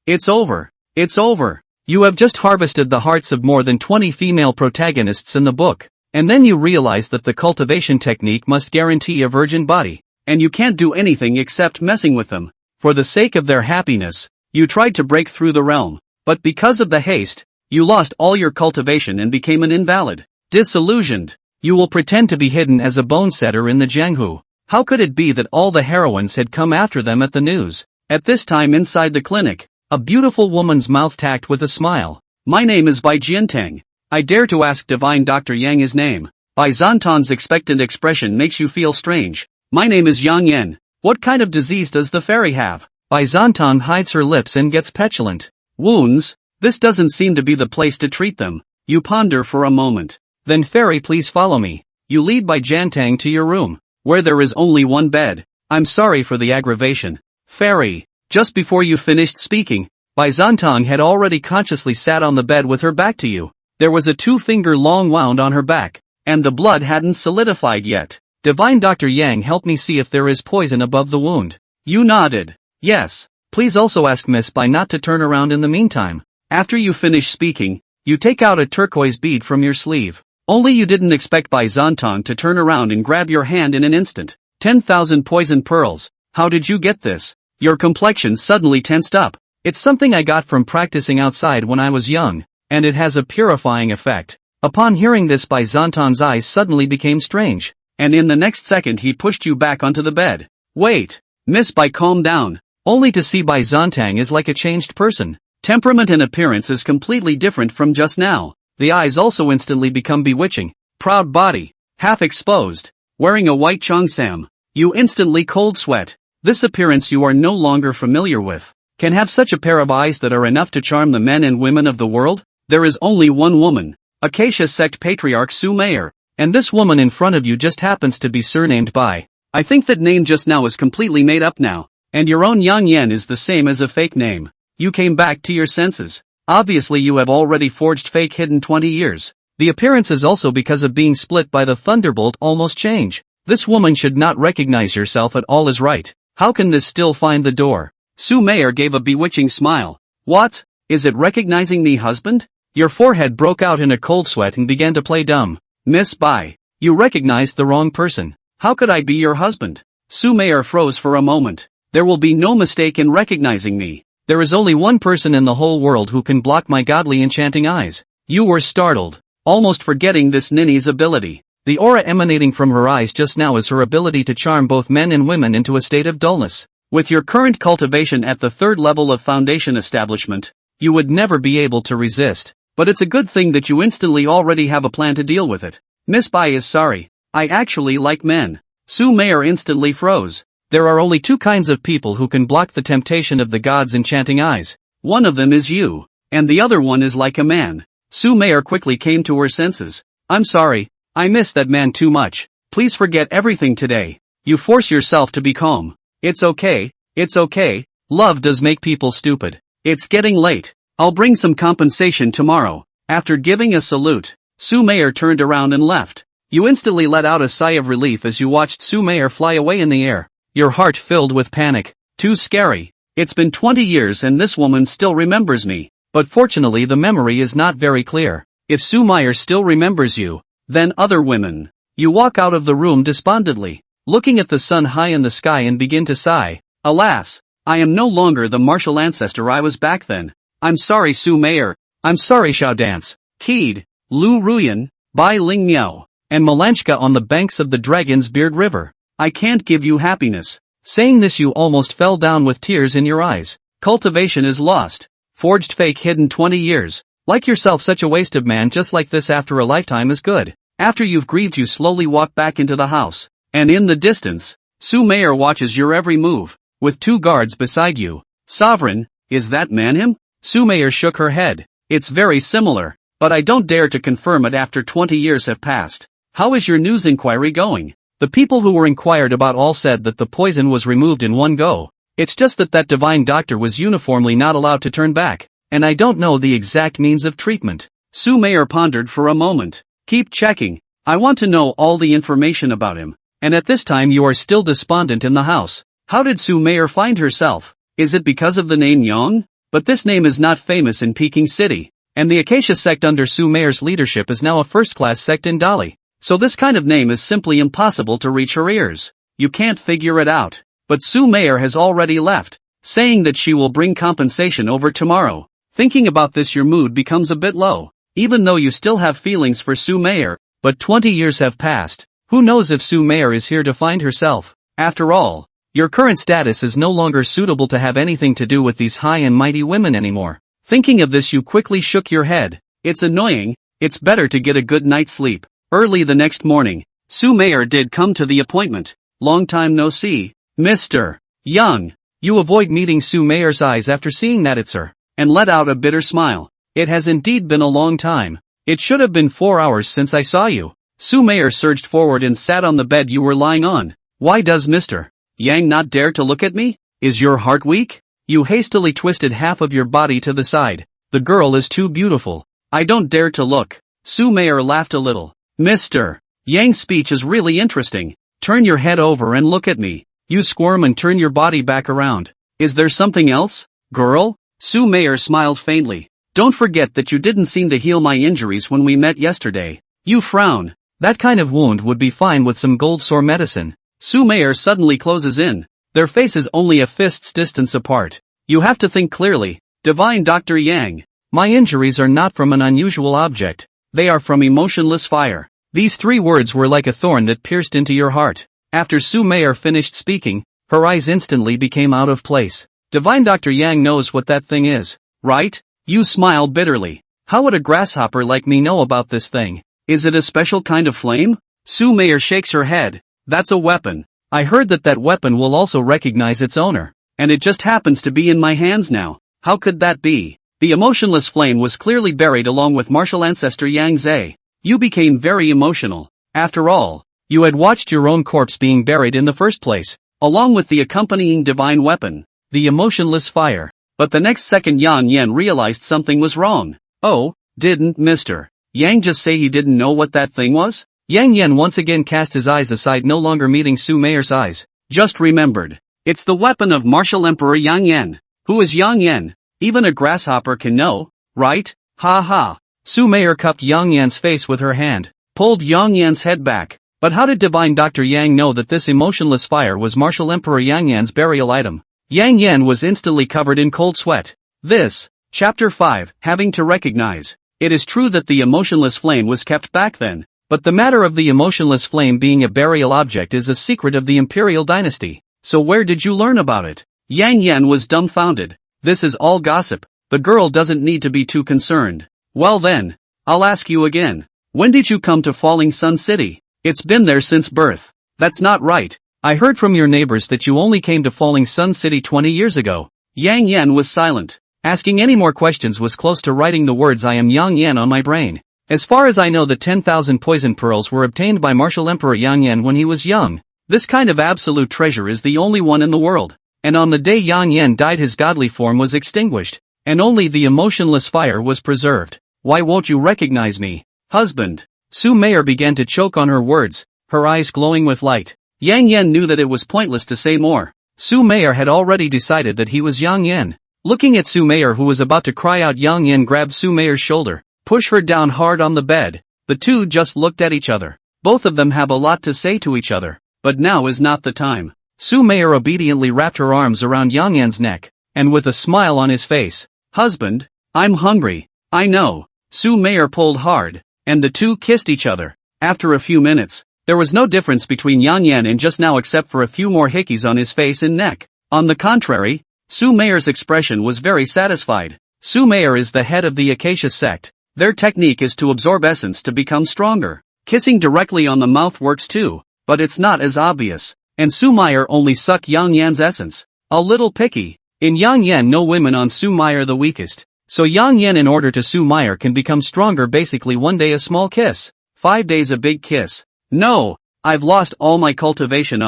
It's over. It's over. You have just harvested the hearts of more than 20 female protagonists in the book, and then you realize that the cultivation technique must guarantee a virgin body, and you can't do anything except messing with them. For the sake of their happiness, you tried to break through the realm, but because of the haste, you lost all your cultivation and became an invalid. Disillusioned, you will pretend to be hidden as a bone setter in the Jianghu. How could it be that all the heroines had come after them at the news? At this time inside the clinic, a beautiful woman's mouth tacked with a smile. My name is Bai Jiantang. I dare to ask divine Dr. Yang his name. Bai Zantan's expectant expression makes you feel strange. My name is Yang Yen. What kind of disease does the fairy have? Bai Zantan hides her lips and gets petulant. Wounds? This doesn't seem to be the place to treat them. You ponder for a moment. Then fairy, please follow me. You lead Bai Jiantang to your room, where there is only one bed. I'm sorry for the aggravation. Fairy. Just before you finished speaking, Bai Zantang had already consciously sat on the bed with her back to you. There was a 2-finger long wound on her back, and the blood hadn't solidified yet. Divine Dr. Yang, help me see if there is poison above the wound. You nodded. Yes. Please also ask Miss Bai not to turn around in the meantime. After you finish speaking, you take out a turquoise bead from your sleeve. Only you didn't expect Bai Zantang to turn around and grab your hand in an instant. 10,000 poison pearls. How did you get this? Your complexion suddenly tensed up. It's something I got from practicing outside when I was young, and it has a purifying effect. Upon hearing this, Bai Zantan's eyes suddenly became strange, and in the next second he pushed you back onto the bed. Wait, Miss Bai, calm down. Only to see Bai Zantang is like a changed person. Temperament and appearance is completely different from just now. The eyes also instantly become bewitching. Proud body, half exposed, wearing a white cheongsam. You instantly cold sweat. This appearance you are no longer familiar with. Can have such a pair of eyes that are enough to charm the men and women of the world? There is only one woman, Acacia sect patriarch Su Mayer, and this woman in front of you just happens to be surnamed Bai. I think that name just now is completely made up now, and your own Yang Yen is the same as a fake name. You came back to your senses. Obviously you have already forged fake hidden 20 years. The appearance is also because of being split by the thunderbolt almost change. This woman should not recognize yourself at all as right. How can this still find the door? Su Mayer gave a bewitching smile. What? Is it recognizing me, husband? Your forehead broke out in a cold sweat and began to play dumb. Miss Bai, you recognized the wrong person. How could I be your husband? Su Mayer froze for a moment. There will be no mistake in recognizing me. There is only one person in the whole world who can block my godly enchanting eyes. You were startled, almost forgetting this ninny's ability. The aura emanating from her eyes just now is her ability to charm both men and women into a state of dullness. With your current cultivation at the 3rd level of foundation establishment, you would never be able to resist. But it's a good thing that you instantly already have a plan to deal with it. Miss Bai is sorry. I actually like men. Su Mayer instantly froze. There are only 2 kinds of people who can block the temptation of the gods' enchanting eyes. One of them is you, and the other one is like a man. Su Mayer quickly came to her senses. I'm sorry. I miss that man too much. Please forget everything today. You force yourself to be calm. It's okay. It's okay. Love does make people stupid. It's getting late. I'll bring some compensation tomorrow. After giving a salute, Su Mayer turned around and left. You instantly let out a sigh of relief as you watched Su Mayer fly away in the air. Your heart filled with panic. Too scary. It's been 20 years and this woman still remembers me. But fortunately the memory is not very clear. If Su Mayer still remembers you, then other women. You walk out of the room despondently, looking at the sun high in the sky and begin to sigh. Alas, I am no longer the martial ancestor I was back then. I'm sorry, Su Mayer. I'm sorry, Xiao Dance, Keed, Lu Ruyan, Bai Ling Miao, and Melanchka on the banks of the Dragon's Beard River. I can't give you happiness. Saying this you almost fell down with tears in your eyes. Cultivation is lost. Forged fake hidden 20 years. Like yourself, such a waste of man just like this after a lifetime is good. After you've grieved you slowly walk back into the house. And in the distance, Su Mayer watches your every move, with 2 guards beside you. Sovereign, is that man him? Su Mayer shook her head. It's very similar, but I don't dare to confirm it after 20 years have passed. How is your news inquiry going? The people who were inquired about all said that the poison was removed in one go. It's just that divine doctor was uniformly not allowed to turn back. And I don't know the exact means of treatment. Su Mayer pondered for a moment. Keep checking. I want to know all the information about him. And at this time you are still despondent in the house. How did Su Mayer find herself? Is it because of the name Yang? But this name is not famous in Peking City, and the Acacia sect under Su Mayer's leadership is now a first-class sect in Dali. So this kind of name is simply impossible to reach her ears. You can't figure it out. But Su Mayer has already left, saying that she will bring compensation over tomorrow. Thinking about this, your mood becomes a bit low, even though you still have feelings for Su Mayer. But 20 years have passed. Who knows if Su Mayer is here to find herself? After all, your current status is no longer suitable to have anything to do with these high and mighty women anymore. Thinking of this, you quickly shook your head. It's annoying. It's better to get a good night's sleep. Early the next morning, Su Mayer did come to the appointment. Long time no see, Mr. Young. You avoid meeting Su Mayer's eyes after seeing that it's her, and let out a bitter smile. It has indeed been a long time. It should have been 4 hours since I saw you. Su Mayer surged forward and sat on the bed you were lying on. Why does Mr. Yang not dare to look at me? Is your heart weak? You hastily twisted half of your body to the side. The girl is too beautiful. I don't dare to look. Su Mayer laughed a little. Mr. Yang's speech is really interesting. Turn your head over and look at me. You squirm and turn your body back around. Is there something else, girl? Su Mayer smiled faintly. Don't forget that you didn't seem to heal my injuries when we met yesterday. You frown. That kind of wound would be fine with some gold sore medicine. Su Mayer suddenly closes in. Their faces only a fist's distance apart. You have to think clearly, Divine Dr. Yang. My injuries are not from an unusual object. They are from emotionless fire. These 3 words were like a thorn that pierced into your heart. After Su Mayer finished speaking, her eyes instantly became out of place. Divine Dr. Yang knows what that thing is, right? You smiled bitterly. How would a grasshopper like me know about this thing? Is it a special kind of flame? Su Mayer shakes her head. That's a weapon. I heard that weapon will also recognize its owner. And it just happens to be in my hands now. How could that be? The emotionless flame was clearly buried along with martial ancestor Yang Zhe. You became very emotional. After all, you had watched your own corpse being buried in the first place, along with the accompanying divine weapon, the emotionless fire. But the next second Yang Yan realized something was wrong. Oh, didn't Mr. Yang just say he didn't know what that thing was? Yang Yan once again cast his eyes aside, no longer meeting Su Mayer's eyes. Just remembered. It's the weapon of martial emperor Yang Yan. Who is Yang Yan? Even a grasshopper can know, right? Ha ha. Su Mayer cupped Yang Yan's face with her hand, pulled Yang Yan's head back. But how did Divine Dr. Yang know that this emotionless fire was martial emperor Yang Yan's burial item? Yang Yan was instantly covered in cold sweat. This, Chapter 5, having to recognize. It is true that the emotionless flame was kept back then, but the matter of the emotionless flame being a burial object is a secret of the imperial dynasty. So where did you learn about it? Yang Yan was dumbfounded. This is all gossip. The girl doesn't need to be too concerned. Well then, I'll ask you again. When did you come to Falling Sun City? It's been there since birth. That's not right. I heard from your neighbors that you only came to Falling Sun City 20 years ago. Yang Yan was silent. Asking any more questions was close to writing the words I am Yang Yan on my brain. As far as I know, the 10,000 poison pearls were obtained by martial emperor Yang Yan when he was young. This kind of absolute treasure is the only one in the world. And on the day Yang Yan died, his godly form was extinguished, and only the emotionless fire was preserved. Why won't you recognize me, husband? Su Mayer began to choke on her words, her eyes glowing with light. Yang Yan knew that it was pointless to say more. Su Mayer had already decided that he was Yang Yan. Looking at Su Mayer, who was about to cry out, Yang Yan grabbed Su Mayer's shoulder, pushed her down hard on the bed. The two just looked at each other. Both of them have a lot to say to each other, but now is not the time. Su Mayer obediently wrapped her arms around Yang Yan's neck, and with a smile on his face, husband, I'm hungry. I know. Su Mayer pulled hard, and the two kissed each other. After a few minutes, there was no difference between Yang Yan and just now except for a few more hickeys on his face and neck. On the contrary, Su Mayer's expression was very satisfied. Su Mayer is the head of the Acacia sect. Their technique is to absorb essence to become stronger. Kissing directly on the mouth works too, but it's not as obvious. And Su Mayer only suck Yang Yan's essence. A little picky. In Yang Yan, no women on Su Mayer the weakest. So Yang Yan, in order to Su Mayer, can become stronger, basically one day a small kiss, 5 days a big kiss. No, I've lost all my cultivation.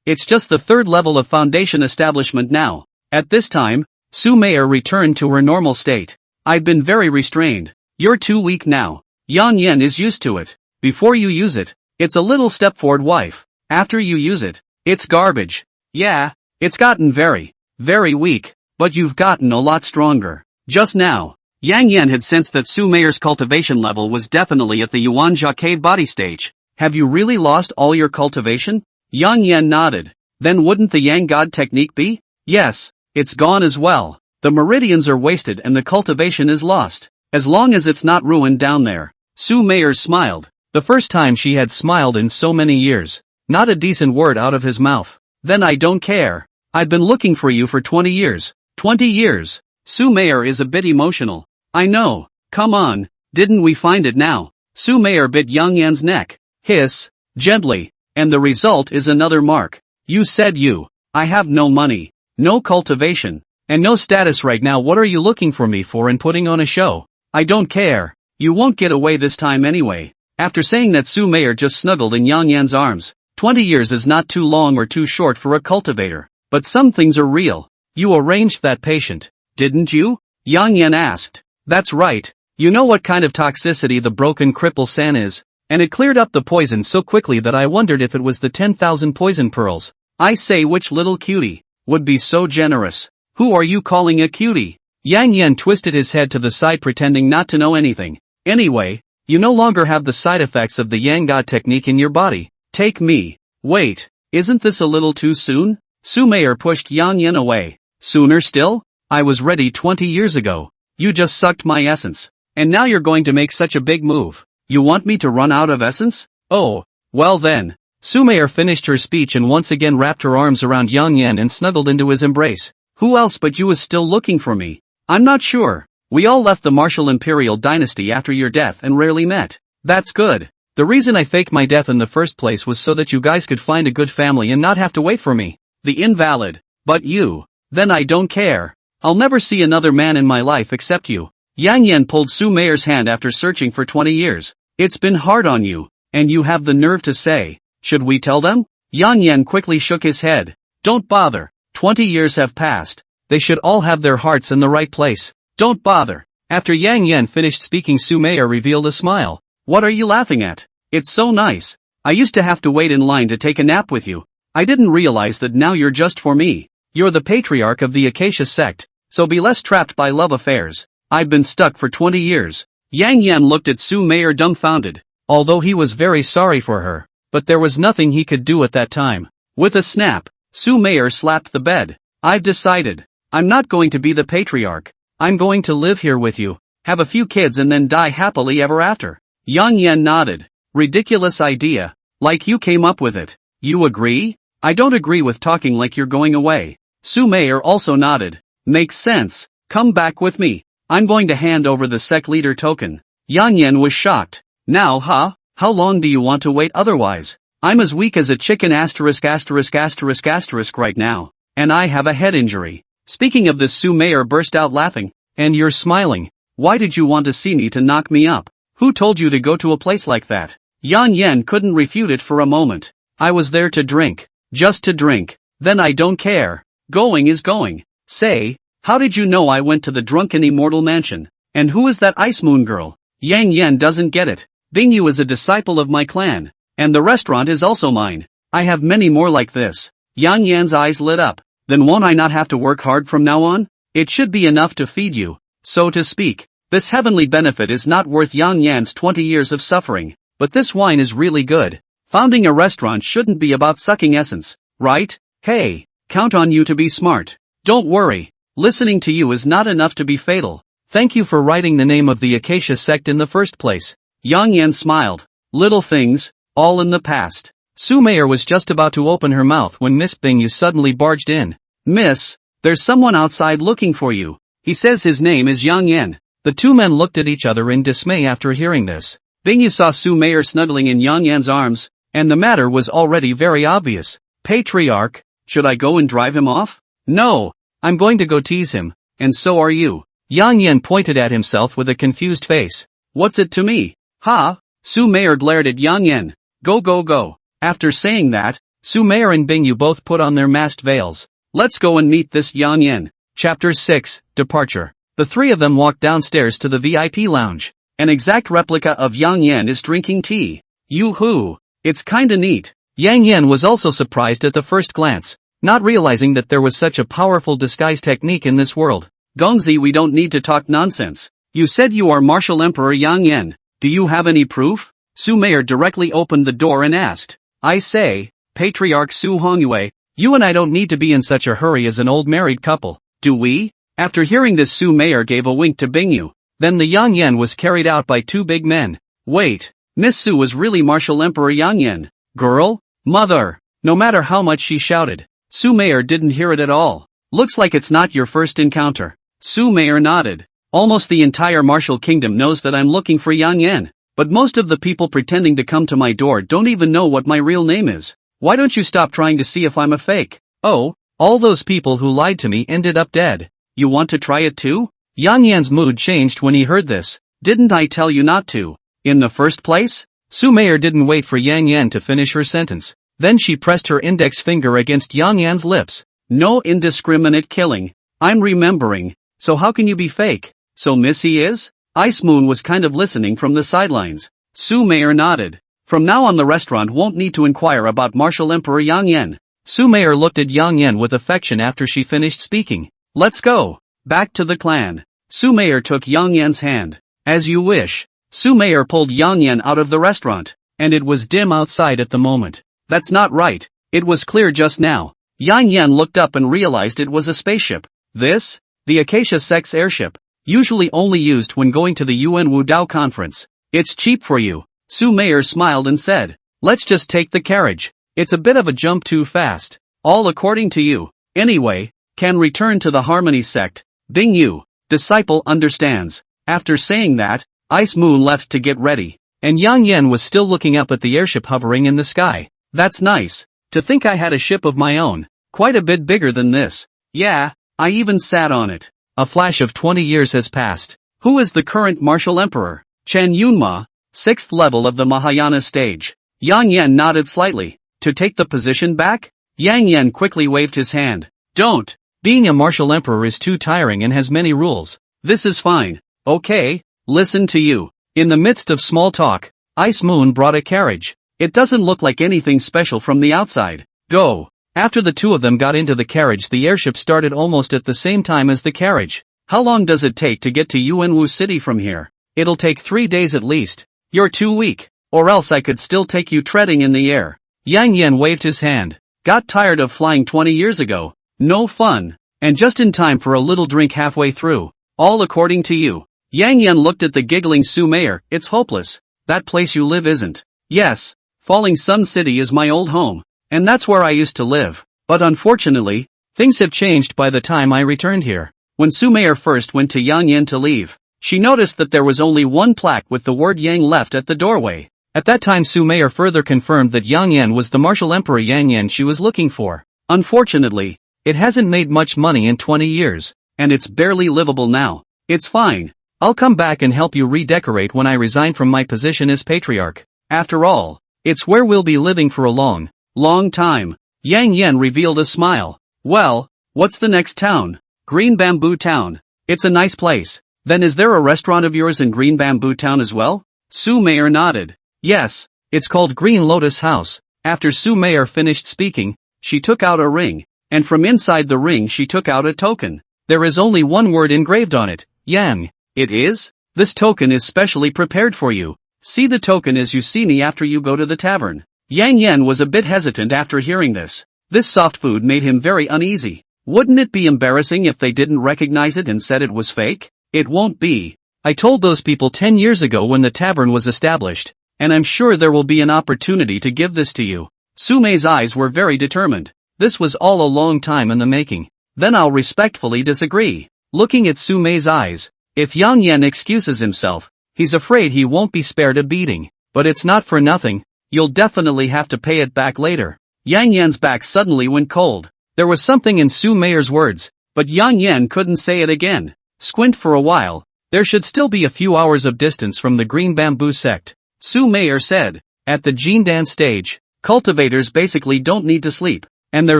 It's just the 3rd level of foundation establishment now. At this time, Su Mayer returned to her normal state. I've been very restrained. You're too weak now. Yang Yan is used to it. Before you use it, it's a little step forward, wife. After you use it, it's garbage. Yeah, it's gotten very, very weak. But you've gotten a lot stronger. Just now, Yang Yan had sensed that Su Meier's cultivation level was definitely at the Yuan Jacquet body stage. Have you really lost all your cultivation? Yang Yan nodded. Then wouldn't the Yang God technique be? Yes, it's gone as well. The meridians are wasted and the cultivation is lost. As long as it's not ruined down there. Su Meier smiled. The first time she had smiled in so many years. Not a decent word out of his mouth. Then I don't care. I've been looking for you for 20 years. 20 years. Su Meier is a bit emotional. I know. Come on. Didn't we find it now? Su Meier bit Yang Yan's neck. Hiss. Gently. And the result is another mark. You said you. I have no money. No cultivation. And no status right now. What are you looking for me for and putting on a show? I don't care. You won't get away this time anyway. After saying that, Su Meier just snuggled in Yang Yan's arms. 20 years is not too long or too short for a cultivator. But some things are real. You arranged that patient, didn't you? Yang Yan asked. That's right. You know what kind of toxicity the broken cripple san is? And it cleared up the poison so quickly that I wondered if it was the 10,000 poison pearls. I say, which little cutie would be so generous? Who are you calling a cutie? Yang Yan twisted his head to the side, pretending not to know anything. Anyway, you no longer have the side effects of the Yang God technique in your body. Take me. Wait, isn't this a little too soon? Su Meier pushed Yang Yan away. Sooner still? I was ready 20 years ago. You just sucked my essence. And now you're going to make such a big move. You want me to run out of essence? Oh, well then. Su Meier finished her speech and once again wrapped her arms around Yang Yan and snuggled into his embrace. Who else but you is still looking for me? I'm not sure. We all left the martial imperial dynasty after your death and rarely met. That's good. The reason I faked my death in the first place was so that you guys could find a good family and not have to wait for me. The invalid. But you. Then I don't care. I'll never see another man in my life except you. Yang Yan pulled Su Meier's hand after searching for 20 years. It's been hard on you. And you have the nerve to say, should we tell them? Yang Yan quickly shook his head. Don't bother. 20 years have passed. They should all have their hearts in the right place. Don't bother. After Yang Yan finished speaking, Su Meier revealed a smile. What are you laughing at? It's so nice. I used to have to wait in line to take a nap with you. I didn't realize that now you're just for me. You're the patriarch of the Acacia sect, so be less trapped by love affairs. I've been stuck for 20 years. Yang Yan looked at Su Meier dumbfounded, although he was very sorry for her, but there was nothing he could do at that time. With a snap, Su Meier slapped the bed. I've decided. I'm not going to be the patriarch. I'm going to live here with you, have a few kids and then die happily ever after. Yang Yan nodded. Ridiculous idea. Like you came up with it. You agree? I don't agree with talking like you're going away. Su Meier also nodded. Makes sense. Come back with me. I'm going to hand over the sect leader token. Yang Yan was shocked. Now, huh? How long do you want to wait otherwise? I'm as weak as a chicken **** right now. And I have a head injury. Speaking of this, Su Meier burst out laughing. And you're smiling. Why did you want to see me to knock me up? Who told you to go to a place like that? Yang Yan couldn't refute it for a moment. I was there to drink. Just to drink. Then I don't care. Going is going. Say, how did you know I went to the drunken immortal mansion? And who is that Ice Moon girl? Yang Yan doesn't get it. Bingyu is a disciple of my clan. And the restaurant is also mine. I have many more like this. Yang Yan's eyes lit up. Then won't I not have to work hard from now on? It should be enough to feed you, so to speak. This heavenly benefit is not worth Yang Yan's 20 years of suffering. But this wine is really good. Founding a restaurant shouldn't be about sucking essence, right? Hey, count on you to be smart. Don't worry. Listening to you is not enough to be fatal. Thank you for writing the name of the Acacia sect in the first place. Yang Yan smiled. Little things, all in the past. Su Meier was just about to open her mouth when Miss Bingyu suddenly barged in. Miss, there's someone outside looking for you. He says his name is Yang Yan. The two men looked at each other in dismay after hearing this. Bingyu saw Su Meier snuggling in Yang Yan's arms, and the matter was already very obvious. Patriarch, should I go and drive him off? No, I'm going to go tease him, and so are you. Yang Yan pointed at himself with a confused face. What's it to me? Ha! Su Meier glared at Yang Yan. Go go go. After saying that, Su Meier and Bingyu both put on their masked veils. Let's go and meet this Yang Yan. Chapter 6, Departure. The three of them walked downstairs to the VIP lounge. An exact replica of Yang Yan is drinking tea. Yoo-hoo! It's kinda neat. Yang Yan was also surprised at the first glance. not realizing that there was such a powerful disguise technique in this world. Gongzi, we don't need to talk nonsense. You said you are Martial Emperor Yang Yan. Do you have any proof? Su Meier directly opened the door and asked. I say, Patriarch Su Hongyue, you and I don't need to be in such a hurry as an old married couple, do we? After hearing this, Su Meier gave a wink to Bingyu. Then the Yang Yan was carried out by two big men. Wait, Miss Su was really Martial Emperor Yang Yan. Girl? Mother! No matter how much she shouted, Su Meier didn't hear it at all. Looks like it's not your first encounter. Su Meier nodded. Almost the entire Martial Kingdom knows that I'm looking for Yang Yan, but most of the people pretending to come to my door don't even know what my real name is. Why don't you stop trying to see if I'm a fake? Oh, all those people who lied to me ended up dead. You want to try it too? Yang Yan's mood changed when he heard this. Didn't I tell you not to? In the first place? Su Meier didn't wait for Yang Yan to finish her sentence. Then she pressed her index finger against Yang Yan's lips. No indiscriminate killing. I'm remembering. So how can you be fake? So Missy is? Ice Moon was kind of listening from the sidelines. Su Meier nodded. From now on the restaurant won't need to inquire about Martial Emperor Yang Yan. Su Meier looked at Yang Yan with affection after she finished speaking. Let's go. Back to the clan. Su Meier took Yang Yan's hand. As you wish. Su Meier pulled Yang Yan out of the restaurant. And it was dim outside at the moment. That's not right. It was clear just now. Yang Yan looked up and realized it was a spaceship. This? The Acacia Sex airship. Usually only used when going to the UN Wudao conference. It's cheap for you. Su Meier smiled and said. Let's just take the carriage. It's a bit of a jump too fast. All according to you. Anyway, can return to the Harmony sect. Bing Yu, disciple understands. After saying that, Ice Moon left to get ready. And Yang Yan was still looking up at the airship hovering in the sky. That's nice. To think I had a ship of my own. Quite a bit bigger than this. Yeah, I even sat on it. A flash of 20 years has passed. Who is the current Martial Emperor? Chen Yunma, 6th level of the Mahayana stage. Yang Yan nodded slightly. To take the position back? Yang Yan quickly waved his hand. Don't. Being a Martial Emperor is too tiring and has many rules. This is fine. Okay, listen to you. In the midst of small talk, Ice Moon brought a carriage. It doesn't look like anything special from the outside. Go. After the two of them got into the carriage, the airship started almost at the same time as the carriage. How long does it take to get to Yuanwu City from here? It'll take 3 days at least. You're too weak. Or else I could still take you treading in the air. Yang Yan waved his hand. Got tired of flying 20 years ago. No fun. And just in time for a little drink halfway through. All according to you. Yang Yan looked at the giggling Su Meier. It's hopeless. That place you live isn't. Yes. Falling Sun City is my old home. And that's where I used to live. But unfortunately, things have changed by the time I returned here. When Su Meier first went to Yang Yan to leave, she noticed that there was only one plaque with the word Yang left at the doorway. At that time Su Meier further confirmed that Yang Yan was the Martial Emperor Yang Yan she was looking for. Unfortunately, it hasn't made much money in 20 years, and it's barely livable now. It's fine. I'll come back and help you redecorate when I resign from my position as patriarch. After all, it's where we'll be living for a long time. Yang Yan revealed a smile. Well, what's the next town? Green Bamboo Town. It's a nice place. Then is there a restaurant of yours in Green Bamboo Town as well? Su Meier nodded. Yes, it's called Green Lotus House. After Su Meier finished speaking, she took out a ring, and from inside the ring she took out a token. There is only one word engraved on it, Yang. It is? This token is specially prepared for you. See the token as you see me after you go to the tavern. Yang Yan was a bit hesitant after hearing this. This soft food made him very uneasy. Wouldn't it be embarrassing if they didn't recognize it and said it was fake? It won't be. I told those people 10 years ago when the tavern was established, and I'm sure there will be an opportunity to give this to you. Su Mei's eyes were very determined. This was all a long time in the making. Then I'll respectfully disagree. Looking at Su Mei's eyes, if Yang Yan excuses himself, he's afraid he won't be spared a beating. But it's not for nothing. You'll definitely have to pay it back later. Yang Yan's back suddenly went cold. There was something in Su Meier's words, but Yang Yan couldn't say it again. Squint for a while. There should still be a few hours of distance from the Green Bamboo sect. Su Meier said. At the Jindan stage, cultivators basically don't need to sleep, and their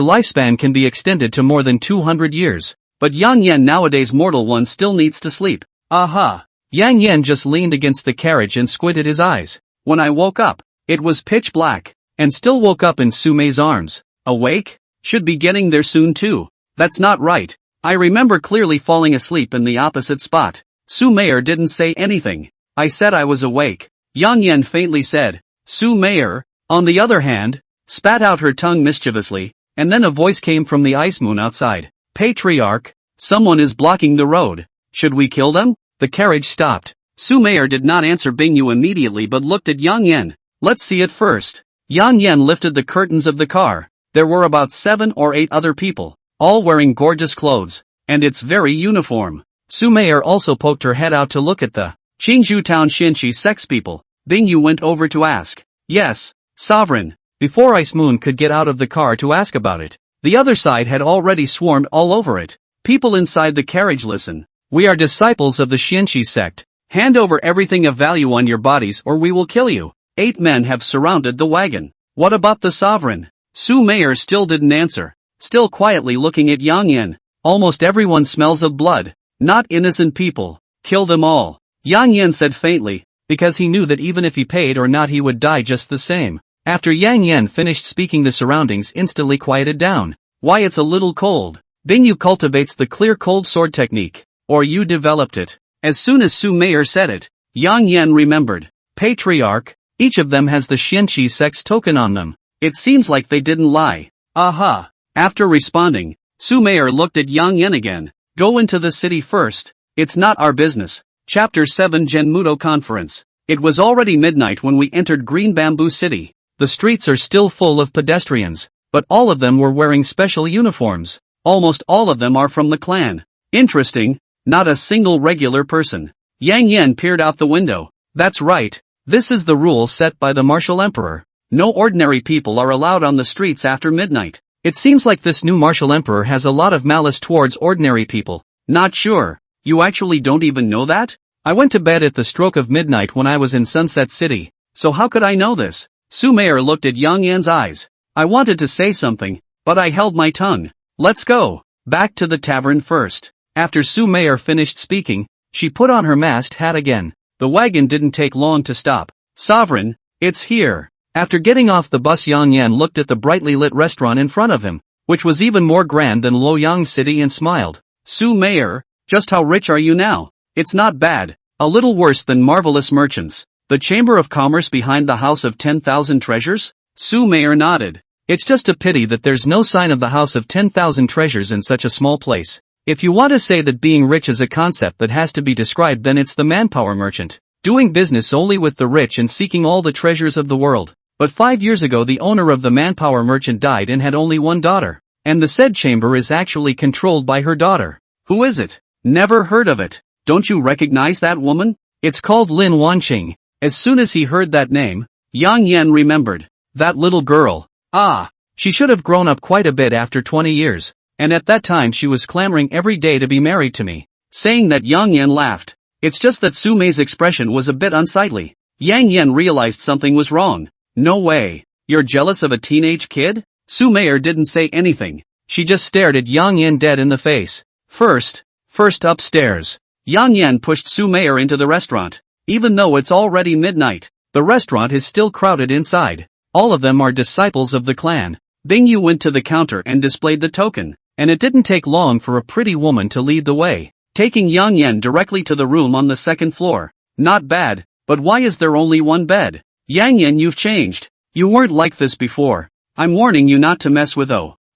lifespan can be extended to more than 200 years. But Yang Yan nowadays mortal one still needs to sleep. Aha! Yang Yan just leaned against the carriage and squinted his eyes. When I woke up, it was pitch black, and still woke up in Su Mei's arms. Awake? should be getting there soon too. That's not right. I remember clearly falling asleep in the opposite spot. Su Mayer didn't say anything. I said I was awake. Yang Yan faintly said. Su Mayer, on the other hand, spat out her tongue mischievously, and then a voice came from the ice moon outside. Patriarch, someone is blocking the road. Should we kill them? The carriage stopped. Su Mayer did not answer Bingyu immediately but looked at Yang Yan. Let's see it first. Yang Yan lifted the curtains of the car. There were about 7 or 8 other people, all wearing gorgeous clothes, and it's very uniform. Su Mayer also poked her head out to look at the Qingzhou town Xianxi sex people. Bingyu went over to ask. Yes, sovereign. Before Ice Moon could get out of the car to ask about it, the other side had already swarmed all over it. People inside the carriage listen. We are disciples of the Xianxi sect. Hand over everything of value on your bodies or we will kill you. 8 men have surrounded the wagon. What about the sovereign? Su Mayer still didn't answer, still quietly looking at Yang Yan. Almost everyone smells of blood. Not innocent people. Kill them all. Yang Yan said faintly, because he knew that even if he paid or not he would die just the same. After Yang Yan finished speaking the surroundings instantly quieted down. Why it's a little cold. Bingyu cultivates the clear cold sword technique. Or you developed it. As soon as Su Mayer said it, Yang Yan remembered. Patriarch, each of them has the Xianxi sex token on them. It seems like they didn't lie. Aha. After responding, Su Mayer looked at Yang Yan again. Go into the city first. It's not our business. Chapter 7 Genmudo Conference. It was already midnight when we entered Green Bamboo City. The streets are still full of pedestrians, but all of them were wearing special uniforms. Almost all of them are from the clan. Interesting, not a single regular person. Yang Yan peered out the window. That's right, this is the rule set by the martial emperor. No ordinary people are allowed on the streets after midnight. It seems like this new martial emperor has a lot of malice towards ordinary people. Not sure. You actually don't even know that? I went to bed at the stroke of midnight when I was in Sunset City, so how could I know this? Su Mayer looked at Yang Yan's eyes. I wanted to say something, but I held my tongue. Let's go. Back to the tavern first. After Su Mayer finished speaking, she put on her mast hat again. The wagon didn't take long to stop. Sovereign, it's here. After getting off the bus, Yang Yan looked at the brightly lit restaurant in front of him, which was even more grand than Luoyang City, and smiled. Su Mayer, just how rich are you now? It's not bad. A little worse than marvelous merchants. The Chamber of Commerce behind the House of 10,000 Treasures? Su Mayer nodded. It's just a pity that there's no sign of the House of 10,000 Treasures in such a small place. If you want to say that being rich is a concept that has to be described, then it's the manpower merchant, doing business only with the rich and seeking all the treasures of the world. But 5 years ago the owner of the manpower merchant died and had only one daughter, and the said chamber is actually controlled by her daughter. Who is it? Never heard of it. Don't you recognize that woman? It's called Lin Wanqing. As soon as he heard that name, Yang Yan remembered. That little girl. Ah, she should have grown up quite a bit after 20 years, and at that time she was clamoring every day to be married to me. Saying that, Yang Yan laughed. It's just that Su Mei's expression was a bit unsightly. Yang Yan realized something was wrong. No way. You're jealous of a teenage kid? Su Mayer didn't say anything. She just stared at Yang Yan dead in the face. First upstairs. Yang Yan pushed Su Mayer into the restaurant. Even though it's already midnight, the restaurant is still crowded inside. All of them are disciples of the clan. Bingyu went to the counter and displayed the token, and it didn't take long for a pretty woman to lead the way, taking Yang Yan directly to the room on the second floor. Not bad, but why is there only one bed? Yang Yan, you've changed. You weren't like this before. I'm warning you not to mess with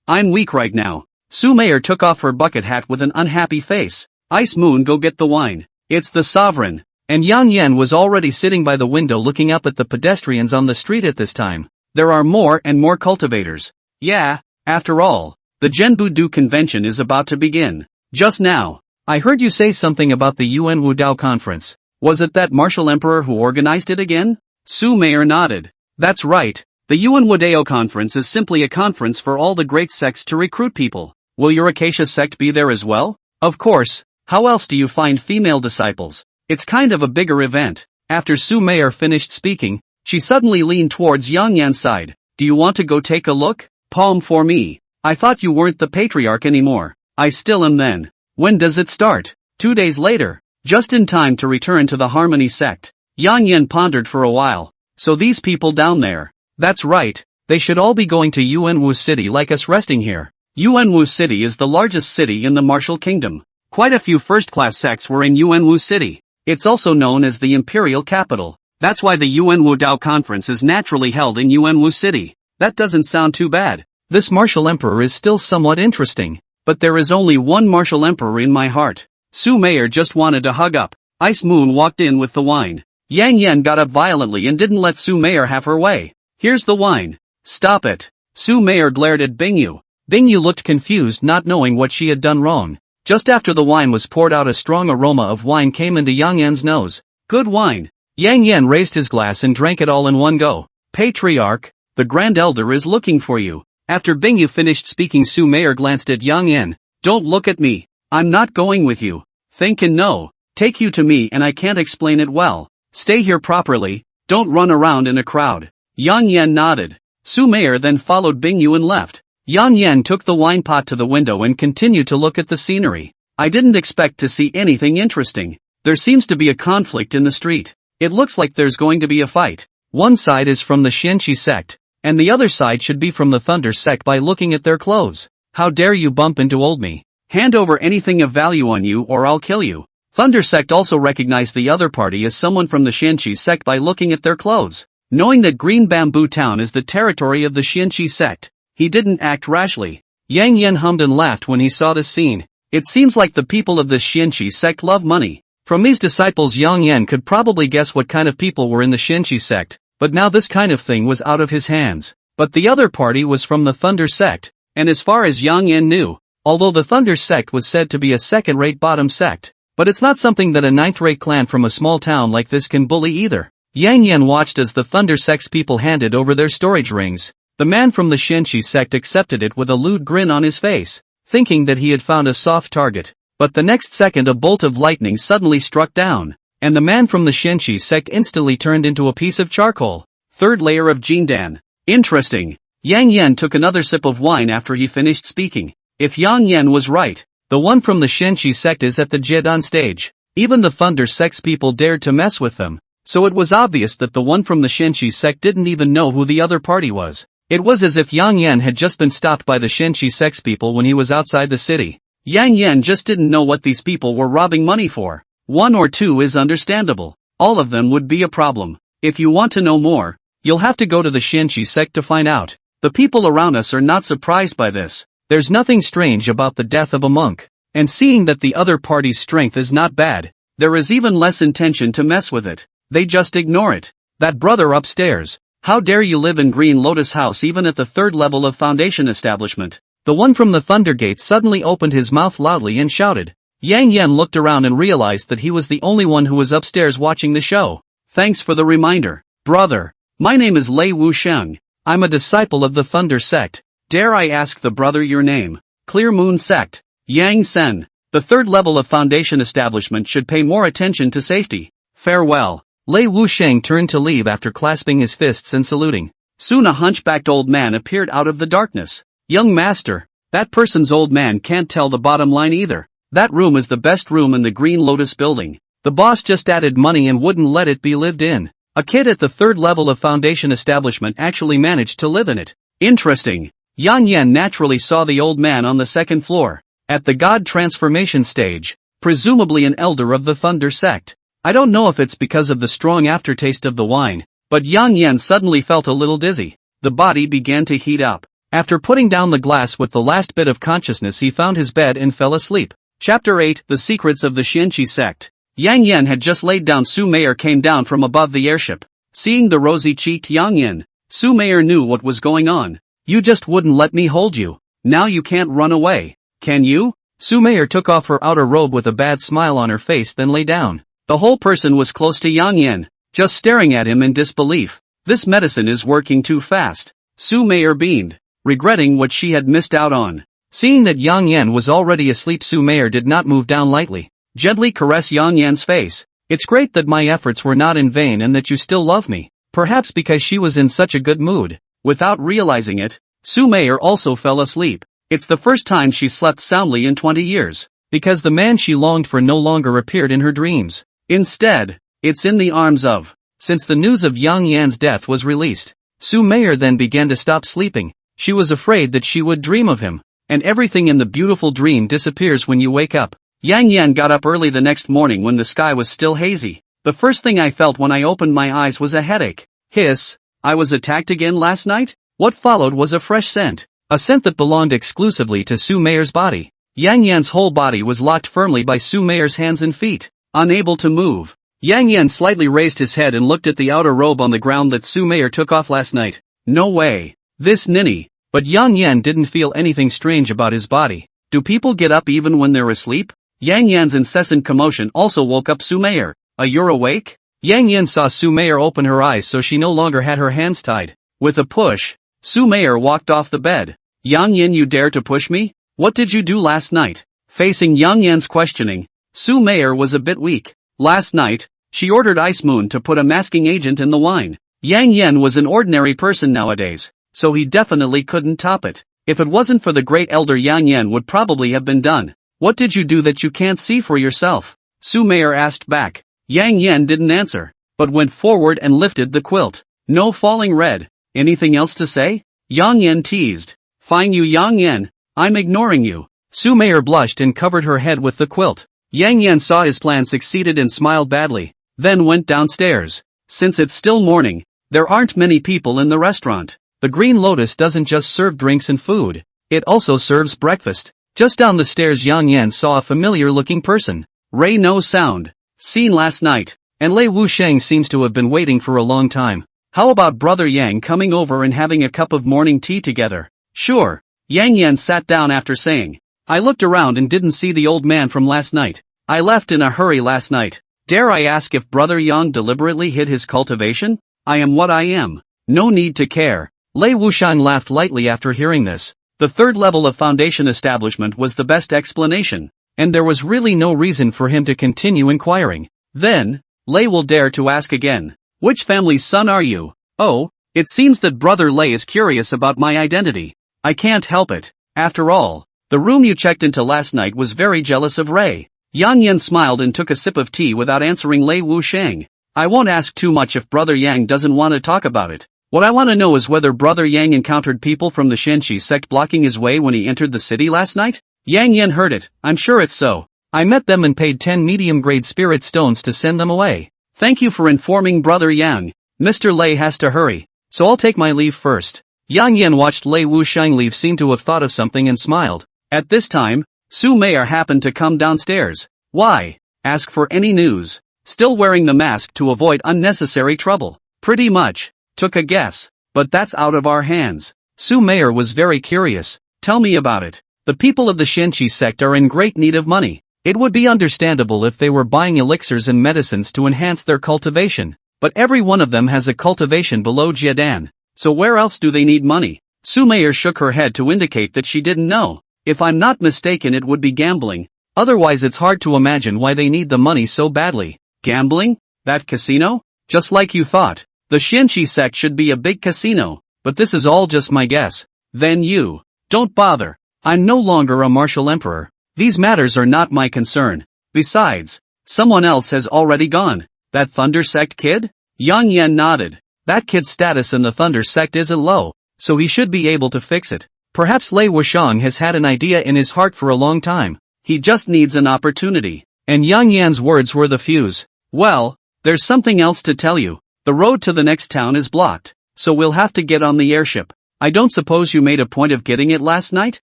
I'm weak right now. Su Mayer took off her bucket hat with an unhappy face. Ice Moon, go get the wine. It's the sovereign. And Yang Yan was already sitting by the window looking up at the pedestrians on the street at this time. There are more and more cultivators. Yeah, after all, the Zhenbudu convention is about to begin. Just now, I heard you say something about the UN Wudao conference. Was it that martial emperor who organized it again? Su Mayer nodded. That's right. The UN Wudao conference is simply a conference for all the great sects to recruit people. Will your Acacia sect be there as well? Of course. How else do you find female disciples? It's kind of a bigger event. After Su Mayer finished speaking, she suddenly leaned towards Yang Yan's side. Do you want to go take a look? Palm for me. I thought you weren't the patriarch anymore. I still am then. When does it start? 2 days later. Just in time to return to the Harmony sect. Yang Yan pondered for a while. So these people down there. That's right. They should all be going to Yuanwu City like us resting here. Yuanwu City is the largest city in the Martial Kingdom. Quite a few first-class sects were in Yuanwu City. It's also known as the Imperial Capital. That's why the Yuanwu Dao Conference is naturally held in Yuanwu City. That doesn't sound too bad. This martial emperor is still somewhat interesting. But there is only one martial emperor in my heart. Su Mayer just wanted to hug up. Ice Moon walked in with the wine. Yang Yan got up violently and didn't let Su Mayer have her way. Here's the wine. Stop it. Su Mayer glared at Bingyu. Bingyu looked confused, not knowing what she had done wrong. Just after the wine was poured out, a strong aroma of wine came into Yang Yan's nose. Good wine. Yang Yan raised his glass and drank it all in one go. Patriarch, the Grand Elder is looking for you. After Bingyu finished speaking, Su Mayer glanced at Yang Yan. Don't look at me. I'm not going with you. Think and know. Take you to me and I can't explain it well. Stay here properly. Don't run around in a crowd. Yang Yan nodded. Su Mayer then followed Bingyu and left. Yang Yan took the wine pot to the window and continued to look at the scenery. I didn't expect to see anything interesting. There seems to be a conflict in the street. It looks like there's going to be a fight. One side is from the Xianqi sect, and the other side should be from the Thunder sect by looking at their clothes. How dare you bump into old me? Hand over anything of value on you or I'll kill you. Thunder sect also recognized the other party as someone from the Xianqi sect by looking at their clothes. Knowing that Green Bamboo Town is the territory of the Xianqi sect, he didn't act rashly. Yang Yan hummed and laughed when he saw this scene. It seems like the people of this Xianqi sect love money. From these disciples, Yang Yan could probably guess what kind of people were in the Xianqi sect, but now this kind of thing was out of his hands. But the other party was from the Thunder sect, and as far as Yang Yan knew, although the Thunder sect was said to be a second-rate bottom sect, but it's not something that a ninth-rate clan from a small town like this can bully either. Yang Yan watched as the Thunder sect's people handed over their storage rings. The man from the Xianqi sect accepted it with a lewd grin on his face, thinking that he had found a soft target. But the next second a bolt of lightning suddenly struck down, and the man from the Xianqi sect instantly turned into a piece of charcoal. Third layer of Jindan. Interesting. Yang Yan took another sip of wine after he finished speaking. If Yang Yan was right, the one from the Xianqi sect is at the Jedan stage. Even the Thunder sect's people dared to mess with them. So it was obvious that the one from the Xianqi sect didn't even know who the other party was. It was as if Yang Yan had just been stopped by the Xianqi sect's people when he was outside the city. Yang Yan just didn't know what these people were robbing money for. One or two is understandable. All of them would be a problem. If you want to know more, you'll have to go to the Xianqi sect to find out. The people around us are not surprised by this. There's nothing strange about the death of a monk. And seeing that the other party's strength is not bad, there is even less intention to mess with it. They just ignore it. That brother upstairs. How dare you live in Green Lotus House even at the third level of Foundation establishment? The one from the Thunder Gate suddenly opened his mouth loudly and shouted. Yang Yan looked around and realized that he was the only one who was upstairs watching the show. Thanks for the reminder, brother. My name is Lei Wusheng. I'm a disciple of the Thunder sect. Dare I ask the brother your name? Clear Moon sect. Yang Sen. The third level of Foundation establishment should pay more attention to safety. Farewell. Lei Wusheng turned to leave after clasping his fists and saluting. Soon a hunchbacked old man appeared out of the darkness. Young master, that person's old man can't tell the bottom line either. That room is the best room in the Green Lotus building. The boss just added money and wouldn't let it be lived in. A kid at the third level of Foundation establishment actually managed to live in it. Interesting. Yang Yan naturally saw the old man on the second floor, at the God transformation stage, presumably an elder of the Thunder sect. I don't know if it's because of the strong aftertaste of the wine, but Yang Yan suddenly felt a little dizzy. The body began to heat up. After putting down the glass with the last bit of consciousness, he found his bed and fell asleep. Chapter 8: The Secrets of the Xianqi Sect. Yang Yan had just laid down. Su Mayer came down from above the airship. Seeing the rosy-cheeked Yang Yan, Su Mayer knew what was going on. You just wouldn't let me hold you. Now you can't run away, can you? Su Mayer took off her outer robe with a bad smile on her face, then lay down. The whole person was close to Yang Yan, just staring at him in disbelief. This medicine is working too fast. Su Mayer beamed, regretting what she had missed out on. Seeing that Yang Yan was already asleep, Su Mayer did not move down lightly. Gently caress Yang Yan's face. It's great that my efforts were not in vain and that you still love me. Perhaps because she was in such a good mood. Without realizing it, Su Mayer also fell asleep. It's the first time she slept soundly in 20 years, because the man she longed for no longer appeared in her dreams. Instead, it's in the arms of. Since the news of Yang Yan's death was released, Su Mayer then began to stop sleeping. She was afraid that she would dream of him. And everything in the beautiful dream disappears when you wake up. Yang Yan got up early the next morning when the sky was still hazy. The first thing I felt when I opened my eyes was a headache. Hiss, I was attacked again last night? What followed was a fresh scent. A scent that belonged exclusively to Su Mayer's body. Yang Yan's whole body was locked firmly by Su Mayer's hands and feet. Unable to move. Yang Yan slightly raised his head and looked at the outer robe on the ground that Su Mayer took off last night. No way. This ninny. But Yang Yan didn't feel anything strange about his body. Do people get up even when they're asleep? Yang Yan's incessant commotion also woke up Su Mayer. You're awake? Yang Yan saw Su Mayer open her eyes so she no longer had her hands tied. With a push, Su Mayer walked off the bed. Yang Yan, you dare to push me? What did you do last night? Facing Yang Yan's questioning, Su Mayer was a bit weak. Last night, she ordered Ice Moon to put a masking agent in the wine. Yang Yan was an ordinary person nowadays, so he definitely couldn't top it. If it wasn't for the great elder, Yang Yan would probably have been done. What did you do that you can't see for yourself? Su Mayer asked back. Yang Yan didn't answer, but went forward and lifted the quilt. No falling red. Anything else to say? Yang Yan teased. Fine you Yang Yan, I'm ignoring you. Su Mayer blushed and covered her head with the quilt. Yang Yan saw his plan succeeded and smiled badly, then went downstairs. Since it's still morning, there aren't many people in the restaurant. The Green Lotus doesn't just serve drinks and food, it also serves breakfast. Just down the stairs Yang Yan saw a familiar-looking person. Ray no sound. Seen last night, and Lei Wusheng seems to have been waiting for a long time. How about Brother Yang coming over and having a cup of morning tea together? Sure. Yang Yan sat down after saying, I looked around and didn't see the old man from last night. I left in a hurry last night. Dare I ask if Brother Yang deliberately hid his cultivation? I am what I am. No need to care. Lei Wusheng laughed lightly after hearing this. The third level of foundation establishment was the best explanation, and there was really no reason for him to continue inquiring. Then, Lei will dare to ask again. Which family's son are you? Oh, it seems that Brother Lei is curious about my identity. I can't help it. After all, the room you checked into last night was very jealous of Ray. Yang Yan smiled and took a sip of tea without answering Lei Wusheng. I won't ask too much if Brother Yang doesn't want to talk about it. What I want to know is whether Brother Yang encountered people from the Shenqi sect blocking his way when he entered the city last night? Yang Yan heard it. I'm sure it's so. I met them and paid 10 medium-grade spirit stones to send them away. Thank you for informing Brother Yang. Mr. Lei has to hurry, so I'll take my leave first. Yang Yan watched Lei Wusheng leave, seemed to have thought of something and smiled. At this time, Su Mayer happened to come downstairs. Why? Ask for any news. Still wearing the mask to avoid unnecessary trouble. Pretty much. Took a guess. But that's out of our hands. Su Mayer was very curious. Tell me about it. The people of the Shenqi sect are in great need of money. It would be understandable if they were buying elixirs and medicines to enhance their cultivation. But every one of them has a cultivation below Jiedan. So where else do they need money? Su Mayer shook her head to indicate that she didn't know. If I'm not mistaken, it would be gambling. Otherwise it's hard to imagine why they need the money so badly. Gambling? That casino? Just like you thought. The Shenqi sect should be a big casino, but this is all just my guess. Then you. Don't bother. I'm no longer a martial emperor. These matters are not my concern. Besides, someone else has already gone. That Thunder Sect kid? Yang Yan nodded. That kid's status in the Thunder Sect isn't low, so he should be able to fix it. Perhaps Lei Wusheng has had an idea in his heart for a long time. He just needs an opportunity. And Yang Yan's words were the fuse. Well, there's something else to tell you. The road to the next town is blocked, so we'll have to get on the airship. I don't suppose you made a point of getting it last night?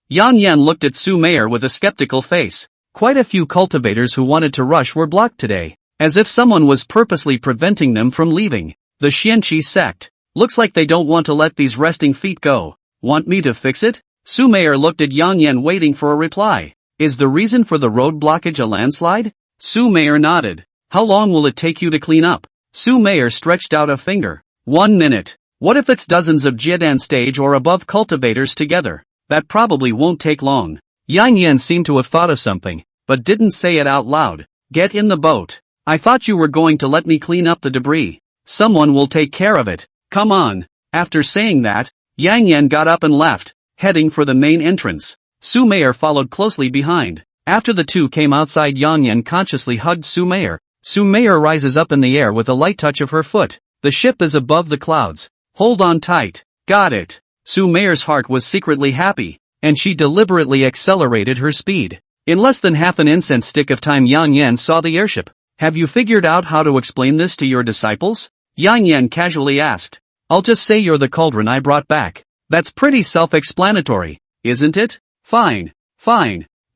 Yang Yan looked at Su Mayer with a skeptical face. Quite a few cultivators who wanted to rush were blocked today, as if someone was purposely preventing them from leaving. The Shenqi sect. Looks like they don't want to let these resting feet go. Want me to fix it? Su Mayer looked at Yang Yan waiting for a reply. Is the reason for the road blockage a landslide? Su Mayer nodded. How long will it take you to clean up? Su Mayer stretched out a finger. 1 minute. What if it's dozens of Jiedan stage or above cultivators together? That probably won't take long. Yang Yan seemed to have thought of something, but didn't say it out loud. Get in the boat. I thought you were going to let me clean up the debris. Someone will take care of it. Come on. After saying that, Yang Yan got up and left, heading for the main entrance. Su Mayer followed closely behind. After the two came outside, Yang Yan consciously hugged Su Mayer. Su Mayer rises up in the air with a light touch of her foot. The ship is above the clouds. Hold on tight. Got it. Su Mayer's heart was secretly happy, and she deliberately accelerated her speed. In less than half an incense stick of time, Yang Yan saw the airship. Have you figured out how to explain this to your disciples? Yang Yan casually asked. I'll just say you're the cauldron I brought back. That's pretty self-explanatory, isn't it? Fine.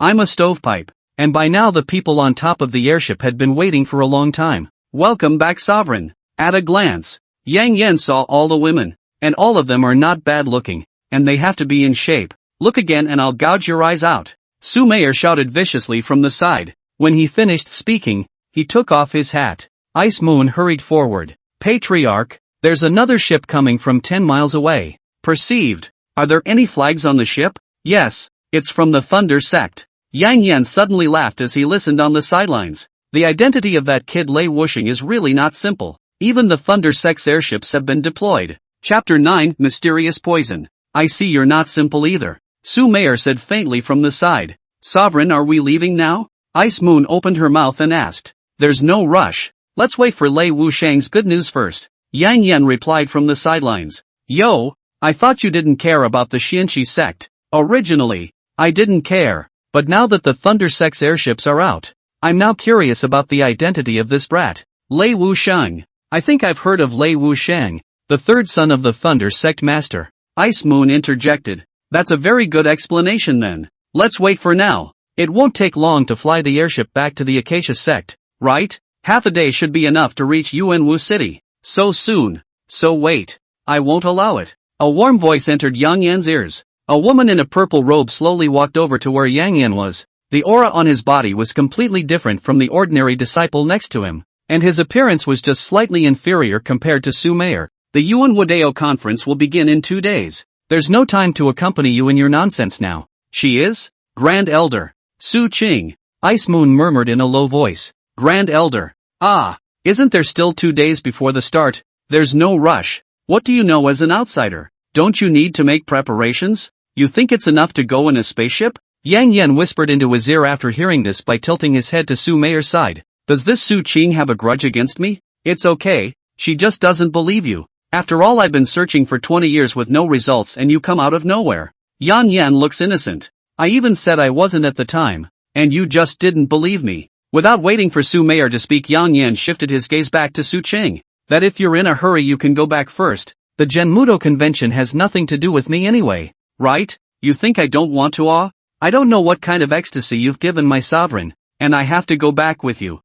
I'm a stovepipe. And by now the people on top of the airship had been waiting for a long time. Welcome back, Sovereign. At a glance, Yang Yan saw all the women, and all of them are not bad looking, and they have to be in shape. Look again and I'll gouge your eyes out. Su Mayer shouted viciously from the side. When he finished speaking, he took off his hat. Ice Moon hurried forward. Patriarch, there's another ship coming from 10 miles away. Perceived. Are there any flags on the ship? Yes, it's from the Thunder sect. Yang Yan suddenly laughed as he listened on the sidelines. The identity of that kid Lei Wuxing is really not simple. Even the Thunder sect's airships have been deployed. Chapter 9, Mysterious Poison. I see you're not simple either. Su Mayer said faintly from the side. Sovereign, are we leaving now? Ice Moon opened her mouth and asked. There's no rush. Let's wait for Lei Wuxiang's good news first. Yang Yan replied from the sidelines. Yo, I thought you didn't care about the Xianqi sect. Originally, I didn't care. But now that the Thunder sect's airships are out, I'm now curious about the identity of this brat. Lei Wuxiang. I think I've heard of Lei Wuxiang, the third son of the Thunder sect master. Ice Moon interjected. That's a very good explanation then. Let's wait for now. It won't take long to fly the airship back to the Acacia sect, right? Half a day should be enough to reach Yuanwu City. So soon. So wait. I won't allow it. A warm voice entered Yang Yan's ears. A woman in a purple robe slowly walked over to where Yang Yan was. The aura on his body was completely different from the ordinary disciple next to him, and his appearance was just slightly inferior compared to Su Mayer. The Yuan Wadeo conference will begin in 2 days. There's no time to accompany you in your nonsense now. She is? Grand Elder. Su Qing. Ice Moon murmured in a low voice. Grand Elder. Ah, isn't there still 2 days before the start? There's no rush. What do you know as an outsider? Don't you need to make preparations? You think it's enough to go in a spaceship? Yang Yan whispered into his ear after hearing this by tilting his head to Su Mayer's side. Does this Su Qing have a grudge against me? It's okay, she just doesn't believe you. After all, I've been searching for 20 years with no results and you come out of nowhere. Yang Yan looks innocent. I even said I wasn't at the time, and you just didn't believe me. Without waiting for Su Mayer to speak, Yang Yan shifted his gaze back to Su Qing. That if you're in a hurry you can go back first. The Genmudo convention has nothing to do with me anyway. Right? You think I don't want to? I don't know what kind of ecstasy you've given my sovereign, and I have to go back with you.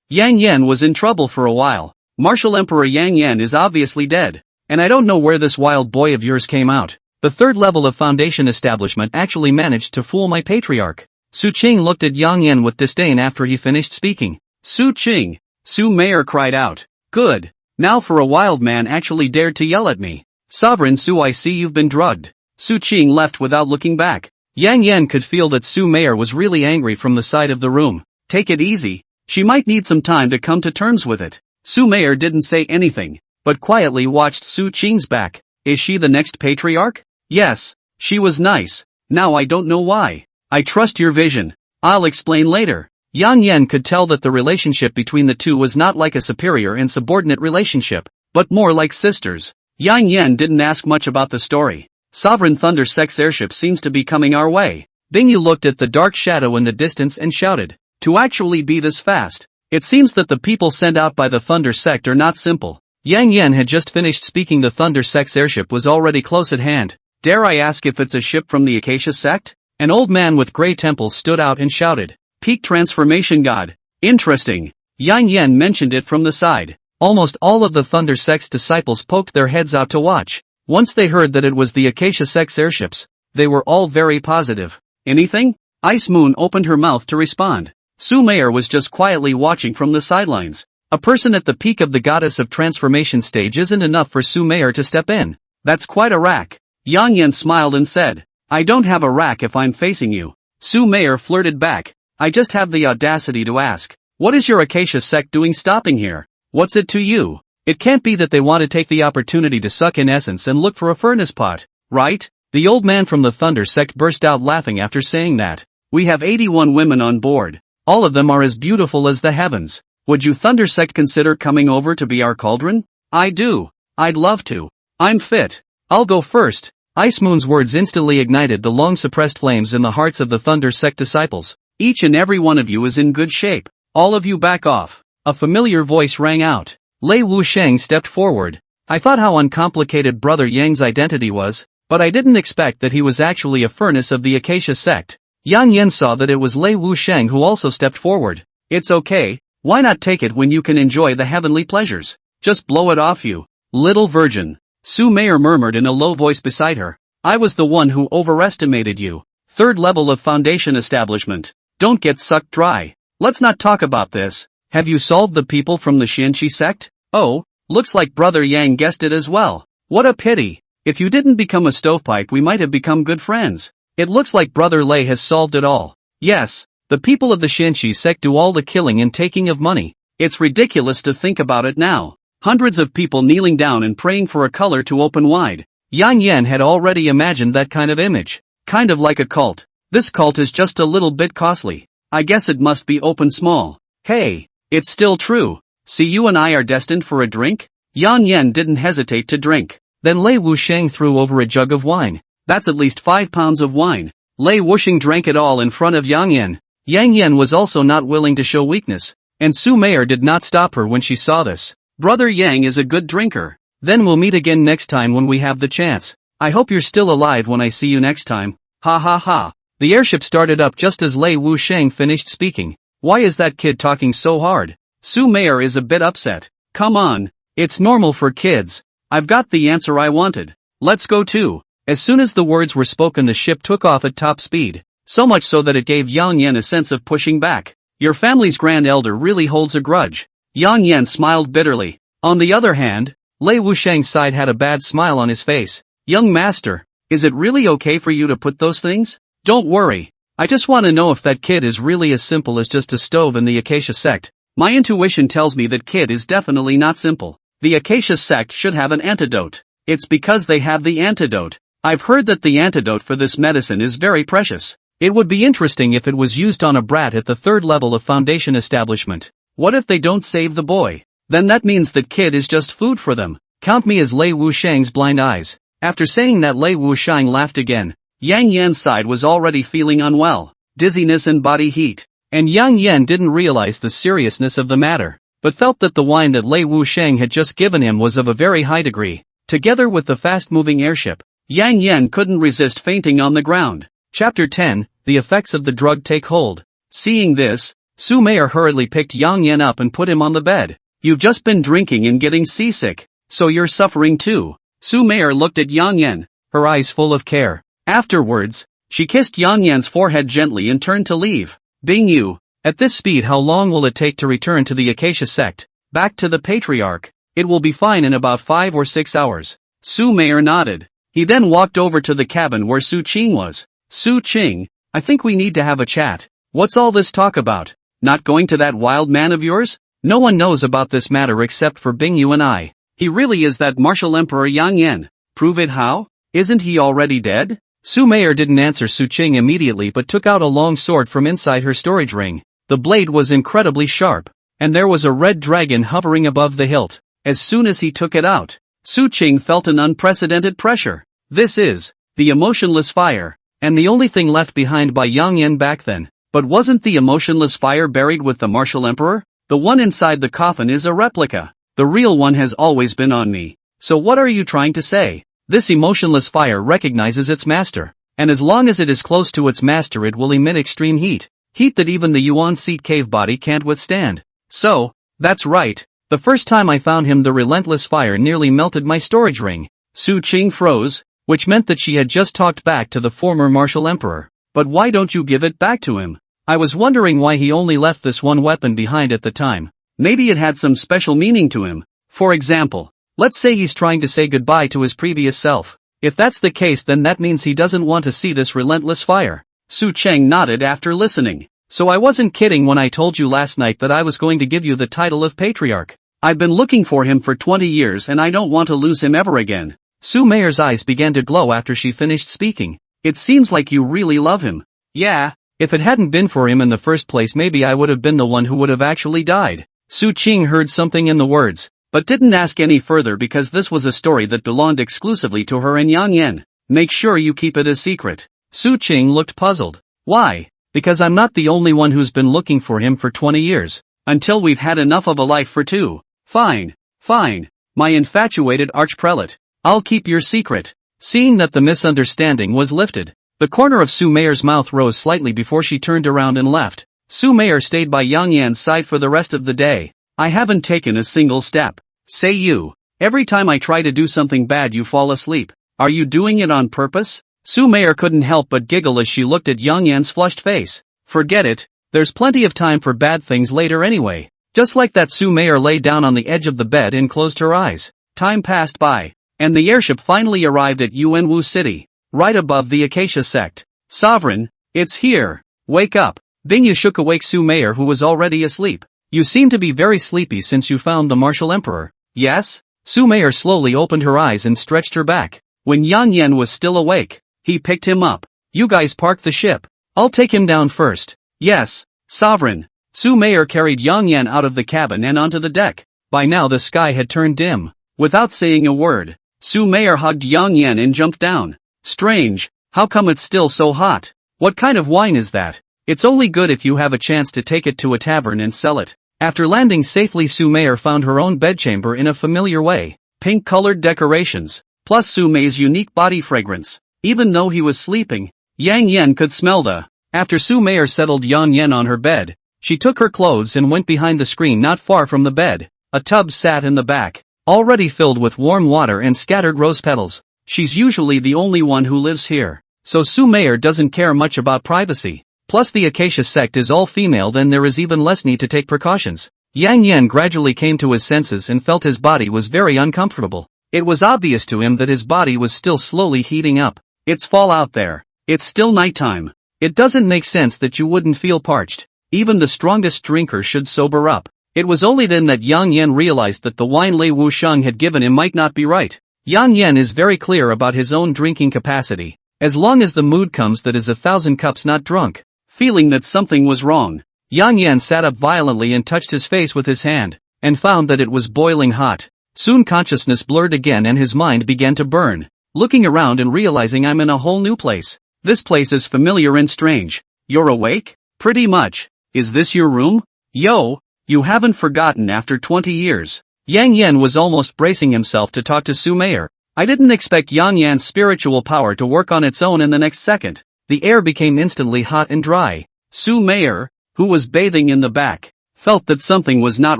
Yang Yan was in trouble for a while. Martial Emperor Yang Yan is obviously dead, and I don't know where this wild boy of yours came out. The third level of foundation establishment actually managed to fool my patriarch. Su Qing looked at Yang Yan with disdain after he finished speaking. Su Qing! Su Mayer cried out. Good. Now for a wild man actually dared to yell at me. Sovereign Su, I see you've been drugged. Su Qing left without looking back. Yang Yan could feel that Su Mayer was really angry from the side of the room. Take it easy. She might need some time to come to terms with it. Su Mayer didn't say anything, but quietly watched Su Qing's back. Is she the next patriarch? Yes, she was nice. Now I don't know why. I trust your vision. I'll explain later. Yang Yan could tell that the relationship between the two was not like a superior and subordinate relationship, but more like sisters. Yang Yan didn't ask much about the story. Sovereign Thunder Sect's airship seems to be coming our way. Bingyu looked at the dark shadow in the distance and shouted. To actually be this fast, it seems that the people sent out by the Thunder Sect are not simple. Yang Yan had just finished speaking. The Thunder Sect's airship was already close at hand. Dare I ask if it's a ship from the Acacia sect? An old man with gray temples stood out and shouted. Peak Transformation God. Interesting. Yang Yan mentioned it from the side. Almost all of the Thunder Sect's disciples poked their heads out to watch. Once they heard that it was the Acacia sect's airships, they were all very positive. Anything? Ice Moon opened her mouth to respond. Su Mayer was just quietly watching from the sidelines. A person at the peak of the goddess of transformation stage isn't enough for Su Mayer to step in. That's quite a rack. Yang Yan smiled and said, I don't have a rack if I'm facing you. Su Mayer flirted back. I just have the audacity to ask. What is your Acacia sect doing stopping here? What's it to you? It can't be that they want to take the opportunity to suck in essence and look for a furnace pot, right? The old man from the Thunder sect burst out laughing after saying that. We have 81 women on board. All of them are as beautiful as the heavens. Would you Thunder sect consider coming over to be our cauldron? I do. I'd love to. I'm fit. I'll go first. Ice Moon's words instantly ignited the long-suppressed flames in the hearts of the Thunder Sect disciples. Each and every one of you is in good shape. All of you back off. A familiar voice rang out. Lei Wusheng stepped forward. I thought how uncomplicated Brother Yang's identity was, but I didn't expect that he was actually a furnace of the Acacia sect. Yang Yen saw that it was Lei Wusheng who also stepped forward. It's okay, why not take it when you can enjoy the heavenly pleasures? Just blow it off you, little virgin. Su Mayer murmured in a low voice beside her. I was the one who overestimated you. Third level of foundation establishment. Don't get sucked dry. Let's not talk about this. Have you solved the people from the Xianqi sect? Oh, looks like Brother Yang guessed it as well. What a pity. If you didn't become a stovepipe we might have become good friends. It looks like Brother Lei has solved it all. Yes, the people of the Xianqi sect do all the killing and taking of money. It's ridiculous to think about it now. Hundreds of people kneeling down and praying for a color to open wide. Yang Yen had already imagined that kind of image. Kind of like a cult. This cult is just a little bit costly. I guess it must be open small. Hey, it's still true. See, you and I are destined for a drink? Yang Yen didn't hesitate to drink. Then Lei Wusheng threw over a jug of wine. That's at least 5 pounds of wine. Lei Wusheng drank it all in front of Yang Yen. Yang Yen was also not willing to show weakness, and Su Mayer did not stop her when she saw this. Brother Yang is a good drinker. Then we'll meet again next time when we have the chance. I hope you're still alive when I see you next time. Ha ha ha. The airship started up just as Lei Wusheng finished speaking. Why is that kid talking so hard? Su Mayer is a bit upset. Come on. It's normal for kids. I've got the answer I wanted. Let's go too. As soon as the words were spoken the ship took off at top speed. So much so that it gave Yang Yen a sense of pushing back. Your family's grand elder really holds a grudge. Yang Yen smiled bitterly. On the other hand, Lei Wusheng's side had a bad smile on his face. Young master, is it really okay for you to put those things? Don't worry. I just want to know if that kid is really as simple as just a stove in the Acacia sect. My intuition tells me that kid is definitely not simple. The Acacia sect should have an antidote. It's because they have the antidote. I've heard that the antidote for this medicine is very precious. It would be interesting if it was used on a brat at the third level of foundation establishment. What if they don't save the boy? Then that means that kid is just food for them. Count me as Lei Wusheng's blind eyes. After saying that, Lei Wusheng laughed again. Yang Yan's side was already feeling unwell, dizziness and body heat. And Yang Yan didn't realize the seriousness of the matter, but felt that the wine that Lei Wusheng had just given him was of a very high degree. Together with the fast-moving airship, Yang Yan couldn't resist fainting on the ground. Chapter 10, The Effects of the Drug Take Hold. Seeing this, Su Mayer hurriedly picked Yang Yan up and put him on the bed. You've just been drinking and getting seasick, so you're suffering too. Su Mayer looked at Yang Yan, her eyes full of care. Afterwards, she kissed Yang Yan's forehead gently and turned to leave. Bing you, at this speed how long will it take to return to the Acacia sect? Back to the Patriarch. It will be fine in about 5 or 6 hours. Su Mayer nodded. He then walked over to the cabin where Su Qing was. Su Qing, I think we need to have a chat. What's all this talk about? Not going to that wild man of yours? No one knows about this matter except for Bing Yu and I. He really is that martial emperor Yang Yan. Prove it how? Isn't he already dead? Su Mayer didn't answer Su Qing immediately but took out a long sword from inside her storage ring. The blade was incredibly sharp, and there was a red dragon hovering above the hilt. As soon as he took it out, Su Qing felt an unprecedented pressure. This is the emotionless fire, and the only thing left behind by Yang Yan back then. But wasn't the emotionless fire buried with the martial emperor? The one inside the coffin is a replica. The real one has always been on me. So what are you trying to say? This emotionless fire recognizes its master, and as long as it is close to its master it will emit extreme heat. Heat that even the Yuan Seat cave body can't withstand. So, that's right. The first time I found him the relentless fire nearly melted my storage ring. Su Qing froze, which meant that she had just talked back to the former martial emperor. But why don't you give it back to him? I was wondering why he only left this one weapon behind at the time. Maybe it had some special meaning to him. For example, let's say he's trying to say goodbye to his previous self. If that's the case then that means he doesn't want to see this relentless fire. Su Qing nodded after listening. So I wasn't kidding when I told you last night that I was going to give you the title of Patriarch. I've been looking for him for 20 years and I don't want to lose him ever again. Su Mayer's eyes began to glow after she finished speaking. It seems like you really love him. Yeah, if it hadn't been for him in the first place maybe I would have been the one who would have actually died. Su Qing heard something in the words. but didn't ask any further because this was a story that belonged exclusively to her and Yang Yan. Make sure you keep it a secret. Su Qing looked puzzled. Why? Because I'm not the only one who's been looking for him for 20 years. Until we've had enough of a life for two. Fine. Fine. My infatuated archprelate. I'll keep your secret. Seeing that the misunderstanding was lifted, the corner of Su Mayer's mouth rose slightly before she turned around and left. Su Mayer stayed by Yang Yan's side for the rest of the day. I haven't taken a single step. Say you. Every time I try to do something bad you fall asleep. Are you doing it on purpose? Su Mayer couldn't help but giggle as she looked at Yang Yan's flushed face. Forget it. There's plenty of time for bad things later anyway. Just like that, Su Mayer lay down on the edge of the bed and closed her eyes. Time passed by, and the airship finally arrived at Yuanwu City, right above the Acacia sect. Sovereign, it's here. Wake up. Bingyu shook awake Su Mayer, who was already asleep. You seem to be very sleepy since you found the martial emperor. Yes? Su Mayer slowly opened her eyes and stretched her back. When Yang Yan was still awake, he picked him up. You guys park the ship. I'll take him down first. Yes, Sovereign. Su Mayer carried Yang Yan out of the cabin and onto the deck. By now the sky had turned dim. Without saying a word, Su Mayer hugged Yang Yan and jumped down. Strange, how come it's still so hot? What kind of wine is that? It's only good if you have a chance to take it to a tavern and sell it. After landing safely, Su Mayer found her own bedchamber in a familiar way. Pink-colored decorations, plus Su May's unique body fragrance. Even though he was sleeping, Yang Yan could smell the. After Su Mayer settled Yang Yan on her bed, she took her clothes and went behind the screen not far from the bed. A tub sat in the back, already filled with warm water and scattered rose petals. She's usually the only one who lives here, so Su Mayer doesn't care much about privacy. Plus the Acacia sect is all female, then there is even less need to take precautions. Yang Yan gradually came to his senses and felt his body was very uncomfortable. It was obvious to him that his body was still slowly heating up. It's fall out there. It's still nighttime. It doesn't make sense that you wouldn't feel parched. Even the strongest drinker should sober up. It was only then that Yang Yan realized that the wine Lei Wusheng had given him might not be right. Yang Yan is very clear about his own drinking capacity. As long as the mood comes that is 1,000 cups not drunk. Feeling that something was wrong, Yang Yan sat up violently and touched his face with his hand, and found that it was boiling hot. Soon consciousness blurred again and his mind began to burn. Looking around and realizing I'm in a whole new place. This place is familiar and strange. You're awake? Pretty much. Is this your room? Yo, you haven't forgotten after 20 years. Yang Yan was almost bracing himself to talk to Su Mayer. I didn't expect Yang Yan's spiritual power to work on its own in the next second. The air became instantly hot and dry. Su Mayer, who was bathing in the back, felt that something was not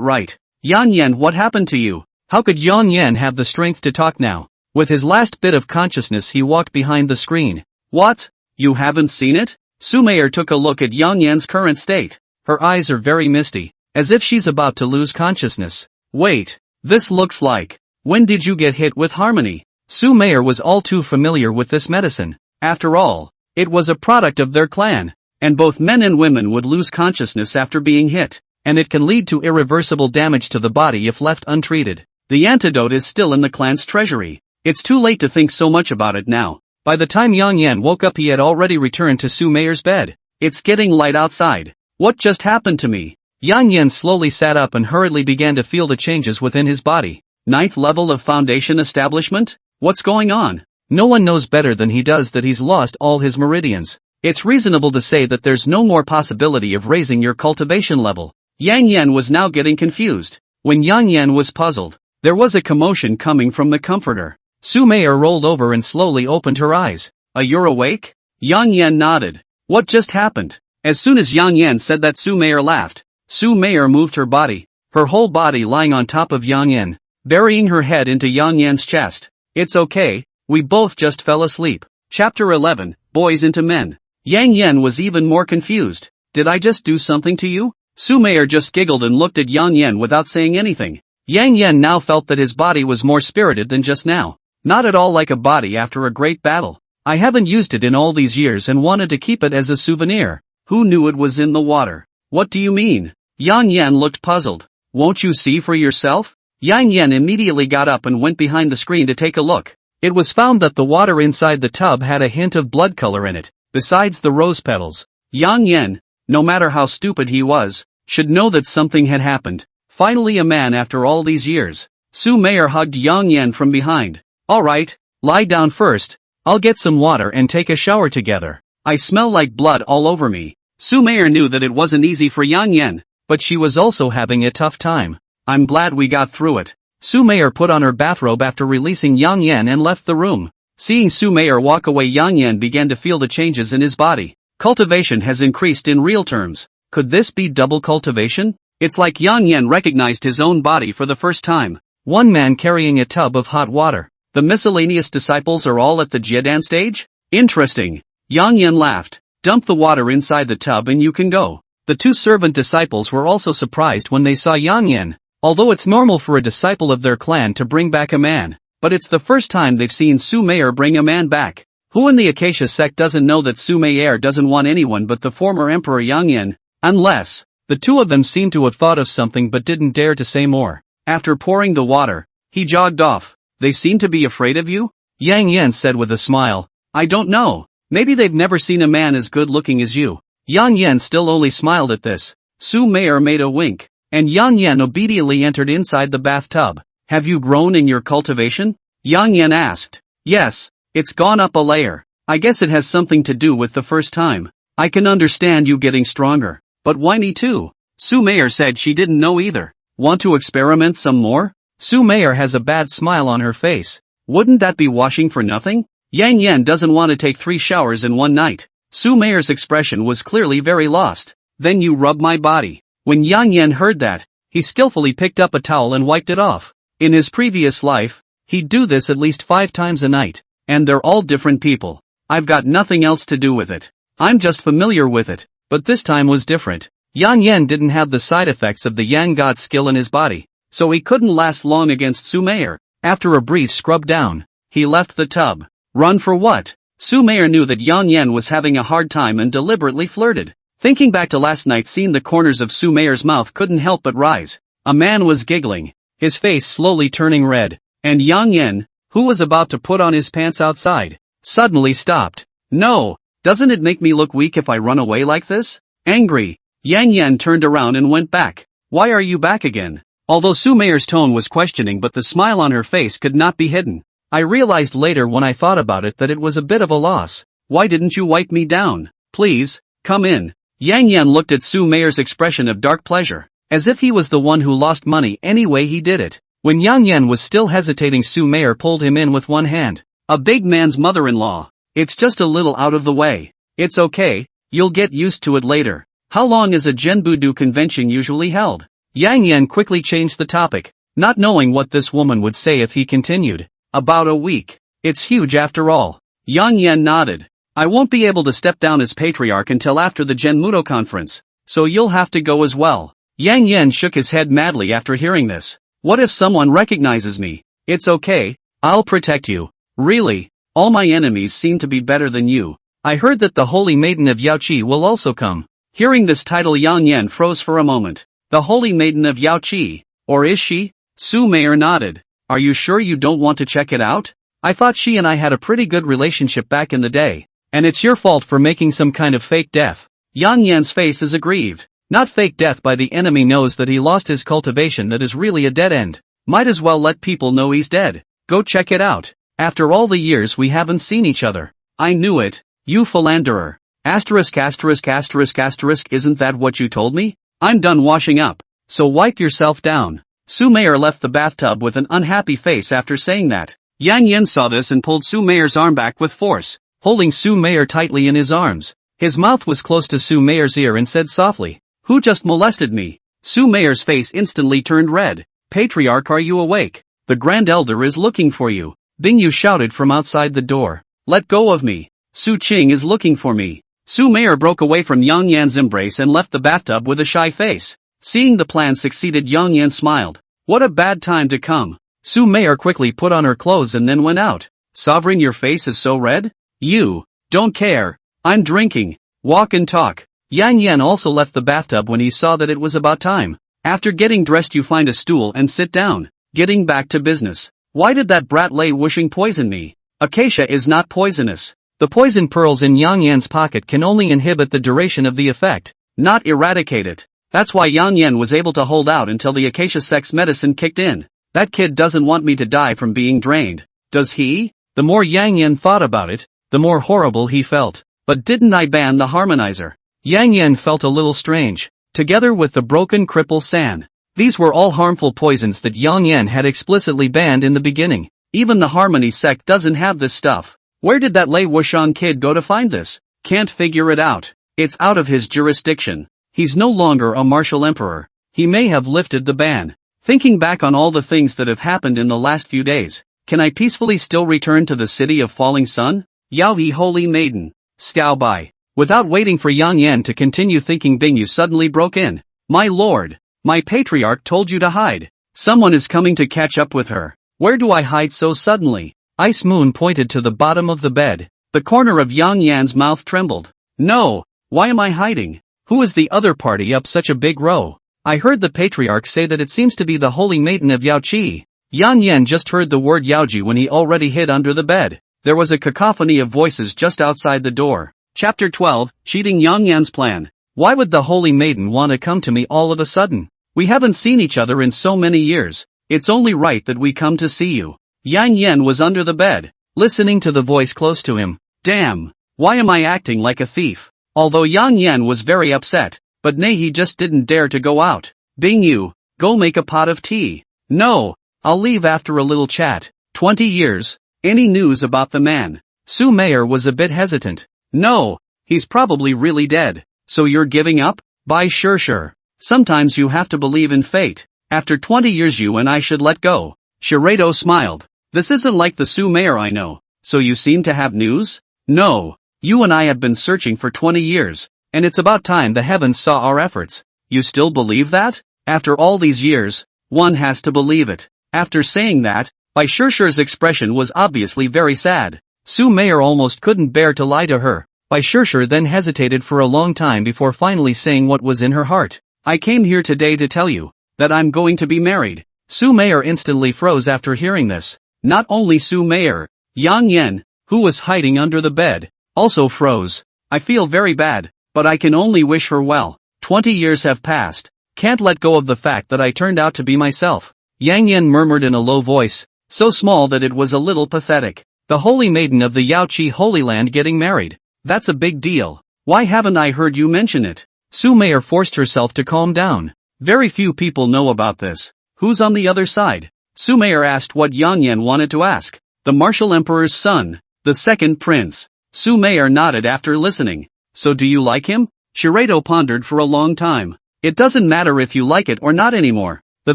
right. Yang Yan, what happened to you? How could Yang Yan have the strength to talk now? With his last bit of consciousness he walked behind the screen. What? You haven't seen it? Su Mayer took a look at Yang Yan's current state. Her eyes are very misty, as if she's about to lose consciousness. Wait, this looks like. When did you get hit with harmony? Su Mayer was all too familiar with this medicine. After all, it was a product of their clan, and both men and women would lose consciousness after being hit, and it can lead to irreversible damage to the body if left untreated. The antidote is still in the clan's treasury. It's too late to think so much about it now. By the time Yang Yan woke up he had already returned to Su Mayer's bed. It's getting light outside. What just happened to me? Yang Yan slowly sat up and hurriedly began to feel the changes within his body. 9th level of foundation establishment? What's going on? No one knows better than he does that he's lost all his meridians. It's reasonable to say that there's no more possibility of raising your cultivation level. Yang Yan was now getting confused. When Yang Yan was puzzled, there was a commotion coming from the comforter. Su Mayer rolled over and slowly opened her eyes. You're awake? Yang Yan nodded. What just happened? As soon as Yang Yan said that, Su Mayer laughed. Su Mayer moved her body, her whole body lying on top of Yang Yan, burying her head into Yang Yan's chest. It's okay, we both just fell asleep. Chapter 11, Boys into Men. Yang Yan was even more confused. Did I just do something to you? Su Mayer just giggled and looked at Yang Yan without saying anything. Yang Yan now felt that his body was more spirited than just now. Not at all like a body after a great battle. I haven't used it in all these years and wanted to keep it as a souvenir. Who knew it was in the water? What do you mean? Yang Yan looked puzzled. Won't you see for yourself? Yang Yan immediately got up and went behind the screen to take a look. It was found that the water inside the tub had a hint of blood color in it, besides the rose petals. Yang Yan, no matter how stupid he was, should know that something had happened. Finally a man after all these years. Su Meier hugged Yang Yan from behind. Alright, lie down first. I'll get some water and take a shower together. I smell like blood all over me. Su Meier knew that it wasn't easy for Yang Yan, but she was also having a tough time. I'm glad we got through it. Su Meier put on her bathrobe after releasing Yang Yan and left the room. Seeing Su Meier walk away, Yang Yan began to feel the changes in his body. Cultivation has increased in real terms. Could this be double cultivation? It's like Yang Yan recognized his own body for the first time. One man carrying a tub of hot water. The miscellaneous disciples are all at the Jiedan stage? Interesting. Yang Yan laughed. Dump the water inside the tub and you can go. The two servant disciples were also surprised when they saw Yang Yan. Although it's normal for a disciple of their clan to bring back a man, but it's the first time they've seen Su Meier bring a man back. Who in the Acacia sect doesn't know that Su Meier doesn't want anyone but the former emperor Yang Yan? Unless, the two of them seemed to have thought of something but didn't dare to say more. After pouring the water, he jogged off. They seem to be afraid of you? Yang Yan said with a smile. I don't know. Maybe they've never seen a man as good looking as you. Yang Yan still only smiled at this. Su Meier made a wink, and Yang Yan obediently entered inside the bathtub. Have you grown in your cultivation? Yang Yan asked. Yes, it's gone up a layer. I guess it has something to do with the first time. I can understand you getting stronger. But why me too? Su Meier said she didn't know either. Want to experiment some more? Su Meier has a bad smile on her face. Wouldn't that be washing for nothing? Yang Yan doesn't want to take 3 showers in one night. Su Meier's expression was clearly very lost. Then you rub my body. When Yang Yan heard that, he skillfully picked up a towel and wiped it off. In his previous life, he'd do this at least 5 times a night. And they're all different people. I've got nothing else to do with it. I'm just familiar with it. But this time was different. Yang Yan didn't have the side effects of the Yang God skill in his body, so he couldn't last long against Su Meier. After a brief scrub down, he left the tub. Run for what? Su Meier knew that Yang Yan was having a hard time and deliberately flirted. Thinking back to last night scene, the corners of Su Meier's mouth couldn't help but rise. A man was giggling, his face slowly turning red, and Yang Yan, who was about to put on his pants outside, suddenly stopped. No, doesn't it make me look weak if I run away like this? Angry, Yang Yan turned around and went back. Why are you back again? Although Su Meier's tone was questioning, but the smile on her face could not be hidden. I realized later when I thought about it that it was a bit of a loss. Why didn't you wipe me down? Please, come in. Yang Yan looked at Su Meier's expression of dark pleasure, as if he was the one who lost money anyway he did it. When Yang Yan was still hesitating, Su Meier pulled him in with one hand. A big man's mother-in-law. It's just a little out of the way. It's okay, you'll get used to it later. How long is a Genbudu convention usually held? Yang Yan quickly changed the topic, not knowing what this woman would say if he continued. About a week. It's huge after all. Yang Yan nodded. I won't be able to step down as patriarch until after the Genmudo conference, so you'll have to go as well. Yang Yan shook his head madly after hearing this. What if someone recognizes me? It's okay, I'll protect you. Really? All my enemies seem to be better than you. I heard that the Holy Maiden of Yaoqi will also come. Hearing this title, Yang Yan froze for a moment. The Holy Maiden of Yaoqi, or is she? Su Meier nodded. Are you sure you don't want to check it out? I thought she and I had a pretty good relationship back in the day. And it's your fault for making some kind of fake death. Yang Yan's face is aggrieved. Not fake death by the enemy knows that he lost his cultivation, that is really a dead end. Might as well let people know he's dead. Go check it out. After all the years we haven't seen each other. I knew it. You philanderer. Asterisk asterisk asterisk asterisk, isn't that what you told me? I'm done washing up. So wipe yourself down. Su Meier left the bathtub with an unhappy face after saying that. Yang Yan saw this and pulled Su Meier's arm back with force, holding Su Meier tightly in his arms. His mouth was close to Su Meier's ear and said softly, "Who just molested me?" Su Meier's face instantly turned red. "Patriarch, are you awake? The Grand Elder is looking for you." Bing Yu shouted from outside the door. "Let go of me. Su Qing is looking for me." Su Meier broke away from Yang Yan's embrace and left the bathtub with a shy face. Seeing the plan succeeded, Yang Yan smiled. What a bad time to come. Su Meier quickly put on her clothes and then went out. "Sovereign, your face is so red?" "You don't care. I'm drinking. Walk and talk." Yang Yan also left the bathtub when he saw that it was about time. After getting dressed, you find a stool and sit down. Getting back to business. Why did that brat Lei Wuxing poison me? Acacia is not poisonous. The poison pearls in Yang Yan's pocket can only inhibit the duration of the effect, not eradicate it. That's why Yang Yan was able to hold out until the Acacia sex medicine kicked in. That kid doesn't want me to die from being drained, does he? The more Yang Yan thought about it, the more horrible he felt. But didn't I ban the harmonizer? Yang Yan felt a little strange. Together with the broken cripple San. These were all harmful poisons that Yang Yan had explicitly banned in the beginning. Even the Harmony sect doesn't have this stuff. Where did that Lei Wuxian kid go to find this? Can't figure it out. It's out of his jurisdiction. He's no longer a martial emperor. He may have lifted the ban. Thinking back on all the things that have happened in the last few days, can I peacefully still return to the city of falling sun? Yao Yi holy maiden. Scow Bai. Without waiting for Yang Yan to continue thinking, Bingyu suddenly broke in. My lord. My patriarch told you to hide. Someone is coming to catch up with her. Where do I hide so suddenly? Ice Moon pointed to the bottom of the bed. The corner of Yang Yan's mouth trembled. No. Why am I hiding? Who is the other party up such a big row? I heard the patriarch say that it seems to be the holy maiden of Yaoqi. Yang Yan just heard the word Yaoji when he already hid under the bed. There was a cacophony of voices just outside the door. Chapter 12, Cheating Yang Yan's Plan. Why would the holy maiden want to come to me all of a sudden? We haven't seen each other in so many years. It's only right that we come to see you. Yang Yan was under the bed, listening to the voice close to him. Damn. Why am I acting like a thief? Although Yang Yan was very upset, but nay, he just didn't dare to go out. Bingyu, go make a pot of tea. No, I'll leave after a little chat. 20 years. Any news about the man? Su Mayer was a bit hesitant. No, he's probably really dead. So you're giving up? Bye sure. Sometimes you have to believe in fate. After 20 years you and I should let go. Shirado smiled. This isn't like the Su Mayer I know. So you seem to have news? No. You and I have been searching for 20 years. And it's about time the heavens saw our efforts. You still believe that? After all these years, one has to believe it. After saying that, Bai Shirshir's expression was obviously very sad. Su Mayer almost couldn't bear to lie to her. Bai Shirshir then hesitated for a long time before finally saying what was in her heart. I came here today to tell you that I'm going to be married. Su Mayer instantly froze after hearing this. Not only Su Mayer, Yang Yan, who was hiding under the bed, also froze. I feel very bad, but I can only wish her well. 20 years have passed. Can't let go of the fact that I turned out to be myself. Yang Yan murmured in a low voice, so small that it was a little pathetic. The holy maiden of the Yaoqi Holy Land getting married. That's a big deal. Why haven't I heard you mention it? Su Mayer forced herself to calm down. Very few people know about this. Who's on the other side? Su Mayer asked what Yang Yan wanted to ask. The martial emperor's son, the second prince. Su Mayer nodded after listening. So do you like him? Shirado pondered for a long time. It doesn't matter if you like it or not anymore. The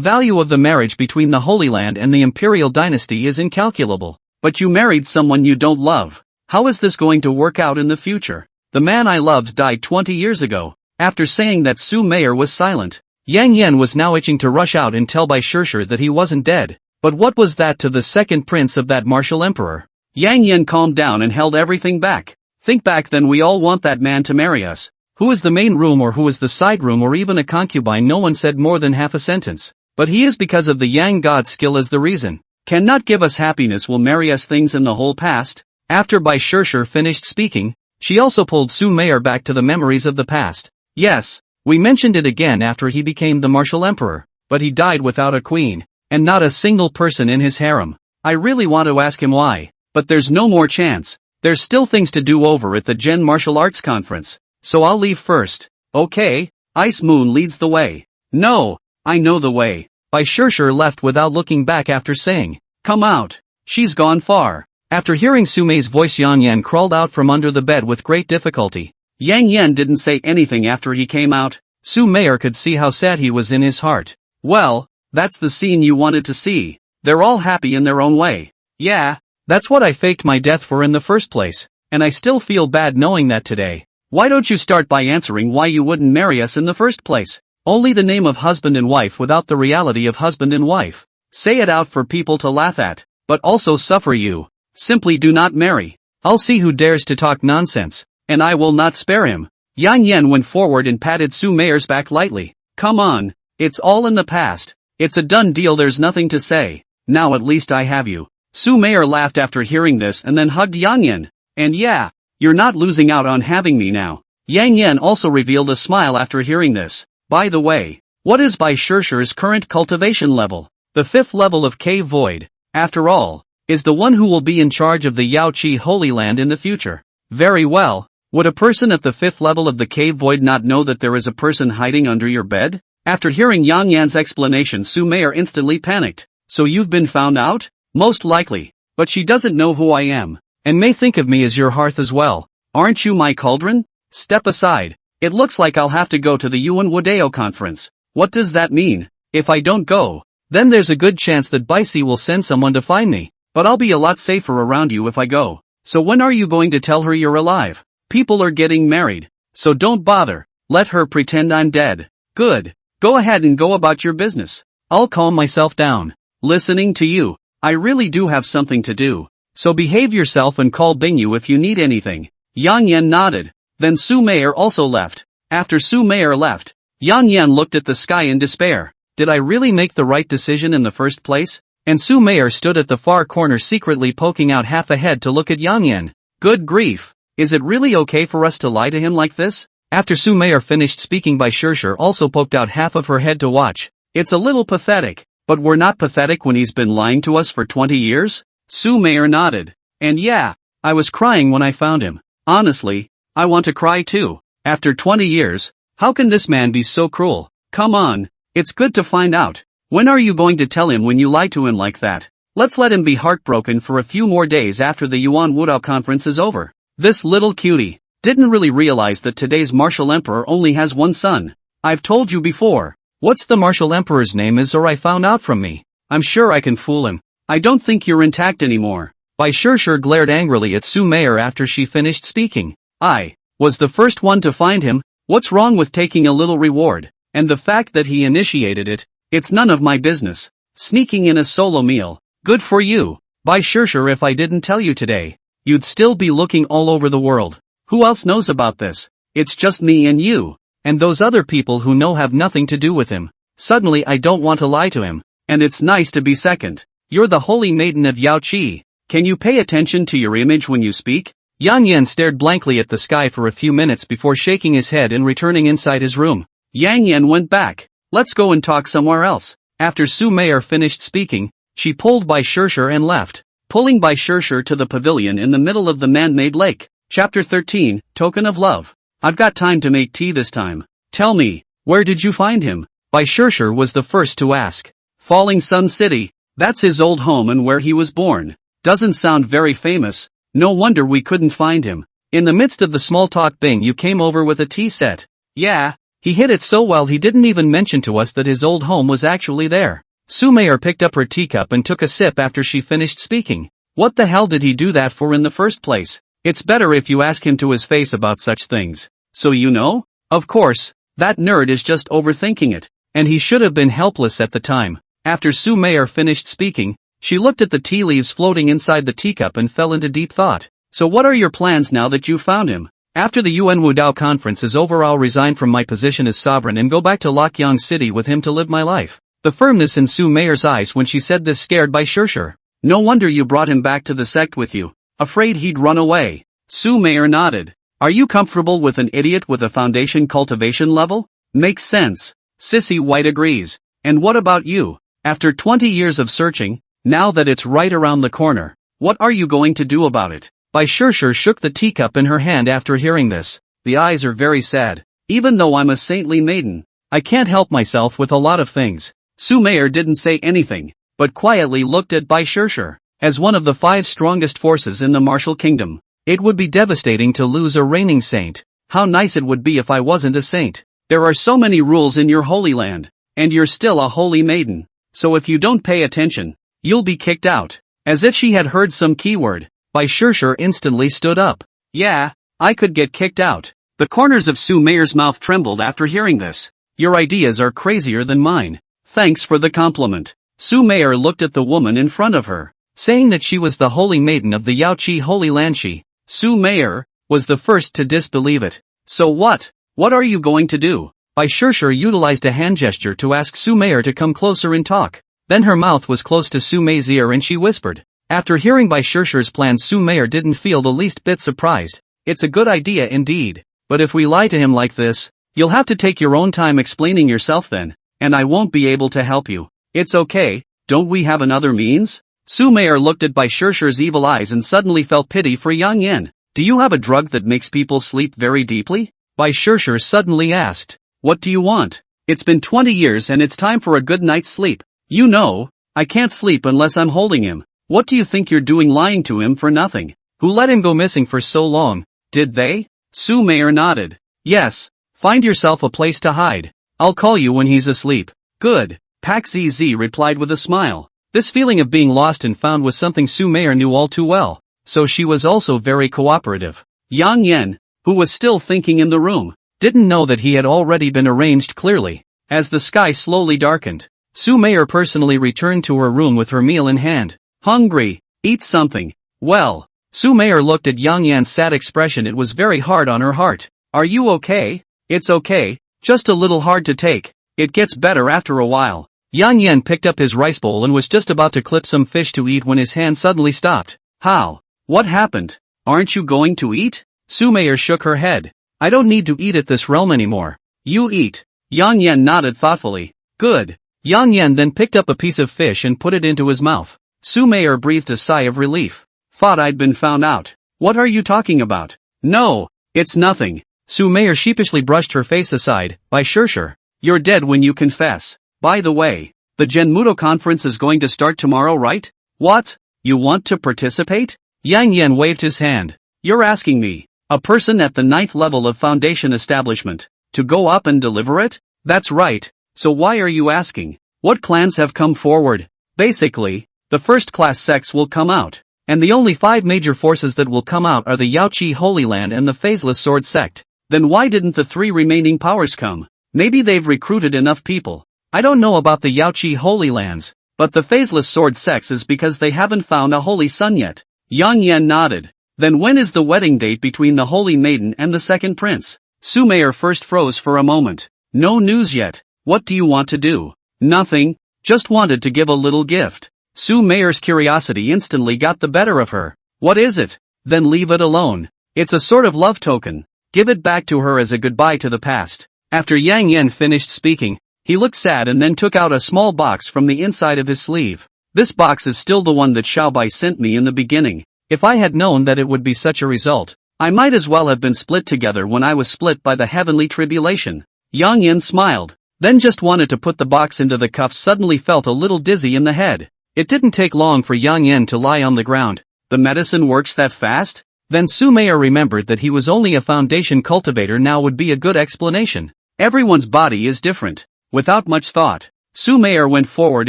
value of the marriage between the Holy Land and the imperial dynasty is incalculable. But you married someone you don't love. How is this going to work out in the future? The man I loved died 20 years ago. After saying that, Su Mayer was silent. Yang Yan was now itching to rush out and tell Bai Shirshir that he wasn't dead. But what was that to the second prince of that martial emperor? Yang Yan calmed down and held everything back. Think back then, we all want that man to marry us. Who is the main room or who is the side room or even a concubine? No one said more than half a sentence. But he is because of the Yang god's skill as the reason. Cannot give us happiness, will marry us things in the whole past. After Bai Shirshir finished speaking, she also pulled Su Mayer back to the memories of the past. Yes, we mentioned it again after he became the martial emperor, but he died without a queen, and not a single person in his harem. I really want to ask him why, but there's no more chance. There's still things to do over at the Gen Martial Arts Conference, so I'll leave first. Okay, Ice Moon leads the way. No, I know the way. Bai Shirshir left without looking back after saying, come out. She's gone far. After hearing Su Mei's voice, Yang Yan crawled out from under the bed with great difficulty. Yang Yan didn't say anything after he came out. Su Mayer could see how sad he was in his heart. Well, that's the scene you wanted to see. They're all happy in their own way. Yeah, that's what I faked my death for in the first place, and I still feel bad knowing that today. Why don't you start by answering why you wouldn't marry us in the first place? Only the name of husband and wife without the reality of husband and wife. Say it out for people to laugh at, but also suffer you. Simply do not marry. I'll see who dares to talk nonsense, and I will not spare him. Yang Yan went forward and patted Su Mayer's back lightly. Come on, it's all in the past. It's a done deal, there's nothing to say. Now at least I have you. Su Mayer laughed after hearing this and then hugged Yang Yan. And yeah, you're not losing out on having me now. Yang Yan also revealed a smile after hearing this. By the way, what is Bai Shirshir's current cultivation level? The 5th level of Cave Void, after all, is the one who will be in charge of the Yaoqi Holy Land in the future. Very well. Would a person at the 5th level of the Cave Void not know that there is a person hiding under your bed? After hearing Yang Yan's explanation, Su Meier instantly panicked. So you've been found out? Most likely. But she doesn't know who I am, and may think of me as your hearth as well. Aren't you my cauldron? Step aside. It looks like I'll have to go to the Yuan Wadeo conference. What does that mean? If I don't go, then there's a good chance that Baisi will send someone to find me. But I'll be a lot safer around you if I go. So when are you going to tell her you're alive? People are getting married. So don't bother. Let her pretend I'm dead. Good. Go ahead and go about your business. I'll calm myself down. Listening to you, I really do have something to do. So behave yourself and call Bingyu if you need anything. Yang Yan nodded. Then Su Meier also left. After Su Meier left, Yang Yan looked at the sky in despair. Did I really make the right decision in the first place? And Su Meier stood at the far corner secretly poking out half a head to look at Yang Yan. Good grief. Is it really okay for us to lie to him like this? After Su Meier finished speaking, Bai Shirshir also poked out half of her head to watch. It's a little pathetic, but we're not pathetic when he's been lying to us for 20 years? Su Meier nodded. And yeah, I was crying when I found him. Honestly, I want to cry too. After 20 years, how can this man be so cruel? Come on, it's good to find out. When are you going to tell him when you lie to him like that? Let's let him be heartbroken for a few more days after the Yuan Wudao conference is over. This little cutie didn't really realize that today's martial emperor only has one son. I've told you before. What's the martial emperor's name is, or I found out from me. I'm sure I can fool him. I don't think you're intact anymore. Bai Shirshir glared angrily at Su Meier after she finished speaking. I was the first one to find him. What's wrong with taking a little reward? And the fact that he initiated it, it's none of my business. Sneaking in a solo meal. Good for you. Bai Shirshir, if I didn't tell you today, you'd still be looking all over the world. Who else knows about this? It's just me and you. And those other people who know have nothing to do with him. Suddenly I don't want to lie to him. And it's nice to be second. You're the holy maiden of Yaoqi. Can you pay attention to your image when you speak? Yang Yan stared blankly at the sky for a few minutes before shaking his head and returning inside his room. Yang Yan went back. Let's go and talk somewhere else. After Su Meier finished speaking, she pulled Bai Shirshir and left, pulling Bai Shirshir to the pavilion in the middle of the man-made lake. Chapter 13, Token of Love. I've got time to make tea this time. Tell me, where did you find him? Bai Shirshir was the first to ask. Falling Sun City. That's his old home and where he was born. Doesn't sound very famous. No wonder we couldn't find him. In the midst of the small talk, you came over with a tea set. Yeah, he hid it so well he didn't even mention to us that his old home was actually there. Su Meier picked up her teacup and took a sip after she finished speaking. What the hell did he do that for in the first place? It's better if you ask him to his face about such things. So you know? Of course, that nerd is just overthinking it. And he should have been helpless at the time. After Su Meier finished speaking, she looked at the tea leaves floating inside the teacup and fell into deep thought. So what are your plans now that you've found him? After the Yuan Wudao conference is over, I'll resign from my position as sovereign and go back to Lokyang City with him to live my life. The firmness in Su Meier's eyes when she said this scared Bai Shirshir. No wonder you brought him back to the sect with you. Afraid he'd run away. Su Meier nodded. Are you comfortable with an idiot with a foundation cultivation level? Makes sense. Sissy White agrees. And what about you? After 20 years of searching, now that it's right around the corner, what are you going to do about it? Bai Shirshir shook the teacup in her hand after hearing this. The eyes are very sad. Even though I'm a saintly maiden, I can't help myself with a lot of things. Su Meier didn't say anything, but quietly looked at Bai Shirshir. As one of the 5 strongest forces in the martial kingdom, it would be devastating to lose a reigning saint. How nice it would be if I wasn't a saint. There are so many rules in your holy land, and you're still a holy maiden. So if you don't pay attention, you'll be kicked out. As if she had heard some keyword, Bai Shirshir instantly stood up. Yeah, I could get kicked out. The corners of Su Meier's mouth trembled after hearing this. Your ideas are crazier than mine. Thanks for the compliment. Su Meier looked at the woman in front of her, saying that she was the holy maiden of the Yaoqi Holy Land. Su Meier was the first to disbelieve it. So what? What are you going to do? Bai Shirshir utilized a hand gesture to ask Su Meier to come closer and talk. Then her mouth was close to Su Mei's ear and she whispered. After hearing Bai Shirshir's plans, Su Meier didn't feel the least bit surprised. It's a good idea indeed. But if we lie to him like this, you'll have to take your own time explaining yourself then, and I won't be able to help you. It's okay, Don't we have another means? Su Meier looked at Bai Shirshi's evil eyes and suddenly felt pity for Yang Yan. Do you have a drug that makes people sleep very deeply? Bai Shirshir suddenly asked. What do you want? It's been 20 years and it's time for a good night's sleep. You know, I can't sleep unless I'm holding him. What do you think you're doing lying to him for nothing? Who let him go missing for so long? Did they? Su Meier nodded. Yes. Find yourself a place to hide. I'll call you when he's asleep. Good. Pak ZZ replied with a smile. This feeling of being lost and found was something Su Meier knew all too well, so she was also very cooperative. Yang Yan, who was still thinking in the room, didn't know that he had already been arranged clearly. As the sky slowly darkened, Su Meier personally returned to her room with her meal in hand. Hungry? Eat something. Well. Su Meier looked at Yang Yan's sad expression. It was very hard on her heart. Are you okay? It's okay, just a little hard to take. It gets better after a while. Yang Yan picked up his rice bowl and was just about to clip some fish to eat when his hand suddenly stopped. How? What happened? Aren't you going to eat? Su Meier shook her head. I don't need to eat at this realm anymore. You eat. Yang Yan nodded thoughtfully. Good. Yang Yan then picked up a piece of fish and put it into his mouth. Su Meier breathed a sigh of relief. Thought I'd been found out. What are you talking about? No, it's nothing. Su Meier sheepishly brushed her face aside. Bai Shirshir, you're dead when you confess. By the way, the Genmudo conference is going to start tomorrow, right? What? You want to participate? Yang Yan waved his hand. You're asking me, a person at the 9th level of foundation establishment, to go up and deliver it? That's right. So why are you asking? What clans have come forward? Basically, the first class sects will come out, and the only 5 major forces that will come out are the Yaoqi Holy Land and the Phaseless Sword sect. Then why didn't the 3 remaining powers come? Maybe they've recruited enough people. I don't know about the Yaoqi Holy Lands, but the Phaseless Sword sects is because they haven't found a holy son yet. Yang Yan nodded. Then when is the wedding date between the Holy Maiden and the second prince? Su Meier first froze for a moment. No news yet. What do you want to do? Nothing. Just wanted to give a little gift. Su Meier's curiosity instantly got the better of her. What is it? Then leave it alone. It's a sort of love token. Give it back to her as a goodbye to the past. After Yang Yan finished speaking, he looked sad and then took out a small box from the inside of his sleeve. This box is still the one that Xiaobai sent me in the beginning. If I had known that it would be such a result, I might as well have been split together when I was split by the heavenly tribulation. Yang Yan smiled, then just wanted to put the box into the cuffs. Suddenly felt a little dizzy in the head. It didn't take long for Yang Yan to lie on the ground. The medicine works that fast? Then Su Meier remembered that he was only a foundation cultivator. Now would be a good explanation. Everyone's body is different. Without much thought, Su Meier went forward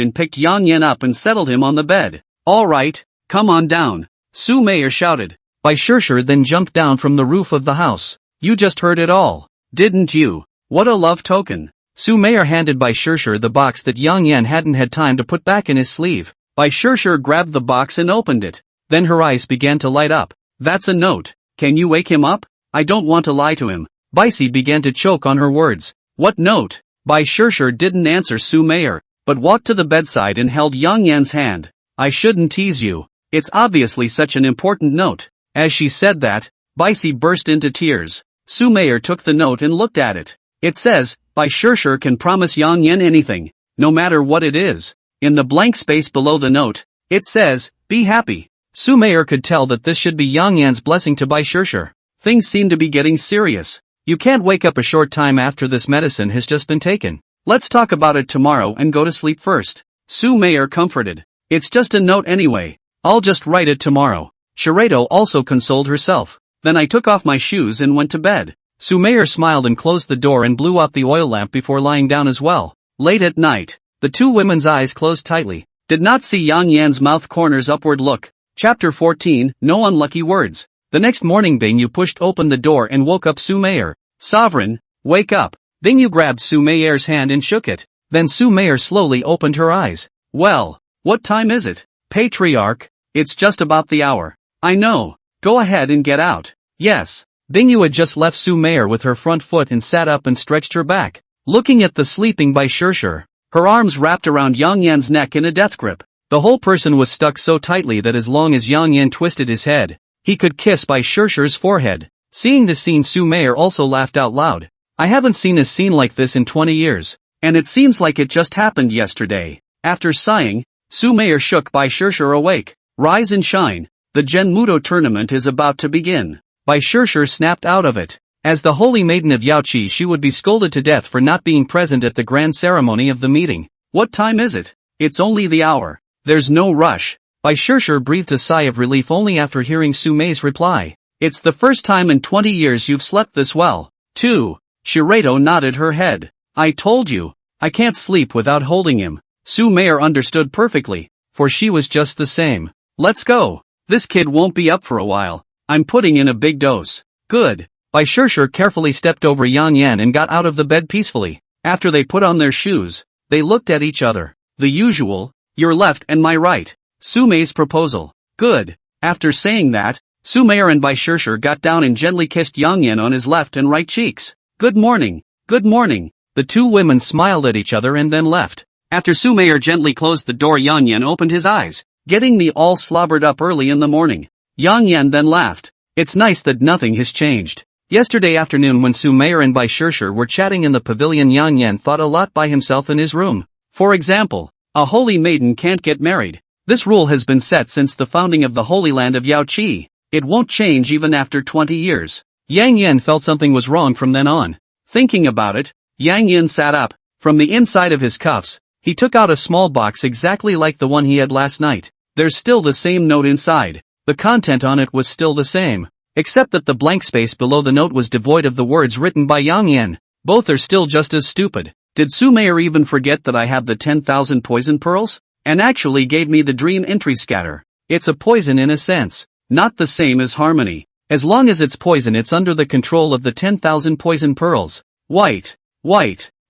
and picked Yang Yan up and settled him on the bed. All right, come on down. Su Meier shouted. Bai Shirshir then jumped down from the roof of the house. You just heard it all, didn't you? What a love token. Su Meier handed Bai Shirshir the box that Yang Yan hadn't had time to put back in his sleeve. Bai Shirshir grabbed the box and opened it. Then her eyes began to light up. That's a note. Can you wake him up? I don't want to lie to him. Baisi began to choke on her words. What note? Bai Shirshir didn't answer Su Meier, but walked to the bedside and held Yang Yan's hand. I shouldn't tease you. It's obviously such an important note. As she said that, Baisi burst into tears. Su Meier took the note and looked at it. It says, Bai Shirshir can promise Yang Yan anything, no matter what it is. In the blank space below the note, it says, be happy. Su Meier could tell that this should be Yang Yan's blessing to Bai Shirshir. Things seem to be getting serious. You can't wake up a short time after this medicine has just been taken. Let's talk about it tomorrow and go to sleep first. Su Meier comforted. It's just a note anyway. I'll just write it tomorrow. Shiredo also consoled herself. Then I took off my shoes and went to bed. Su Meier smiled and closed the door and blew out the oil lamp before lying down as well. Late at night, the 2 women's eyes closed tightly. Did not see Yang Yan's mouth corners upward look. Chapter 14, No Unlucky Words. The next morning Bing Yu pushed open the door and woke up Su Meier. Sovereign, wake up. Bing Yu grabbed Su Meier's hand and shook it. Then Su Meier slowly opened her eyes. Well, what time is it? Patriarch, it's just about the hour. I know. Go ahead and get out. Yes. Bing Yu had just left Su Meier with her front foot and sat up and stretched her back, looking at the sleeping Bai Shirshir. Her arms wrapped around Yang Yan's neck in a death grip. The whole person was stuck so tightly that as long as Yang Yan twisted his head, he could kiss Bai Shirshir's forehead. Seeing the scene, Su Meier also laughed out loud. I haven't seen a scene like this in 20 years, and it seems like it just happened yesterday. After sighing, Su Mayer shook Bai Shirshir awake. Rise and shine. The Genmudo tournament is about to begin. Bai Shirshir snapped out of it. As the holy maiden of Yaoqi, she would be scolded to death for not being present at the grand ceremony of the meeting. What time is it? It's only the hour. There's no rush. Bai Shirshir breathed a sigh of relief only after hearing Su Mei's reply. It's the first time in 20 years you've slept this well. 2. Shirato nodded her head. I told you. I can't sleep without holding him. Su Mayer understood perfectly, for she was just the same. Let's go. This kid won't be up for a while. I'm putting in a big dose. Good. Bai Shirshir carefully stepped over Yang Yan and got out of the bed peacefully. After they put on their shoes, they looked at each other. The usual, your left and my right. Su Mei's proposal. Good. After saying that, Su Mayer and Bai Shirshir got down and gently kissed Yang Yan on his left and right cheeks. Good morning. Good morning. The two women smiled at each other and then left. After Su Mayer gently closed the door, Yang Yan opened his eyes. Getting me all slobbered up early in the morning. Yang Yan then laughed. It's nice that nothing has changed. Yesterday afternoon when Su Mayer and Bai Shirshir were chatting in the pavilion, Yang Yan thought a lot by himself in his room. For example, a holy maiden can't get married. This rule has been set since the founding of the Holy Land of Yaoqi. It won't change even after 20 years. Yang Yan felt something was wrong from then on. Thinking about it, Yang Yan sat up. From the inside of his cuffs, he took out a small box exactly like the one he had last night. There's still the same note inside. The content on it was still the same, except that the blank space below the note was devoid of the words written by Yang Yan. Both are still just as stupid. Did Su Mayer even forget that I have the 10,000 poison pearls? And actually gave me the dream entry scatter. It's a poison in a sense. Not the same as harmony. As long as it's poison, it's under the control of the 10,000 poison pearls. White.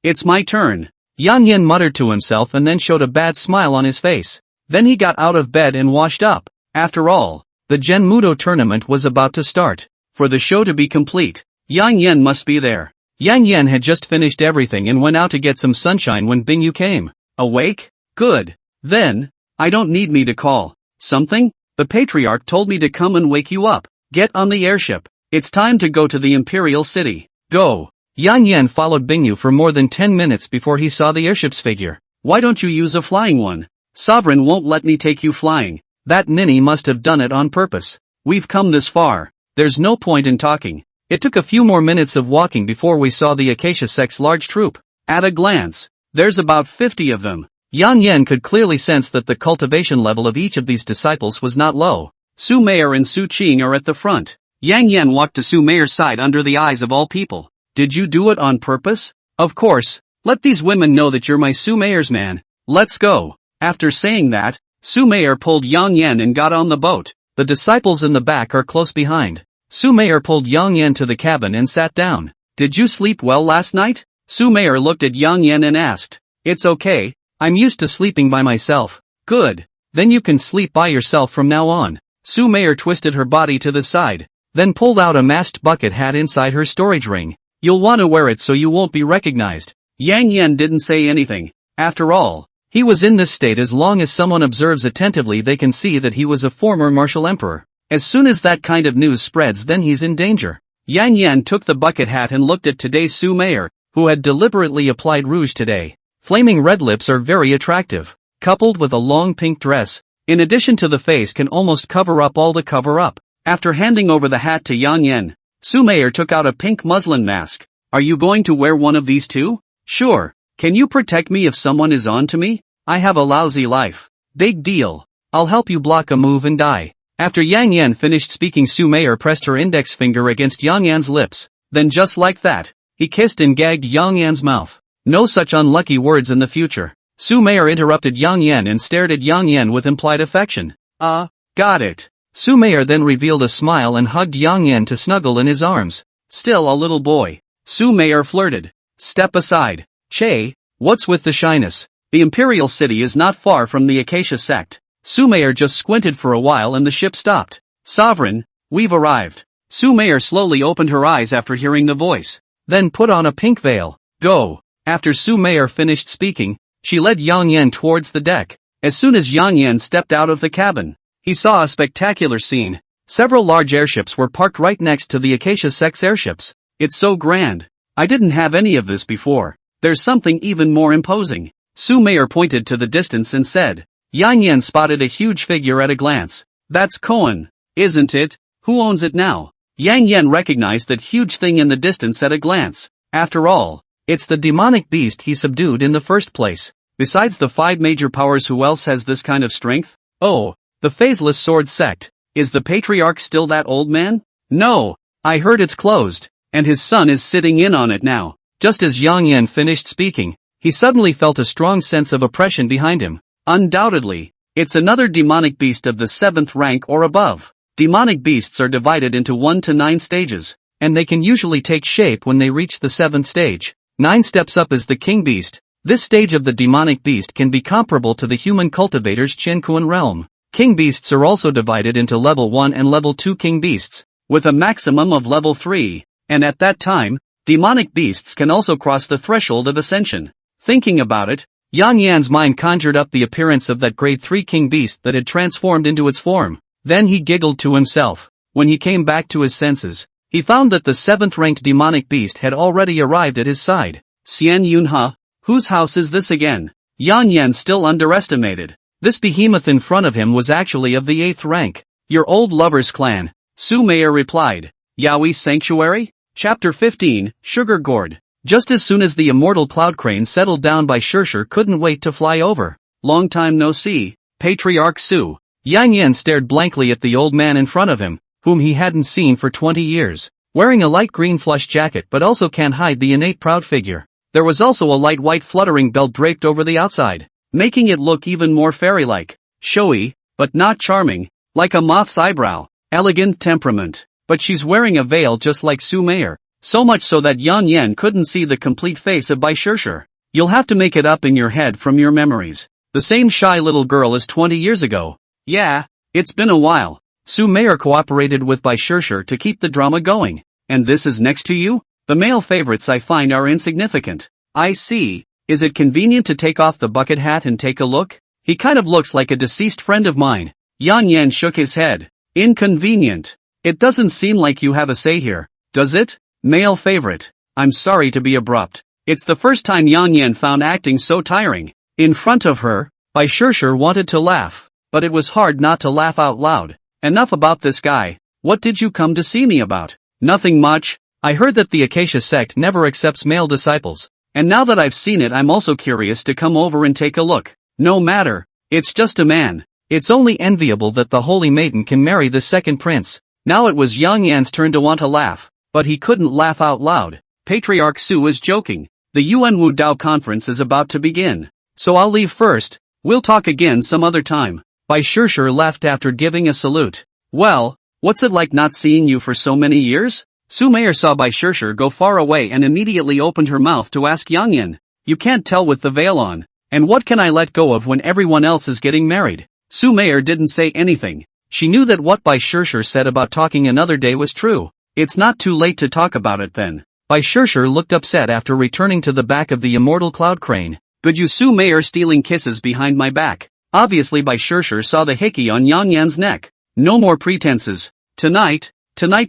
It's my turn. Yang Yan muttered to himself and then showed a bad smile on his face. Then he got out of bed and washed up. After all, the Genmudo tournament was about to start. For the show to be complete, Yang Yan must be there. Yang Yan had just finished everything and went out to get some sunshine when Bingyu came. Awake? Good. Then, I don't need me to call. Something? The patriarch told me to come and wake you up. Get on the airship. It's time to go to the Imperial City. Go. Yang Yan followed Bingyu for more than 10 minutes before he saw the airship's figure. Why don't you use a flying one? Sovereign won't let me take you flying. That ninny must have done it on purpose. We've come this far. There's no point in talking. It took a few more minutes of walking before we saw the Acacia sect's large troop. At a glance, there's about 50 of them. Yang Yan could clearly sense that the cultivation level of each of these disciples was not low. Su Mayer and Su Qing are at the front. Yang Yan walked to Su Mayer's side under the eyes of all people. Did you do it on purpose? Of course. Let these women know that you're my Su Mayer's man. Let's go. After saying that, Su Mayer pulled Yang Yan and got on the boat. The disciples in the back are close behind. Su Mayer pulled Yang Yan to the cabin and sat down. Did you sleep well last night? Su Mayer looked at Yang Yan and asked. It's okay. I'm used to sleeping by myself. Good. Then you can sleep by yourself from now on. Su Mayer twisted her body to the side, then pulled out a masked bucket hat inside her storage ring. You'll want to wear it so you won't be recognized. Yang Yan didn't say anything. After all, he was in this state as long as someone observes attentively they can see that he was a former martial emperor. As soon as that kind of news spreads, then he's in danger. Yang Yan took the bucket hat and looked at today's Su Mayer, who had deliberately applied rouge today. Flaming red lips are very attractive, coupled with a long pink dress, in addition to the face can almost cover up all the cover-up. After handing over the hat to Yang Yan, Su Mayer took out a pink muslin mask. Are you going to wear one of these too? Sure. Can you protect me if someone is on to me? I have a lousy life. Big deal. I'll help you block a move and die. After Yang Yan finished speaking, Su Mayer pressed her index finger against Yang Yan's lips. Then just like that, he kissed and gagged Yang Yan's mouth. No such unlucky words in the future. Su Mayer interrupted Yang Yan and stared at Yang Yan with implied affection. Got it. Su Mayer then revealed a smile and hugged Yang Yan to snuggle in his arms. Still a little boy. Su Mayer flirted. Step aside. Che, what's with the shyness? The Imperial City is not far from the Acacia sect. Su Mayer just squinted for a while and the ship stopped. Sovereign, we've arrived. Su Mayer slowly opened her eyes after hearing the voice. Then put on a pink veil. Go. After Su Mayer finished speaking, she led Yang Yan towards the deck. As soon as Yang Yan stepped out of the cabin, he saw a spectacular scene. Several large airships were parked right next to the Acacia sect's airships. It's so grand. I didn't have any of this before. There's something even more imposing. Su Mayer pointed to the distance and said, Yang Yan spotted a huge figure at a glance. That's Koan, isn't it? Who owns it now? Yang Yan recognized that huge thing in the distance at a glance. After all, it's the demonic beast he subdued in the first place. Besides the 5 major powers, who else has this kind of strength? Oh, the Phaseless Sword Sect. Is the Patriarch still that old man? No, I heard it's closed, and his son is sitting in on it now. Just as Yang Yan finished speaking, he suddenly felt a strong sense of oppression behind him. Undoubtedly, it's another demonic beast of the 7th rank or above. Demonic beasts are divided into 1 to 9 stages, and they can usually take shape when they reach the 7th stage. 9 steps up is the king beast. This stage of the demonic beast can be comparable to the human cultivator's Chenkuan realm. King beasts are also divided into level 1 and level 2 king beasts, with a maximum of level 3, and at that time, demonic beasts can also cross the threshold of ascension. Thinking about it, Yang Yan's mind conjured up the appearance of that grade 3 king beast that had transformed into its form. Then he giggled to himself. When he came back to his senses, he found that the 7th ranked demonic beast had already arrived at his side. Xian Yunha, whose house is this again? Yang Yan still underestimated. This behemoth in front of him was actually of the 8th rank. Your old lover's clan, Su Meier replied. Yaoi's Sanctuary? Chapter 15, Sugar Gourd. Just as soon as the immortal cloud crane settled down, Bai Shirshir couldn't wait to fly over. Long time no see, Patriarch Su. Yang Yan stared blankly at the old man in front of him, whom he hadn't seen for 20 years. Wearing a light green plush jacket but also can't hide the innate proud figure. There was also a light white fluttering belt draped over the outside, making it look even more fairy-like. Showy, but not charming, like a moth's eyebrow. Elegant temperament. But she's wearing a veil just like Su Meier, so much so that Yang Yan couldn't see the complete face of Bai Shirshir. You'll have to make it up in your head from your memories. The same shy little girl as 20 years ago. Yeah, it's been a while. Su Meier cooperated with Bai Shirshir to keep the drama going. And this is next to you? The male favorites I find are insignificant. I see. Is it convenient to take off the bucket hat and take a look? He kind of looks like a deceased friend of mine. Yang Yan shook his head. Inconvenient. It doesn't seem like you have a say here, does it? Male favorite. I'm sorry to be abrupt. It's the first time Yang Yan found acting so tiring. In front of her, Bai Shirshir wanted to laugh, but it was hard not to laugh out loud. Enough about this guy. What did you come to see me about? Nothing much. I heard that the Acacia sect never accepts male disciples, and now that I've seen it, I'm also curious to come over and take a look. No matter. It's just a man. It's only enviable that the Holy Maiden can marry the second prince. Now it was Yang Yan's turn to want to laugh, but he couldn't laugh out loud. Patriarch Su is joking. The Yuan Wu Dao conference is about to begin, so I'll leave first. We'll talk again some other time. Bai Shirshir left after giving a salute. Well, what's it like not seeing you for so many years? Su Meier saw Bai Shirshir go far away and immediately opened her mouth to ask Yang Yan. You can't tell with the veil on. And what can I let go of when everyone else is getting married? Su Meier didn't say anything. She knew that what Bai Shirshir said about talking another day was true. It's not too late to talk about it then. Bai Shirshir looked upset after returning to the back of the immortal cloud crane. Good you Su Meier stealing kisses behind my back. Obviously Bai Shirshir saw the hickey on Yang Yan's neck. No more pretenses. Tonight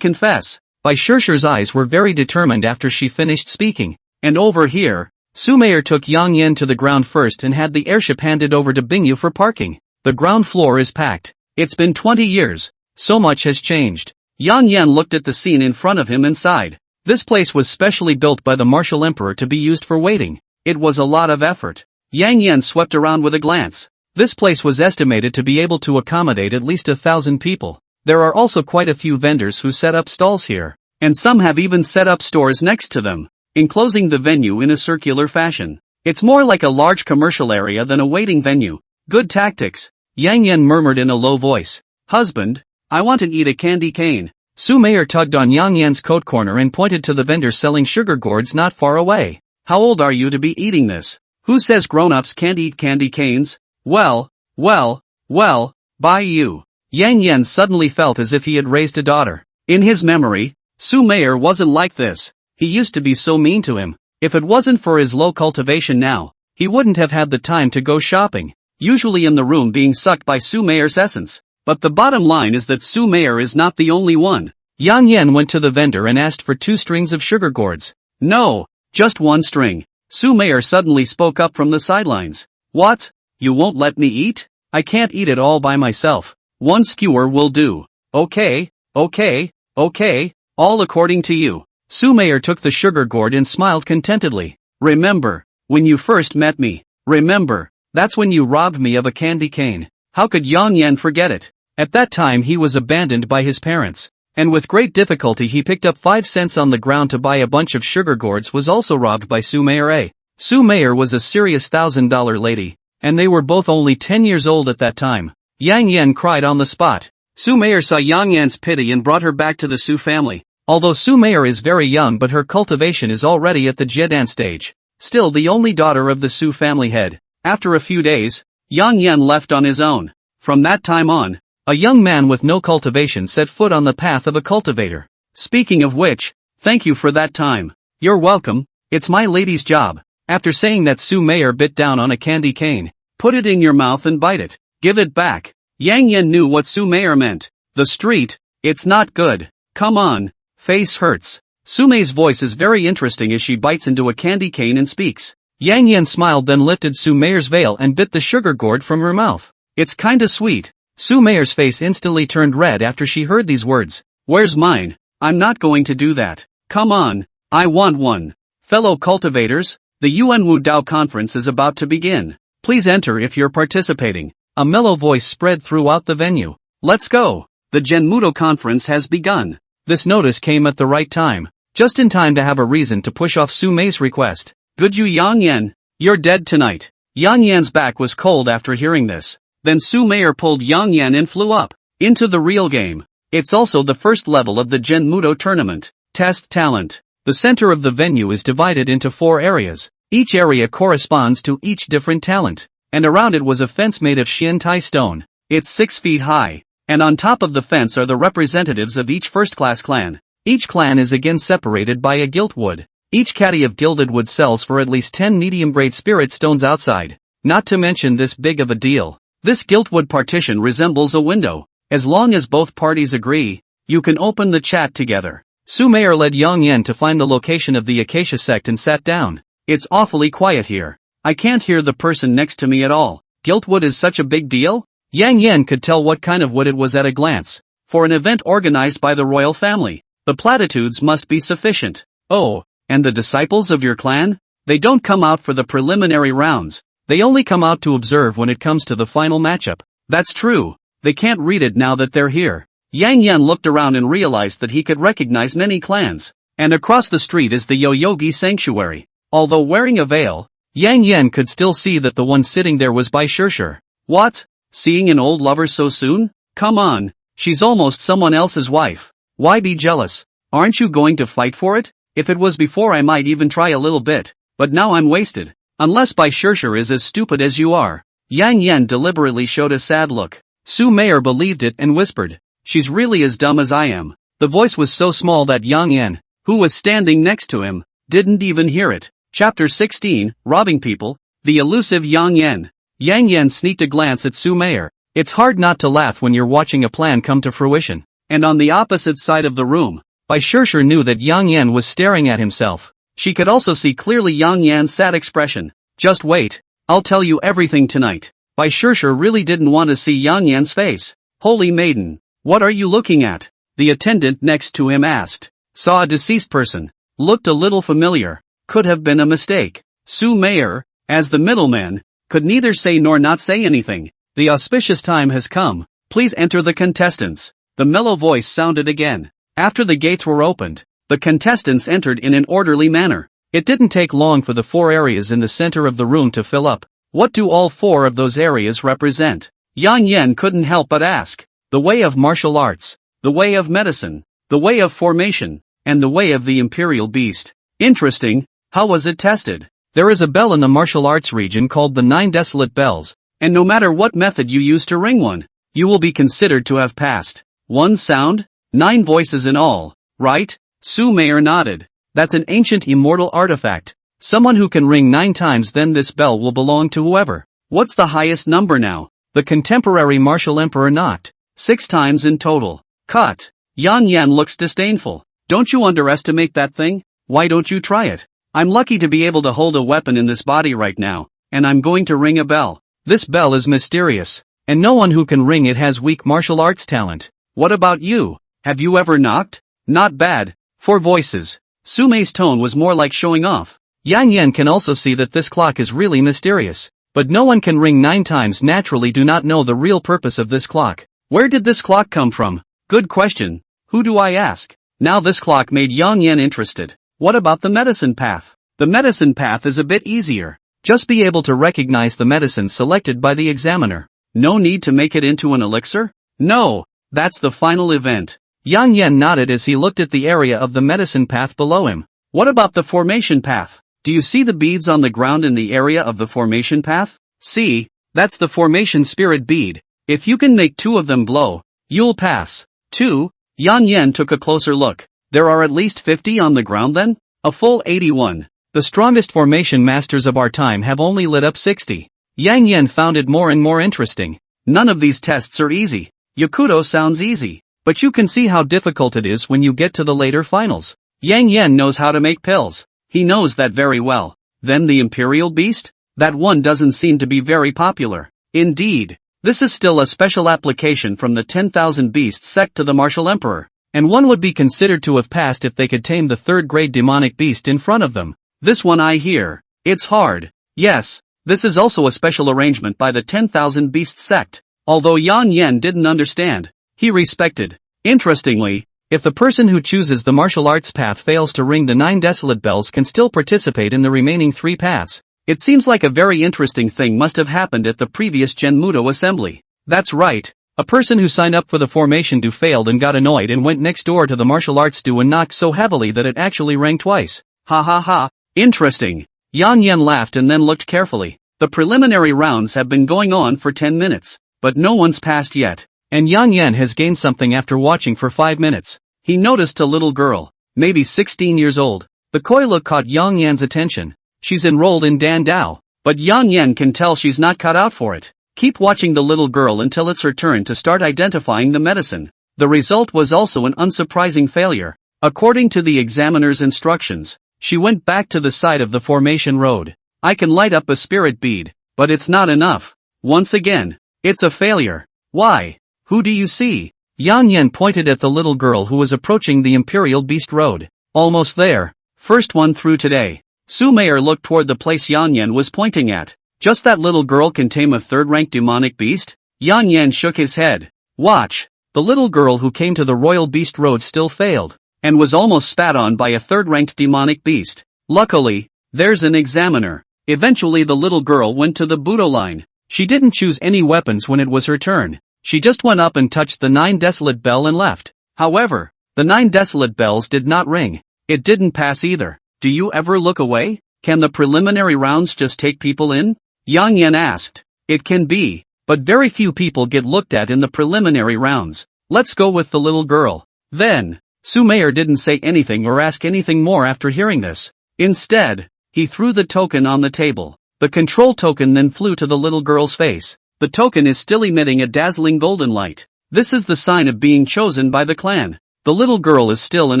confess. Bai Shirshir's eyes were very determined after she finished speaking. And over here, Su Meier took Yang Yan to the ground first and had the airship handed over to Bingyu for parking. The ground floor is packed. It's been 20 years. So much has changed. Yang Yan looked at the scene in front of him and sighed. This place was specially built by the martial emperor to be used for waiting. It was a lot of effort. Yang Yan swept around with a glance. This place was estimated to be able to accommodate at least 1,000 people. There are also quite a few vendors who set up stalls here, and some have even set up stores next to them, enclosing the venue in a circular fashion. It's more like a large commercial area than a waiting venue. Good tactics. Yang Yan murmured in a low voice. Husband, I want to eat a candy cane. Su Meier tugged on Yang Yan's coat corner and pointed to the vendor selling sugar gourds not far away. How old are you to be eating this? Who says grown-ups can't eat candy canes? Well, by you. Yang Yan suddenly felt as if he had raised a daughter. In his memory, Su Meier wasn't like this. He used to be so mean to him. If it wasn't for his low cultivation now, he wouldn't have had the time to go shopping, usually in the room being sucked by Su Meier's essence. But the bottom line is that Su Meier is not the only one. Yang Yan went to the vendor and asked for 2 strings of sugar gourds. No, just 1 string. Su Meier suddenly spoke up from the sidelines. What? You won't let me eat? I can't eat it all by myself. One skewer will do. Okay, okay, okay, all according to you. Sumayor took the sugar gourd and smiled contentedly. Remember, when you first met me. Remember, that's when you robbed me of a candy cane. How could Yang Yan forget it? At that time he was abandoned by his parents. And with great difficulty he picked up 5 cents on the ground to buy a bunch of sugar gourds was also robbed by Sumayor. Sumayor was a serious $1,000 lady. And they were both only 10 years old at that time. Yang Yan cried on the spot. Sumayor saw Yang Yan's pity and brought her back to the Su family. Although Sumayor is very young but her cultivation is already at the Jedan stage. Still the only daughter of the Su family head. After a few days, Yang Yan left on his own. From that time on, a young man with no cultivation set foot on the path of a cultivator. Speaking of which, thank you for that time. You're welcome, it's my lady's job. After saying that, Sumayor bit down on a candy cane. Put it in your mouth and bite it. Give it back. Yang Yan knew what Sumayor meant. The street, it's not good. Come on, face hurts. Sume's voice is very interesting as she bites into a candy cane and speaks. Yang Yan smiled, then lifted Sumayor's veil and bit the sugar gourd from her mouth. It's kinda sweet. Sumayor's face instantly turned red after she heard these words. Where's mine? I'm not going to do that. Come on, I want one. Fellow cultivators, the Yuan Wu Dao conference is about to begin. Please enter if you're participating. A mellow voice spread throughout the venue. Let's go. The Genmudo conference has begun. This notice came at the right time. Just in time to have a reason to push off Sume's request. Good you Yang Yan, you're dead tonight. Yang Yan's back was cold after hearing this. Then Sumayor pulled Yang Yan and flew up into the real game. It's also the first level of the Genmudo tournament. Test talent. The center of the venue is divided into 4 areas. Each area corresponds to each different talent. And around it was a fence made of Xiantai stone. It's 6 feet high. And on top of the fence are the representatives of each first-class clan. Each clan is again separated by a gilt wood. Each caddy of gilded wood sells for at least 10 medium-grade spirit stones outside. Not to mention this big of a deal. This gilt wood partition resembles a window. As long as both parties agree, you can open the chat together. Sumayor led Yang Yan to find the location of the acacia sect and sat down. It's awfully quiet here. I can't hear the person next to me at all. Gilt wood is such a big deal? Yang Yan could tell what kind of wood it was at a glance. For an event organized by the royal family, the platitudes must be sufficient. Oh, and the disciples of your clan? They don't come out for the preliminary rounds. They only come out to observe when it comes to the final matchup. That's true. They can't read it now that they're here. Yang Yan looked around and realized that he could recognize many clans. And across the street is the Yoyogi Sanctuary. Although wearing a veil, Yang Yan could still see that the one sitting there was Bai Shishir. What? Seeing an old lover so soon? Come on, she's almost someone else's wife. Why be jealous? Aren't you going to fight for it? If it was before I might even try a little bit, but now I'm wasted. Unless Bai Shishir is as stupid as you are. Yang Yan deliberately showed a sad look. Sumayor believed it and whispered, she's really as dumb as I am. The voice was so small that Yang Yan, who was standing next to him, didn't even hear it. Chapter 16, Robbing People, the elusive Yang Yan. Yang Yan sneaked a glance at Sumayor. It's hard not to laugh when you're watching a plan come to fruition. And on the opposite side of the room, Bai Shishir knew that Yang Yan was staring at himself. She could also see clearly Yang Yan's sad expression. Just wait, I'll tell you everything tonight. Bai Shishir really didn't want to see Yang Yan's face. Holy maiden, what are you looking at? The attendant next to him asked. Saw a deceased person. Looked a little familiar. Could have been a mistake. Sumayor, as the middleman, could neither say nor not say anything. The auspicious time has come. Please enter the contestants. The mellow voice sounded again. After the gates were opened, the contestants entered in an orderly manner. It didn't take long for the 4 areas in the center of the room to fill up. What do all 4 of those areas represent? Yang Yan couldn't help but ask. The way of martial arts, the way of medicine, the way of formation, and the way of the imperial beast. Interesting. How was it tested? There is a bell in the martial arts region called the 9 desolate bells, and no matter what method you use to ring one, you will be considered to have passed. 1 sound? 9 voices in all, right? Sumayor nodded. That's an ancient immortal artifact. Someone who can ring 9 times, then this bell will belong to whoever. What's the highest number now? The contemporary martial emperor knocked 6 times in total. Cut. Yang Yan looks disdainful. Don't you underestimate that thing? Why don't you try it? I'm lucky to be able to hold a weapon in this body right now, and I'm going to ring a bell. This bell is mysterious. and no one who can ring it has weak martial arts talent. What about you? Have you ever knocked? Not bad. 4 voices. Sumei's tone was more like showing off. Yang Yan can also see that this clock is really mysterious. But no one can ring 9 times naturally do not know the real purpose of this clock. Where did this clock come from? Good question. Who do I ask? Now this clock made Yang Yan interested. What about the medicine path? The medicine path is a bit easier. Just be able to recognize the medicine selected by the examiner. No need to make it into an elixir? No, that's the final event. Yang Yan nodded as he looked at the area of the medicine path below him. What about the formation path? Do you see the beads on the ground in the area of the formation path? See, that's the formation spirit bead. If you can make 2 of them glow, you'll pass. 2? Yang Yan took a closer look. There are at least 50 on the ground then? A full 81. The strongest formation masters of our time have only lit up 60. Yang Yan found it more and more interesting. None of these tests are easy. Yakuto sounds easy, but you can see how difficult it is when you get to the later finals. Yang Yan knows how to make pills. He knows that very well. Then the Imperial Beast? That one doesn't seem to be very popular. Indeed. This is still a special application from the 10,000 Beasts sect to the Martial Emperor, and one would be considered to have passed if they could tame the 3rd-grade demonic beast in front of them. This one I hear. It's hard. Yes, this is also a special arrangement by the 10,000 Beasts sect. Although Yang Yan didn't understand, he respected. Interestingly, if the person who chooses the martial arts path fails to ring the 9 desolate bells can still participate in the remaining 3 paths. It seems like a very interesting thing must have happened at the previous Genmudo assembly. That's right, a person who signed up for the formation do failed and got annoyed and went next door to the martial arts do and knocked so heavily that it actually rang twice. Ha ha ha, interesting. Yang Yan laughed and then looked carefully. The preliminary rounds have been going on for 10 minutes, but no one's passed yet. And Yang Yan has gained something after watching for 5 minutes. He noticed a little girl, maybe 16 years old. The coy look caught Yang Yan's attention. She's enrolled in Dan Dao, but Yang Yan can tell she's not cut out for it. Keep watching the little girl until it's her turn to start identifying the medicine. The result was also an unsurprising failure. According to the examiner's instructions, she went back to the side of the formation road. I can light up a spirit bead, but it's not enough. Once again, it's a failure. Why? Who do you see? Yang Yan pointed at the little girl who was approaching the Imperial Beast Road. Almost there. First one through today. Sumei looked toward the place Yang Yan was pointing at. Just that little girl can tame a 3rd-ranked demonic beast? Yang Yan shook his head. Watch. The little girl who came to the Royal Beast Road still failed, and was almost spat on by a 3rd-ranked demonic beast. Luckily, there's an examiner. Eventually the little girl went to the Budo line. She didn't choose any weapons when it was her turn. She just went up and touched the 9 desolate bell and left. However, the 9 desolate bells did not ring. It didn't pass either. Do you ever look away? Can the preliminary rounds just take people in? Yang Yan asked. It can be, but very few people get looked at in the preliminary rounds. Let's go with the little girl. Then, Sumei didn't say anything or ask anything more after hearing this. Instead, he threw the token on the table. The control token then flew to the little girl's face. The token is still emitting a dazzling golden light. This is the sign of being chosen by the clan. The little girl is still in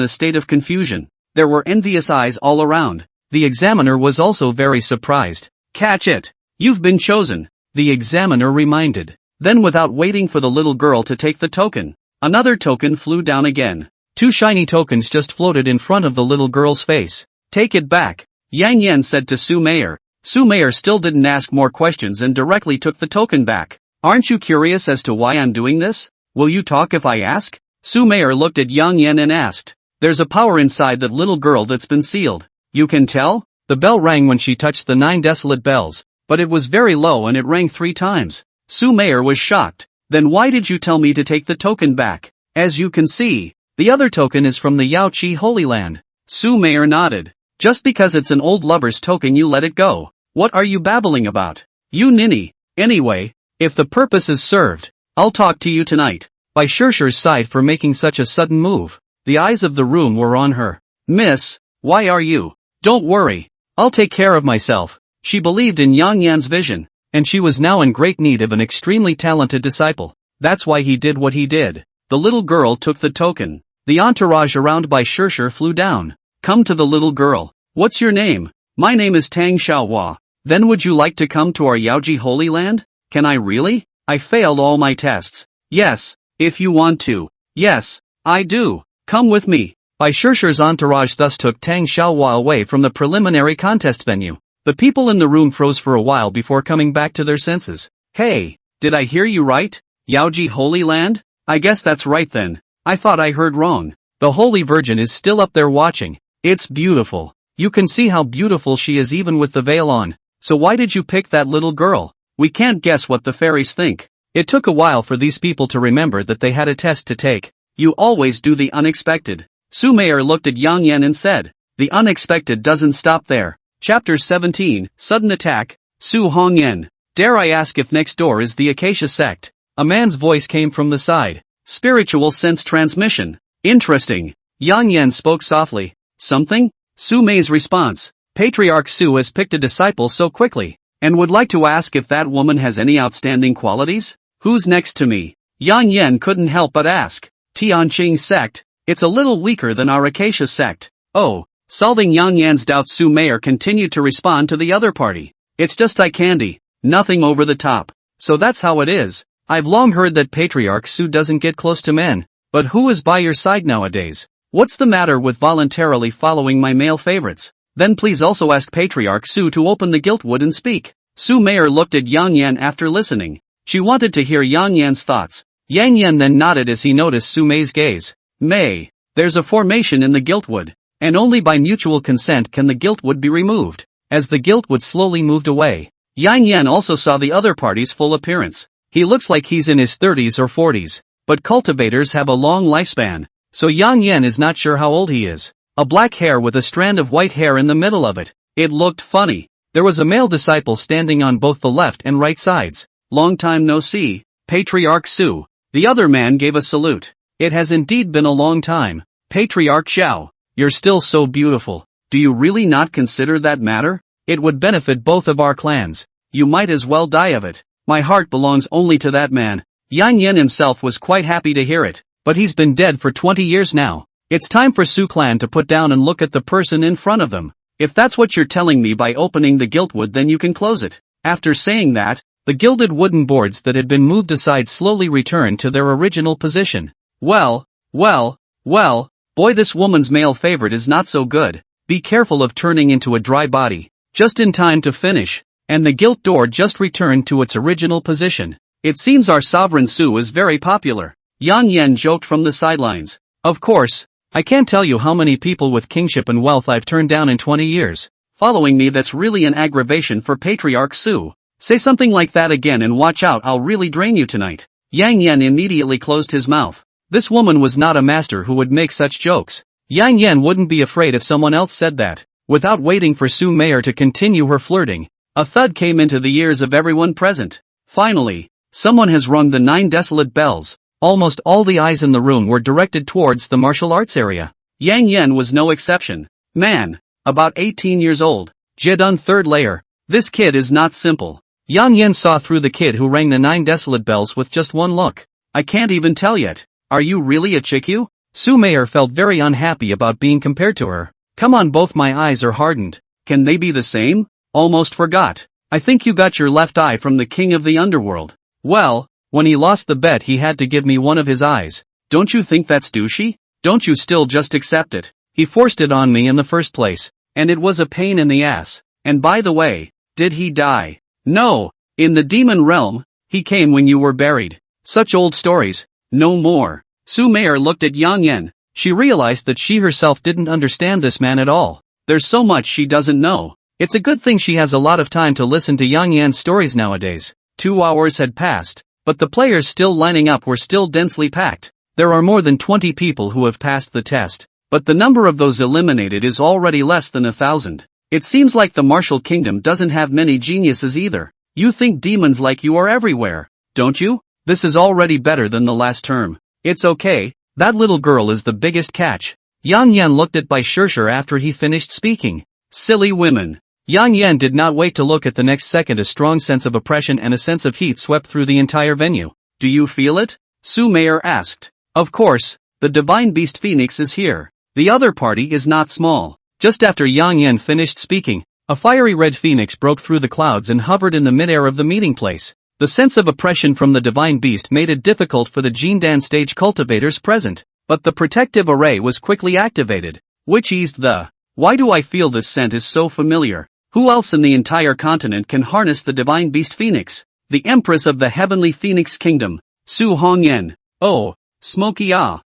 a state of confusion. There were envious eyes all around. The examiner was also very surprised. Catch it! You've been chosen, the examiner reminded. Then without waiting for the little girl to take the token, another token flew down again. 2 shiny tokens just floated in front of the little girl's face. Take it back, Yang Yan said to Sumei. Sumei still didn't ask more questions and directly took the token back. Aren't you curious as to why I'm doing this? Will you talk if I ask? Sumei looked at Yang Yan and asked. There's a power inside that little girl that's been sealed. You can tell? The bell rang when she touched the 9 desolate bells, but it was very low and it rang 3 times. Sumei was shocked. Then why did you tell me to take the token back? As you can see, the other token is from the Yaoqi Holy Land. Sumei nodded. Just because it's an old lover's token you let it go. What are you babbling about? You ninny. Anyway, if the purpose is served, I'll talk to you tonight. Bai Shishir sighed for making such a sudden move. The eyes of the room were on her. Miss, why are you? Don't worry. I'll take care of myself. She believed in Yang Yan's vision, and she was now in great need of an extremely talented disciple. That's why he did what he did. The little girl took the token. The entourage around Bai Shishir flew down. Come to the little girl. What's your name? My name is Tang Xiaohua. Then would you like to come to our Yaoji Holy Land? Can I really? I failed all my tests. Yes, if you want to. Yes, I do. Come with me. Bai Shishir's entourage thus took Tang Xiaohua away from the preliminary contest venue. The people in the room froze for a while before coming back to their senses. Hey, did I hear you right? Yaoji Holy Land? I guess that's right then. I thought I heard wrong. The Holy Virgin is still up there watching. It's beautiful. You can see how beautiful she is even with the veil on. So why did you pick that little girl? We can't guess what the fairies think. It took a while for these people to remember that they had a test to take. You always do the unexpected. Su Meier looked at Yang Yan and said, the unexpected doesn't stop there. Chapter 17, Sudden Attack, Su Hongyan. Dare I ask if next door is the Acacia sect? A man's voice came from the side. Spiritual sense transmission. Interesting. Yang Yan spoke softly. Something? Su Mei's response. Patriarch Su has picked a disciple so quickly, and would like to ask if that woman has any outstanding qualities? Who's next to me? Yang Yan couldn't help but ask. Tianqing sect? It's a little weaker than our Acacia sect. Oh. Solving Yang Yan's doubts, Su Meier continued to respond to the other party. It's just eye candy. Nothing over the top. So that's how it is. I've long heard that Patriarch Su doesn't get close to men. But who is by your side nowadays? What's the matter with voluntarily following my male favorites? Then please also ask Patriarch Su to open the Guiltwood and speak. Su Meier looked at Yang Yan after listening. She wanted to hear Yang Yan's thoughts. Yang Yan then nodded as he noticed Su Mei's gaze. Mei, there's a formation in the Guiltwood. And only by mutual consent can the Guiltwood be removed. As the Guiltwood slowly moved away, Yang Yan also saw the other party's full appearance. He looks like he's in his 30s or 40s. But cultivators have a long lifespan. So Yang Yan is not sure how old he is. A black hair with a strand of white hair in the middle of it. It looked funny. There was a male disciple standing on both the left and right sides. Long time no see, Patriarch Su. The other man gave a salute. It has indeed been a long time. Patriarch Xiao. You're still so beautiful. Do you really not consider that matter? It would benefit both of our clans. You might as well die of it. My heart belongs only to that man. Yang Yan himself was quite happy to hear it, but he's been dead for 20 years now. It's time for Su clan to put down and look at the person in front of them. If that's what you're telling me by opening the Guiltwood, then you can close it. After saying that, the gilded wooden boards that had been moved aside slowly returned to their original position. Well, boy, this woman's male favorite is not so good. Be careful of turning into a dry body. Just in time to finish. And the gilt door just returned to its original position. It seems our sovereign Su is very popular. Yang Yan joked from the sidelines. Of course, I can't tell you how many people with kingship and wealth I've turned down in 20 years. Following me, that's really an aggravation for Patriarch Su. Say something like that again and watch out, I'll really drain you tonight. Yang Yan immediately closed his mouth. This woman was not a master who would make such jokes. Yang Yan wouldn't be afraid if someone else said that. Without waiting for Su Meier to continue her flirting, a thud came into the ears of everyone present. Finally, someone has rung the 9 desolate bells. Almost all the eyes in the room were directed towards the martial arts area. Yang Yan was no exception. Man, about 18 years old. Jedun 3rd layer. This kid is not simple. Yang Yan saw through the kid who rang the 9 desolate bells with just one look. I can't even tell yet. Are you really a Chikyu? Su Meier felt very unhappy about being compared to her. Come on, both my eyes are hardened. Can they be the same? Almost forgot. I think you got your left eye from the king of the underworld. Well, when he lost the bet he had to give me one of his eyes. Don't you think that's douchey? Don't you still just accept it? He forced it on me in the first place, and it was a pain in the ass. And by the way, did he die? No. In the demon realm, he came when you were buried. Such old stories. No more. Su Meier looked at Yang Yan. She realized that she herself didn't understand this man at all. There's so much she doesn't know. It's a good thing she has a lot of time to listen to Yang Yan's stories nowadays. 2 hours had passed, but the players still lining up were still densely packed. There are more than 20 people who have passed the test, but the number of those eliminated is already less than 1,000. It seems like the Martial Kingdom doesn't have many geniuses either. You think demons like you are everywhere, don't you? This is already better than the last term. It's okay, that little girl is the biggest catch. Yang Yan looked at Bai Shishir after he finished speaking. Silly women. Yang Yan did not wait to look at the next second. A strong sense of oppression and a sense of heat swept through the entire venue. Do you feel it? Su Meier asked. Of course, the divine beast Phoenix is here. The other party is not small. Just after Yang Yan finished speaking, a fiery red phoenix broke through the clouds and hovered in the midair of the meeting place. The sense of oppression from the divine beast made it difficult for the Jindan stage cultivators present, but the protective array was quickly activated, which eased the "Why do I feel this scent is so familiar? Who else in the entire continent can harness the divine beast phoenix? The Empress of the Heavenly Phoenix Kingdom, Su Hongyan. Oh, Smokey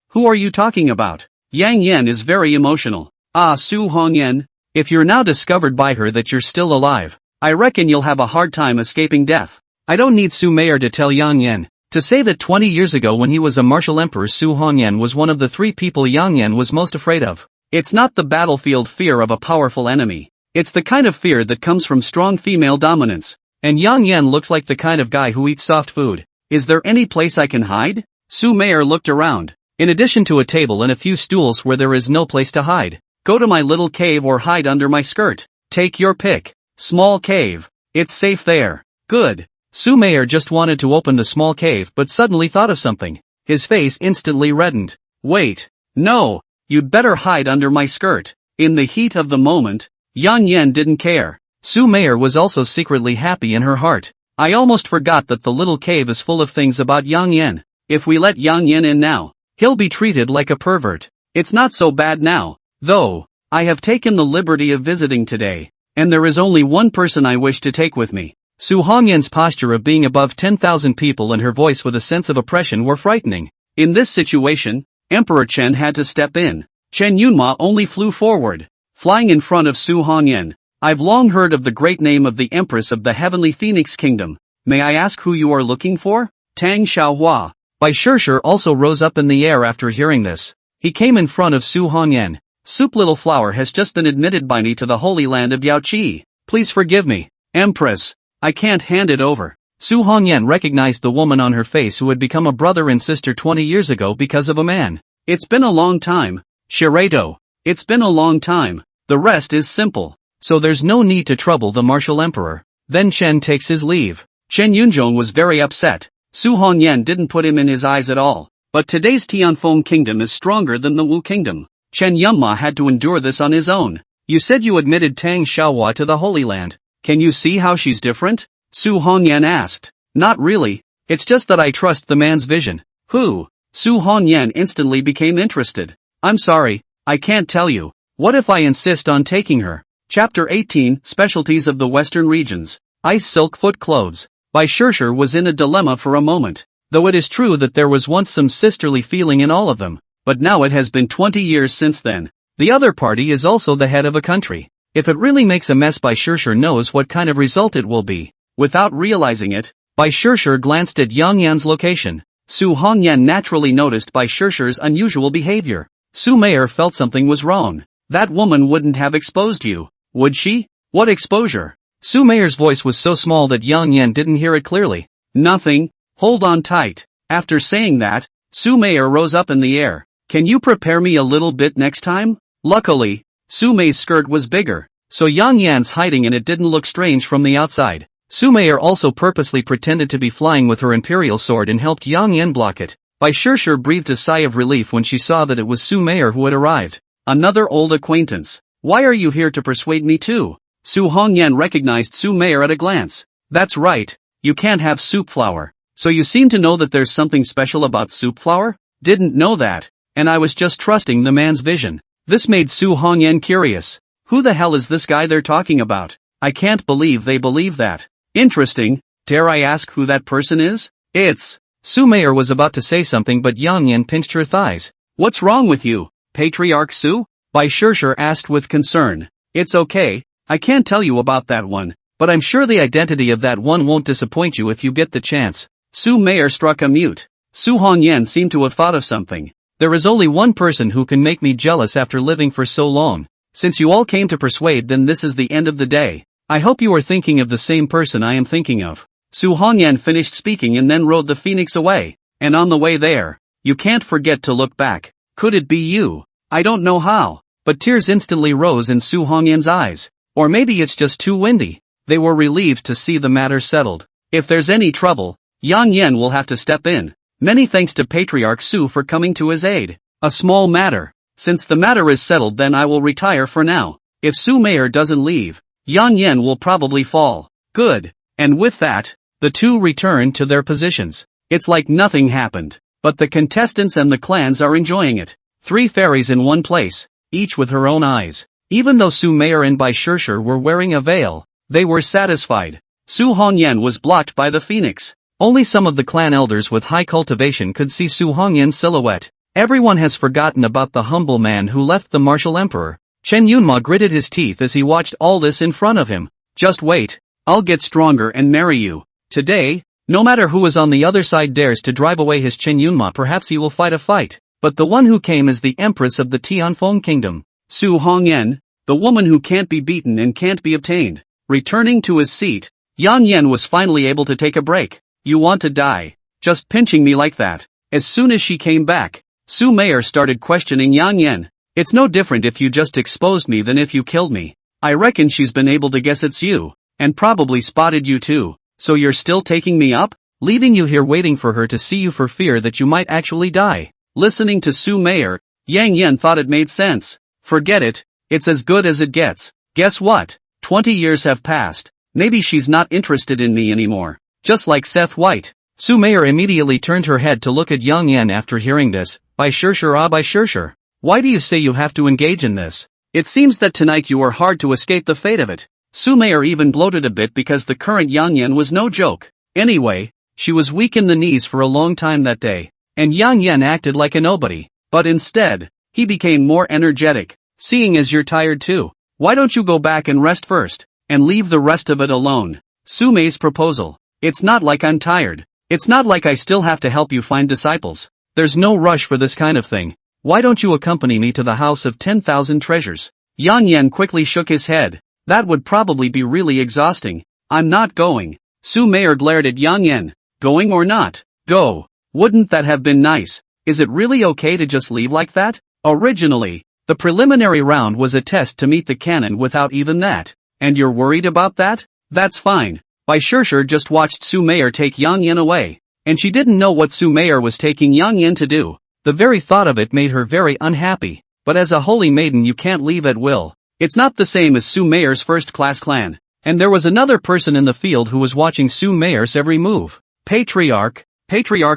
who are you talking about? Yang Yan is very emotional. Su Hongyan, if you're now discovered by her that you're still alive, I reckon you'll have a hard time escaping death. I don't need Su Mayer to tell Yang Yan. To say that 20 years ago when he was a martial emperor Su Hongyan was one of the 3 people Yang Yan was most afraid of. It's not the battlefield fear of a powerful enemy. It's the kind of fear that comes from strong female dominance. And Yang Yan looks like the kind of guy who eats soft food. Is there any place I can hide? Su Mayer looked around. In addition to a table and a few stools where there is no place to hide. Go to my little cave or hide under my skirt. Take your pick. Small cave. It's safe there. Good. Su Mayer just wanted to open the small cave but suddenly thought of something. His face instantly reddened. Wait. No. You'd better hide under my skirt. In the heat of the moment, Yang Yan didn't care. Su Mayer was also secretly happy in her heart. I almost forgot that the little cave is full of things about Yang Yan. If we let Yang Yan in now, he'll be treated like a pervert. It's not so bad now, though. I have taken the liberty of visiting today, and there is only one person I wish to take with me. Su Hongyan's posture of being above 10,000 people and her voice with a sense of oppression were frightening. In this situation, Emperor Chen had to step in. Chen Yunma only flew forward, flying in front of Su Hongyan. I've long heard of the great name of the Empress of the Heavenly Phoenix Kingdom. May I ask who you are looking for? Tang Xiaohua. Bai Shishir also rose up in the air after hearing this. He came in front of Su Hongyan. Soup Little Flower has just been admitted by me to the Holy Land of Yaoqi. Please forgive me, Empress. I can't hand it over. Su Hongyan recognized the woman on her face who had become a brother and sister 20 years ago because of a man. It's been a long time, Shirato. It's been a long time. The rest is simple. So there's no need to trouble the martial emperor. Then Chen takes his leave. Chen Yunzhong was very upset. Su Hongyan didn't put him in his eyes at all. But today's Tianfeng Kingdom is stronger than the Wu Kingdom. Chen Yunma had to endure this on his own. You said you admitted Tang Xiaohua to the Holy Land. Can you see how she's different? Su Hongyan asked. Not really. It's just that I trust the man's vision. Who? Su Hongyan instantly became interested. I'm sorry, I can't tell you. What if I insist on taking her? Chapter 18, Specialties of the Western Regions. Ice Silk Foot Clothes. Bai Shishir was in a dilemma for a moment. Though it is true that there was once some sisterly feeling in all of them, but now it has been 20 years since then. The other party is also the head of a country. If it really makes a mess, Bai Shishir knows what kind of result it will be. Without realizing it, Bai Shishir glanced at Yang Yan's location. Su Hongyan naturally noticed Bai Shishir's unusual behavior. Su Mayer felt something was wrong. That woman wouldn't have exposed you, would she? What exposure? Su Mayer's voice was so small that Yang Yan didn't hear it clearly. Nothing. Hold on tight. After saying that, Su Mayer rose up in the air. Can you prepare me a little bit next time? Luckily, Su May's skirt was bigger, so Yang Yan's hiding in it didn't look strange from the outside. Su Mayer also purposely pretended to be flying with her imperial sword and helped Yang Yan block it. Bai Shishir breathed a sigh of relief when she saw that it was Su Mayer who had arrived. Another old acquaintance. Why are you here to persuade me too? Su Hongyan recognized Su Mayer at a glance. That's right, you can't have soup flour. So you seem to know that there's something special about soup flour? Didn't know that, and I was just trusting the man's vision. This made Su Hongyan curious. Who the hell is this guy they're talking about? I can't believe they believe that. Interesting. Dare I ask who that person is? It's... Su Mayer was about to say something but Yang Yan pinched her thighs. What's wrong with you, Patriarch Su? Bai Shishir asked with concern. It's okay, I can't tell you about that one, but I'm sure the identity of that one won't disappoint you if you get the chance. Su Mayer struck a mute. Su Hongyan seemed to have thought of something. There is only one person who can make me jealous after living for so long. Since you all came to persuade, then this is the end of the day. I hope you are thinking of the same person I am thinking of. Su Hongyan finished speaking and then rode the phoenix away. And on the way there, you can't forget to look back. Could it be you? I don't know how, but tears instantly rose in Su Hongyan's eyes. Or maybe it's just too windy. They were relieved to see the matter settled. If there's any trouble, Yang Yan will have to step in. Many thanks to Patriarch Su for coming to his aid. A small matter. Since the matter is settled, then I will retire for now. If Su Mayer doesn't leave, Yang Yan will probably fall. Good. And with that, The two return to their positions. It's like nothing happened. But the contestants and the clans are enjoying it. 3 fairies in one place, each with her own eyes. Even though Su Mayer and Bai Shirshir were wearing a veil, they were satisfied. Su Hongyan was blocked by the phoenix. Only some of the clan elders with high cultivation could see Su Hongyan's silhouette. Everyone has forgotten about the humble man who left the martial emperor. Chen Yunma gritted his teeth as he watched all this in front of him. Just wait. I'll get stronger and marry you. Today, no matter who is on the other side dares to drive away his Chen Yunma, perhaps he will fight a fight. But the one who came is the empress of the Tianfeng kingdom. Su Hongyan, the woman who can't be beaten and can't be obtained. Returning to his seat, Yang Yan was finally able to take a break. You want to die? Just pinching me like that. As soon as she came back, Su Mayer started questioning Yang Yan. It's no different if you just exposed me than if you killed me. I reckon she's been able to guess it's you, and probably spotted you too. So you're still taking me up? Leaving you here waiting for her to see you for fear that you might actually die. Listening to Su Mayer, Yang Yan thought it made sense. Forget it, it's as good as it gets. Guess what? 20 years have passed. Maybe she's not interested in me anymore. Just like Seth White. Su Mayer immediately turned her head to look at Yang Yan after hearing this. Bai Shirshir, Bai Shirshir. Why do you say you have to engage in this? It seems that tonight you are hard to escape the fate of it. Su Mayer even bloated a bit because the current Yang Yan was no joke. Anyway, she was weak in the knees for a long time that day, and Yang Yan acted like a nobody. But instead, he became more energetic. Seeing as you're tired too, why don't you go back and rest first, and leave the rest of it alone? Su Mei's proposal. It's not like I'm tired. It's not like I still have to help you find disciples. There's no rush for this kind of thing. Why don't you accompany me to the house of 10,000 treasures? Yang Yan quickly shook his head. That would probably be really exhausting. I'm not going. Su Mayer glared at Yang Yan. Going or not? Go. Wouldn't that have been nice? Is it really okay to just leave like that? Originally, the preliminary round was a test to meet the canon without even that. And you're worried about that? That's fine. Bai Shirshir just watched Su Mayer take Yang Yan away. And she didn't know what Su Mayer was taking Yang Yan to do. The very thought of it made her very unhappy. But as a holy maiden you can't leave at will. It's not the same as Su Mayer's first-class clan. And there was another person in the field who was watching Su Mayer's every move. Patriarch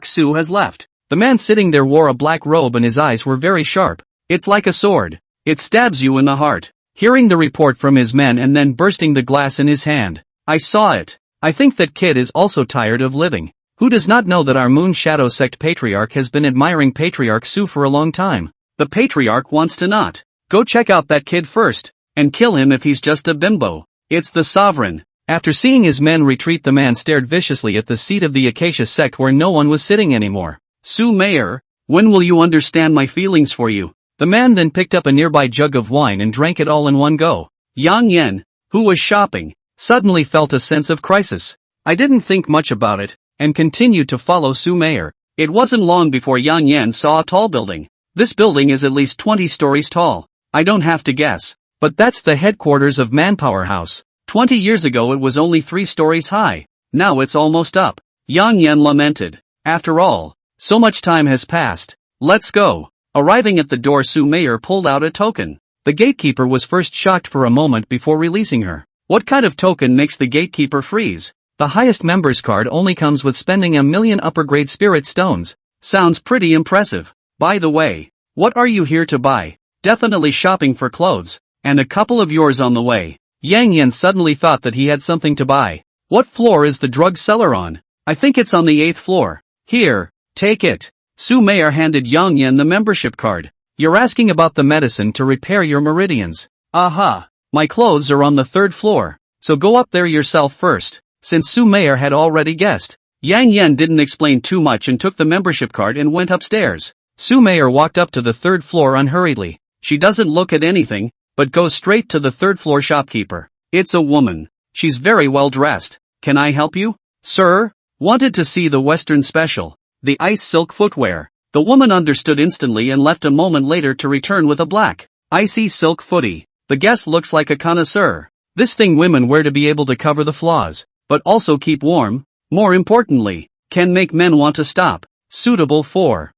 Su has left. The man sitting there wore a black robe and his eyes were very sharp. It's like a sword. It stabs you in the heart. Hearing the report from his men and then bursting the glass in his hand. I saw it. I think that kid is also tired of living. Who does not know that our Moon Shadow Sect Patriarch has been admiring Patriarch Su for a long time? The Patriarch wants to not. Go check out that kid first, and kill him if he's just a bimbo. It's the sovereign. After seeing his men retreat, the man stared viciously at the seat of the Acacia sect where no one was sitting anymore. Su Mayer, when will you understand my feelings for you? The man then picked up a nearby jug of wine and drank it all in one go. Yang Yan, who was shopping, suddenly felt a sense of crisis. I didn't think much about it, and continued to follow Su Mayer. It wasn't long before Yang Yan saw a tall building. This building is at least 20 stories tall. I don't have to guess. But that's the headquarters of Manpower House. 20 years ago it was only 3 stories high. Now it's almost up. Yang Yan lamented. After all, so much time has passed. Let's go. Arriving at the door, Su Mayer pulled out a token. The gatekeeper was first shocked for a moment before releasing her. What kind of token makes the gatekeeper freeze? The highest members card only comes with spending 1,000,000 upper-grade spirit stones. Sounds pretty impressive. By the way, what are you here to buy? Definitely shopping for clothes. And a couple of yours on the way. Yang Yan suddenly thought that he had something to buy. What floor is the drug seller on? I think it's on the 8th floor. Here, take it. Su Mayer handed Yang Yan the membership card. You're asking about the medicine to repair your meridians. Aha. My clothes are on the 3rd floor. So go up there yourself first. Since Su Mayer had already guessed, Yang Yan didn't explain too much and took the membership card and went upstairs. Su Mayer walked up to the 3rd floor unhurriedly. She doesn't look at anything, but goes straight to the 3rd floor shopkeeper. It's a woman. She's very well dressed. Can I help you? Sir? Wanted to see the Western special. The ice silk footwear. The woman understood instantly and left a moment later to return with a black, icy silk footie. The guest looks like a connoisseur. This thing women wear to be able to cover the flaws, but also keep warm. More importantly, can make men want to stop. Suitable for,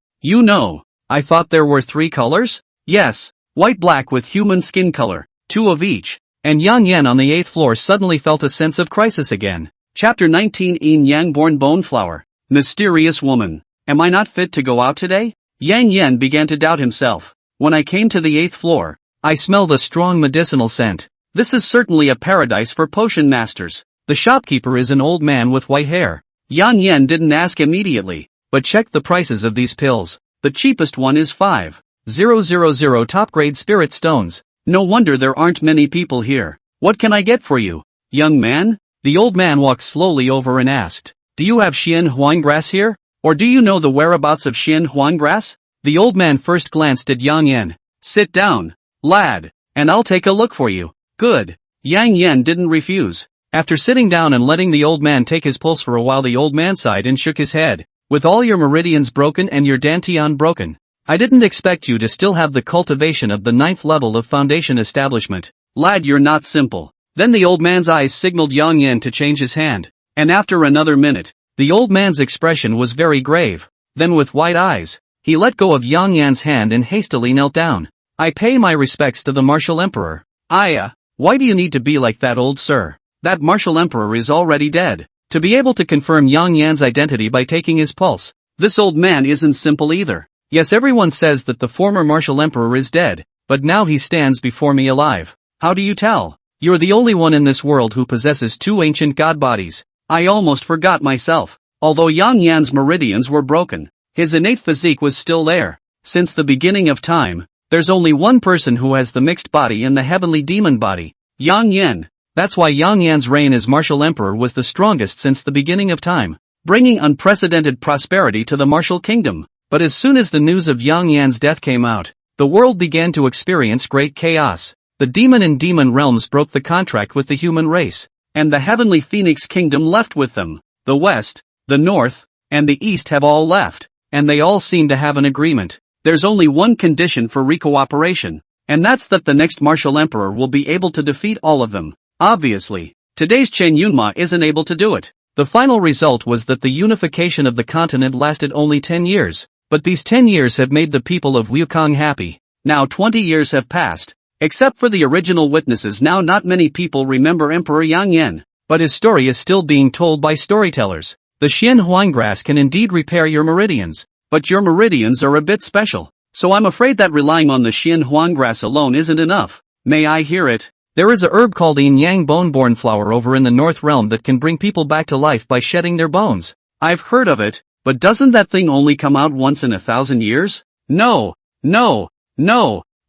I thought there were 3 colors? Yes, white black with human skin color, 2 of each. And Yang Yan on the 8th floor suddenly felt a sense of crisis again. Chapter 19 Yin Yang Born Bone Flower. Mysterious woman. Am I not fit to go out today? Yang Yan began to doubt himself. When I came to the 8th floor, I smelled a strong medicinal scent. This is certainly a paradise for potion masters. The shopkeeper is an old man with white hair. Yang Yan didn't ask immediately, but checked the prices of these pills. The cheapest one is 5,000 top-grade spirit stones. No wonder there aren't many people here. What can I get for you, young man? The old man walked slowly over and asked, do you have Xian Huang grass here? Or do you know the whereabouts of Xian Huang grass? The old man first glanced at Yang Yan. Sit down, lad, and I'll take a look for you. Good. Yang Yan didn't refuse. After sitting down and letting the old man take his pulse for a while, the old man sighed and shook his head. With all your meridians broken and your dantian broken, I didn't expect you to still have the cultivation of the 9th level of foundation establishment. Lad, you're not simple. Then the old man's eyes signaled Yang Yan to change his hand. And after another minute, the old man's expression was very grave. Then with wide eyes, he let go of Yang Yan's hand and hastily knelt down. I pay my respects to the martial emperor. Why do you need to be like that, old sir? That martial emperor is already dead. To be able to confirm Yang Yan's identity by taking his pulse, this old man isn't simple either. Yes, everyone says that the former martial emperor is dead, but now he stands before me alive. How do you tell? You're the only one in this world who possesses 2 ancient god bodies. I almost forgot myself. Although Yang Yan's meridians were broken, his innate physique was still there. Since the beginning of time, there's only one person who has the mixed body and the heavenly demon body, Yang Yan. That's why Yang Yan's reign as martial emperor was the strongest since the beginning of time, bringing unprecedented prosperity to the martial kingdom. But as soon as the news of Yang Yan's death came out, the world began to experience great chaos. The demon and demon realms broke the contract with the human race, and the heavenly phoenix kingdom left with them. The west, the north, and the east have all left, and they all seem to have an agreement. There's only one condition for recooperation, and that's that the next martial emperor will be able to defeat all of them. Obviously, today's Chen Yunma isn't able to do it. The final result was that the unification of the continent lasted only 10 years, but these 10 years have made the people of Wukong happy. Now 20 years have passed. Except for the original witnesses, now not many people remember Emperor Yang Yan, but his story is still being told by storytellers. The Xian Huang grass can indeed repair your meridians, but your meridians are a bit special, so I'm afraid that relying on the Xian Huang grass alone isn't enough. May I hear it? There is a herb called Yin Yang Bone-born flower over in the North Realm that can bring people back to life by shedding their bones. I've heard of it, but doesn't that thing only come out once in 1,000 years? No.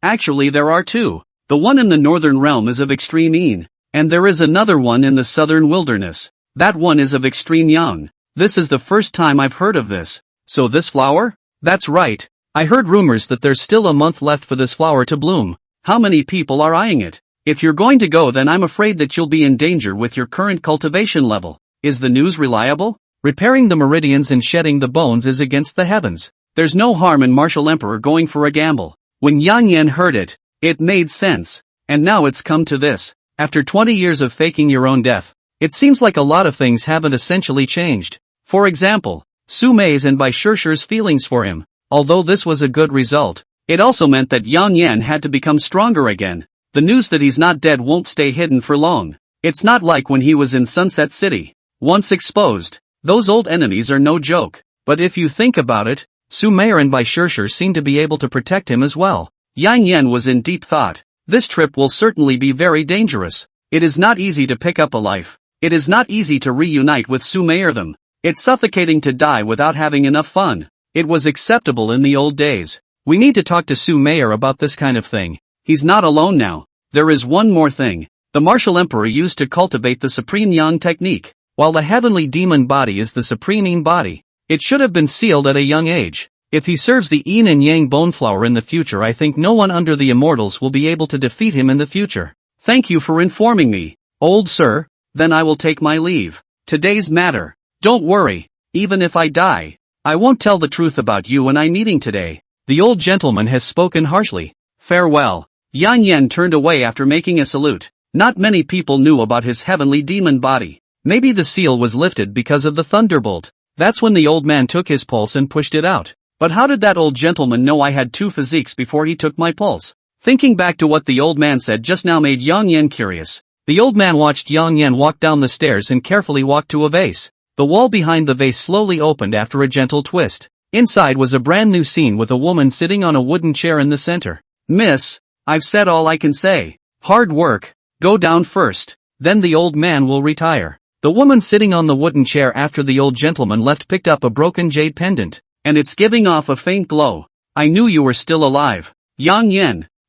Actually there are 2. The one in the northern realm is of extreme yin, and there is another one in the southern wilderness. That one is of extreme yang. This is the first time I've heard of this. So this flower? That's right. I heard rumors that there's still a month left for this flower to bloom. How many people are eyeing it? If you're going to go, then I'm afraid that you'll be in danger with your current cultivation level. Is the news reliable? Repairing the meridians and shedding the bones is against the heavens. There's no harm in martial emperor going for a gamble. When Yang Yan heard it, it made sense. And now it's come to this. After 20 years of faking your own death, it seems like a lot of things haven't essentially changed. For example, Su Mei's and Bai Shishir's feelings for him. Although this was a good result, it also meant that Yang Yan had to become stronger again. The news that he's not dead won't stay hidden for long. It's not like when he was in Sunset City. Once exposed, those old enemies are no joke. But if you think about it, Su Mei and Bai Shishir seem to be able to protect him as well. Yang Yan was in deep thought. This trip will certainly be very dangerous. It is not easy to pick up a life. It is not easy to reunite with Su Mei or them. It's suffocating to die without having enough fun. It was acceptable in the old days. We need to talk to Su Mei about this kind of thing. He's not alone now. There is one more thing. The martial emperor used to cultivate the supreme yang technique, while the heavenly demon body is the supreme yin body. It should have been sealed at a young age. If he serves the yin and yang bone flower in the future, I think no one under the immortals will be able to defeat him in the future. Thank you for informing me, old sir. Then I will take my leave. Today's matter. Don't worry. Even if I die, I won't tell the truth about you and I meeting today. The old gentleman has spoken harshly. Farewell. Yang Yan turned away after making a salute. Not many people knew about his heavenly demon body. Maybe the seal was lifted because of the thunderbolt. That's when the old man took his pulse and pushed it out. But how did that old gentleman know I had 2 physiques before he took my pulse? Thinking back to what the old man said just now made Yang Yan curious. The old man watched Yang Yan walk down the stairs and carefully walk to a vase. The wall behind the vase slowly opened after a gentle twist. Inside was a brand new scene with a woman sitting on a wooden chair in the center. Miss, I've said all I can say. Hard work. Go down first. Then the old man will retire. The woman sitting on the wooden chair after the old gentleman left picked up a broken jade pendant, and it's giving off a faint glow. I knew you were still alive. Yang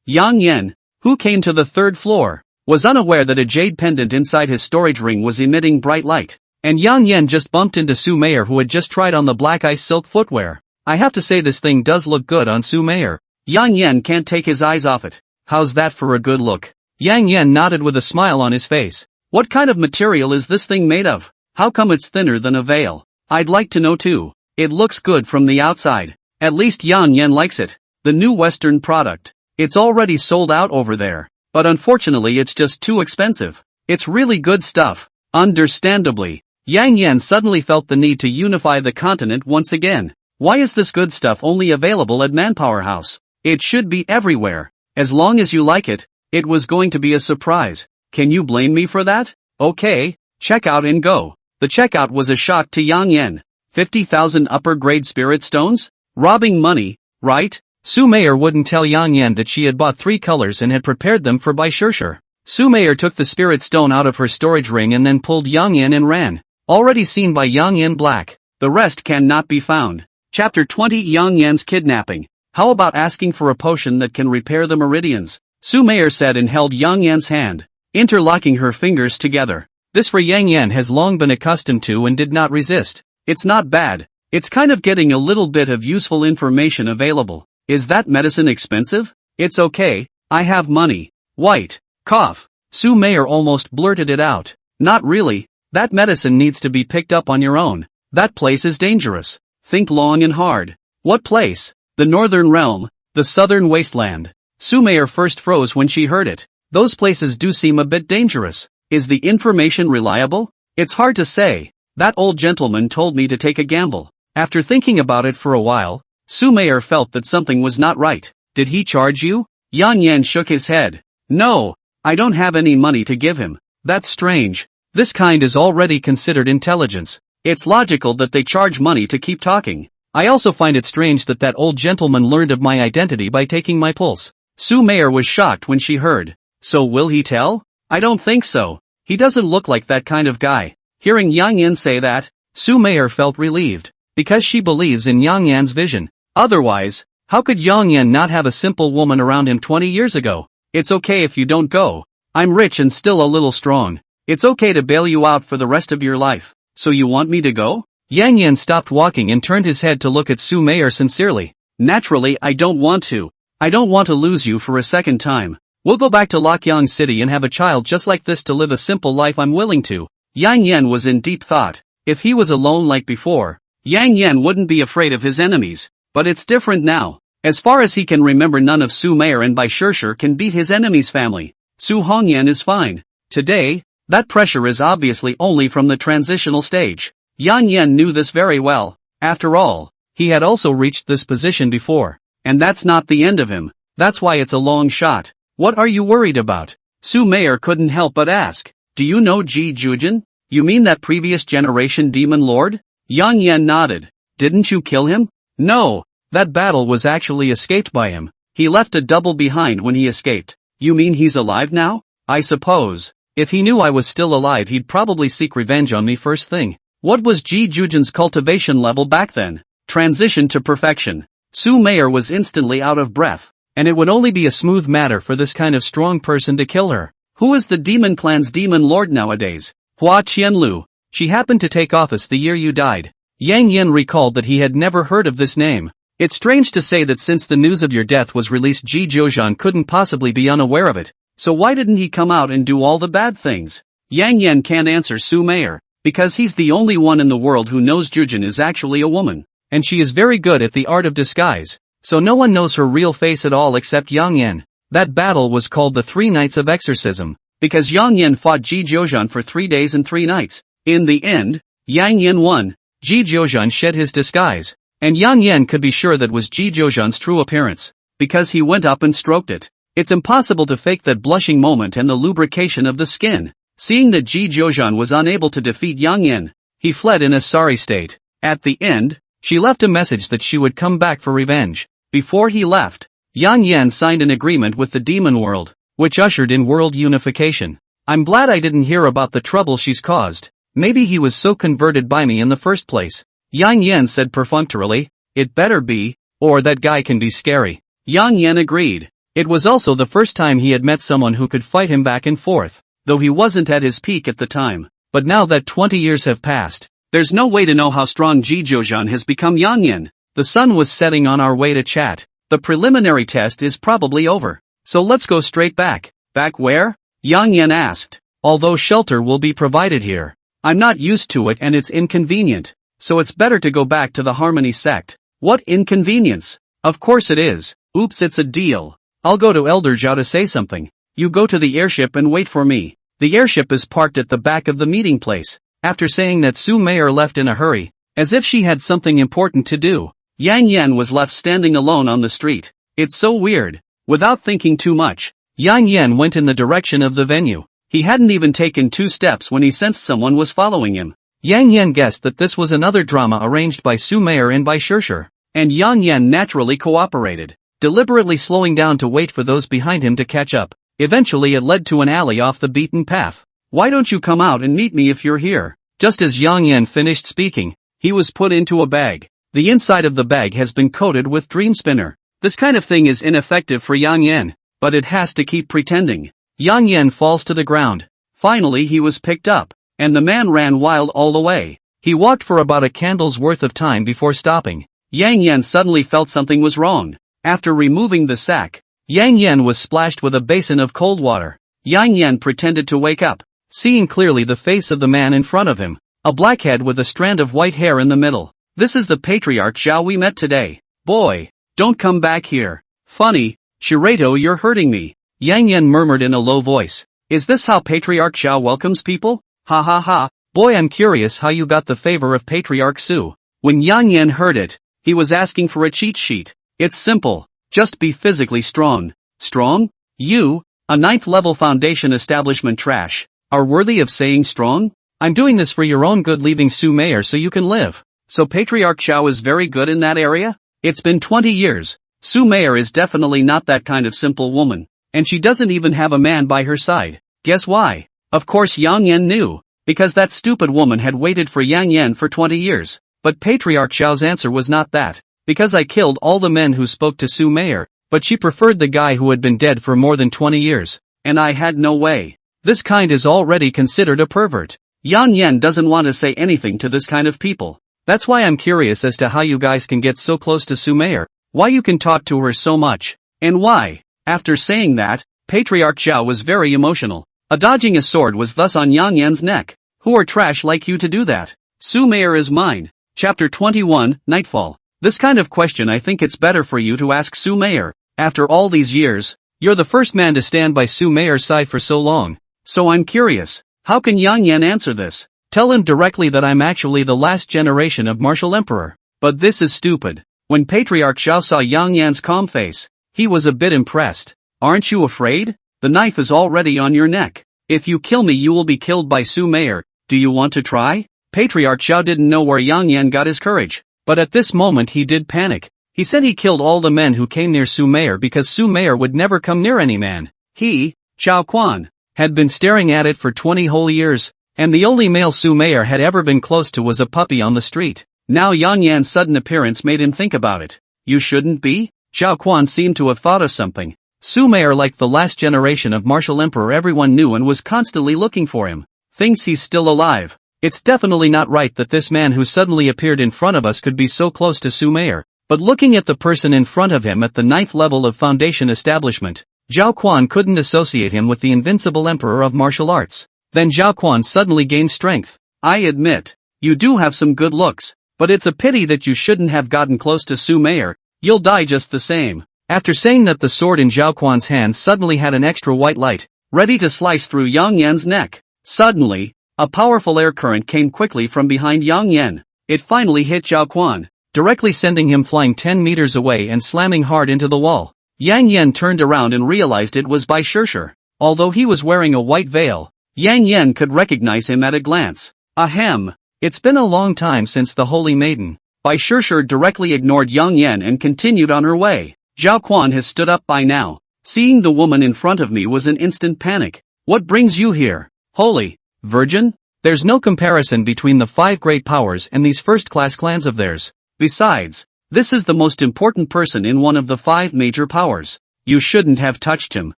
Yan, who came to the third floor, was unaware that a jade pendant inside his storage ring was emitting bright light. And Yang Yan just bumped into Su Mayer, who had just tried on the black ice silk footwear. I have to say this thing does look good on Su Mayer. Yang Yan can't take his eyes off it. How's that for a good look? Yang Yan nodded with a smile on his face. What kind of material is this thing made of? How come it's thinner than a veil? I'd like to know too. It looks good from the outside. At least Yang Yan likes it. The new Western product. It's already sold out over there. But unfortunately it's just too expensive. It's really good stuff. Understandably, Yang Yan suddenly felt the need to unify the continent once again. Why is this good stuff only available at Manpower House? It should be everywhere. As long as you like it, it was going to be a surprise. Can you blame me for that? Okay, check out and go. The checkout was a shock to Yang Yan. 50,000 upper grade spirit stones? Robbing money, right? Su Mayer wouldn't tell Yang Yan that she had bought 3 colors and had prepared them for Bai Shirshir. Su Mayer took the spirit stone out of her storage ring and then pulled Yang Yan and ran. Already seen by Yang Yan black. The rest cannot be found. Chapter 20 Yang Yan's kidnapping. How about asking for a potion that can repair the meridians? Su Mayer said and held Yang Yan's hand, interlocking her fingers together. This Yang Yan has long been accustomed to and did not resist. It's not bad. It's kind of getting a little bit of useful information available. Is that medicine expensive? It's okay, I have money. White. Cough. Su Mayer almost blurted it out. Not really. That medicine needs to be picked up on your own. That place is dangerous. Think long and hard. What place? The Northern Realm, the Southern Wasteland. Su Mayer first froze when she heard it. Those places do seem a bit dangerous. Is the information reliable? It's hard to say. That old gentleman told me to take a gamble. After thinking about it for a while, Su Mayer felt that something was not right. Did he charge you? Yang Yan shook his head. No, I don't have any money to give him. That's strange. This kind is already considered intelligence. It's logical that they charge money to keep talking. I also find it strange that that old gentleman learned of my identity by taking my pulse. Su Mayer was shocked when she heard. So will he tell? I don't think so. He doesn't look like that kind of guy. Hearing Yang Yan say that, Su Mayer felt relieved. Because she believes in Yang Yan's vision. Otherwise, how could Yang Yan not have a simple woman around him 20 years ago? It's okay if you don't go. I'm rich and still a little strong. It's okay to bail you out for the rest of your life. So you want me to go? Yang Yan stopped walking and turned his head to look at Su Mayer sincerely. Naturally, I don't want to. I don't want to lose you for a second time. We'll go back to Lokyang City and have a child just like this to live a simple life. I'm willing to. Yang Yan was in deep thought. If he was alone like before, Yang Yan wouldn't be afraid of his enemies. But it's different now. As far as he can remember, none of Su Mayer and Bai Shirshir can beat his enemy's family. Su Hongyan is fine. Today, that pressure is obviously only from the transitional stage. Yang Yan knew this very well. After all, he had also reached this position before. And that's not the end of him. That's why it's a long shot. What are you worried about? Su Mayer couldn't help but ask. Do you know Ji Jujin? You mean that previous generation demon lord? Yang Yan nodded. Didn't you kill him? No. That battle was actually escaped by him. He left a double behind when he escaped. You mean he's alive now? I suppose. If he knew I was still alive, he'd probably seek revenge on me first thing. What was Ji Jujin's cultivation level back then? Transition to perfection. Su Mayer was instantly out of breath. And it would only be a smooth matter for this kind of strong person to kill her. Who is the demon clan's demon lord nowadays? Hua Qianlu. She happened to take office the year you died. Yang Yan recalled that he had never heard of this name. It's strange to say that since the news of your death was released, Ji Jiuzhan couldn't possibly be unaware of it. So why didn't he come out and do all the bad things? Yang Yan can't answer Su Mayer, because he's the only one in the world who knows Jujin is actually a woman. And she is very good at the art of disguise. So no one knows her real face at all except Yang Yan. That battle was called the 3 Nights of Exorcism, because Yang Yan fought Ji Jiuzhan for 3 days and 3 nights. In the end, Yang Yan won. Ji Jiuzhan shed his disguise. And Yang Yan could be sure that was Ji Jiuzhan's true appearance, because he went up and stroked it. It's impossible to fake that blushing moment and the lubrication of the skin. Seeing that Ji Jiuzhan was unable to defeat Yang Yan, he fled in a sorry state. At the end, she left a message that she would come back for revenge. Before he left, Yang Yan signed an agreement with the demon world, which ushered in world unification. I'm glad I didn't hear about the trouble she's caused. Maybe he was so converted by me in the first place. Yang Yan said perfunctorily. It better be, or that guy can be scary. Yang Yan agreed. It was also the first time he had met someone who could fight him back and forth, though he wasn't at his peak at the time. But now that 20 years have passed, there's no way to know how strong Ji Jiuzhan has become. Yang Yan. The sun was setting on our way to chat. The preliminary test is probably over. So let's go straight back. Back where? Yang Yan asked. Although shelter will be provided here, I'm not used to it and it's inconvenient. So it's better to go back to the Harmony sect. What inconvenience? Of course it is. Oops, it's a deal. I'll go to Elder Zhao to say something. You go to the airship and wait for me. The airship is parked at the back of the meeting place. After saying that, Su Meier left in a hurry, as if she had something important to do. Yang Yan was left standing alone on the street. It's so weird. Without thinking too much, Yang Yan went in the direction of the venue. He hadn't even taken 2 steps when he sensed someone was following him. Yang Yan guessed that this was another drama arranged by Su Meier and by Shishir, and Yang Yan naturally cooperated, deliberately slowing down to wait for those behind him to catch up. Eventually it led to an alley off the beaten path. Why don't you come out and meet me if you're here? Just as Yang Yan finished speaking, he was put into a bag. The inside of the bag has been coated with dream spinner. This kind of thing is ineffective for Yang Yan, but it has to keep pretending. Yang Yan falls to the ground. Finally he was picked up, and the man ran wild all the way. He walked for about a candle's worth of time before stopping. Yang Yan suddenly felt something was wrong. After removing the sack, Yang Yan was splashed with a basin of cold water. Yang Yan pretended to wake up, seeing clearly the face of the man in front of him, a blackhead with a strand of white hair in the middle. This is the patriarch Zhao we met today. Boy, don't come back here. Funny, Shirato, you're hurting me. Yang Yan murmured in a low voice. Is this how Patriarch Zhao welcomes people? Ha ha ha. Boy, I'm curious how you got the favor of Patriarch Su. When Yang Yan heard it, he was asking for a cheat sheet. It's simple. Just be physically strong. Strong? You, a 9th level foundation establishment trash, are worthy of saying strong? I'm doing this for your own good, leaving Su Meier so you can live. So Patriarch Zhao is very good in that area? It's been 20 years. Su Meier is definitely not that kind of simple woman. And she doesn't even have a man by her side. Guess why? Of course Yang Yan knew. Because that stupid woman had waited for Yang Yan for 20 years. But Patriarch Zhao's answer was not that. Because I killed all the men who spoke to Su Meier, but she preferred the guy who had been dead for more than 20 years. And I had no way. This kind is already considered a pervert. Yang Yan doesn't want to say anything to this kind of people. That's why I'm curious as to how you guys can get so close to Su Meier, why you can talk to her so much, and why. After saying that, Patriarch Zhao was very emotional. Dodging a sword was thus on Yang Yan's neck. Who are trash like you to do that? Su Meier is mine. Chapter 21, Nightfall. This kind of question I think it's better for you to ask Su Meier. After all these years, you're the first man to stand by Su Meier's side for so long. So I'm curious, how can Yang Yan answer this? Tell him directly that I'm actually the last generation of Martial Emperor. But this is stupid. When Patriarch Zhao saw Yang Yan's calm face, he was a bit impressed. Aren't you afraid? The knife is already on your neck. If you kill me you will be killed by Su Meier. Do you want to try? Patriarch Zhao didn't know where Yang Yan got his courage. But at this moment he did panic. He said he killed all the men who came near Su Meier because Su Meier would never come near any man. He, Zhao Quan, had been staring at it for 20 whole years. And the only male Su Meier had ever been close to was a puppy on the street. Now Yang Yan's sudden appearance made him think about it. You shouldn't be? Zhao Quan seemed to have thought of something. Su Meier, like the last generation of Martial Emperor, everyone knew and was constantly looking for him. Thinks he's still alive. It's definitely not right that this man who suddenly appeared in front of us could be so close to Su Meier. But looking at the person in front of him at the 9th level of Foundation Establishment, Zhao Quan couldn't associate him with the invincible Emperor of Martial Arts. Then Zhao Quan suddenly gained strength. I admit, you do have some good looks, but it's a pity that you shouldn't have gotten close to Su Meier. You'll die just the same. After saying that, the sword in Zhao Quan's hand suddenly had an extra white light, ready to slice through Yang Yan's neck. Suddenly, a powerful air current came quickly from behind Yang Yan. It finally hit Zhao Quan, directly sending him flying 10 meters away and slamming hard into the wall. Yang Yan turned around and realized it was Bai Shishir. Although he was wearing a white veil, Yang Yan could recognize him at a glance. Ahem. It's been a long time since the Holy Maiden. Bai Shishir directly ignored Yang Yan and continued on her way. Zhao Quan has stood up by now. Seeing the woman in front of me was an instant panic. What brings you here? Holy Virgin? There's no comparison between the 5 great powers and these first-class clans of theirs. Besides, this is the most important person in one of the 5 major powers. You shouldn't have touched him.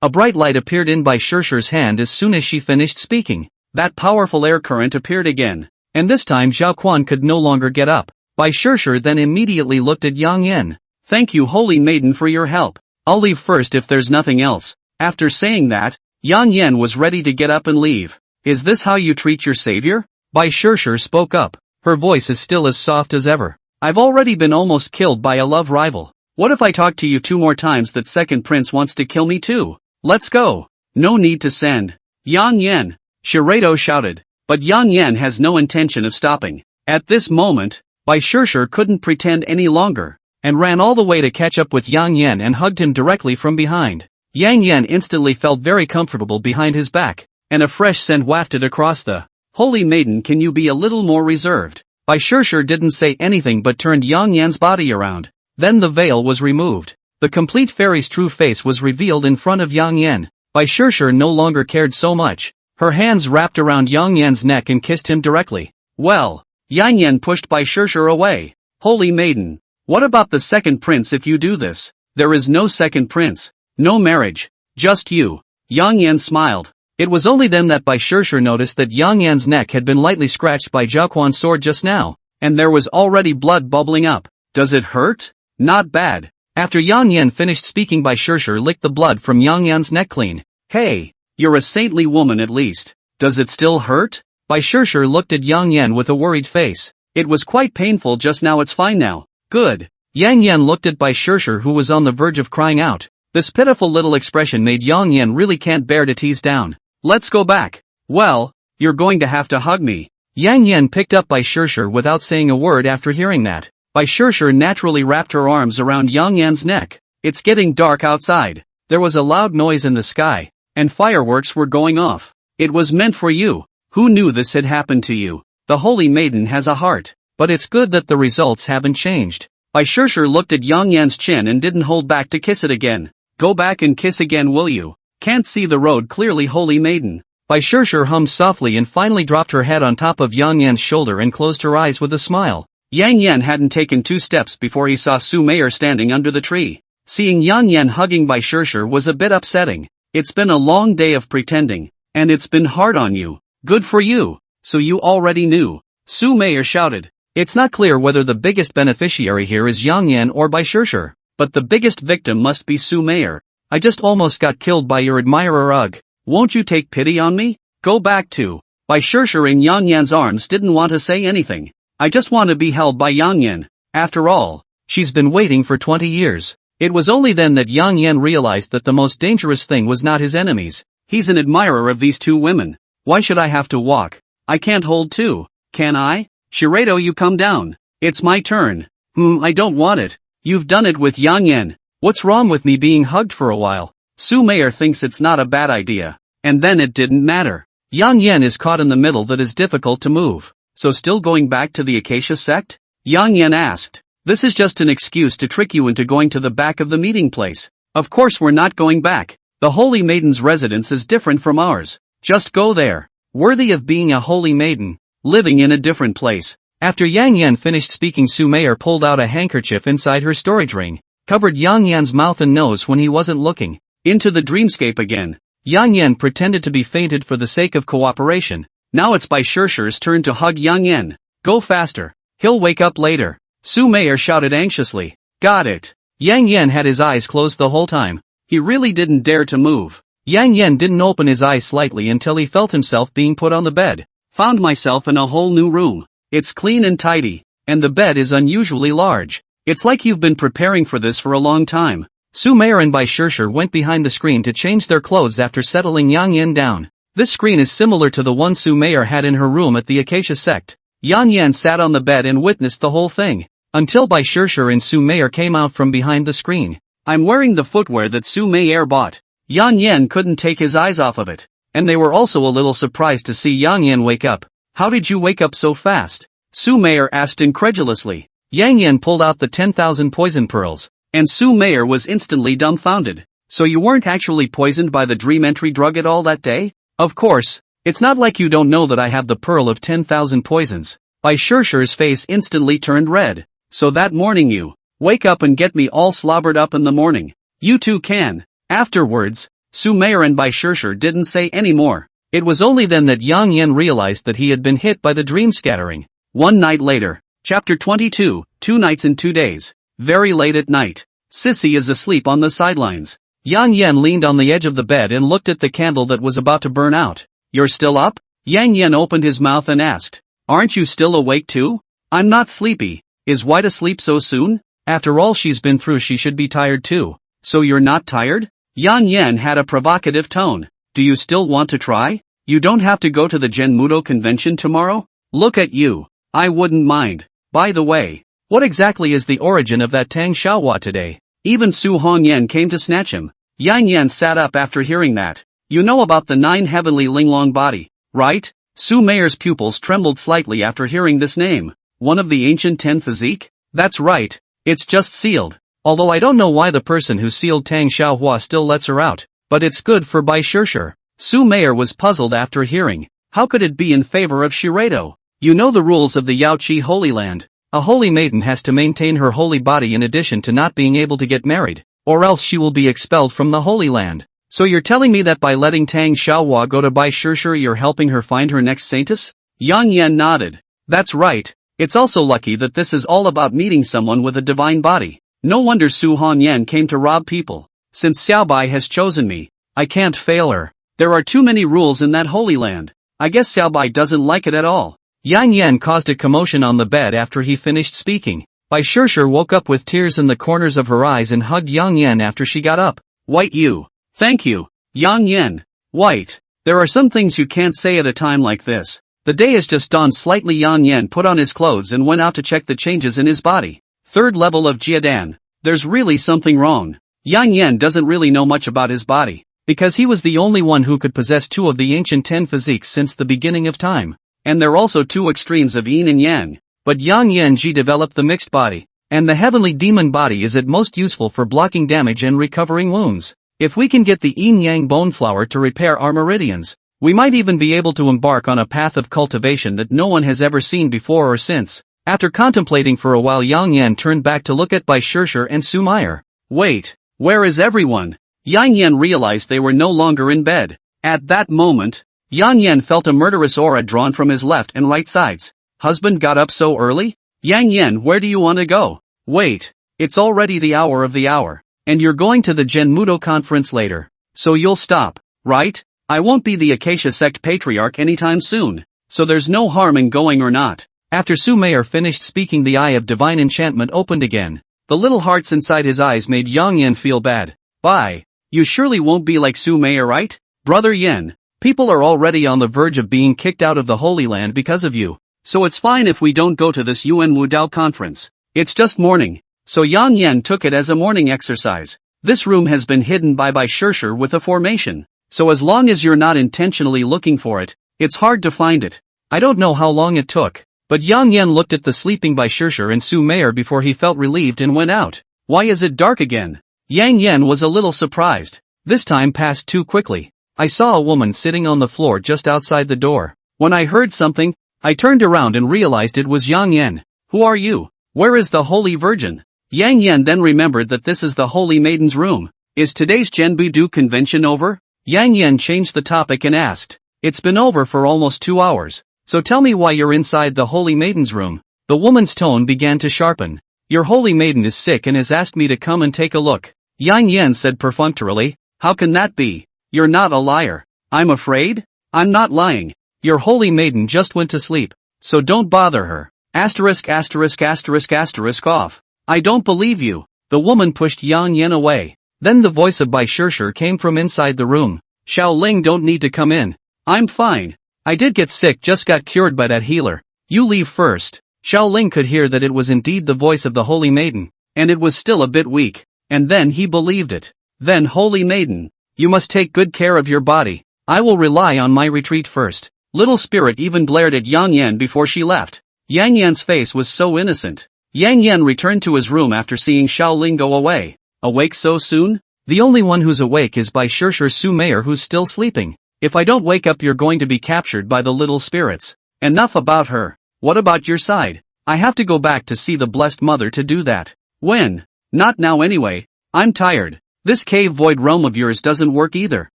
A bright light appeared in Bai Shishir's hand as soon as she finished speaking. That powerful air current appeared again. And this time Zhao Quan could no longer get up. Bai Shishir then immediately looked at Yang Yan. Thank you, Holy Maiden, for your help. I'll leave first if there's nothing else. After saying that, Yang Yan was ready to get up and leave. Is this how you treat your savior? Bai Shishir spoke up. Her voice is still as soft as ever. I've already been almost killed by a love rival. What if I talk to you 2 more times that second prince wants to kill me too? Let's go. No need to send. Yang Yan. Shirado shouted. But Yang Yan has no intention of stopping. At this moment, Bai Shishir couldn't pretend any longer, and ran all the way to catch up with Yang Yan and hugged him directly from behind. Yang Yan instantly felt very comfortable behind his back, and a fresh scent wafted across the Holy Maiden. Can you be a little more reserved? Bai Shishir didn't say anything but turned Yang Yan's body around. Then the veil was removed. The complete fairy's true face was revealed in front of Yang Yan. Bai Shishir no longer cared so much. Her hands wrapped around Yang Yan's neck and kissed him directly. Well, Yang Yan pushed Bai Shishir away. Holy Maiden, what about the second prince if you do this? There is no second prince. No marriage. Just you. Yang Yan smiled. It was only then that Bai Shishir noticed that Yang Yan's neck had been lightly scratched by Zhao Quan's sword just now, and there was already blood bubbling up. Does it hurt? Not bad. After Yang Yan finished speaking, Bai Shishir licked the blood from Yang Yan's neck clean. Hey, you're a saintly woman at least. Does it still hurt? Bai Shishir looked at Yang Yan with a worried face. It was quite painful just now. It's fine now. Good. Yang Yan looked at Bai Shishir, who was on the verge of crying out. This pitiful little expression made Yang Yan really can't bear to tease down. Let's go back. Well, you're going to have to hug me. Yang Yan picked up Bai Shishir without saying a word after hearing that. Bai Shishir naturally wrapped her arms around Yang Yan's neck. It's getting dark outside. There was a loud noise in the sky, and fireworks were going off. It was meant for you. Who knew this had happened to you? The Holy Maiden has a heart, but it's good that the results haven't changed. Bai Shishir looked at Yang Yan's chin and didn't hold back to kiss it again. Go back and kiss again, will you? Can't see the road clearly, Holy Maiden. Bai Shishir hummed softly and finally dropped her head on top of Yang Yan's shoulder and closed her eyes with a smile. Yang Yan hadn't taken 2 steps before he saw Su Meier standing under the tree. Seeing Yang Yan hugging Bai Shishir was a bit upsetting. It's been a long day of pretending, and it's been hard on you. Good for you. So you already knew. Su Meier shouted. It's not clear whether the biggest beneficiary here is Yang Yan or Bai Shishir, but the biggest victim must be Su Meier. I just almost got killed by your admirer. Ugh. Won't you take pity on me? Go back to. Bai Shishir in Yang Yan's arms didn't want to say anything. I just want to be held by Yang Yan. After all, she's been waiting for 20 years. It was only then that Yang Yan realized that the most dangerous thing was not his enemies. He's an admirer of these 2 women. Why should I have to walk? I can't hold 2. Can I? Shirado, you come down. It's my turn. I don't want it. You've done it with Yang Yan. What's wrong with me being hugged for a while? Su Meier thinks it's not a bad idea. And then it didn't matter. Yang Yan is caught in the middle that is difficult to move. So still going back to the Acacia sect? Yang Yan asked. This is just an excuse to trick you into going to the back of the meeting place. Of course we're not going back. The Holy Maiden's residence is different from ours. Just go there. Worthy of being a Holy Maiden. Living in a different place. After Yang Yan finished speaking, Su Meier pulled out a handkerchief inside her storage ring, covered Yang Yan's mouth and nose when he wasn't looking. Into the dreamscape again. Yang Yan pretended to be fainted for the sake of cooperation. Now it's Bai Shishir's turn to hug Yang Yan. Go faster. He'll wake up later. Su Meier shouted anxiously. Got it. Yang Yan had his eyes closed the whole time. He really didn't dare to move. Yang Yan didn't open his eyes slightly until he felt himself being put on the bed. Found myself in a whole new room. It's clean and tidy, and the bed is unusually large. It's like you've been preparing for this for a long time. Su Meier and Bai Shishir went behind the screen to change their clothes after settling Yang Yan down. This screen is similar to the one Su Meier had in her room at the Acacia sect. Yang Yan sat on the bed and witnessed the whole thing, until Bai Shishir and Su Meier came out from behind the screen. I'm wearing the footwear that Su Meier bought. Yang Yan couldn't take his eyes off of it. And they were also a little surprised to see Yang Yan wake up. How did you wake up so fast? Su Meier asked incredulously. Yang Yan pulled out the 10,000 poison pearls. And Su Meier was instantly dumbfounded. So you weren't actually poisoned by the dream entry drug at all that day? Of course. It's not like you don't know that I have the pearl of 10,000 poisons. Bai Shishir's face instantly turned red. So that morning you wake up and get me all slobbered up in the morning. You too can. Afterwards, Su Meier and Bai Shishir didn't say any more. It was only then that Yang Yan realized that he had been hit by the dream scattering. One night later. Chapter 22, 2 nights and 2 days. Very late at night. Sissy is asleep on the sidelines. Yang Yan leaned on the edge of the bed and looked at the candle that was about to burn out. You're still up? Yang Yan opened his mouth and asked. Aren't you still awake too? I'm not sleepy. Is White asleep so soon? After all she's been through she should be tired too. So you're not tired? Yang Yan had a provocative tone. Do you still want to try? You don't have to go to the Genmudo convention tomorrow? Look at you. I wouldn't mind. By the way, what exactly is the origin of that Tang Xiaohua today? Even Su Hongyan came to snatch him. Yang Yan sat up after hearing that. You know about the 9 heavenly Linglong body, right? Su Meier's pupils trembled slightly after hearing this name. One of the ancient 10 physique? That's right. It's just sealed. Although I don't know why the person who sealed Tang Xiaohua still lets her out. But it's good for Bai Shishir. Su Meier was puzzled after hearing. How could it be in favor of Shiredo? You know the rules of the Yaoqi Holy Land. A holy maiden has to maintain her holy body in addition to not being able to get married, or else she will be expelled from the Holy Land. So you're telling me that by letting Tang Xiaohua go to Bai Shishir you're helping her find her next saintess? Yang Yan nodded. That's right. It's also lucky that this is all about meeting someone with a divine body. No wonder Su Hongyan came to rob people. Since Xiaobai has chosen me, I can't fail her. There are too many rules in that Holy Land. I guess Xiaobai doesn't like it at all. Yang Yan caused a commotion on the bed after he finished speaking. Bai Shishir woke up with tears in the corners of her eyes and hugged Yang Yan after she got up. White you. Thank you. Yang Yan. White. There are some things you can't say at a time like this. The day has just dawned slightly. Yang Yan put on his clothes and went out to check the changes in his body. 3rd level of Jiadan. There's really something wrong. Yang Yan doesn't really know much about his body, because he was the only one who could possess 2 of the ancient 10 physiques since the beginning of time. And they're also 2 extremes of yin and yang. But Yang Yanji developed the mixed body, and the heavenly demon body is at most useful for blocking damage and recovering wounds. If we can get the yin-yang bone flower to repair our meridians, we might even be able to embark on a path of cultivation that no one has ever seen before or since. After contemplating for a while, Yang Yan turned back to look at Bai Shishir and Su Meier. Wait, where is everyone? Yang Yan realized they were no longer in bed. At that moment, Yang Yan felt a murderous aura drawn from his left and right sides. Husband got up so early? Yang Yan, where do you want to go? Wait, it's already the hour of the hour. And you're going to the Genmudo conference later. So you'll stop, right? I won't be the Acacia sect patriarch anytime soon. So there's no harm in going or not. After Su Meier finished speaking, the eye of divine enchantment opened again. The little hearts inside his eyes made Yang Yan feel bad. Bye. You surely won't be like Su Meier, right? Brother Yen. People are already on the verge of being kicked out of the Holy Land because of you. So it's fine if we don't go to this Yuan Wudao conference. It's just morning. So Yang Yan took it as a morning exercise. This room has been hidden by Bai Shishir with a formation. So as long as you're not intentionally looking for it, it's hard to find it. I don't know how long it took, but Yang Yan looked at the sleeping Bai Shishir and Su Meier before he felt relieved and went out. Why is it dark again? Yang Yan was a little surprised. This time passed too quickly. I saw a woman sitting on the floor just outside the door. When I heard something, I turned around and realized it was Yang Yan. Who are you? Where is the Holy Virgin? Yang Yan then remembered that this is the Holy Maiden's room. Is today's Genbudu convention over? Yang Yan changed the topic and asked. It's been over for almost 2 hours. So tell me why you're inside the Holy Maiden's room. The woman's tone began to sharpen. Your Holy Maiden is sick and has asked me to come and take a look. Yang Yan said perfunctorily. How can that be? You're not a liar. I'm afraid? I'm not lying. Your Holy Maiden just went to sleep. So don't bother her. Asterisk asterisk asterisk asterisk off. I don't believe you. The woman pushed Yang Yan away. Then the voice of Bai Shishir came from inside the room. Xiao Ling don't need to come in. I'm fine. I did get sick, just got cured by that healer. You leave first. Xiao Ling could hear that it was indeed the voice of the Holy Maiden, and it was still a bit weak. and then he believed it. Then holy maiden, you must take good care of your body. I will rely on my retreat first. Little spirit even glared at Yang Yan before she left. Yang Yan's face was so innocent. Yang Yan returned to his room after seeing Xiaoling go away. Awake so soon? The only one who's awake is by Shishir Su Mayor, who's still sleeping. If I don't wake up, you're going to be captured by the little spirits. Enough about her. What about your side? I have to go back to see the blessed mother to do that. When? Not now anyway. I'm tired. This cave void realm of yours doesn't work either.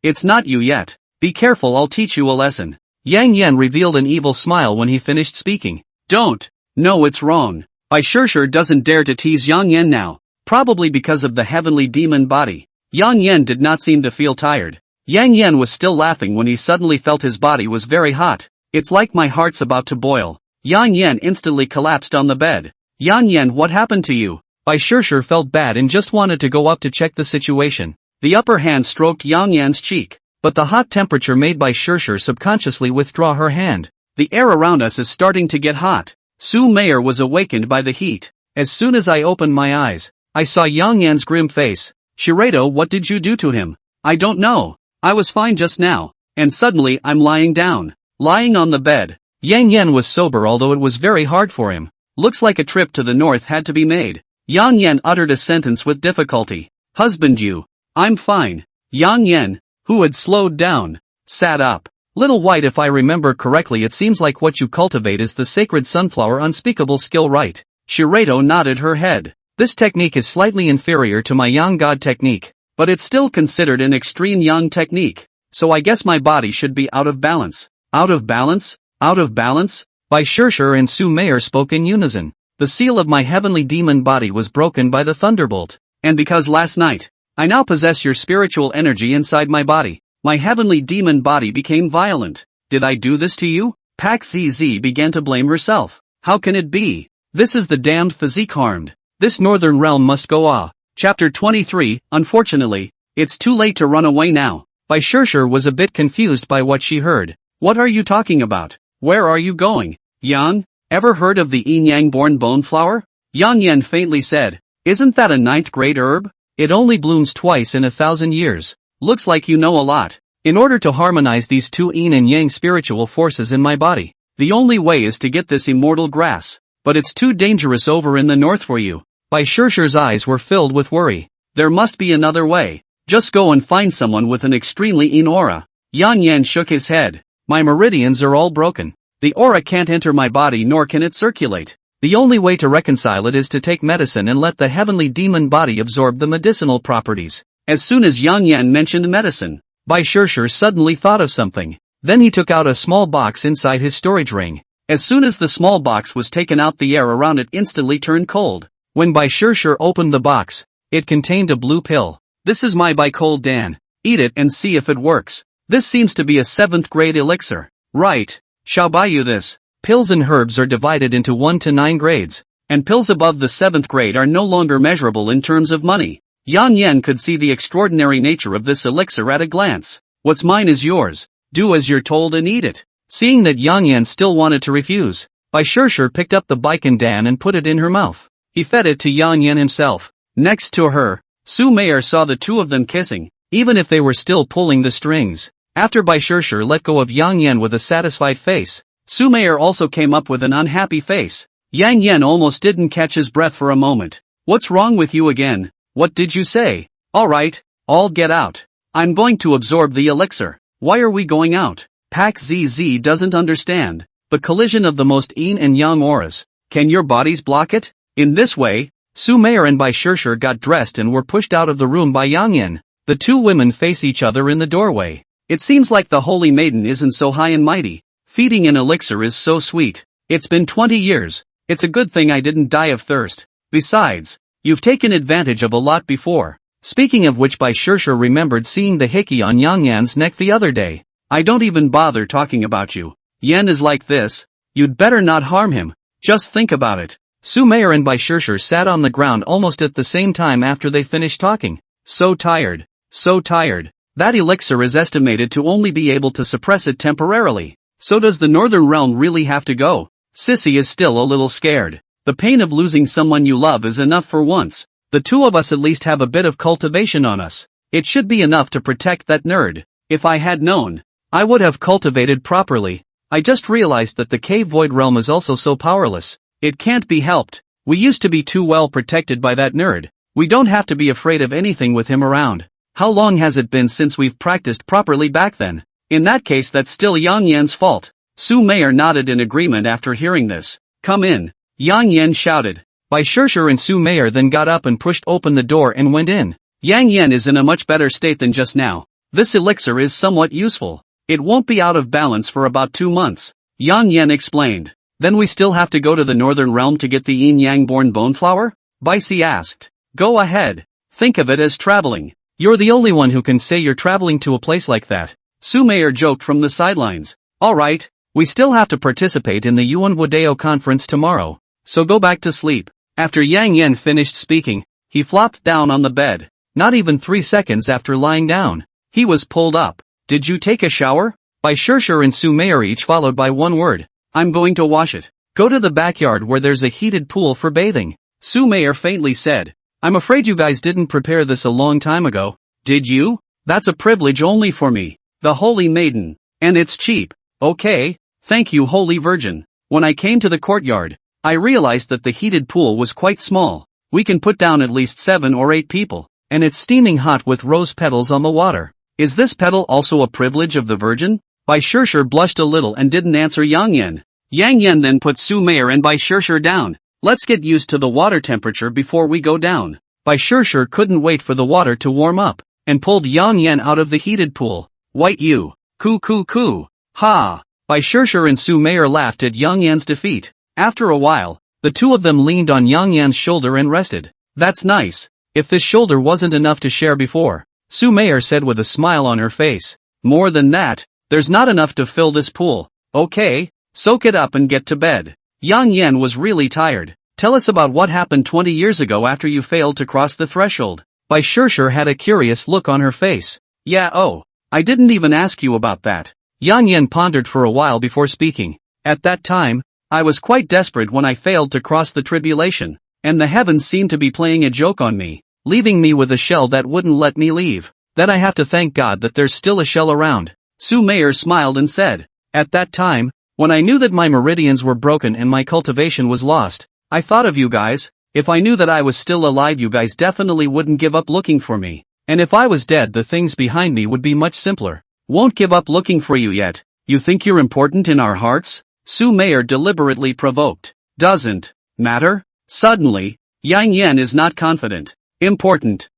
It's not you yet. Be careful, I'll teach you a lesson. Yang Yan revealed an evil smile when he finished speaking. Don't. No, it's wrong. Bai Shishir doesn't dare to tease Yang Yan now. Probably because of the heavenly demon body. Yang Yan did not seem to feel tired. Yang Yan was still laughing when he suddenly felt his body was very hot. It's like my heart's about to boil. Yang Yan instantly collapsed on the bed. Yang Yan, what happened to you? Bai Shishir felt bad and just wanted to go up to check the situation. The upper hand stroked Yang Yan's cheek, but the hot temperature made Bai Shishir subconsciously withdraw her hand. The air around us is starting to get hot. Su Mayor was awakened by the heat. As soon as I opened my eyes, I saw Yang Yan's grim face. Shirato, what did you do to him? I don't know. I was fine just now, and suddenly I'm lying down. Lying on the bed. Yang Yan was sober, although it was very hard for him. Looks like a trip to the north had to be made. Yang Yan uttered a sentence with difficulty. Husband, you. I'm fine. Yang Yan, who had slowed down, sat up. Little White, if I remember correctly, it seems like what you cultivate is the sacred sunflower unspeakable skill, right? Shirato nodded her head. This technique is slightly inferior to my Yang God technique, but it's still considered an extreme Yang technique, so I guess my body should be out of balance. Out of balance? Out of balance? Bai Shishir and Su Mayor spoke in unison. The seal of my heavenly demon body was broken by the thunderbolt, and because last night, I now possess your spiritual energy inside my body, my heavenly demon body became violent. Did I do this to you? Pak ZZ began to blame herself. How can it be? This is the damned physique harmed. This northern realm must go ah. Chapter 23, unfortunately, it's too late to run away now. Bai Shishir was a bit confused by what she heard. What are you talking about? Where are you going? Yang, ever heard of the yin yang born bone flower? Yang Yan faintly said. Isn't that a ninth grade herb? It only blooms twice in 1,000 years. Looks like you know a lot. In order to harmonize these two yin and yang spiritual forces in my body, the only way is to get this immortal grass. But it's too dangerous over in the north for you. Bai Shishir's eyes were filled with worry. There must be another way. Just go and find someone with an extremely yin aura. Yang Yan shook his head. My meridians are all broken. The aura can't enter my body nor can it circulate. The only way to reconcile it is to take medicine and let the heavenly demon body absorb the medicinal properties. As soon as Yang Yan mentioned medicine, Bai Shishir suddenly thought of something. Then he took out a small box inside his storage ring. As soon as the small box was taken out, the air around it instantly turned cold. When Bai Shishir opened the box, it contained a blue pill. This is my Bai Cold Dan. Eat it and see if it works. This seems to be a 7th grade elixir. Right. Shall buy you this. Pills and herbs are divided into 1 to 9 grades, and pills above the 7th grade are no longer measurable in terms of money. Yang Yan could see the extraordinary nature of this elixir at a glance. What's mine is yours. Do as you're told and eat it. Seeing that Yang Yan still wanted to refuse, Bai Shishir picked up the Baikan Dan and put it in her mouth. He fed it to Yang Yan himself. Next to her, Su Mayor saw the two of them kissing, even if they were still pulling the strings. After Bai Shishir let go of Yang Yan with a satisfied face, Su Mayor also came up with an unhappy face. Yang Yan almost didn't catch his breath for a moment. What's wrong with you again? What did you say? Alright, all get out. I'm going to absorb the elixir. Why are we going out? Pak ZZ doesn't understand. The collision of the most yin and yang auras. Can your bodies block it? In this way, Su Mayor and Bai Shishir got dressed and were pushed out of the room by Yang Yan. The two women face each other in the doorway. It seems like the holy maiden isn't so high and mighty. Feeding an elixir is so sweet. It's been 20 years. It's a good thing I didn't die of thirst. Besides, you've taken advantage of a lot before. Speaking of which, Bai Shishir remembered seeing the hickey on Yang Yan's neck the other day. I don't even bother talking about you. Yan is like this. You'd better not harm him. Just think about it. Su Mayor and Bai Shishir sat on the ground almost at the same time after they finished talking. So tired. So tired. That elixir is estimated to only be able to suppress it temporarily. So does the northern realm really have to go? Sissy is still a little scared. The pain of losing someone you love is enough for once. The two of us at least have a bit of cultivation on us. It should be enough to protect that nerd. If I had known, I would have cultivated properly. I just realized that the cave void realm is also so powerless. It can't be helped. We used to be too well protected by that nerd. We don't have to be afraid of anything with him around. How long has it been since we've practiced properly back then? In that case, that's still Yang Yan's fault. Su Meier nodded in agreement after hearing this. Come in, Yang Yan shouted. Bai Shishir and Su Meier then got up and pushed open the door and went in. Yang Yan is in a much better state than just now. This elixir is somewhat useful. It won't be out of balance for about 2 months, Yang Yan explained. Then we still have to go to the northern realm to get the Yin Yang born bone flower? Baici asked. Go ahead. Think of it as traveling. You're the only one who can say you're traveling to a place like that. Su Meier joked from the sidelines. Alright, we still have to participate in the Yuan Wadeo conference tomorrow, so go back to sleep. After Yang Yan finished speaking, he flopped down on the bed. Not even 3 seconds after lying down, he was pulled up. Did you take a shower? Bai Shishir and Su Meier each followed by one word. I'm going to wash it. Go to the backyard where there's a heated pool for bathing. Su Meier faintly said. I'm afraid you guys didn't prepare this a long time ago. Did you? That's a privilege only for me, the Holy Maiden. And it's cheap. Okay, thank you Holy Virgin. When I came to the courtyard, I realized that the heated pool was quite small. We can put down at least 7 or 8 people, and it's steaming hot with rose petals on the water. Is this petal also a privilege of the Virgin? Bai Shishir blushed a little and didn't answer Yang Yan. Yang Yan then put Su Meier and Bai Shishir down. Let's get used to the water temperature before we go down. Bai Shishir couldn't wait for the water to warm up, and pulled Yang Yan out of the heated pool. White you. Coo. Ha! Bai Shishir and Su Meier laughed at Yang Yan's defeat. After a while, the two of them leaned on Yang Yan's shoulder and rested. That's nice. If this shoulder wasn't enough to share before, Su Meier said with a smile on her face. More than that, there's not enough to fill this pool. Okay, soak it up and get to bed. Yang Yan was really tired. Tell us about what happened 20 years ago after you failed to cross the threshold. Bai Shishir had a curious look on her face. Yeah, oh, I didn't even ask you about that. Yang Yan pondered for a while before speaking. At that time, I was quite desperate when I failed to cross the tribulation, and the heavens seemed to be playing a joke on me, leaving me with a shell that wouldn't let me leave. Then I have to thank God that there's still a shell around. Su Meier smiled and said, at that time, when I knew that my meridians were broken and my cultivation was lost, I thought of you guys. If I knew that I was still alive, you guys definitely wouldn't give up looking for me. And if I was dead, the things behind me would be much simpler. Won't give up looking for you yet. You think you're important in our hearts? Su Meier deliberately provoked. Doesn't matter? Suddenly, Yang Yan is not confident. Important.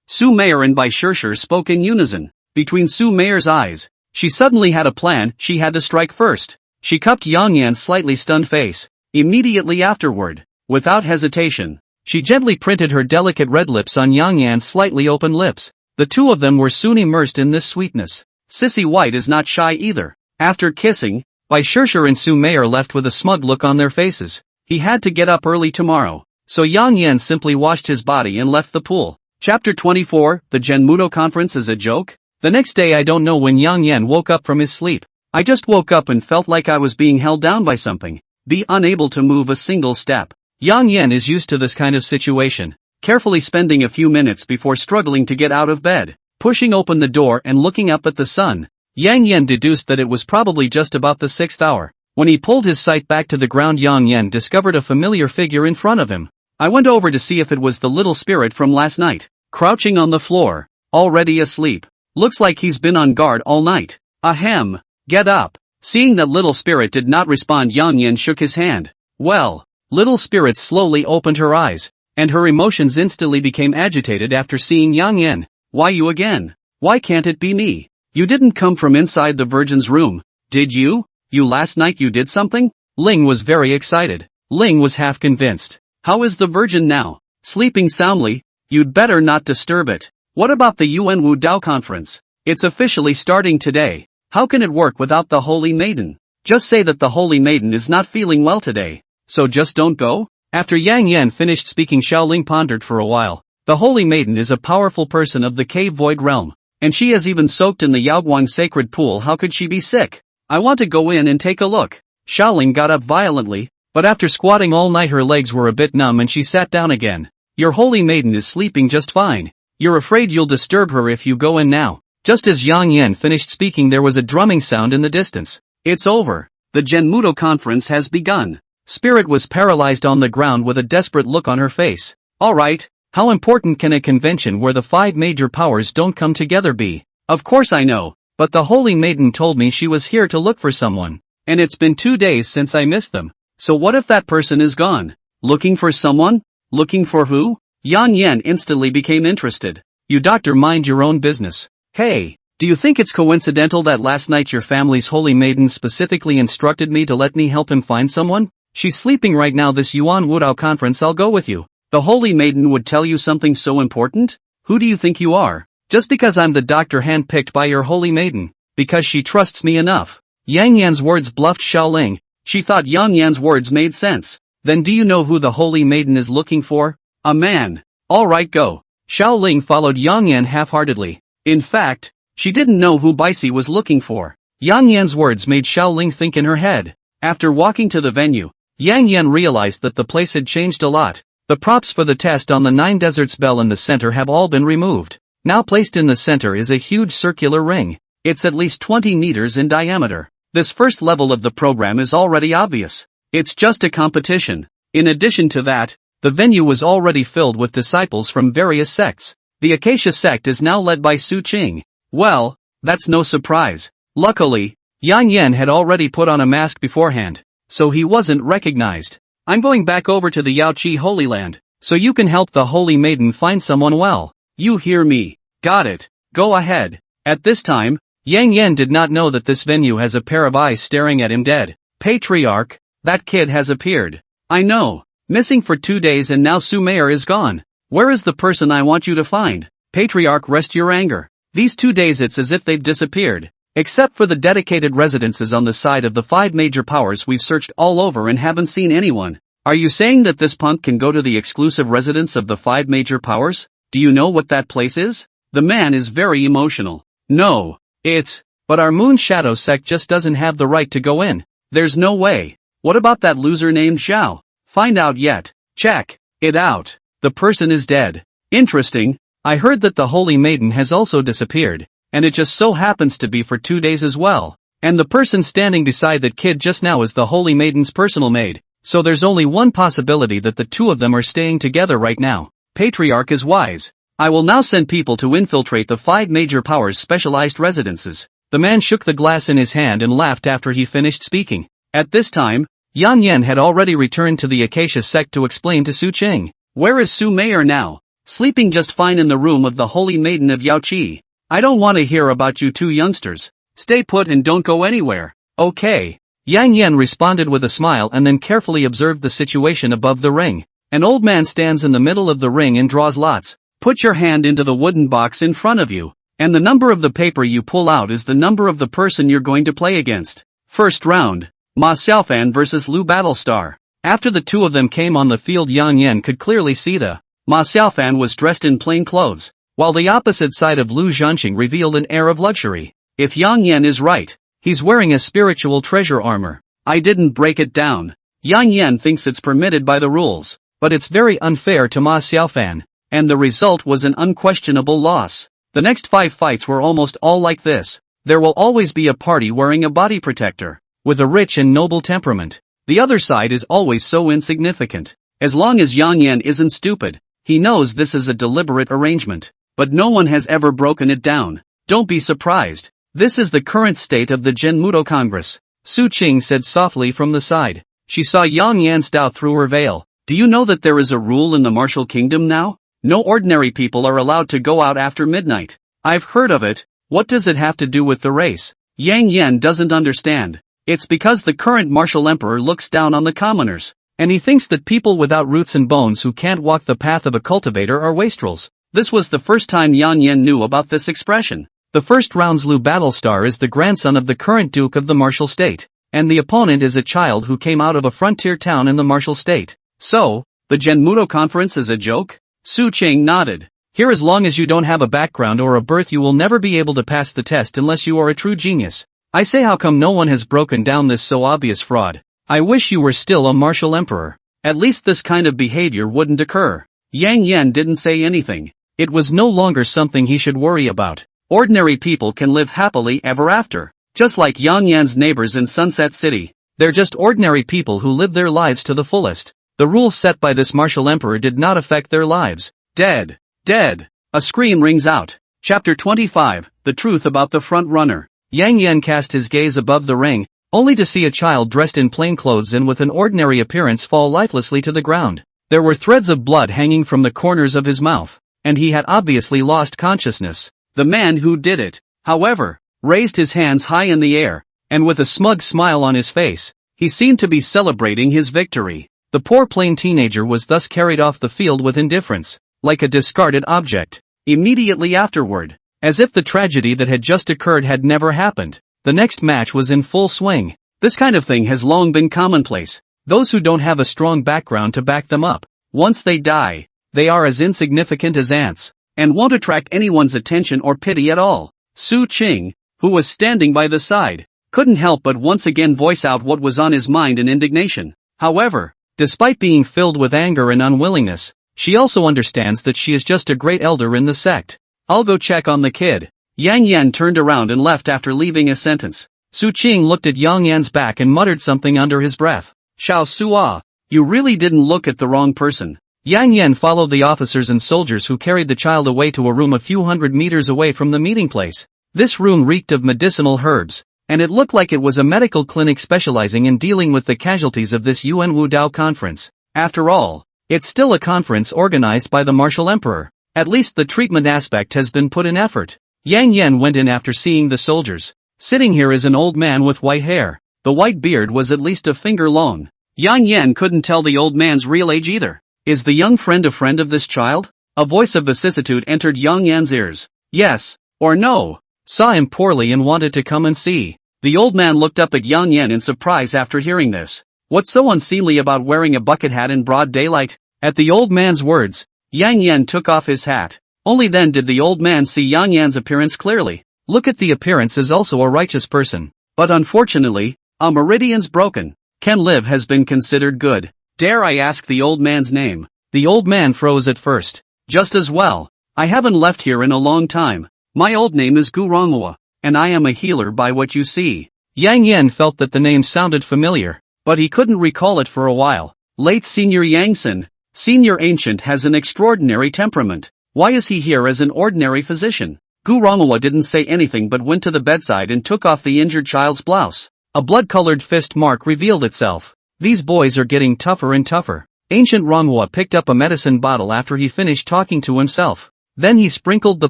Su Meier and Bai Shishir spoke in unison. Between Su Meier's eyes, she suddenly had a plan. She had to strike first. She cupped Yang Yan's slightly stunned face. Immediately afterward, without hesitation, she gently printed her delicate red lips on Yang Yan's slightly open lips. The two of them were soon immersed in this sweetness. Sissy White is not shy either. After kissing, Bai Shishir and Su Meier left with a smug look on their faces. He had to get up early tomorrow, so Yang Yan simply washed his body and left the pool. Chapter 24, The Genmudo Conference is a Joke? The next day, I don't know when Yang Yan woke up from his sleep. I just woke up and felt like I was being held down by something. Be unable to move a single step. Yang Yan is used to this kind of situation, carefully spending a few minutes before struggling to get out of bed. Pushing open the door and looking up at the sun, Yang Yan deduced that it was probably just about the 6th hour. When he pulled his sight back to the ground, Yang Yan discovered a familiar figure in front of him. I went over to see if it was the little spirit from last night, crouching on the floor, already asleep. Looks like he's been on guard all night. Ahem. Get up. Seeing that little spirit did not respond, Yang Yan shook his hand. Well, little spirit slowly opened her eyes, and her emotions instantly became agitated after seeing Yang Yan. Why you again? Why can't it be me? You didn't come from inside the Virgin's room, did you? You last night you did something? Ling was very excited. Ling was half convinced. How is the Virgin now? Sleeping soundly? You'd better not disturb it. What about the Yuan Wu Dao conference? It's officially starting today. How can it work without the Holy Maiden? Just say that the Holy Maiden is not feeling well today, so just don't go? After Yang Yan finished speaking, Xiaoling pondered for a while. The Holy Maiden is a powerful person of the cave void realm, and she has even soaked in the Yaoguang sacred pool. How could she be sick? I want to go in and take a look. Xiaoling got up violently, but after squatting all night her legs were a bit numb and she sat down again. Your holy maiden is sleeping just fine. You're afraid you'll disturb her if you go in now. Just as Yang Yan finished speaking, there was a drumming sound in the distance. It's over. The Genmudo conference has begun. Spirit was paralyzed on the ground with a desperate look on her face. Alright, how important can a convention where the 5 major powers don't come together be? Of course I know, but the holy maiden told me she was here to look for someone. And it's been 2 days since I missed them. So what if that person is gone? Looking for someone? Looking for who? Yang Yan instantly became interested. You doctor, mind your own business. Hey, do you think it's coincidental that last night your family's holy maiden specifically instructed me to let me help him find someone? She's sleeping right now. This Yuan Wudao conference, I'll go with you. The holy maiden would tell you something so important? Who do you think you are? Just because I'm the doctor handpicked by your holy maiden. Because she trusts me enough. Yang Yan's words bluffed Xiaoling. She thought Yang Yan's words made sense. Then do you know who the holy maiden is looking for? A man. Alright, go. Xiaoling followed Yang Yan half-heartedly. In fact, she didn't know who Baici was looking for. Yang Yan's words made Xiaoling think in her head. After walking to the venue, Yang Yan realized that the place had changed a lot. The props for the test on the 9 deserts bell in the center have all been removed. Now placed in the center is a huge circular ring. It's at least 20 meters in diameter. This first level of the program is already obvious. It's just a competition. In addition to that, the venue was already filled with disciples from various sects. The Acacia sect is now led by Su Qing. Well, that's no surprise. Luckily, Yang Yan had already put on a mask beforehand, so he wasn't recognized. I'm going back over to the Yaoqi Holy Land, so you can help the holy maiden find someone well. You hear me? Got it. Go ahead. At this time, Yang Yan did not know that this venue has a pair of eyes staring at him dead. Patriarch, that kid has appeared. I know. Missing for 2 days and now Su Mayer is gone. Where is the person I want you to find? Patriarch, rest your anger. These 2 days it's as if they've disappeared. Except for the dedicated residences on the side of the 5 major powers, we've searched all over and haven't seen anyone. Are you saying that this punk can go to the exclusive residence of the 5 major powers? Do you know what that place is? The man is very emotional. No. But our Moon Shadow sect just doesn't have the right to go in. There's no way. What about that loser named Zhao? Find out yet. Check it out. The person is dead. Interesting. I heard that the holy maiden has also disappeared, and it just so happens to be for 2 days as well. And the person standing beside that kid just now is the holy maiden's personal maid, so there's only one possibility that the two of them are staying together right now. Patriarch is wise. I will now send people to infiltrate the 5 major powers' specialized residences. The man shook the glass in his hand and laughed after he finished speaking. At this time, Yang Yan had already returned to the Acacia sect to explain to Su Qing. Where is Su Mayer now? Sleeping just fine in the room of the holy maiden of Yaoqi. I don't want to hear about you two youngsters. Stay put and don't go anywhere. Okay. Yang Yan responded with a smile and then carefully observed the situation above the ring. An old man stands in the middle of the ring and draws lots. Put your hand into the wooden box in front of you, and the number of the paper you pull out is the number of the person you're going to play against. First round. Ma Xiaofan vs. Lu Battlestar. After the two of them came on the field, Yang Yan could clearly see the Ma Xiaofan was dressed in plain clothes, while the opposite side of Lu Zhanqing revealed an air of luxury. If Yang Yan is right, he's wearing a spiritual treasure armor. I didn't break it down. Yang Yan thinks it's permitted by the rules, but it's very unfair to Ma Xiaofan, and the result was an unquestionable loss. The next 5 fights were almost all like this. There will always be a party wearing a body protector, with a rich and noble temperament. The other side is always so insignificant. As long as Yang Yan isn't stupid, he knows this is a deliberate arrangement. But no one has ever broken it down. Don't be surprised. This is the current state of the Genmudo Congress. Su Qing said softly from the side. She saw Yang Yan stare through her veil. Do you know that there is a rule in the martial kingdom now? No ordinary people are allowed to go out after midnight. I've heard of it. What does it have to do with the race? Yang Yan doesn't understand. It's because the current martial emperor looks down on the commoners, and he thinks that people without roots and bones who can't walk the path of a cultivator are wastrels. This was the first time Yang Yan knew about this expression. The first round's Lu Battlestar is the grandson of the current Duke of the Martial State, and the opponent is a child who came out of a frontier town in the Martial State. So, the Genmudo Conference is a joke? Su Qing nodded. Here, as long as you don't have a background or a birth, you will never be able to pass the test unless you are a true genius. I say, how come no one has broken down this so obvious fraud? I wish you were still a martial emperor. At least this kind of behavior wouldn't occur. Yang Yan didn't say anything. It was no longer something he should worry about. Ordinary people can live happily ever after. Just like Yang Yan's neighbors in Sunset City. They're just ordinary people who live their lives to the fullest. The rules set by this martial emperor did not affect their lives. Dead. Dead. A scream rings out. Chapter 25, The Truth About the Front Runner. Yang Yan cast his gaze above the ring, only to see a child dressed in plain clothes and with an ordinary appearance fall lifelessly to the ground. There were threads of blood hanging from the corners of his mouth, and he had obviously lost consciousness. The man who did it, however, raised his hands high in the air, and with a smug smile on his face, he seemed to be celebrating his victory. The poor plain teenager was thus carried off the field with indifference, like a discarded object. Immediately afterward, as if the tragedy that had just occurred had never happened, the next match was in full swing. This kind of thing has long been commonplace. Those who don't have a strong background to back them up, once they die, they are as insignificant as ants, and won't attract anyone's attention or pity at all. Su Qing, who was standing by the side, couldn't help but once again voice out what was on his mind in indignation. However, despite being filled with anger and unwillingness, she also understands that she is just a great elder in the sect. I'll go check on the kid. Yang Yan turned around and left after leaving a sentence. Su Qing looked at Yang Yan's back and muttered something under his breath. Xiao Sua, you really didn't look at the wrong person. Yang Yan followed the officers and soldiers who carried the child away to a room a few hundred meters away from the meeting place. This room reeked of medicinal herbs, and it looked like it was a medical clinic specializing in dealing with the casualties of this Yuan Wu Dao conference. After all, it's still a conference organized by the martial emperor. At least the treatment aspect has been put in effort. Yang Yan went in after seeing the soldiers. Sitting here is an old man with white hair. The white beard was at least a finger long. Yang Yan couldn't tell the old man's real age either. Is the young friend a friend of this child? A voice of vicissitude entered Yang Yan's ears. Yes, or no. Saw him poorly and wanted to come and see. The old man looked up at Yang Yan in surprise after hearing this. What's so unseemly about wearing a bucket hat in broad daylight? At the old man's words, Yang Yan took off his hat. Only then did the old man see Yang Yan's appearance clearly. Look at the appearance is also a righteous person. But unfortunately, a meridian's broken. Can live has been considered good. Dare I ask the old man's name? The old man froze at first. Just as well. I haven't left here in a long time. My old name is Gu Rongwa, and I am a healer by what you see. Yang Yan felt that the name sounded familiar, but he couldn't recall it for a while. Late Senior Yang Sin, Senior Ancient has an extraordinary temperament. Why is he here as an ordinary physician? Gu Rongwa didn't say anything but went to the bedside and took off the injured child's blouse. A blood-colored fist mark revealed itself. These boys are getting tougher and tougher. Ancient Rongwa picked up a medicine bottle after he finished talking to himself. Then he sprinkled the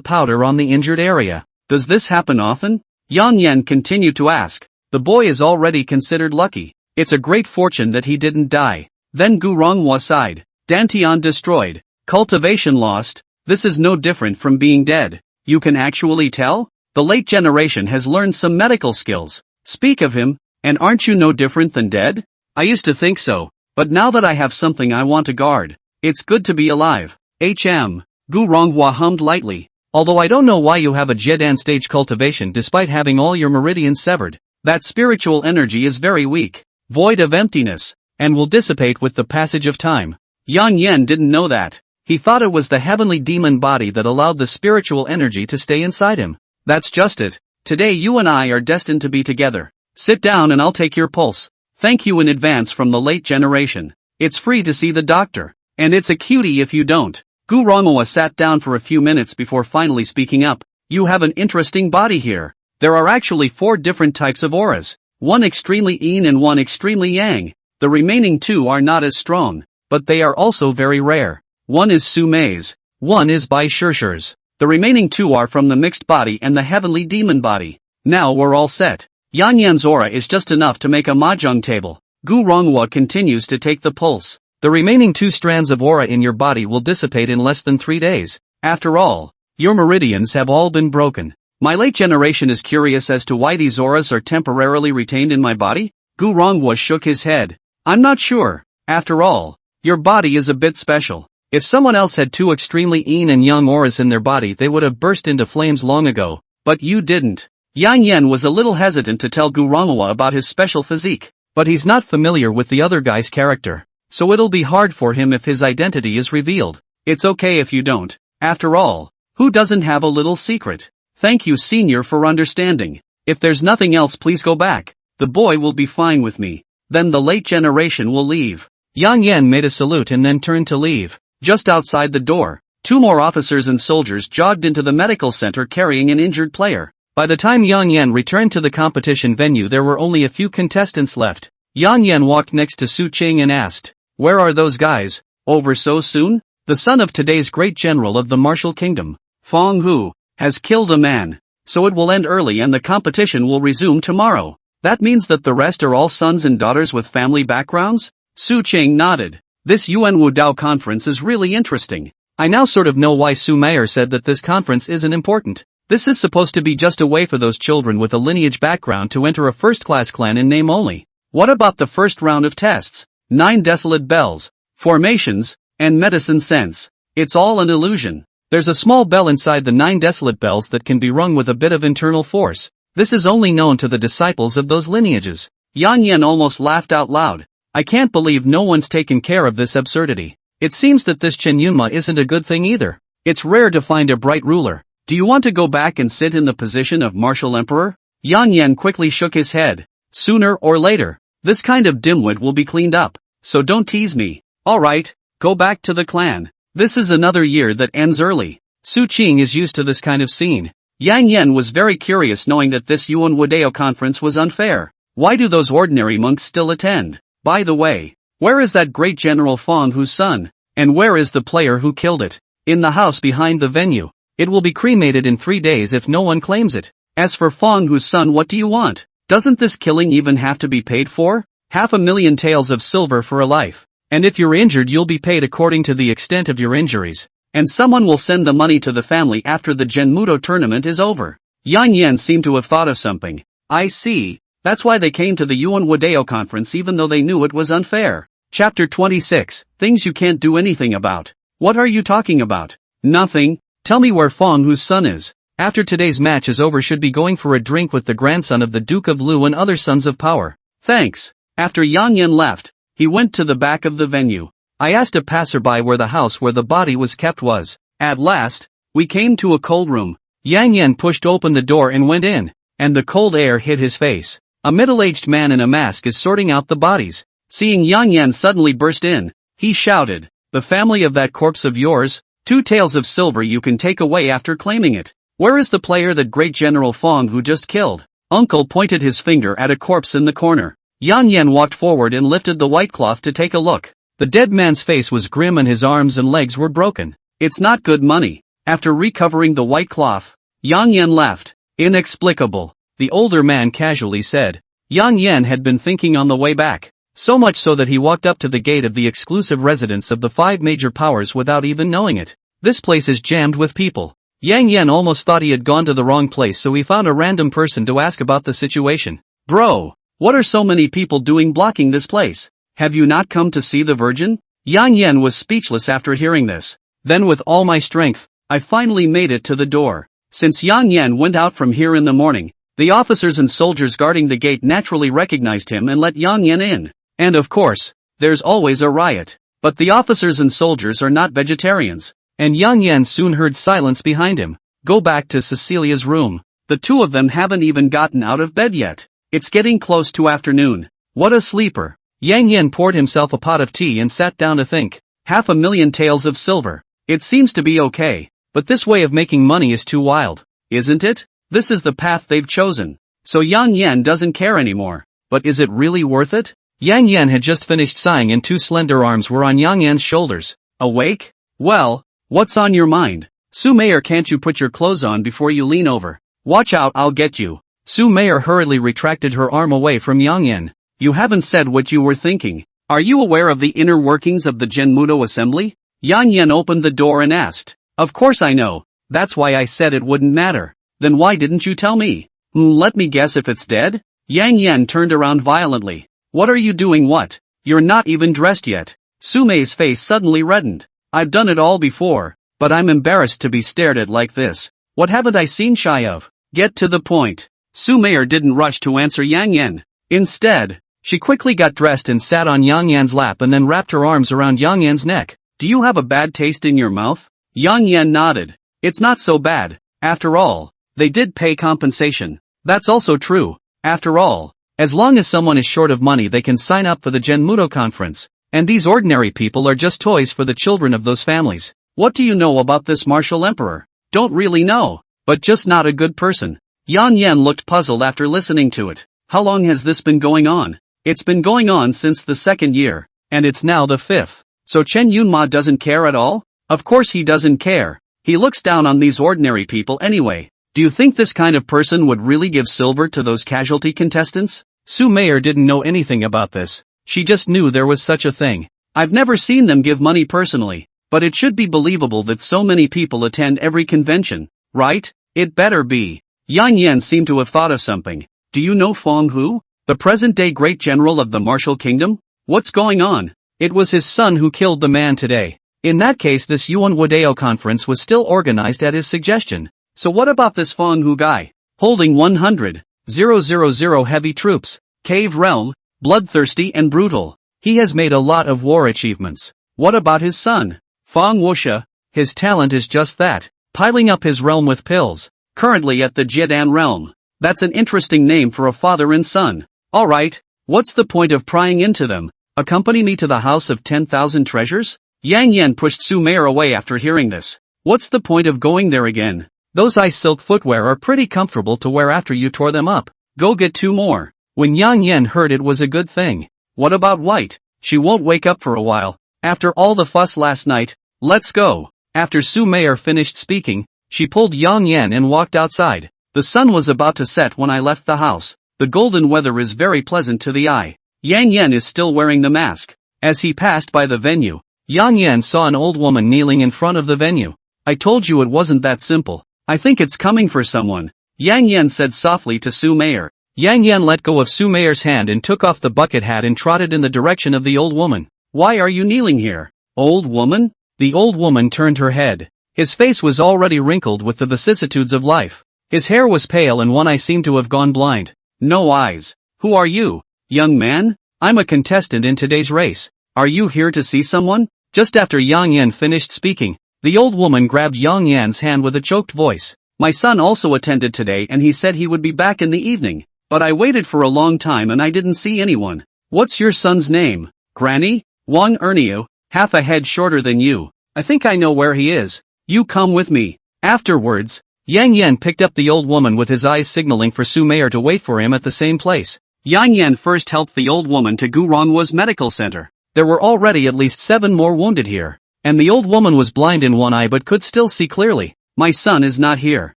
powder on the injured area. Does this happen often? Yang Yan continued to ask. The boy is already considered lucky. It's a great fortune that he didn't die. Then Gu Rongwa sighed. Dantian destroyed. Cultivation lost. This is no different from being dead. You can actually tell? The late generation has learned some medical skills. Speak of him, and aren't you no different than dead? I used to think so, but now that I have something I want to guard, it's good to be alive. Hm. Gu Rongwa hummed lightly. Although I don't know why you have a Jedan stage cultivation despite having all your meridians severed. That spiritual energy is very weak, void of emptiness, and will dissipate with the passage of time. Yang Yan didn't know that. He thought it was the heavenly demon body that allowed the spiritual energy to stay inside him. That's just it. Today you and I are destined to be together. Sit down and I'll take your pulse. Thank you in advance from the late generation. It's free to see the doctor. And it's a cutie if you don't. Gu Rongwa sat down for a few minutes before finally speaking up. You have an interesting body here. There are actually 4 different types of auras. One extremely yin and one extremely yang. The remaining 2 are not as strong, but they are also very rare. One is Su Mei's. One is Bai Shirshir's. The remaining 2 are from the mixed body and the heavenly demon body. Now we're all set. Yang Yan's aura is just enough to make a mahjong table. Gu Rongwa continues to take the pulse. The remaining 2 strands of aura in your body will dissipate in less than 3 days. After all, your meridians have all been broken. My late generation is curious as to why these auras are temporarily retained in my body? Gu Rongwa shook his head. I'm not sure. After all, your body is a bit special. If someone else had 2 extremely yin and yang auras in their body they would have burst into flames long ago. But you didn't. Yang Yan was a little hesitant to tell Gu Rongwa about his special physique. But he's not familiar with the other guy's character. So it'll be hard for him if his identity is revealed. It's okay if you don't. After all, who doesn't have a little secret? Thank you, senior, for understanding. If there's nothing else, please go back. The boy will be fine with me. Then the late generation will leave. Yang Yan made a salute and then turned to leave. Just outside the door, 2 more officers and soldiers jogged into the medical center carrying an injured player. By the time Yang Yan returned to the competition venue, there were only a few contestants left. Yang Yan walked next to Su Qing and asked, "Where are those guys? Over so soon?" The son of today's great general of the martial kingdom, Fong Hu, has killed a man. So it will end early and the competition will resume tomorrow. That means that the rest are all sons and daughters with family backgrounds? Su Qing nodded. This Yuan Wudao conference is really interesting. I now sort of know why Su Mayer said that this conference isn't important. This is supposed to be just a way for those children with a lineage background to enter a first-class clan in name only. What about the first round of tests? 9 desolate bells, formations, and medicine sense. It's all an illusion. There's a small bell inside the 9 desolate bells that can be rung with a bit of internal force. This is only known to the disciples of those lineages. Yang Yan almost laughed out loud. I can't believe no one's taken care of this absurdity. It seems that this Chen Yunma isn't a good thing either. It's rare to find a bright ruler. Do you want to go back and sit in the position of martial emperor? Yang Yan quickly shook his head. Sooner or later, this kind of dimwit will be cleaned up. So don't tease me. Alright, go back to the clan. This is another year that ends early. Su Qing is used to this kind of scene. Yang Yan was very curious knowing that this Yuan Wadeo conference was unfair. Why do those ordinary monks still attend? By the way, where is that great General Fong Hu's son? And where is the player who killed it? In the house behind the venue. It will be cremated in 3 days if no one claims it. As for Fong Hu's son, what do you want? Doesn't this killing even have to be paid for? 500,000 taels of silver for a life. And if you're injured, you'll be paid according to the extent of your injuries. And someone will send the money to the family after the Genmudo tournament is over. Yang Yan seemed to have thought of something. I see. That's why they came to the Yuan Wadeo conference even though they knew it was unfair. Chapter 26, Things You Can't Do Anything About. What are you talking about? Nothing. Tell me where Fong Hu's son is. After today's match is over, should be going for a drink with the grandson of the Duke of Lu and other sons of power. Thanks. After Yang Yan left, he went to the back of the venue. I asked a passerby where the house where the body was kept was. At last, we came to a cold room. Yang Yan pushed open the door and went in, and the cold air hit his face. A middle-aged man in a mask is sorting out the bodies. Seeing Yang Yan suddenly burst in, he shouted, "The family of that corpse of yours? 2 taels of silver you can take away after claiming it. Where is the player that great General Fong Hu just killed?" Uncle pointed his finger at a corpse in the corner. Yang Yan walked forward and lifted the white cloth to take a look. The dead man's face was grim and his arms and legs were broken. It's not good money. After recovering the white cloth, Yang Yan left. Inexplicable, the older man casually said. Yang Yan had been thinking on the way back. So much so that he walked up to the gate of the exclusive residence of the 5 major powers without even knowing it. This place is jammed with people. Yang Yan almost thought he had gone to the wrong place, so he found a random person to ask about the situation. Bro, what are so many people doing blocking this place? Have you not come to see the Virgin? Yang Yan was speechless after hearing this. Then with all my strength, I finally made it to the door. Since Yang Yan went out from here in the morning, the officers and soldiers guarding the gate naturally recognized him and let Yang Yan in. And of course, there's always a riot. But the officers and soldiers are not vegetarians. And Yang Yan soon heard silence behind him. Go back to Cecilia's room. The 2 of them haven't even gotten out of bed yet. It's getting close to afternoon. What a sleeper. Yang Yan poured himself a pot of tea and sat down to think. 500,000 taels of silver. It seems to be okay. But this way of making money is too wild. Isn't it? This is the path they've chosen. So Yang Yan doesn't care anymore. But is it really worth it? Yang Yan had just finished sighing and 2 slender arms were on Yang Yan's shoulders. Awake? Well, what's on your mind? Su Mayer, can't you put your clothes on before you lean over? Watch out, I'll get you. Su Mayer hurriedly retracted her arm away from Yang Yan. You haven't said what you were thinking. Are you aware of the inner workings of the Genmudo assembly? Yang Yan opened the door and asked. Of course I know. That's why I said it wouldn't matter. Then why didn't you tell me? Let me guess if it's dead? Yang Yan turned around violently. What are you doing? What? You're not even dressed yet. Su Mei's face suddenly reddened. I've done it all before, but I'm embarrassed to be stared at like this. What haven't I seen shy of? Get to the point. Su Mei didn't rush to answer Yang Yan. Instead, she quickly got dressed and sat on Yang Yan's lap and then wrapped her arms around Yang Yan's neck. Do you have a bad taste in your mouth? Yang Yan nodded. It's not so bad. After all, they did pay compensation. That's also true. After all, as long as someone is short of money they can sign up for the Genmudo conference. And these ordinary people are just toys for the children of those families. What do you know about this martial emperor? Don't really know, but just not a good person. Yang Yan looked puzzled after listening to it. How long has this been going on? It's been going on since the 2nd year, and it's now the 5th. So Chen Yunma doesn't care at all? Of course he doesn't care. He looks down on these ordinary people anyway. Do you think this kind of person would really give silver to those casualty contestants? Su Mayer didn't know anything about this. She just knew there was such a thing. I've never seen them give money personally, but it should be believable that so many people attend every convention, right? It better be. Yang Yan seemed to have thought of something. Do you know Fong Hu? The present-day great general of the martial kingdom? What's going on? It was his son who killed the man today. In that case this Yuan Wadeo conference was still organized at his suggestion. So what about this Fong Hu guy? Holding 100,000 heavy troops. Cave realm, bloodthirsty and brutal. He has made a lot of war achievements. What about his son? Fong Wuxia? His talent is just that. Piling up his realm with pills. Currently at the Jiedan realm. That's an interesting name for a father and son. Alright, what's the point of prying into them? Accompany me to the house of 10,000 treasures? Yang Yan pushed Su Mayer away after hearing this. What's the point of going there again? Those ice silk footwear are pretty comfortable to wear after you tore them up. Go get 2 more. When Yang Yan heard it was a good thing. What about White? She won't wake up for a while. After all the fuss last night, let's go. After Su Mayer finished speaking, she pulled Yang Yan and walked outside. The sun was about to set when I left the house. The golden weather is very pleasant to the eye. Yang Yan is still wearing the mask. As he passed by the venue, Yang Yan saw an old woman kneeling in front of the venue. I told you it wasn't that simple. I think it's coming for someone. Yang Yan said softly to Su Mayer. Yang Yan let go of Su Mayer's hand and took off the bucket hat and trotted in the direction of the old woman. Why are you kneeling here? Old woman? The old woman turned her head. His face was already wrinkled with the vicissitudes of life. His hair was pale and one eye seemed to have gone blind. No eyes. Who are you? Young man? I'm a contestant in today's race. Are you here to see someone? Just after Yang Yan finished speaking, the old woman grabbed Yang Yan's hand with a choked voice. My son also attended today and he said he would be back in the evening. But I waited for a long time and I didn't see anyone. What's your son's name? Granny? Wang Erniu, half a head shorter than you. I think I know where he is. You come with me. Afterwards, Yang Yan picked up the old woman with his eyes signaling for Su Mayer to wait for him at the same place. Yang Yan first helped the old woman to Gu Ronghwa's medical center. There were already at least 7 more wounded here. And the old woman was blind in one eye but could still see clearly. My son is not here.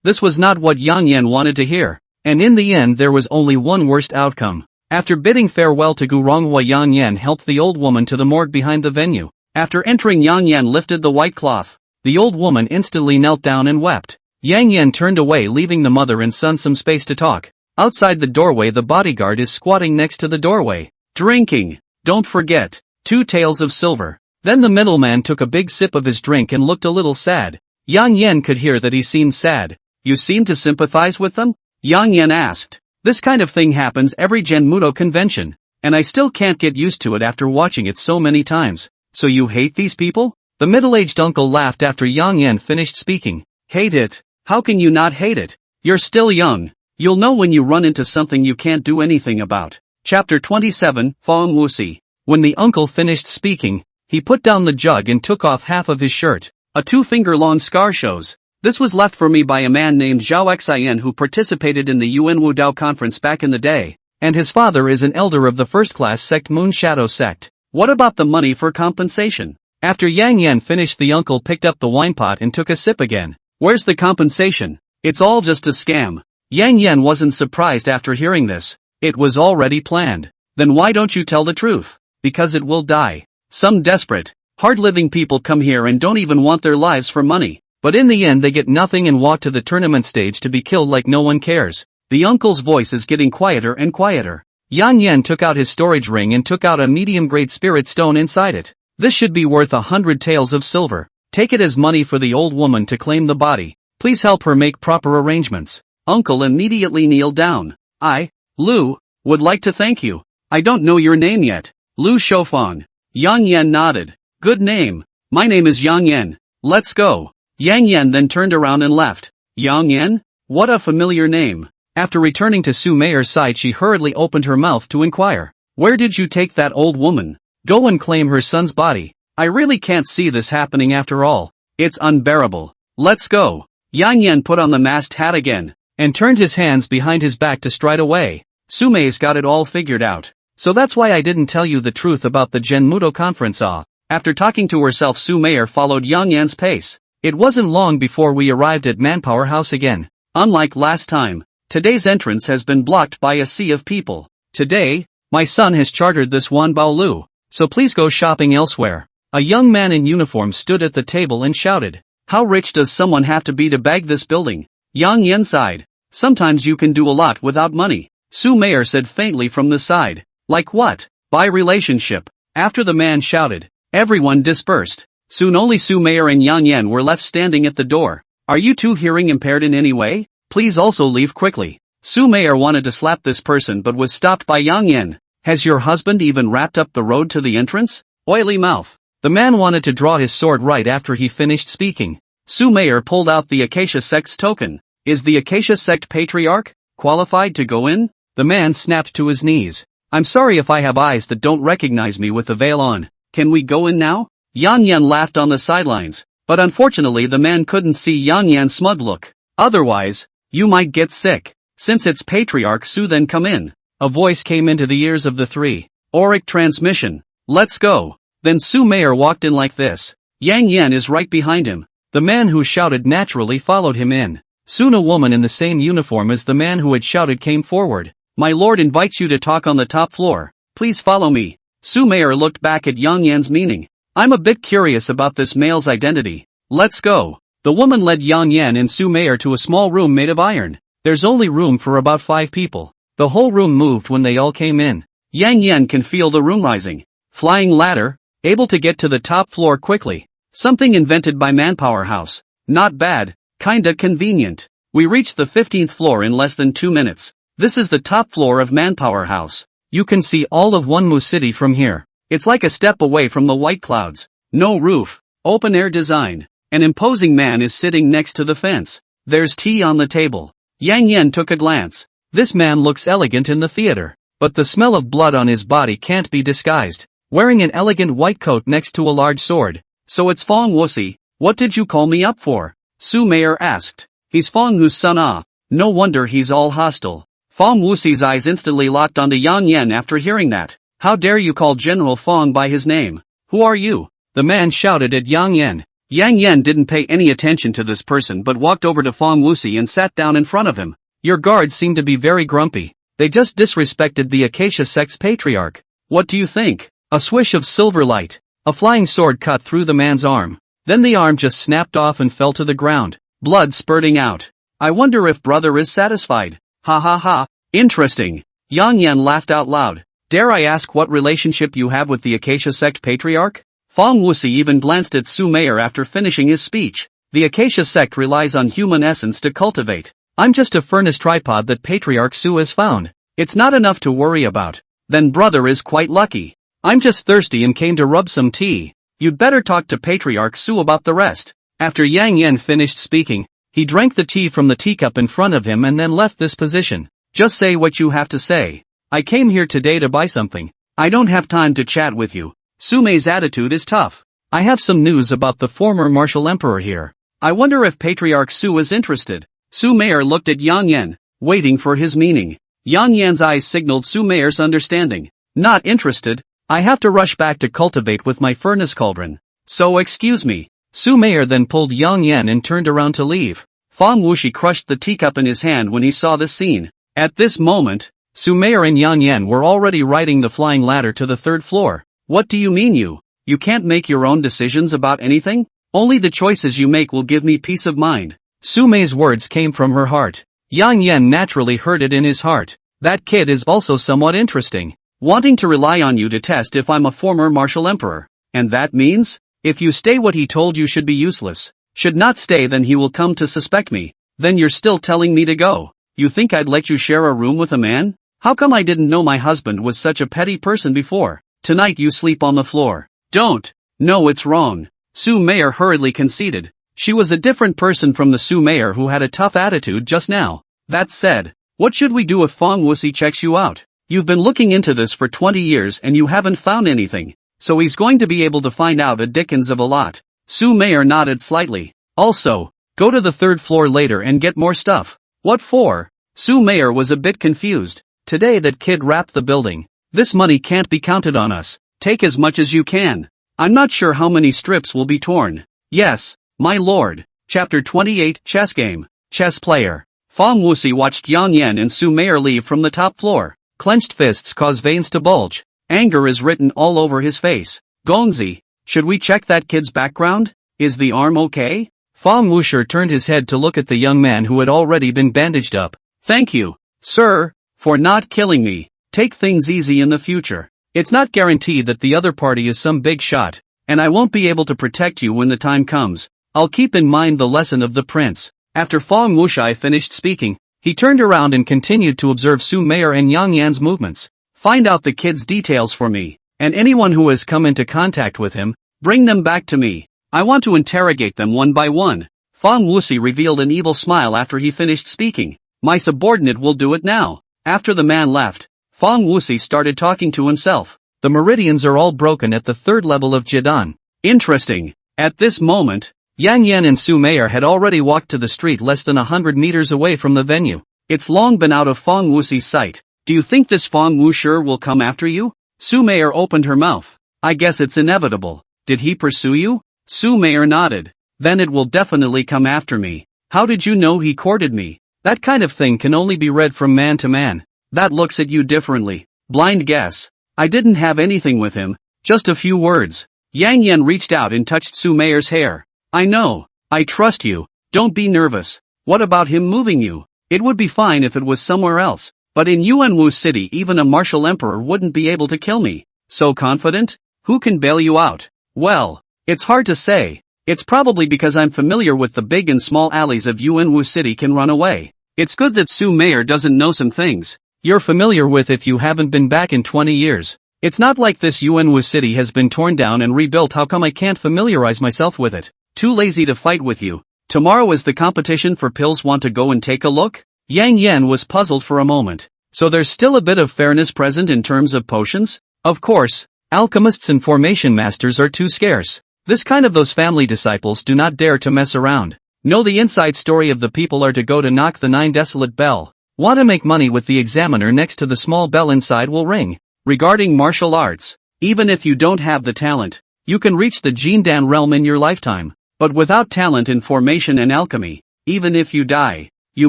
This was not what Yang Yan wanted to hear. And in the end there was only one worst outcome. After bidding farewell to Gu Ronghwa, Yang Yan helped the old woman to the morgue behind the venue. After entering, Yang Yan lifted the white cloth. The old woman instantly knelt down and wept. Yang Yan turned away, leaving the mother and son some space to talk. Outside the doorway the bodyguard is squatting next to the doorway. Drinking. Don't forget. 2 taels of silver. Then the middleman took a big sip of his drink and looked a little sad. Yang Yan could hear that he seemed sad. You seem to sympathize with them? Yang Yan asked. This kind of thing happens every Genmudo convention, and I still can't get used to it after watching it so many times. So you hate these people? The middle-aged uncle laughed after Yang Yan finished speaking. Hate it? How can you not hate it? You're still young. You'll know when you run into something you can't do anything about. Chapter 27, Fong Wuxi. When the uncle finished speaking, he put down the jug and took off half of his shirt. A 2-finger-long scar shows. This was left for me by a man named Zhao Xian who participated in the Yuan Wudao conference back in the day, and his father is an elder of the first-class sect Moon Shadow sect. What about the money for compensation? After Yang Yan finished, the uncle picked up the wine pot and took a sip again. Where's the compensation? It's all just a scam. Yang Yan wasn't surprised after hearing this. It was already planned. Then why don't you tell the truth? Because it will die. Some desperate, hard-living people come here and don't even want their lives for money. But in the end they get nothing and walk to the tournament stage to be killed like no one cares. The uncle's voice is getting quieter and quieter. Yang Yan took out his storage ring and took out a medium-grade spirit stone inside it. This should be worth 100 taels of silver. Take it as money for the old woman to claim the body. Please help her make proper arrangements. Uncle immediately kneeled down. I, Lu, would like to thank you. I don't know your name yet. Lu Shoufang. Yang Yan nodded. Good name. My name is Yang Yan. Let's go. Yang Yan then turned around and left. Yang Yan? What a familiar name. After returning to Su Mei's side, she hurriedly opened her mouth to inquire. Where did you take that old woman? Go and claim her son's body. I really can't see this happening after all. It's unbearable. Let's go. Yang Yan put on the masked hat again, and turned his hands behind his back to stride away. Su Mei's got it all figured out. So that's why I didn't tell you the truth about the Genmudo conference. After talking to herself, Su Mei followed Yang Yan's pace. It wasn't long before we arrived at Manpower House again. Unlike last time, today's entrance has been blocked by a sea of people. Today, my son has chartered this Wanbao Lu, so please go shopping elsewhere. A young man in uniform stood at the table and shouted. How rich does someone have to be to bag this building? Yang Yan sighed. Sometimes you can do a lot without money. Su Mei said faintly from the side. Like what? By relationship. After the man shouted, everyone dispersed. Soon only Su Mei and Yang Yan were left standing at the door. Are you two hearing impaired in any way? Please also leave quickly. Su Mei wanted to slap this person but was stopped by Yang Yan. Has your husband even wrapped up the road to the entrance? Oily mouth. The man wanted to draw his sword right after he finished speaking. Su Mei pulled out the Acacia Sect's token. Is the Acacia Sect Patriarch qualified to go in? The man snapped to his knees. I'm sorry if I have eyes that don't recognize me with the veil on. Can we go in now? Yang Yan laughed on the sidelines, but unfortunately the man couldn't see Yang Yan's smug look. Otherwise, you might get sick. Since it's Patriarch Su, then come in. A voice came into the ears of the three. Auric transmission. Let's go. Then Su Mei walked in like this. Yang Yan is right behind him. The man who shouted naturally followed him in. Soon a woman in the same uniform as the man who had shouted came forward. My lord invites you to talk on the top floor. Please follow me. Su Mei looked back at Yang Yan's meaning. I'm a bit curious about this male's identity. Let's go. The woman led Yang Yan and Su Mei to a small room made of iron. There's only room for about 5 people. The whole room moved when they all came in. Yang Yan can feel the room rising. Flying ladder, able to get to the top floor quickly. Something invented by Manpower House. Not bad, kinda convenient. We reached the 15th floor in less than 2 minutes. This is the top floor of Manpower House. You can see all of Wonmu City from here. It's like a step away from the white clouds. No roof, open-air design. An imposing man is sitting next to the fence. There's tea on the table. Yang Yan took a glance. This man looks elegant in the theater, but the smell of blood on his body can't be disguised. Wearing an elegant white coat next to a large sword. So it's Fong Wuxi. What did you call me up for? Su Mei asked. He's Fong Wu's son. No wonder he's all hostile. Fong Wuxi's eyes instantly locked onto Yang Yan after hearing that. How dare you call General Fong by his name? Who are you? The man shouted at Yang Yan. Yang Yan didn't pay any attention to this person but walked over to Fong Wuxi and sat down in front of him. Your guards seem to be very grumpy. They just disrespected the Acacia Sect's Patriarch. What do you think? A swish of silver light. A flying sword cut through the man's arm. Then the arm just snapped off and fell to the ground. Blood spurting out. I wonder if brother is satisfied. Ha ha ha. Interesting. Yang Yan laughed out loud. Dare I ask what relationship you have with the Acacia Sect Patriarch? Fong Wuxi even glanced at Su Mei after finishing his speech. The Acacia Sect relies on human essence to cultivate. I'm just a furnace tripod that Patriarch Su has found. It's not enough to worry about. Then brother is quite lucky. I'm just thirsty and came to rub some tea. You'd better talk to Patriarch Su about the rest. After Yang Yan finished speaking, he drank the tea from the teacup in front of him and then left this position. Just say what you have to say. I came here today to buy something. I don't have time to chat with you. Su Mei's attitude is tough. I have some news about the former martial emperor here. I wonder if Patriarch Su is interested. Su Mei looked at Yang Yan, waiting for his meaning. Yang Yan's eyes signaled Su Mei's understanding. Not interested. I have to rush back to cultivate with my furnace cauldron. So excuse me. Su Mei then pulled Yang Yan and turned around to leave. Fong Wuxi crushed the teacup in his hand when he saw this scene. At this moment, Su Mei and Yang Yan were already riding the flying ladder to the 3rd floor. What do you mean you can't make your own decisions about anything? Only the choices you make will give me peace of mind. Su Mei's words came from her heart. Yang Yan naturally heard it in his heart. That kid is also somewhat interesting. Wanting to rely on you to test if I'm a former martial emperor. And that means? If you stay, what he told you should be useless. Should not stay, then he will come to suspect me. Then you're still telling me to go. You think I'd let you share a room with a man? How come I didn't know my husband was such a petty person before? Tonight you sleep on the floor. Don't. No, it's wrong. Su Mayer hurriedly conceded. She was a different person from the Su Mayer who had a tough attitude just now. That said, what should we do if Fong Wuxi checks you out? You've been looking into this for 20 years and you haven't found anything. So he's going to be able to find out a dickens of a lot. Su Mayer nodded slightly. Also, go to the 3rd floor later and get more stuff. What for? Su Mayer was a bit confused. Today that kid wrapped the building. This money can't be counted on us. Take as much as you can. I'm not sure how many strips will be torn. Yes, my lord. Chapter 28 Chess Game. Chess Player. Fong Wuxi watched Yang Yan and Su Mayer leave from the top floor. Clenched fists cause veins to bulge. Anger is written all over his face. Gongzi, should we check that kid's background? Is the arm okay? Fong Wuxi turned his head to look at the young man who had already been bandaged up. Thank you, sir, for not killing me. Take things easy in the future. It's not guaranteed that the other party is some big shot, and I won't be able to protect you when the time comes. I'll keep in mind the lesson of the prince. After Fong Wuxi finished speaking, he turned around and continued to observe Su Mayer and Yang Yan's movements. Find out the kid's details for me, and anyone who has come into contact with him, bring them back to me. I want to interrogate them one by one. Fong Wuxi revealed an evil smile after he finished speaking. My subordinate will do it now. After the man left, Fong Wuxi started talking to himself. The meridians are all broken at the 3rd level of Jidan. Interesting. At this moment, Yang Yan and Su Mayer had already walked to the street less than 100 meters away from the venue. It's long been out of Fong Wuxi's sight. Do you think this Fong Wuxi will come after you? Su Mayer opened her mouth. I guess it's inevitable. Did he pursue you? Su Mayer nodded. Then it will definitely come after me. How did you know he courted me? That kind of thing can only be read from man to man. That looks at you differently. Blind guess. I didn't have anything with him, just a few words. Yang Yan reached out and touched Su Mayer's hair. I know. I trust you. Don't be nervous. What about him moving you? It would be fine if it was somewhere else, but in Yuanwu City even a martial emperor wouldn't be able to kill me. So confident? Who can bail you out? Well, it's hard to say. It's probably because I'm familiar with the big and small alleys of Yuanwu City can run away. It's good that Su Mayer doesn't know some things you're familiar with if you haven't been back in 20 years. It's not like this Yuanwu City has been torn down and rebuilt. How come I can't familiarize myself with it? Too lazy to fight with you. Tomorrow is the competition for pills. Want to go and take a look? Yang Yan was puzzled for a moment. So there's still a bit of fairness present in terms of potions? Of course, alchemists and formation masters are too scarce. This kind of those family disciples do not dare to mess around. Know the inside story of the people are to go to knock the 9 desolate bell. Want to make money with the examiner next to the small bell inside will ring. Regarding martial arts, even if you don't have the talent, you can reach the Jindan realm in your lifetime. But without talent in formation and alchemy, even if you die, you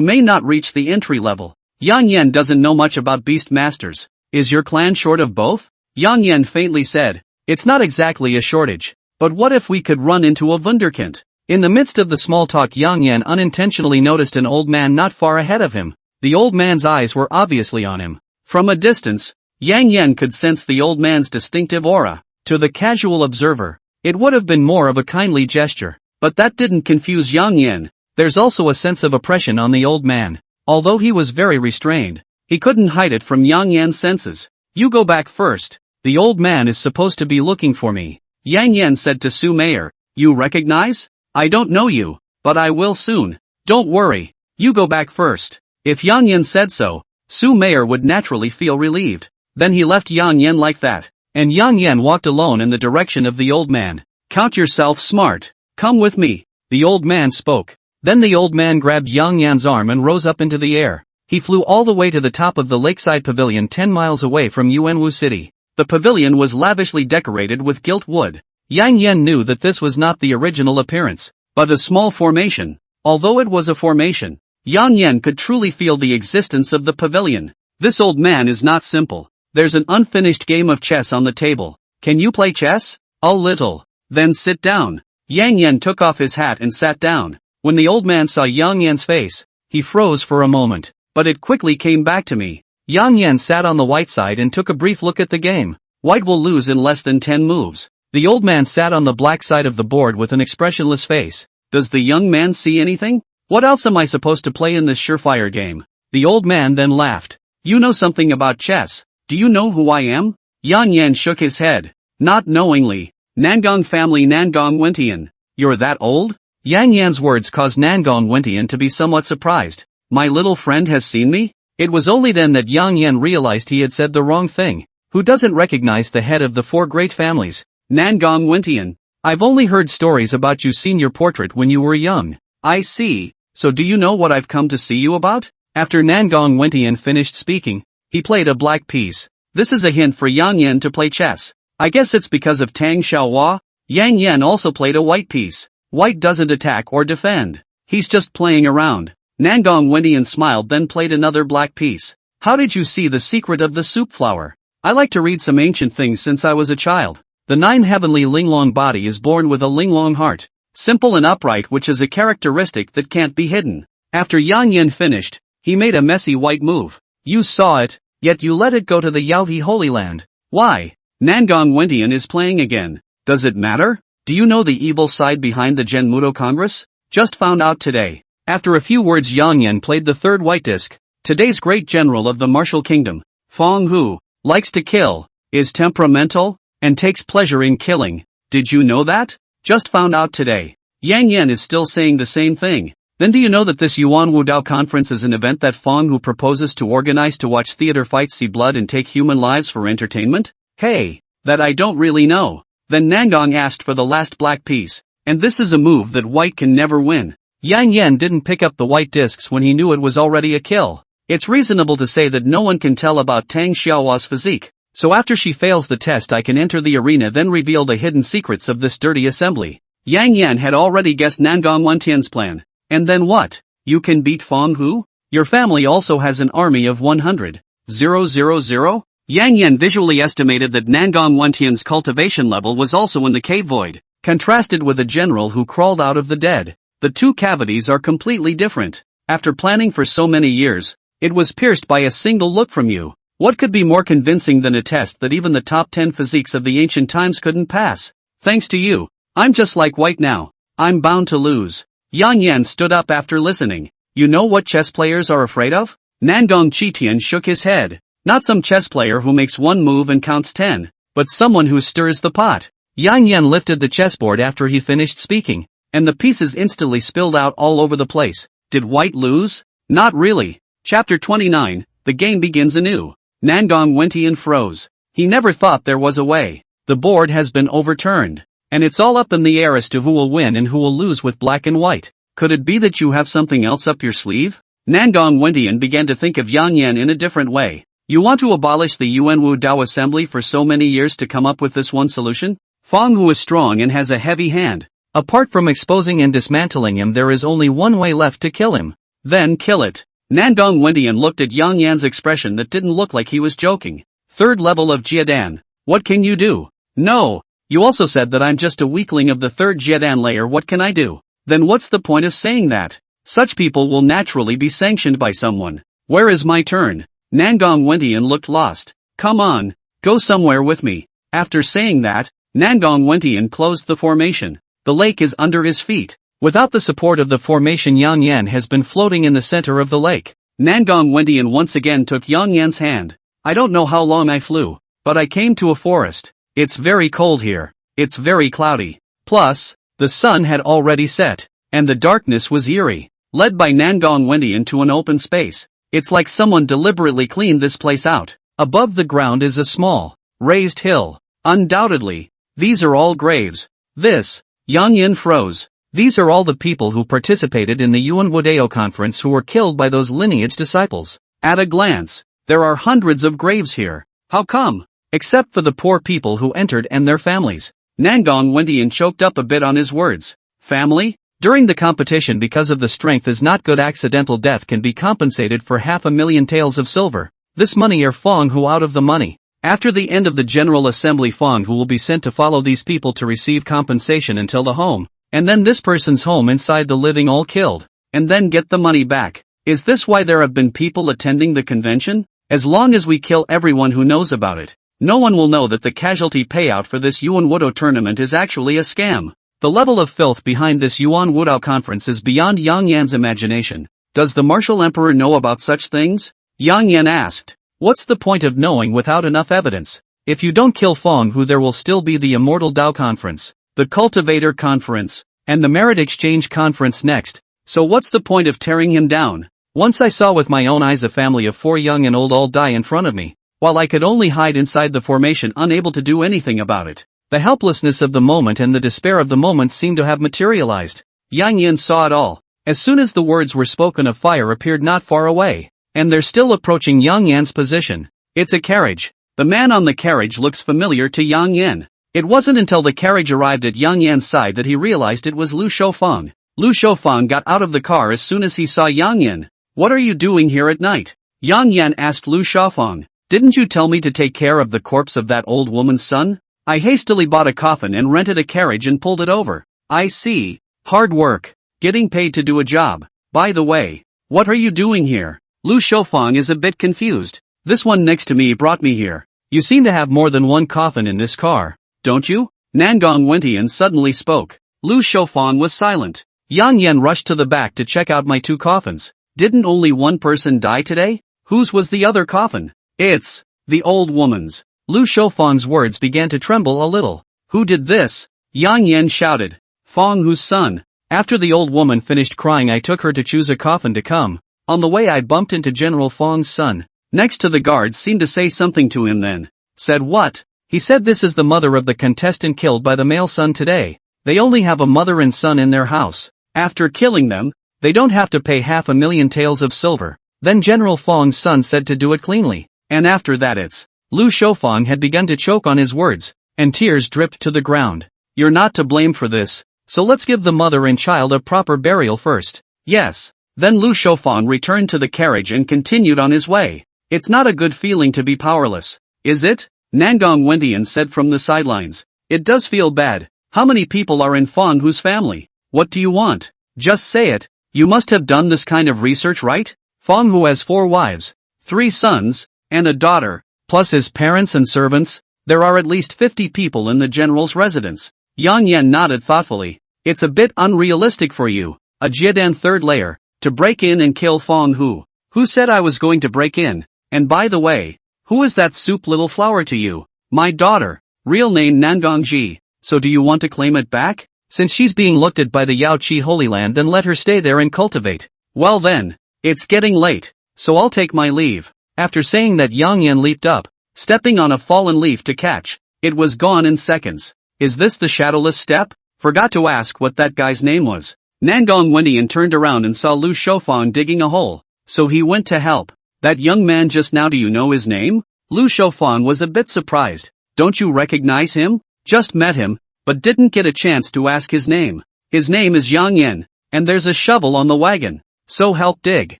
may not reach the entry level. Yang Yan doesn't know much about beast masters. Is your clan short of both? Yang Yan faintly said, it's not exactly a shortage. But what if we could run into a wunderkind? In the midst of the small talk, Yang Yan unintentionally noticed an old man not far ahead of him. The old man's eyes were obviously on him. From a distance, Yang Yan could sense the old man's distinctive aura. To the casual observer, it would have been more of a kindly gesture. But that didn't confuse Yang Yan. There's also a sense of oppression on the old man. Although he was very restrained, he couldn't hide it from Yang Yan's senses. You go back first. The old man is supposed to be looking for me. Yang Yan said to Su Mayer. You recognize? I don't know you, but I will soon. Don't worry. You go back first. If Yang Yan said so, Su Mayer would naturally feel relieved. Then he left Yang Yan like that, and Yang Yan walked alone in the direction of the old man. Count yourself smart. Come with me. The old man spoke. Then the old man grabbed Yang Yan's arm and rose up into the air. He flew all the way to the top of the lakeside pavilion 10 miles away from Yuanwu City. The pavilion was lavishly decorated with gilt wood. Yang Yan knew that this was not the original appearance, but a small formation. Although it was a formation, Yang Yan could truly feel the existence of the pavilion. This old man is not simple. There's an unfinished game of chess on the table. Can you play chess? A little. Then sit down. Yang Yan took off his hat and sat down. When the old man saw Yang Yan's face, he froze for a moment, but it quickly came back to me. Yang Yan sat on the white side and took a brief look at the game. White will lose in less than 10 moves. The old man sat on the black side of the board with an expressionless face. Does the young man see anything? What else am I supposed to play in this surefire game? The old man then laughed. You know something about chess. Do you know who I am? Yang Yan shook his head. Not knowingly. Nangong family Nangong Wentian. You're that old? Yang Yan's words caused Nangong Wentian to be somewhat surprised. My little friend has seen me? It was only then that Yang Yan realized he had said the wrong thing. Who doesn't recognize the head of the four great families? Nangong Wentian. I've only heard stories about you seeing your portrait when you were young. I see. So do you know what I've come to see you about? After Nangong Wentian finished speaking, he played a black piece. This is a hint for Yang Yan to play chess. I guess it's because of Tang Xiaohua. Yang Yan also played a white piece. White doesn't attack or defend. He's just playing around. Nangong Wentian smiled, then played another black piece. How did you see the secret of the soup flower? I like to read some ancient things since I was a child. The nine heavenly Linglong body is born with a Linglong heart. Simple and upright, which is a characteristic that can't be hidden. After Yang Yan finished, he made a messy white move. You saw it, yet you let it go to the Yaohe Holy Land. Why? Nangong Wentian is playing again. Does it matter? Do you know the evil side behind the Genmudo Congress? Just found out today. After a few words, Yang Yan played the third white disc. Today's great general of the martial kingdom, Feng Hu, likes to kill, is temperamental, and takes pleasure in killing. Did you know that? Just found out today. Yang Yan is still saying the same thing. Then do you know that this Yuan Wudao conference is an event that Feng Hu proposes to organize to watch theater fights, see blood, and take human lives for entertainment? Hey, that I don't really know. Then Nangong asked for the last black piece, and this is a move that white can never win. Yang Yan didn't pick up the white discs when he knew it was already a kill. It's reasonable to say that no one can tell about Tang Xiaohua's physique, so after she fails the test I can enter the arena, then reveal the hidden secrets of this dirty assembly. Yang Yan had already guessed Nangong Wentian's plan. And then what? You can beat Feng Hu? Your family also has an army of 100,000. Yang Yan visually estimated that Nangong Wentian's cultivation level was also in the cave void, contrasted with a general who crawled out of the dead. The two cavities are completely different. After planning for so many years, it was pierced by a single look from you. What could be more convincing than a test that even the top 10 physiques of the ancient times couldn't pass? Thanks to you, I'm just like white now. I'm bound to lose. Yang Yan stood up after listening. You know what chess players are afraid of? Nangong Chitian shook his head. Not some chess player who makes one move and counts 10, but someone who stirs the pot. Yang Yan lifted the chessboard after he finished speaking, and the pieces instantly spilled out all over the place. Did white lose? Not really. Chapter 29, the game begins anew. Nangong Wentian froze. He never thought there was a way. The board has been overturned, and it's all up in the air as to who will win and who will lose with black and white. Could it be that you have something else up your sleeve? Nangong Wentian began to think of Yang Yan in a different way. You want to abolish the Yuan Wu Dao assembly for so many years to come up with this one solution? Feng Hu is strong and has a heavy hand. Apart from exposing and dismantling him, there is only one way left to kill him. Then kill it. Nangong Wentian looked at Yang Yan's expression that didn't look like he was joking. Third level of Jiedan. What can you do? No. You also said that I'm just a weakling of the third Jiedan layer. What can I do? Then what's the point of saying that? Such people will naturally be sanctioned by someone. Where is my turn? Nangong Wentian looked lost. Come on, go somewhere with me. After saying that, Nangong Wentian closed the formation. The lake is under his feet. Without the support of the formation, Yang Yan has been floating in the center of the lake. Nangong Wentian once again took Yang Yan's hand. I don't know how long I flew, but I came to a forest. It's very cold here. It's very cloudy. Plus, the sun had already set, and the darkness was eerie. Led by Nangong Wentian to an open space. It's like someone deliberately cleaned this place out. Above the ground is a small, raised hill. Undoubtedly, these are all graves. This, Yang Yan froze. These are all the people who participated in the Yuan Wudao conference who were killed by those lineage disciples. At a glance, there are hundreds of graves here. How come? Except for the poor people who entered and their families. Nangong Wentian choked up a bit on his words. Family? During the competition, because of the strength is not good, accidental death can be compensated for 500,000 taels of silver. This money are Feng Hu out of the money. After the end of the General Assembly, Feng Hu will be sent to follow these people to receive compensation until the home, and then this person's home inside the living all killed, and then get the money back. Is this why there have been people attending the convention? As long as we kill everyone who knows about it, no one will know that the casualty payout for this Yuan Wudao tournament is actually a scam. The level of filth behind this Yuan Wudao conference is beyond Yang Yan's imagination. Does the martial emperor know about such things? Yang Yan asked. What's the point of knowing without enough evidence? If you don't kill Fong Hu, there will still be the Immortal Dao Conference, the Cultivator Conference, and the Merit Exchange Conference next. So what's the point of tearing him down? Once I saw with my own eyes a family of 4 young and old all die in front of me, while I could only hide inside the formation, unable to do anything about it. The helplessness of the moment and the despair of the moment seemed to have materialized. Yang Yin saw it all. As soon as the words were spoken, a fire appeared not far away, and they're still approaching Yang Yan's position. It's a carriage. The man on the carriage looks familiar to Yang Yan. It wasn't until the carriage arrived at Yang Yan's side that he realized it was Lu Shoufeng. Lu Shoufeng got out of the car as soon as he saw Yang Yan. What are you doing here at night? Yang Yan asked Lu Shoufeng. Didn't you tell me to take care of the corpse of that old woman's son? I hastily bought a coffin and rented a carriage and pulled it over. I see. Hard work. Getting paid to do a job. By the way, what are you doing here? Lu Shoufeng is a bit confused. This one next to me brought me here. You seem to have more than one coffin in this car, don't you? Nangong Wentian suddenly spoke. Lu Shoufeng was silent. Yang Yan rushed to the back to check out my 2 coffins. Didn't only one person die today? Whose was the other coffin? It's the old woman's. Lu Shoufeng's words began to tremble a little. Who did this? Yang Yan shouted. Fong Hu's son. After the old woman finished crying, I took her to choose a coffin to come. On the way I bumped into General Fong's son. Next to the guards seemed to say something to him, then said what? He said this is the mother of the contestant killed by the male son today. They only have a mother and son in their house. After killing them, they don't have to pay 500,000 taels of silver. Then General Fong's son said to do it cleanly. And after that it's. Lu Shoufeng had begun to choke on his words, and tears dripped to the ground. You're not to blame for this, so let's give the mother and child a proper burial first. Yes. Then Lu Shoufeng returned to the carriage and continued on his way. It's not a good feeling to be powerless, is it? Nangong Wentian said from the sidelines. It does feel bad. How many people are in Fong Hu's family? What do you want? Just say it. You must have done this kind of research, right? Fong Hu has 4 wives, 3 sons, and a daughter, plus his parents and servants. There are at least 50 people in the general's residence. Yang Yan nodded thoughtfully. It's a bit unrealistic for you, a Jiedan 3rd layer, to break in and kill Fong Hu. Who said I was going to break in? And by the way, who is that soup little flower to you? My daughter. Real name Nangong Ji. So do you want to claim it back? Since she's being looked at by the Yao Qi Holy Land, then let her stay there and cultivate. Well then, it's getting late, so I'll take my leave. After saying that, Yang Yan leaped up, stepping on a fallen leaf to catch. It was gone in seconds. Is this the shadowless steppe? Forgot to ask what that guy's name was. Nangong Wentian turned around and saw Lu Shoufeng digging a hole, so he went to help. That young man just now, do you know his name? Lu Shoufeng was a bit surprised. Don't you recognize him? Just met him, but didn't get a chance to ask his name. His name is Yang Yan, and there's a shovel on the wagon. So help dig.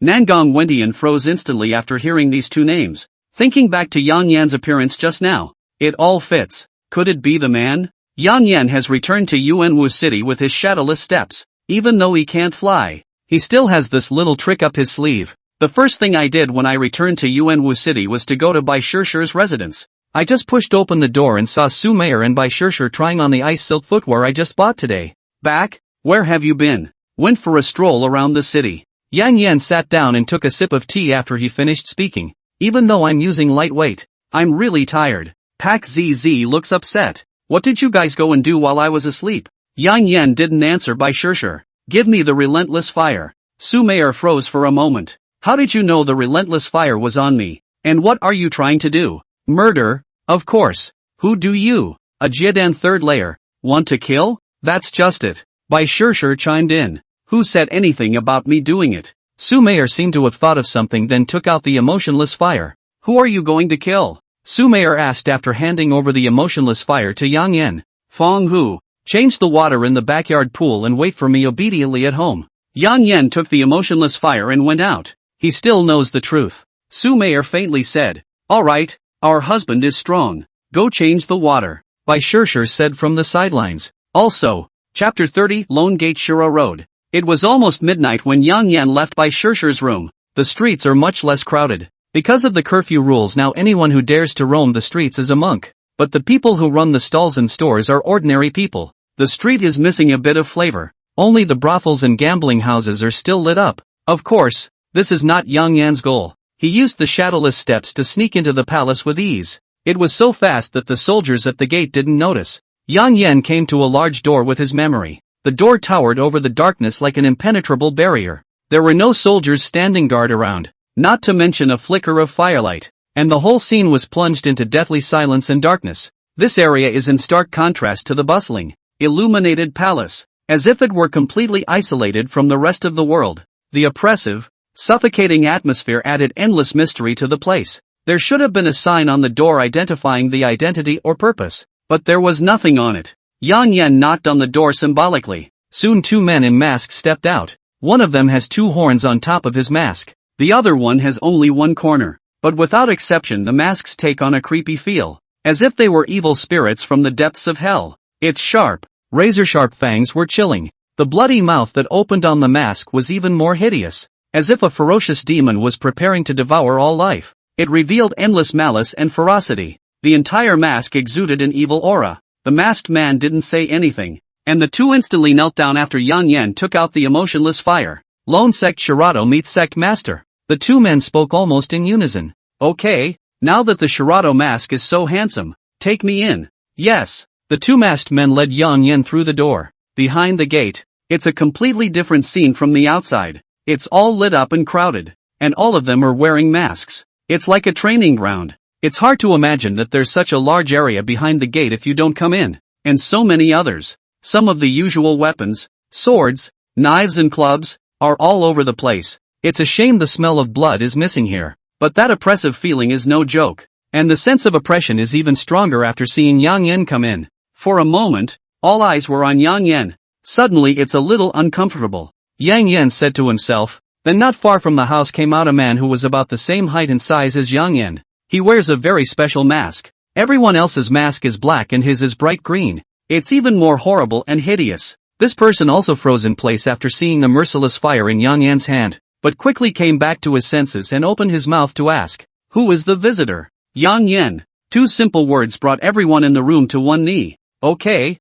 Nangong Wentian froze instantly after hearing these 2 names. Thinking back to Yang Yan's appearance just now, it all fits. Could it be the man? Yang Yan has returned to Yuanwu City with his shadowless steps. Even though he can't fly, he still has this little trick up his sleeve. The first thing I did when I returned to Yuanwu City was to go to Bai Shishir's residence. I just pushed open the door and saw Su Meier and Bai Shishir trying on the ice silk footwear I just bought today. Back? Where have you been? Went for a stroll around the city. Yang Yan sat down and took a sip of tea after he finished speaking. Even though I'm using lightweight, I'm really tired. Pak ZZ looks upset. What did you guys go and do while I was asleep? Yang Yan didn't answer Bai Shishir. Give me the relentless fire. Su Meier froze for a moment. How did you know the relentless fire was on me? And what are you trying to do? Murder? Of course. Who do you, a Jiedan 3rd layer, want to kill? That's just it. Bai Shishir chimed in. Who said anything about me doing it? Su Meier seemed to have thought of something, then took out the emotionless fire. Who are you going to kill? Su Meier asked after handing over the emotionless fire to Yang Yan. Fong Hu. Change the water in the backyard pool and wait for me obediently at home. Yang Yan took the emotionless fire and went out. He still knows the truth. Su Meier faintly said. Alright, our husband is strong. Go change the water. Bai Shishir said from the sidelines. Also, Chapter 30, Lone Gate Shiro Road. It was almost midnight when Yang Yan left Bai Shishir's room. The streets are much less crowded. Because of the curfew rules now anyone who dares to roam the streets is a monk. But the people who run the stalls and stores are ordinary people. The street is missing a bit of flavor. Only the brothels and gambling houses are still lit up. Of course, this is not Yang Yan's goal. He used the shadowless steps to sneak into the palace with ease. It was so fast that the soldiers at the gate didn't notice. Yang Yan came to a large door with his memory. The door towered over the darkness like an impenetrable barrier. There were no soldiers standing guard around, not to mention a flicker of firelight, and the whole scene was plunged into deathly silence and darkness. This area is in stark contrast to the bustling, illuminated palace, as if it were completely isolated from the rest of the world. The oppressive, suffocating atmosphere added endless mystery to the place. There should have been a sign on the door identifying the identity or purpose, but there was nothing on it. Yang Yan knocked on the door symbolically. Soon two men in masks stepped out. One of them has two horns on top of his mask. The other one has only one corner. But without exception the masks take on a creepy feel, as if they were evil spirits from the depths of hell. Its sharp, razor-sharp fangs were chilling. The bloody mouth that opened on the mask was even more hideous, as if a ferocious demon was preparing to devour all life. It revealed endless malice and ferocity. The entire mask exuded an evil aura. The masked man didn't say anything, and the two instantly knelt down after Yang Yan took out the emotionless fire. Lone Sect Shirato meets Sect Master. The two men spoke almost in unison. Okay, now that the Shirato mask is so handsome, take me in. Yes. The two masked men led Yang Yan through the door. Behind the gate, it's a completely different scene from the outside. It's all lit up and crowded, and all of them are wearing masks. It's like a training ground. It's hard to imagine that there's such a large area behind the gate if you don't come in. And so many others. Some of the usual weapons, swords, knives and clubs, are all over the place. It's a shame the smell of blood is missing here. But that oppressive feeling is no joke. And the sense of oppression is even stronger after seeing Yang Yan come in. For a moment, all eyes were on Yang Yan. Suddenly it's a little uncomfortable. Yang Yan said to himself. Then not far from the house came out a man who was about the same height and size as Yang Yan. He wears a very special mask. Everyone else's mask is black and his is bright green. It's even more horrible and hideous. This person also froze in place after seeing the merciless fire in Yang Yan's hand, but quickly came back to his senses and opened his mouth to ask, "Who is the visitor?" Yang Yan. Two simple words brought everyone in the room to one knee. Okay,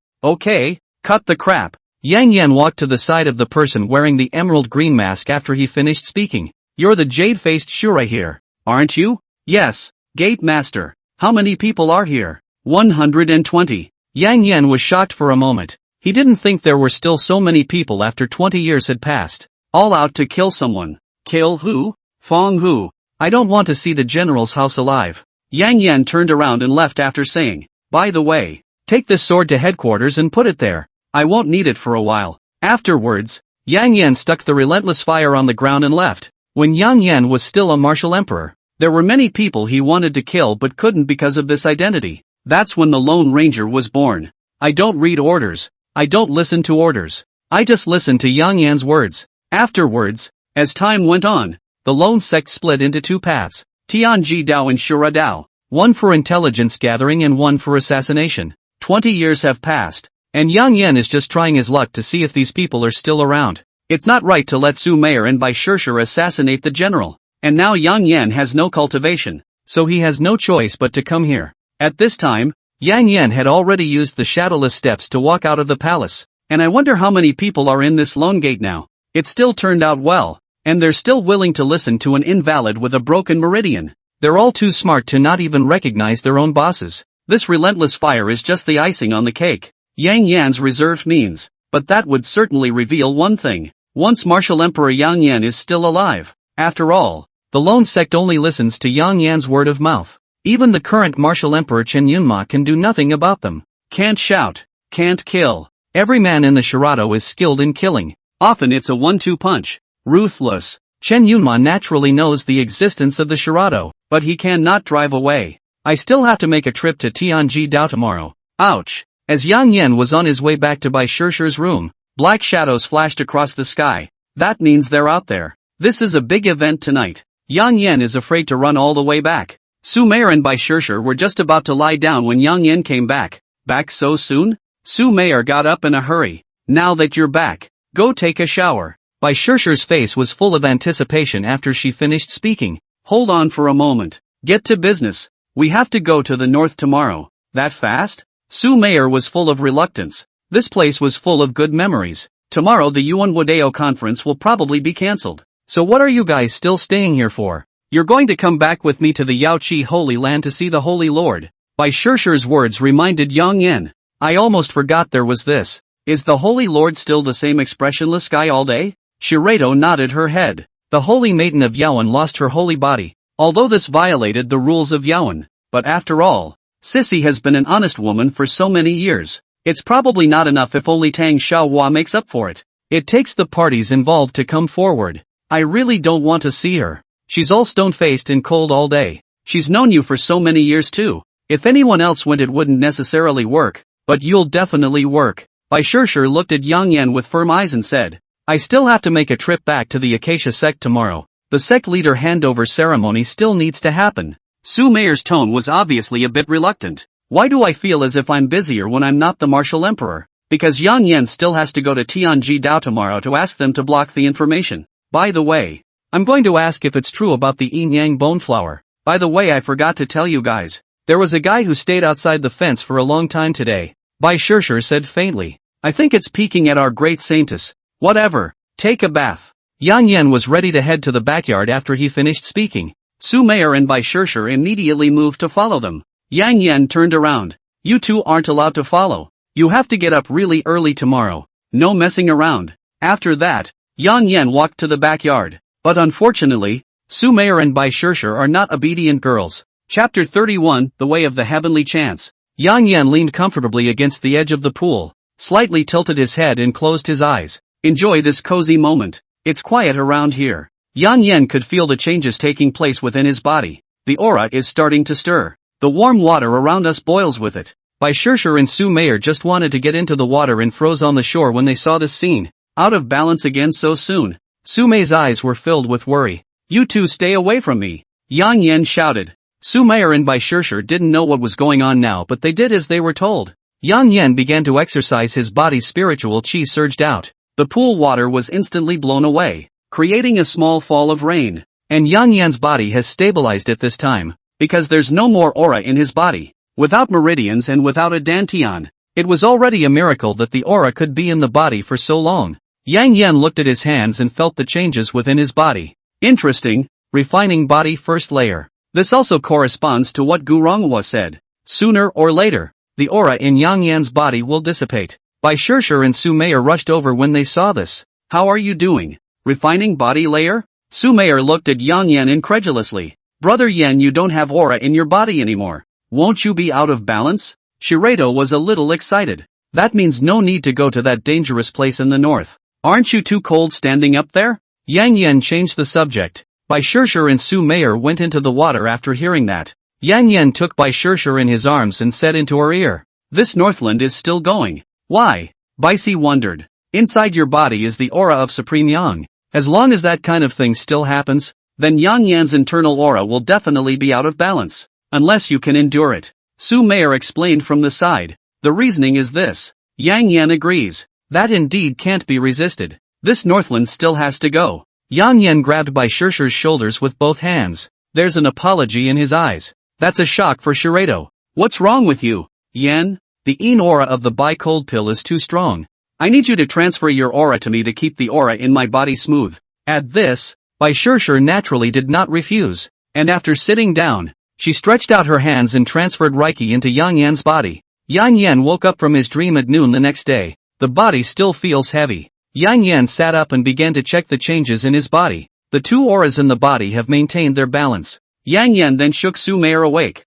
cut the crap. Yang Yan walked to the side of the person wearing the emerald green mask after he finished speaking. You're the jade-faced Shura here, aren't you? Yes, Gate Master. How many people are here? 120. Yang Yan was shocked for a moment. He didn't think there were still so many people after 20 years had passed. All out to kill someone. Kill who? Fong who? I don't want to see the general's house alive. Yang Yan turned around and left after saying, by the way, take this sword to headquarters and put it there. I won't need it for a while. Afterwards, Yang Yan stuck the relentless fire on the ground and left. When Yang Yan was still a martial emperor, there were many people he wanted to kill but couldn't because of this identity. That's when the Lone Ranger was born. I don't read orders. I don't listen to orders. I just listen to Yang Yan's words. Afterwards, as time went on, the Lone Sect split into two paths, Tianji Dao and Shura Dao, one for intelligence gathering and one for assassination. 20 years have passed, and Yang Yan is just trying his luck to see if these people are still around. It's not right to let Su Mayer and Bai Shirshir assassinate the general, and now Yang Yan has no cultivation, so he has no choice but to come here. At this time, Yang Yan had already used the shadowless steps to walk out of the palace, and I wonder how many people are in this lone gate now. It still turned out well, and they're still willing to listen to an invalid with a broken meridian. They're all too smart to not even recognize their own bosses. This relentless fire is just the icing on the cake. Yang Yan's reserved means, but that would certainly reveal one thing. Once Martial Emperor Yang Yan is still alive. After all, the Lone Sect only listens to Yang Yan's word of mouth. Even the current Martial Emperor Chen Yunma can do nothing about them. Can't shout, can't kill. Every man in the Shirato is skilled in killing. Often it's a 1-2 punch. Ruthless. Chen Yunma naturally knows the existence of the Shirato, but he cannot drive away. I still have to make a trip to Tianji Dao tomorrow. Ouch. As Yang Yan was on his way back to Bai Shirshir's room, black shadows flashed across the sky. That means they're out there. This is a big event tonight. Yang Yan is afraid to run all the way back. Su Mayer and Bai Shirshir were just about to lie down when Yang Yan came back. Back so soon? Su Mayer got up in a hurry. Now that you're back, go take a shower. Bai Shirshir's face was full of anticipation after she finished speaking. Hold on for a moment. Get to business. We have to go to the north tomorrow. That fast? Su Mayer was full of reluctance. This place was full of good memories. Tomorrow the Yuan Wadeo conference will probably be cancelled. So what are you guys still staying here for? You're going to come back with me to the Yaoqi Holy Land to see the Holy Lord. Bai Shishir's words reminded Yang Yan. I almost forgot there was this. Is the Holy Lord still the same expressionless guy all day? Shirato nodded her head. The Holy Maiden of Yaoan lost her holy body, although this violated the rules of Yaoan. But after all, Sissy has been an honest woman for so many years. It's probably not enough if only Tang Xiaohua makes up for it. It takes the parties involved to come forward. I really don't want to see her. She's all stone-faced and cold all day. She's known you for so many years too. If anyone else went it wouldn't necessarily work, but you'll definitely work. Bai Shishir looked at Yang Yan with firm eyes and said, I still have to make a trip back to the Acacia sect tomorrow. The sect leader handover ceremony still needs to happen. Su Meier's tone was obviously a bit reluctant. Why do I feel as if I'm busier when I'm not the martial emperor? Because Yang Yan still has to go to Tianji Dao tomorrow to ask them to block the information. By the way, I'm going to ask if it's true about the yin yang bone flower. By the way, I forgot to tell you guys. There was a guy who stayed outside the fence for a long time today. Bai Shishir said faintly. I think it's peeking at our great saintess. Whatever. Take a bath. Yang Yan was ready to head to the backyard after he finished speaking. Su Meier and Bai Shishir immediately moved to follow them. Yang Yan turned around. You two aren't allowed to follow. You have to get up really early tomorrow. No messing around. After that, Yang Yan walked to the backyard. But unfortunately, Su Meier and Bai Shishir are not obedient girls. Chapter 31, The Way of the Heavenly Chance. Yang Yan leaned comfortably against the edge of the pool, slightly tilted his head and closed his eyes. Enjoy this cozy moment. It's quiet around here. Yang Yan could feel the changes taking place within his body. The aura is starting to stir. The warm water around us boils with it. Bai Shishir and Su Meier just wanted to get into the water and froze on the shore when they saw this scene. Out of balance again so soon. Su Mei's eyes were filled with worry. You two stay away from me. Yang Yan shouted. Su Meier and Bai Shishir didn't know what was going on now, but they did as they were told. Yang Yan began to exercise his body's spiritual qi surged out. The pool water was instantly blown away, creating a small fall of rain. And Yang Yan's body has stabilized at this time, because there's no more aura in his body. Without meridians and without a dantian, it was already a miracle that the aura could be in the body for so long. Yang Yan looked at his hands and felt the changes within his body. Interesting, refining body first layer. This also corresponds to what Gu Ronghua said. Sooner or later, the aura in Yang Yan's body will dissipate. Bai Shishir and Su Meier rushed over when they saw this. How are you doing? Refining body layer? Su Meier looked at Yang Yan incredulously. Brother Yan, you don't have aura in your body anymore. Won't you be out of balance? Shirato was a little excited. That means no need to go to that dangerous place in the north. Aren't you too cold standing up there? Yang Yan changed the subject. Bai Shishir and Su Meier went into the water after hearing that. Yang Yan took Bai Shishir in his arms and said into her ear, this Northland is still going. Why? Bai Si wondered. Inside your body is the aura of Supreme Yang. As long as that kind of thing still happens, then Yang Yan's internal aura will definitely be out of balance. Unless you can endure it. Su Meier explained from the side. The reasoning is this. Yang Yan agrees. That indeed can't be resisted. This Northland still has to go. Yang Yan grabbed Bai Shishir's shoulders with both hands. There's an apology in his eyes. That's a shock for Shirato. What's wrong with you, Yan? The Yin aura of the Bai cold pill is too strong. I need you to transfer your aura to me to keep the aura in my body smooth. At this, Bai Shishir naturally did not refuse. And after sitting down, she stretched out her hands and transferred Reiki into Yang Yan's body. Yang Yan woke up from his dream at noon the next day. The body still feels heavy. Yang Yan sat up and began to check the changes in his body. The two auras in the body have maintained their balance. Yang Yan then shook Su Meier awake.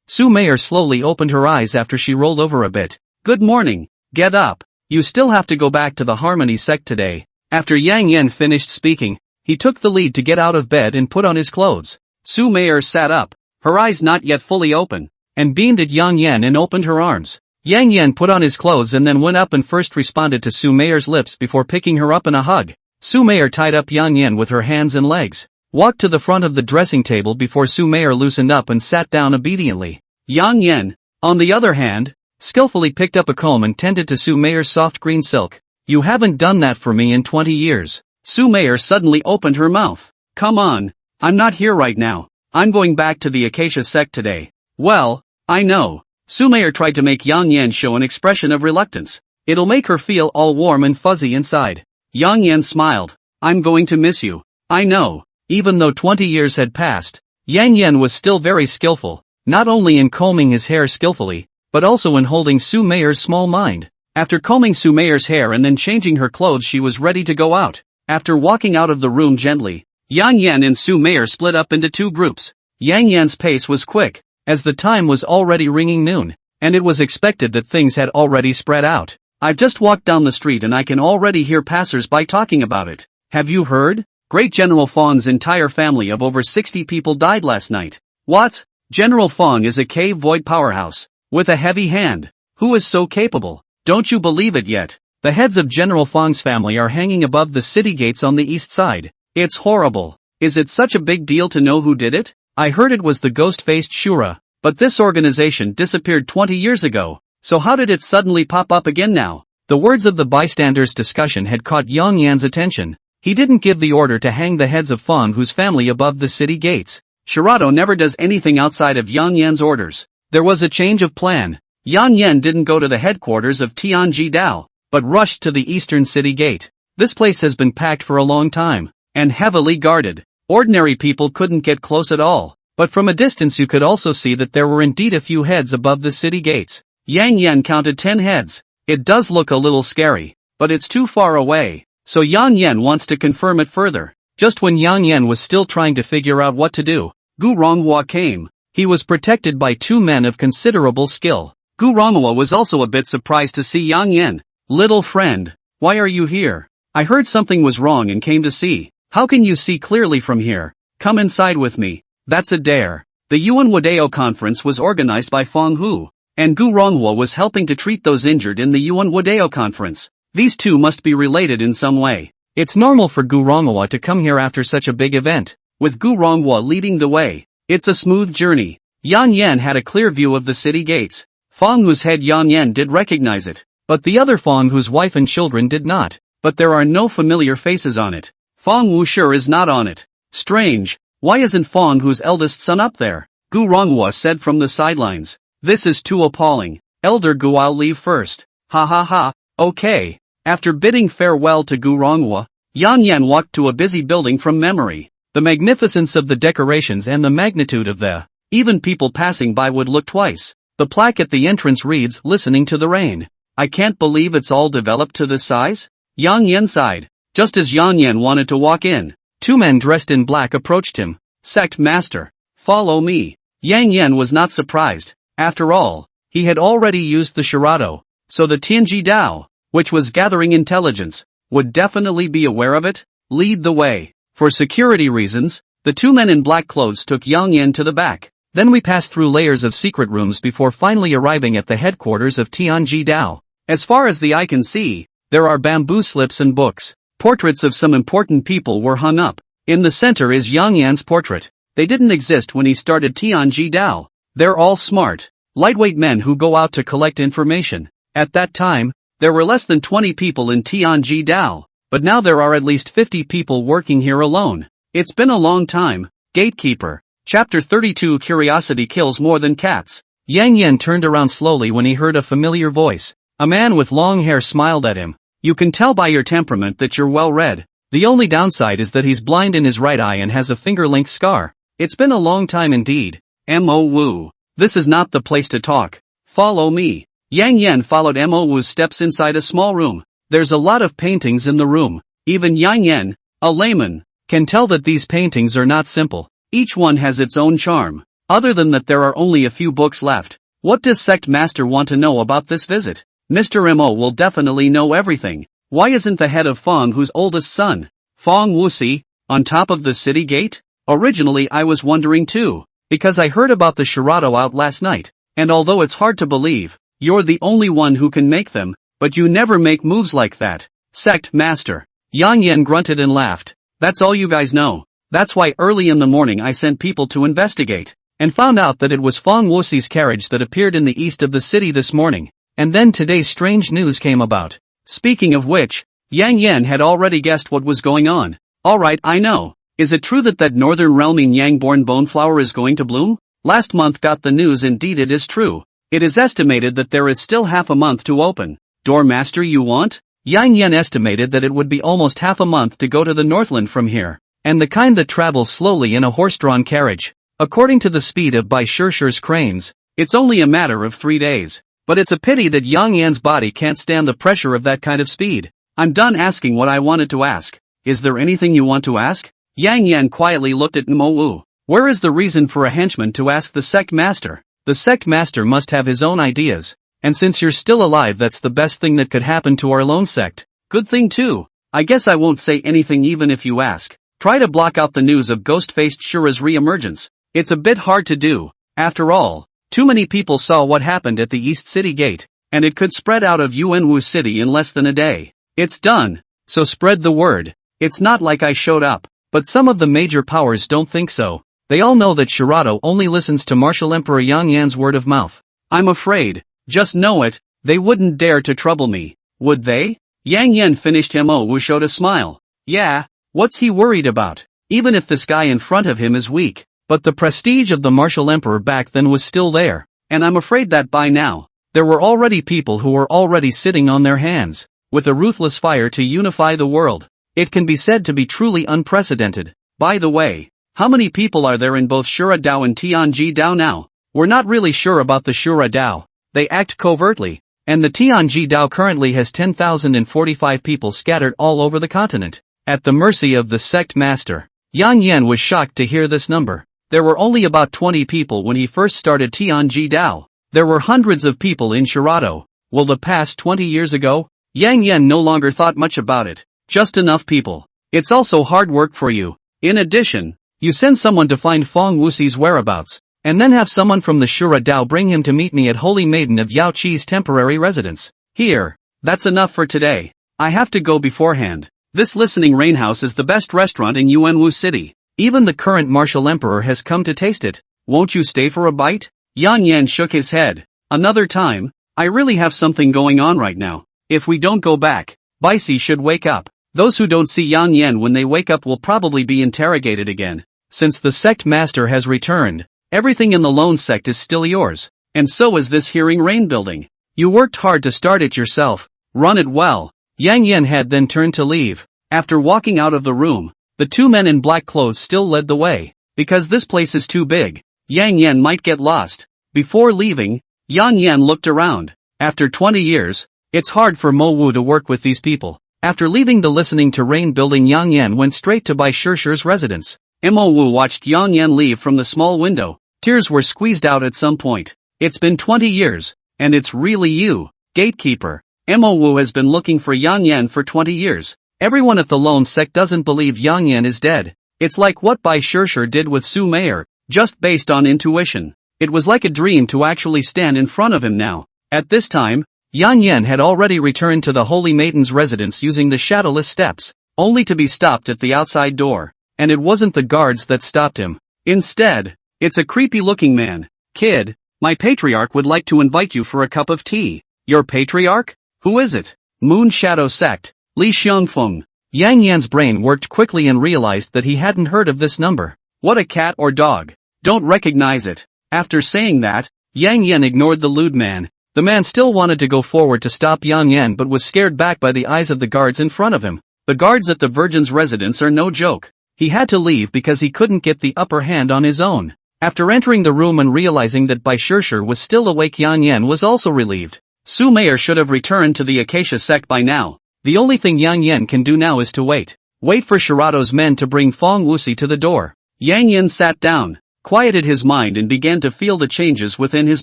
Su Meier slowly opened her eyes after she rolled over a bit. Good morning. Get up. You still have to go back to the Harmony sect today. After Yang Yan finished speaking, he took the lead to get out of bed and put on his clothes. Su Meier sat up, her eyes not yet fully open, and beamed at Yang Yan and opened her arms. Yang Yan put on his clothes and then went up and first responded to Su Meier's lips before picking her up in a hug. Su Meier tied up Yang Yan with her hands and legs, walked to the front of the dressing table before Su Meier loosened up and sat down obediently. Yang Yan, on the other hand, skillfully picked up a comb and tended to Su Meier's soft green silk. You haven't done that for me in 20 years. Su Meier suddenly opened her mouth. Come on, I'm not here right now. I'm going back to the Acacia sect today. Well, I know. Su Meier tried to make Yang Yan show an expression of reluctance. It'll make her feel all warm and fuzzy inside. Yang Yan smiled. I'm going to miss you. I know. Even though 20 years had passed, Yang Yan was still very skillful. not only in combing his hair skillfully, but also in holding Su Mayer's small mind. After combing Su Mayer's hair and then changing her clothes, she was ready to go out. After walking out of the room gently, Yang Yan and Su Mayer split up into two groups. Yang Yan's pace was quick, as the time was already ringing noon, and it was expected that things had already spread out. I've just walked down the street and I can already hear passers-by talking about it. Have you heard? Great General Fong's entire family of over 60 people died last night. What? General Fong is a cave void powerhouse, with a heavy hand. Who is so capable? Don't you believe it yet? The heads of General Fong's family are hanging above the city gates on the east side. It's horrible. Is it such a big deal to know who did it? I heard it was the ghost-faced Shura, but this organization disappeared 20 years ago, so how did it suddenly pop up again now? The words of the bystanders' discussion had caught Yang Yan's attention. He didn't give the order to hang the heads of Fong whose family above the city gates. Shirato never does anything outside of Yang Yan's orders. There was a change of plan. Yang Yan didn't go to the headquarters of Tianji Dao, but rushed to the eastern city gate. This place has been packed for a long time, and heavily guarded. Ordinary people couldn't get close at all, but from a distance you could also see that there were indeed a few heads above the city gates. Yang Yan counted 10 heads. It does look a little scary, but it's too far away, so Yang Yan wants to confirm it further. Just when Yang Yan was still trying to figure out what to do, Gu Ronghua came. He was protected by two men of considerable skill. Gu Ronghua was also a bit surprised to see Yang Yan. Little friend, why are you here? I heard something was wrong and came to see. How can you see clearly from here? Come inside with me. That's a dare. The Yuan Wadeo conference was organized by Fong Hu, and Gu Ronghua was helping to treat those injured in the Yuan Wadeo conference. These two must be related in some way. It's normal for Gu Ronghua to come here after such a big event, with Gu Ronghua leading the way. It's a smooth journey. Yang Yan had a clear view of the city gates. Fong Hu's head Yang Yan did recognize it, but the other Fong Hu's wife and children did not. But there are no familiar faces on it. Fong Wu sure is not on it. Strange. Why isn't Fong Hu's eldest son up there? Gu Ronghua said from the sidelines. This is too appalling. Elder Gu, I'll leave first. Ha ha ha. Okay. After bidding farewell to Gu Ronghua, Yang Yan walked to a busy building from memory. The magnificence of the decorations and the magnitude of the even people passing by would look twice. The plaque at the entrance reads, listening to the rain. I can't believe it's all developed to this size. Yang Yan sighed. Just as Yang Yan wanted to walk in, two men dressed in black approached him. Sect Master, follow me. Yang Yan was not surprised. After all, he had already used the Shirato, so the Tianji Dao, which was gathering intelligence, would definitely be aware of it. Lead the way. For security reasons, the two men in black clothes took Yang Yan to the back. Then we passed through layers of secret rooms before finally arriving at the headquarters of Tianji Dao. As far as the eye can see, there are bamboo slips and books. Portraits of some important people were hung up. In the center is Yang Yan's portrait. They didn't exist when he started Tianji Dao. They're all smart, lightweight men who go out to collect information. At that time, there were less than 20 people in Tianji Dao, but now there are at least 50 people working here alone. It's been a long time. Gatekeeper. Chapter 32 Curiosity kills more than cats. Yang Yan turned around slowly when he heard a familiar voice. A man with long hair smiled at him. You can tell by your temperament that you're well read. The only downside is that he's blind in his right eye and has a finger-length scar. It's been a long time indeed. M.O. Wu. This is not the place to talk. Follow me. Yang Yan followed M.O. Wu's steps inside a small room. There's a lot of paintings in the room. Even Yang Yan, a layman, can tell that these paintings are not simple. Each one has its own charm. Other than that, there are only a few books left. What does Sect Master want to know about this visit? Mr. M.O. will definitely know everything. Why isn't the head of Fong Hu's oldest son, Fong Wuxi, on top of the city gate? Originally I was wondering too, because I heard about the Shirato out last night, and although it's hard to believe, you're the only one who can make them, but you never make moves like that. Sect Master. Yang Yan grunted and laughed. That's all you guys know. That's why early in the morning I sent people to investigate, and found out that it was Fong Wuxi's carriage that appeared in the east of the city this morning, and then today's strange news came about. Speaking of which, Yang Yan had already guessed what was going on. Alright, I know. Is it true that that northern realm in Yang-born bone flower is going to bloom? Last month got the news. Indeed it is true. It is estimated that there is still half a month to open. Door Master, you want? Yang Yan estimated that it would be almost half a month to go to the Northland from here, and the kind that travels slowly in a horse-drawn carriage. According to the speed of Bai Shirshir's cranes, it's only a matter of 3 days. But it's a pity that Yang Yan's body can't stand the pressure of that kind of speed. I'm done asking what I wanted to ask. Is there anything you want to ask? Yang Yan quietly looked at Mo Wu. Where is the reason for a henchman to ask the sect master? The sect master must have his own ideas. And since you're still alive, that's the best thing that could happen to our lone sect. Good thing too. I guess I won't say anything even if you ask. Try to block out the news of ghost-faced Shura's re-emergence. It's a bit hard to do. After all, too many people saw what happened at the East City Gate, and it could spread out of Yuanwu City in less than a day. It's done. So spread the word. It's not like I showed up. But some of the major powers don't think so. They all know that Shirato only listens to Martial Emperor Yang Yan's word of mouth. I'm afraid, just know it, they wouldn't dare to trouble me. Would they? Yang Yan finished. Mo Wu showed a smile. Yeah, what's he worried about? Even if this guy in front of him is weak. But the prestige of the Martial Emperor back then was still there. And I'm afraid that by now, there were already people who were already sitting on their hands, with a ruthless fire to unify the world. It can be said to be truly unprecedented. By the way, how many people are there in both Shura Dao and Tianji Dao now? We're not really sure about the Shura Dao. They act covertly, and the Tianji Dao currently has 10,045 people scattered all over the continent, at the mercy of the sect master. Yang Yan was shocked to hear this number. There were only about 20 people when he first started Tianji Dao. There were hundreds of people in Shirato. Well, the past 20 years ago, Yang Yan no longer thought much about it. Just enough people. It's also hard work for you. In addition, you send someone to find Feng Wuxi's whereabouts, and then have someone from the Shura Dao bring him to meet me at Holy Maiden of Yao Qi's temporary residence. Here. That's enough for today. I have to go beforehand. This Listening Rain House is the best restaurant in Yuanwu City. Even the current Martial Emperor has come to taste it. Won't you stay for a bite? Yang Yan shook his head. Another time? I really have something going on right now. If we don't go back, Baisi should wake up. Those who don't see Yang Yan when they wake up will probably be interrogated again. Since the sect master has returned, everything in the lone sect is still yours. And so is this Hearing Rain building. You worked hard to start it yourself. Run it well. Yang Yan had then turned to leave. After walking out of the room, the two men in black clothes still led the way. Because this place is too big, Yang Yan might get lost. Before leaving, Yang Yan looked around. After 20 years, it's hard for Mo Wu to work with these people. After leaving the Listening to Rain building, Yang Yan went straight to Bai Shirshir's residence. Mo Wu watched Yang Yan leave from the small window. Tears were squeezed out at some point. It's been 20 years, and it's really you, gatekeeper. Mo Wu has been looking for Yang Yan for 20 years. Everyone at the lone sect doesn't believe Yang Yan is dead. It's like what Bai Shirshir did with Su Meier, just based on intuition. It was like a dream to actually stand in front of him now. At this time, Yang Yan had already returned to the Holy Maiden's residence using the shadowless steps, only to be stopped at the outside door. And it wasn't the guards that stopped him. Instead, it's a creepy-looking man. Kid, my patriarch would like to invite you for a cup of tea. Your patriarch? Who is it? Moon Shadow Sect. Li Xiangfeng. Yang Yan's brain worked quickly and realized that he hadn't heard of this number. What, a cat or dog? Don't recognize it. After saying that, Yang Yan ignored the lewd man. The man still wanted to go forward to stop Yang Yan but was scared back by the eyes of the guards in front of him. The guards at the Virgin's residence are no joke. He had to leave because he couldn't get the upper hand on his own. After entering the room and realizing that Bai Shirshir was still awake, Yang Yan was also relieved. Su Meier should have returned to the Acacia sect by now. The only thing Yang Yan can do now is to wait. Wait for Shirato's men to bring Feng Wuxi to the door. Yang Yan sat down, quieted his mind and began to feel the changes within his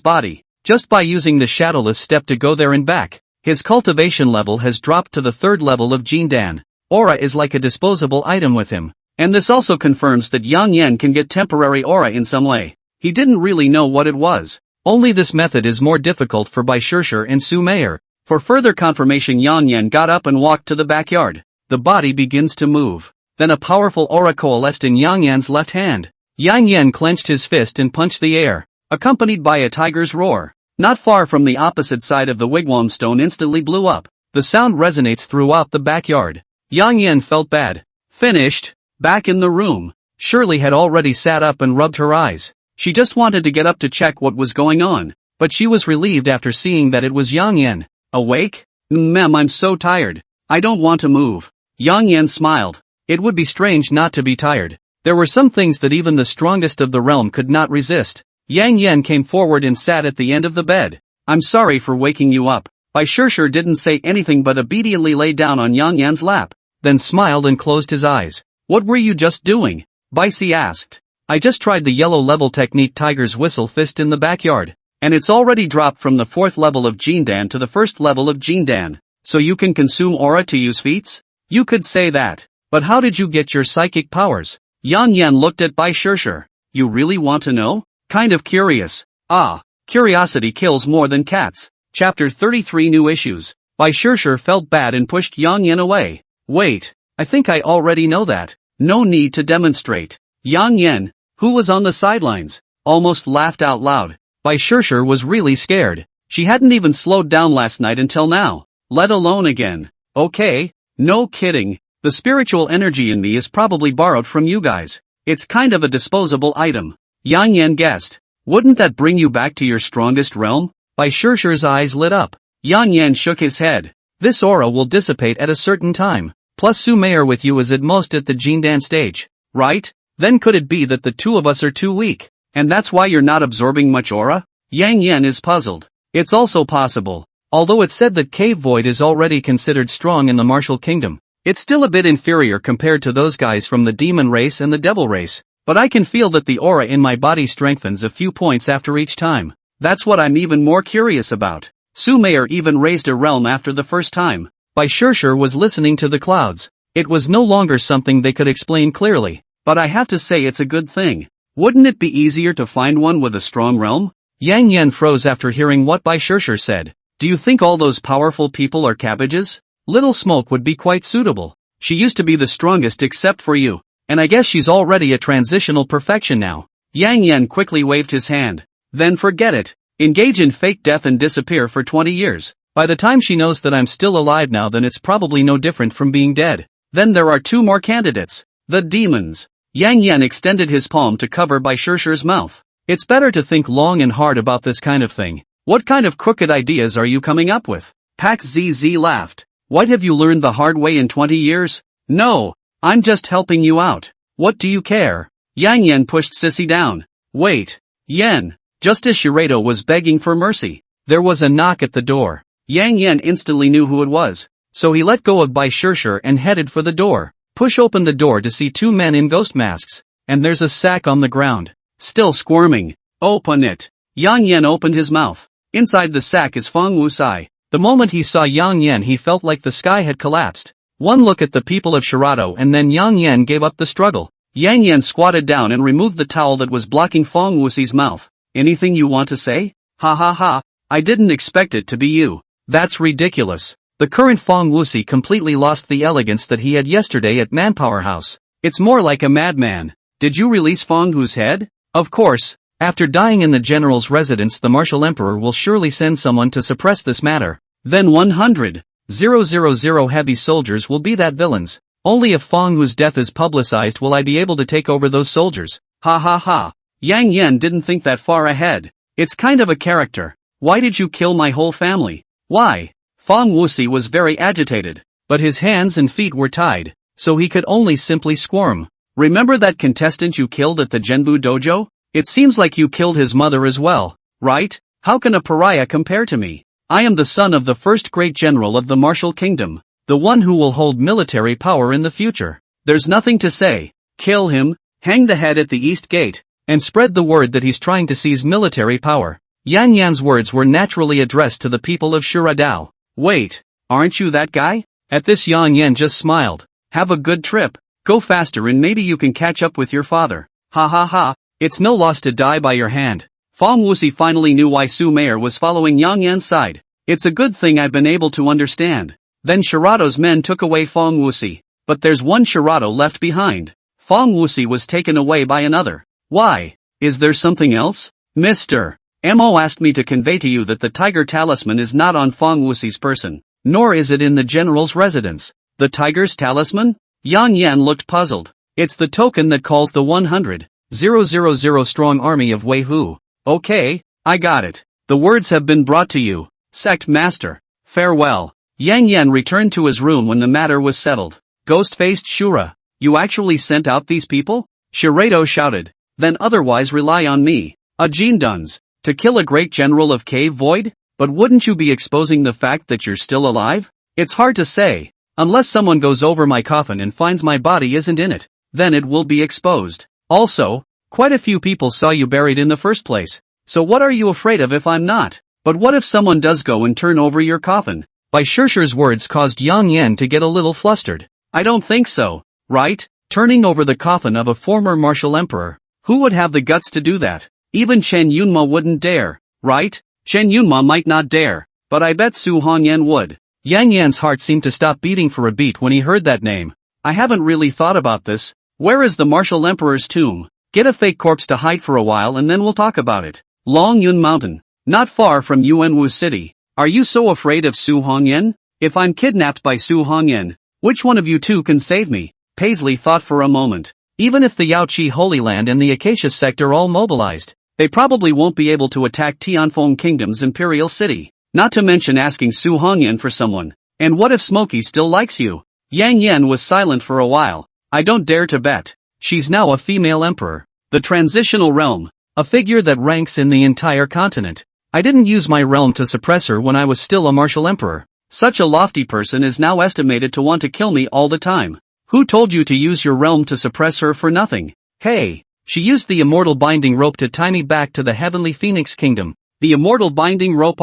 body. Just by using the shadowless step to go there and back, his cultivation level has dropped to the 3rd level of Jindan. Aura is like a disposable item with him. And this also confirms that Yang Yan can get temporary aura in some way. He didn't really know what it was. Only this method is more difficult for Bai Shirshir and Su Meier. For further confirmation, Yang Yan got up and walked to the backyard. The body begins to move. Then a powerful aura coalesced in Yang Yan's left hand. Yang Yan clenched his fist and punched the air, accompanied by a tiger's roar. Not far from the opposite side of the wigwam, stone instantly blew up. The sound resonates throughout the backyard. Yang Yan felt bad. Finished. Back in the room, Shirley had already sat up and rubbed her eyes. She just wanted to get up to check what was going on, but she was relieved after seeing that it was Yang Yan. Awake? Ma'am, I'm so tired. I don't want to move. Yang Yan smiled. It would be strange not to be tired. There were some things that even the strongest of the realm could not resist. Yang Yan came forward and sat at the end of the bed. I'm sorry for waking you up. Bai Shishir didn't say anything but obediently lay down on Yang Yan's lap, then smiled and closed his eyes. What were you just doing? Bai Si asked. I just tried the yellow level technique Tiger's Whistle Fist in the backyard, and it's already dropped from the 4th level of Jindan to the 1st level of Jindan. So you can consume aura to use feats? You could say that. But how did you get your psychic powers? Yang Yan looked at Bai Shishir. You really want to know? Kind of curious. Ah, curiosity kills more than cats. Chapter 33 New Issues. Bai Shishir felt bad and pushed Yang Yan away. Wait, I think I already know that. No need to demonstrate. Yang Yan, who was on the sidelines, almost laughed out loud. Bai Shishir was really scared. She hadn't even slowed down last night until now, let alone again. Okay, no kidding. The spiritual energy in me is probably borrowed from you guys. It's kind of a disposable item. Yang Yan guessed. Wouldn't that bring you back to your strongest realm? Bai Shishir's eyes lit up. Yang Yan shook his head. This aura will dissipate at a certain time. Plus Sumayer with you is at most at the Jindan stage, right? Then could it be that the two of us are too weak, and that's why you're not absorbing much aura? Yang Yan is puzzled. It's also possible. Although it's said that Cave Void is already considered strong in the Martial Kingdom, it's still a bit inferior compared to those guys from the Demon race and the Devil race, but I can feel that the aura in my body strengthens a few points after each time. That's what I'm even more curious about. Sumayer even raised a realm after the first time. Bai Shishir was listening to the clouds. It was no longer something they could explain clearly, but I have to say it's a good thing. Wouldn't it be easier to find one with a strong realm? Yang Yan froze after hearing what Bai Shishir said. Do you think all those powerful people are cabbages? Little Smoke would be quite suitable. She used to be the strongest except for you, and I guess she's already a transitional perfection now. Yang Yan quickly waved his hand. Then forget it. Engage in fake death and disappear for 20 years. By the time she knows that I'm still alive now, then it's probably no different from being dead. Then there are 2 more candidates. The demons. Yang Yan extended his palm to cover Bai Shishir's mouth. It's better to think long and hard about this kind of thing. What kind of crooked ideas are you coming up with? Pak ZZ laughed. What have you learned the hard way in 20 years? No, I'm just helping you out. What do you care? Yang Yan pushed Sissy down. Wait, Yan. Just as Shirado was begging for mercy, there was a knock at the door. Yang Yan instantly knew who it was, so he let go of Bai Shishir and headed for the door. Push open the door to see 2 men in ghost masks, and there's a sack on the ground. Still squirming. Open it. Yang Yan opened his mouth. Inside the sack is Feng Wucai. The moment he saw Yang Yan, he felt like the sky had collapsed. One look at the people of Shirado and then Yang Yan gave up the struggle. Yang Yan squatted down and removed the towel that was blocking Feng Wucai's mouth. Anything you want to say? Ha ha ha, I didn't expect it to be you. That's ridiculous. The current Feng Wucai completely lost the elegance that he had yesterday at Manpower House. It's more like a madman. Did you release Feng Hu's head? Of course. After dying in the general's residence, the martial emperor will surely send someone to suppress this matter. Then 100,000 heavy soldiers will be that villains. Only if Feng Hu's death is publicized will I be able to take over those soldiers. Ha ha ha. Yang Yan didn't think that far ahead. It's kind of a character. Why did you kill my whole family? Why? Feng Wucai was very agitated, but his hands and feet were tied, so he could only simply squirm. Remember that contestant you killed at the Genbu dojo? It seems like you killed his mother as well, right? How can a pariah compare to me? I am the son of the first great general of the Martial Kingdom, the one who will hold military power in the future. There's nothing to say. Kill him, hang the head at the East Gate, and spread the word that he's trying to seize military power. Yang Yan's words were naturally addressed to the people of Shiradao. Wait, aren't you that guy? At this Yang Yan just smiled. Have a good trip. Go faster and maybe you can catch up with your father. Ha ha ha. It's no loss to die by your hand. Feng Wucai finally knew why Su Mayer was following Yang Yan's side. It's a good thing I've been able to understand. Then Shirado's men took away Feng Wucai. But there's one Shirado left behind. Feng Wucai was taken away by another. Why? Is there something else? Mr. Mo asked me to convey to you that the tiger talisman is not on Feng Wucai's person, nor is it in the general's residence. The tiger's talisman? Yang Yan looked puzzled. It's the token that calls the 100,000 strong army of Wei Hu. Okay, I got it. The words have been brought to you. Sect Master. Farewell. Yang Yan returned to his room when the matter was settled. Ghost-faced Shura. You actually sent out these people? Shirato shouted. Then otherwise rely on me. A Jinduns. To kill a great general of Cave Void? But wouldn't you be exposing the fact that you're still alive? It's hard to say. Unless someone goes over my coffin and finds my body isn't in it, then it will be exposed. Also, quite a few people saw you buried in the first place. So what are you afraid of if I'm not? But what if someone does go and turn over your coffin? Bai Shishir's words caused Yang Yan to get a little flustered. I don't think so, right? Turning over the coffin of a former martial emperor. Who would have the guts to do that? Even Chen Yunma wouldn't dare, right? Chen Yunma might not dare, but I bet Su Hongyan would. Yang Yan's heart seemed to stop beating for a beat when he heard that name. I haven't really thought about this. Where is the martial emperor's tomb? Get a fake corpse to hide for a while and then we'll talk about it. Long Yun Mountain. Not far from Yuanwu City. Are you so afraid of Su Hongyan? If I'm kidnapped by Su Hongyan, which one of you two can save me? Paisley thought for a moment. Even if the Yaoqi Holy Land and the Acacia sector all mobilized, they probably won't be able to attack Tianfeng Kingdom's imperial city. Not to mention asking Su Hongyan for someone. And what if Smokey still likes you? Yang Yan was silent for a while. I don't dare to bet. She's now a female emperor. The transitional realm. A figure that ranks in the entire continent. I didn't use my realm to suppress her when I was still a martial emperor. Such a lofty person is now estimated to want to kill me all the time. Who told you to use your realm to suppress her for nothing? Hey! She used the immortal binding rope to tie me back to the heavenly Phoenix Kingdom. The immortal binding rope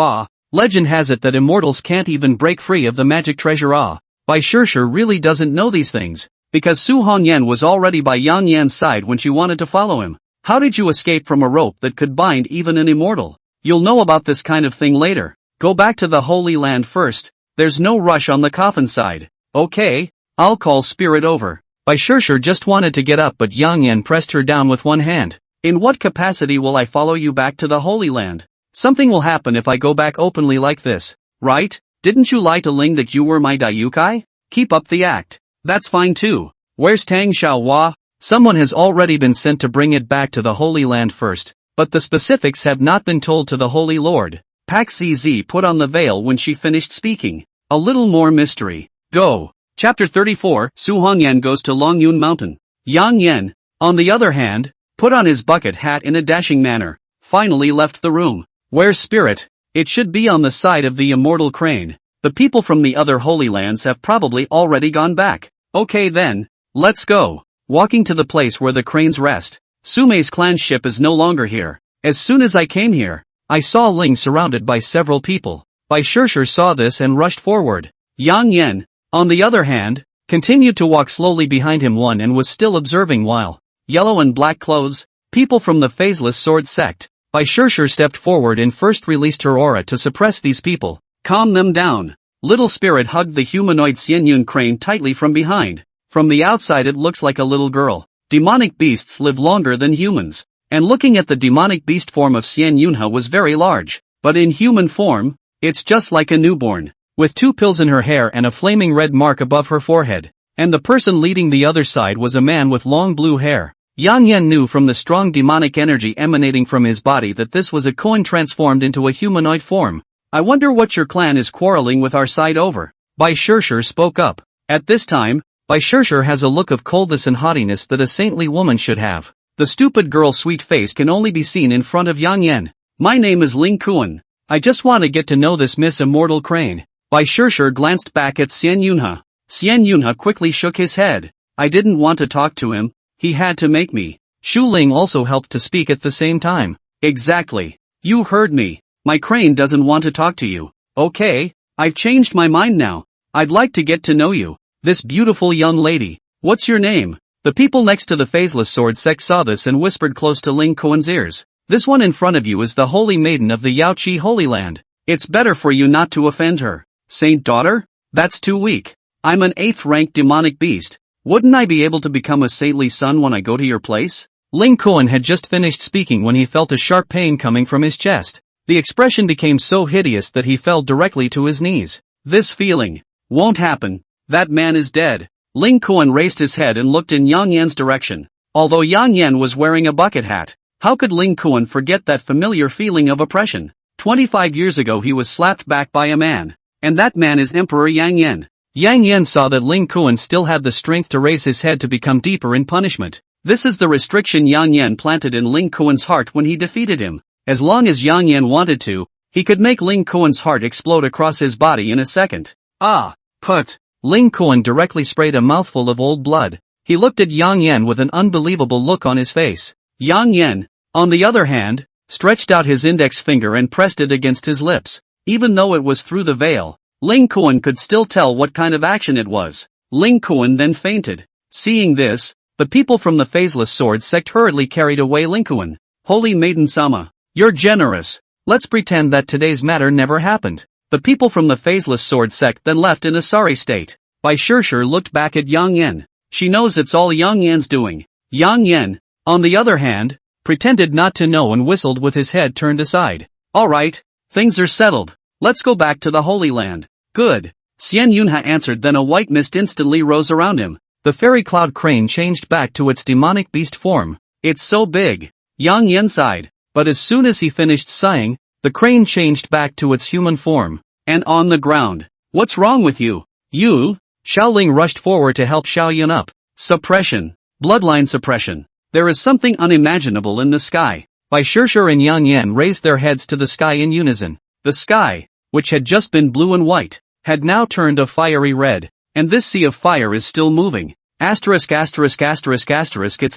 Legend has it that immortals can't even break free of the magic treasure Bai Shishir really doesn't know these things, because Su Hongyan was already by Yang Yan's side when she wanted to follow him. How did you escape from a rope that could bind even an immortal? You'll know about this kind of thing later. Go back to the Holy Land first. There's no rush on the coffin side. Okay, I'll call Spirit over. Bai Shishir just wanted to get up but Yang Yan pressed her down with one hand. In what capacity will I follow you back to the Holy Land? Something will happen if I go back openly like this, right? Didn't you lie to Ling that you were my Dayukai? Keep up the act. That's fine too. Where's Tang Xiaohua? Someone has already been sent to bring it back to the Holy Land first, but the specifics have not been told to the Holy Lord. Pak CZ put on the veil when she finished speaking. A little more mystery. Go. Chapter 34, Su Hongyan goes to Longyun Mountain. Yang Yan, on the other hand, put on his bucket hat in a dashing manner, finally left the room. Where's Spirit? It should be on the side of the immortal crane. The people from the other Holy Lands have probably already gone back. Okay then, let's go. Walking to the place where the cranes rest. Sumei's clan ship is no longer here. As soon as I came here, I saw Ling surrounded by several people. Bai Shishir saw this and rushed forward. Yang Yan, on the other hand, continued to walk slowly behind him one and was still observing while yellow and black clothes, people from the Phaseless Sword sect. Bai Shishir stepped forward and first released her aura to suppress these people. Calm them down. Little Spirit hugged the humanoid Xianyun crane tightly from behind. From the outside it looks like a little girl. Demonic beasts live longer than humans. And looking at the demonic beast form of Xian Yunha was very large. But in human form, it's just like a newborn. With 2 pills in her hair and a flaming red mark above her forehead. And the person leading the other side was a man with long blue hair. Yang Yan knew from the strong demonic energy emanating from his body that this was a Koan transformed into a humanoid form. I wonder what your clan is quarreling with our side over. Bai Shishir spoke up. At this time, Bai Shishir has a look of coldness and haughtiness that a saintly woman should have. The stupid girl's sweet face can only be seen in front of Yang Yan. My name is Ling Kuan. I just want to get to know this Miss Immortal Crane. Bai Shishir glanced back at Xian Yunha. Xian Yunha quickly shook his head. I didn't want to talk to him. He had to make me. Shu Ling also helped to speak at the same time. Exactly. You heard me. My crane doesn't want to talk to you. Okay, I've changed my mind now. I'd like to get to know you. This beautiful young lady. What's your name? The people next to the Phaseless Sword sect saw this and whispered close to Ling Kuan's ears. This one in front of you is the Holy Maiden of the Yaoqi Holy Land. It's better for you not to offend her. Saint daughter? That's too weak. I'm an 8th rank demonic beast. Wouldn't I be able to become a saintly son when I go to your place? Ling Kuan had just finished speaking when he felt a sharp pain coming from his chest. The expression became so hideous that he fell directly to his knees. This feeling won't happen. That man is dead. Ling Kuan raised his head and looked in Yang Yan's direction. Although Yang Yan was wearing a bucket hat, how could Ling Kuan forget that familiar feeling of oppression? 25 years ago he was slapped back by a man. And that man is Emperor Yang Yan. Yang Yan saw that Ling Kuan still had the strength to raise his head to become deeper in punishment. This is the restriction Yang Yan planted in Ling Kuan's heart when he defeated him. As long as Yang Yan wanted to, he could make Ling Kuan's heart explode across his body in a second. Put. Ling Kuan directly sprayed a mouthful of old blood. He looked at Yang Yan with an unbelievable look on his face. Yang Yan, on the other hand, stretched out his index finger and pressed it against his lips. Even though it was through the veil, Ling Kuan could still tell what kind of action it was. Ling Kuan then fainted. Seeing this, the people from the Phaseless Sword sect hurriedly carried away Ling Kuan. Holy Maiden-sama, you're generous. Let's pretend that today's matter never happened. The people from the Phaseless Sword sect then left in a sorry state. Bai Shirshir looked back at Yang Yan. She knows it's all Yang Yan's doing. Yang Yan, on the other hand, pretended not to know and whistled with his head turned aside. Alright, things are settled. Let's go back to the Holy Land. Good. Xian Yunha answered, then a white mist instantly rose around him. The fairy cloud crane changed back to its demonic beast form. It's so big. Yang Yan sighed. But as soon as he finished sighing, the crane changed back to its human form. And on the ground. What's wrong with you? You? Xiao Ling rushed forward to help Xiao Yun up. Suppression. Bloodline suppression. There is something unimaginable in the sky. Bai Shirshir and Yang Yan raised their heads to the sky in unison. The sky, which had just been blue and white, had now turned a fiery red. And this sea of fire is still moving. It's